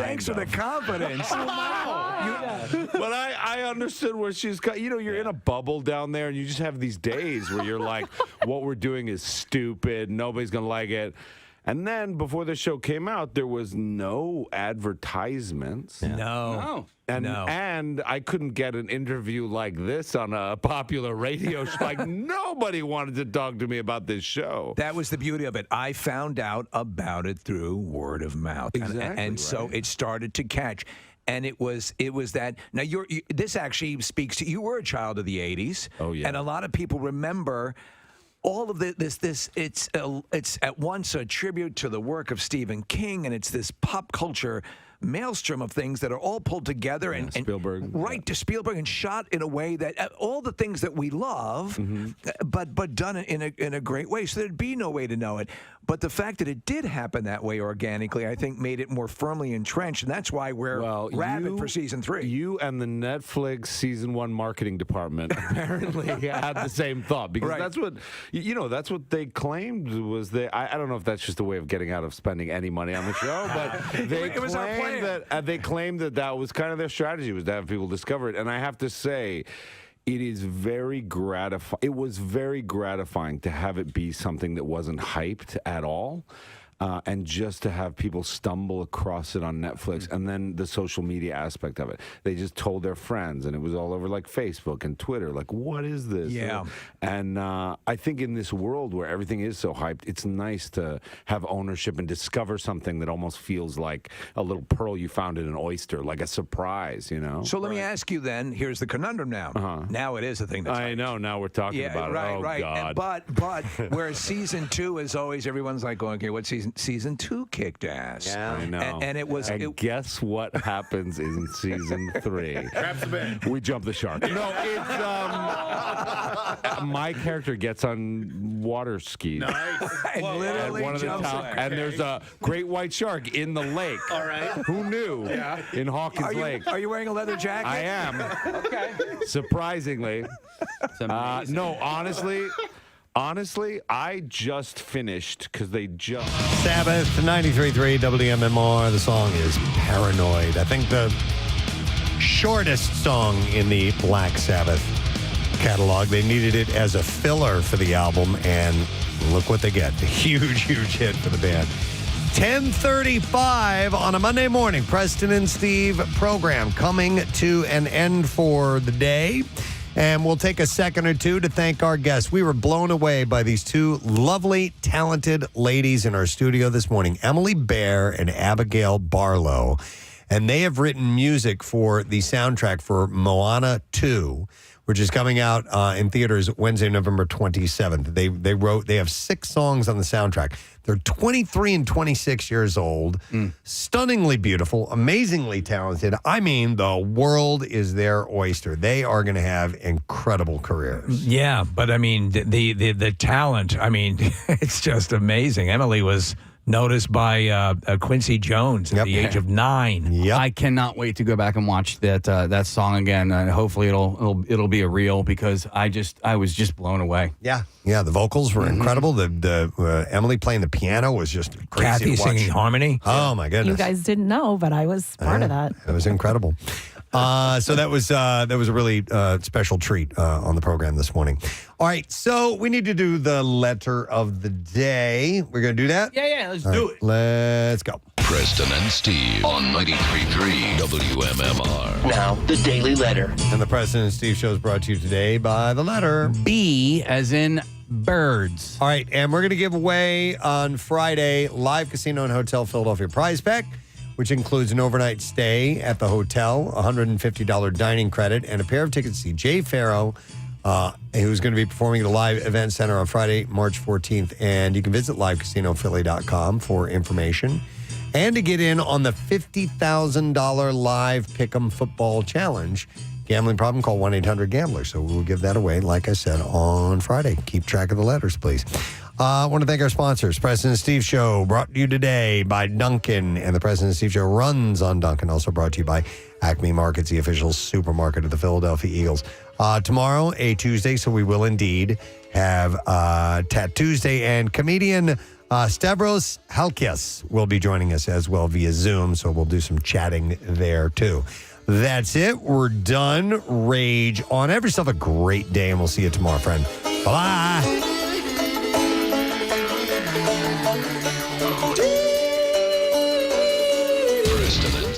Thanks for the confidence. But I understood where she's got. You're in a bubble down there, and you just have these days where you're like, "What we're doing is stupid. Nobody's gonna like it." And then before the show came out, there was no advertisements. No. And I couldn't get an interview like this on a popular radio show. Like, nobody wanted to talk to me about this show. That was the beauty of it. I found out about it through word of mouth. Exactly, And so it started to catch. And it was that. Now, this actually speaks to, you were a child of the 80s. Oh, yeah. And a lot of people remember all of this. It's at once a tribute to the work of Stephen King, and it's this pop culture maelstrom of things that are all pulled together and Spielberg, right to Spielberg, and shot in a way that all the things that we love, but done in a great way. So there'd be no way to know it. But the fact that it did happen that way organically, I think, made it more firmly entrenched, and that's why we're rabid for season 3. You and the Netflix season 1 marketing department apparently had the same thought, because that's what that's what they claimed was I don't know if that's just a way of getting out of spending any money on the show, but It was our plan. they claimed that was kind of their strategy, was to have people discover it. And I have to say, it is very gratifying. It was very gratifying to have it be something that wasn't hyped at all. And just to have people stumble across it on Netflix, and then the social media aspect of it. They just told their friends, and it was all over like Facebook and Twitter. Like, what is this? Yeah. And I think in this world where everything is so hyped, it's nice to have ownership and discover something that almost feels like a little pearl you found in an oyster, like a surprise, So let me ask you then, here's the conundrum now. Now it is a thing that's I know, now we're talking about right, it. Oh, right. God. But whereas season 2 is always, everyone's like going, okay, what season 2 kicked ass. Yeah, I know. And it was. And guess what happens in season 3? Traps the bed. We jump the shark. No, it's my character gets on water skis. Nice. And literally One of the jumps top, in. and there's a great white shark in the lake. All right. Who knew? Yeah. In Hawkins Lake. Are you wearing a leather jacket? I am. Okay. Surprisingly. No, honestly, I just finished because they just. Sabbath, 93.3 WMMR. The song is Paranoid. I think the shortest song in the Black Sabbath catalog. They needed it as a filler for the album, and look what they get. A huge, huge hit for the band. 10:35 on a Monday morning. Preston and Steve program coming to an end for the day. And we'll take a second or two to thank our guests. We were blown away by these two lovely, talented ladies in our studio this morning, Emily Bear and Abigail Barlow. And they have written music for the soundtrack for Moana 2, which is coming out in theaters Wednesday, November 27th. They have 6 songs on the soundtrack. They're 23 and 26 years old, stunningly beautiful, amazingly talented. I mean, the world is their oyster. They are going to have incredible careers. Yeah, but I mean, the talent, I mean, it's just amazing. Emily was noticed by Quincy Jones at the age of 9. I cannot wait to go back and watch that song again. Hopefully it'll be a reel, because I was just blown away. Yeah, the vocals were incredible. The Emily playing the piano was just crazy. Kathy to watch. singing harmony. Oh my goodness! You guys didn't know, but I was part of that. It was incredible. So that was a really special treat on the program this morning. All right, so we need to do the letter of the day. We're going to do that? Yeah, let's All do right, it. Let's go. Preston and Steve on 93.3 WMMR. Now, the Daily Letter. And the Preston and Steve show is brought to you today by the letter B as in birds. All right, and we're going to give away on Friday Live Casino and Hotel Philadelphia prize pack, which includes an overnight stay at the hotel, $150 dining credit, and a pair of tickets to see Jay Farrow, who's going to be performing at the Live Event Center on Friday, March 14th. And you can visit livecasinophilly.com for information. and to get in on the $50,000 live Pick'em Football Challenge. Gambling problem, call 1-800-GAMBLER. So we'll give that away, like I said, on Friday. Keep track of the letters, please. I want to thank our sponsors. Preston and Steve Show brought to you today by Dunkin', and the Preston and Steve Show runs on Dunkin'. Also brought to you by Acme Markets, the official supermarket of the Philadelphia Eagles. Tomorrow, a Tuesday, so we will indeed have Tat Tuesday, and comedian Stavros Halkias will be joining us as well via Zoom, so we'll do some chatting there too. That's it. We're done. Rage on. Have yourself a great day, and we'll see you tomorrow, friend. Bye-bye. Preston.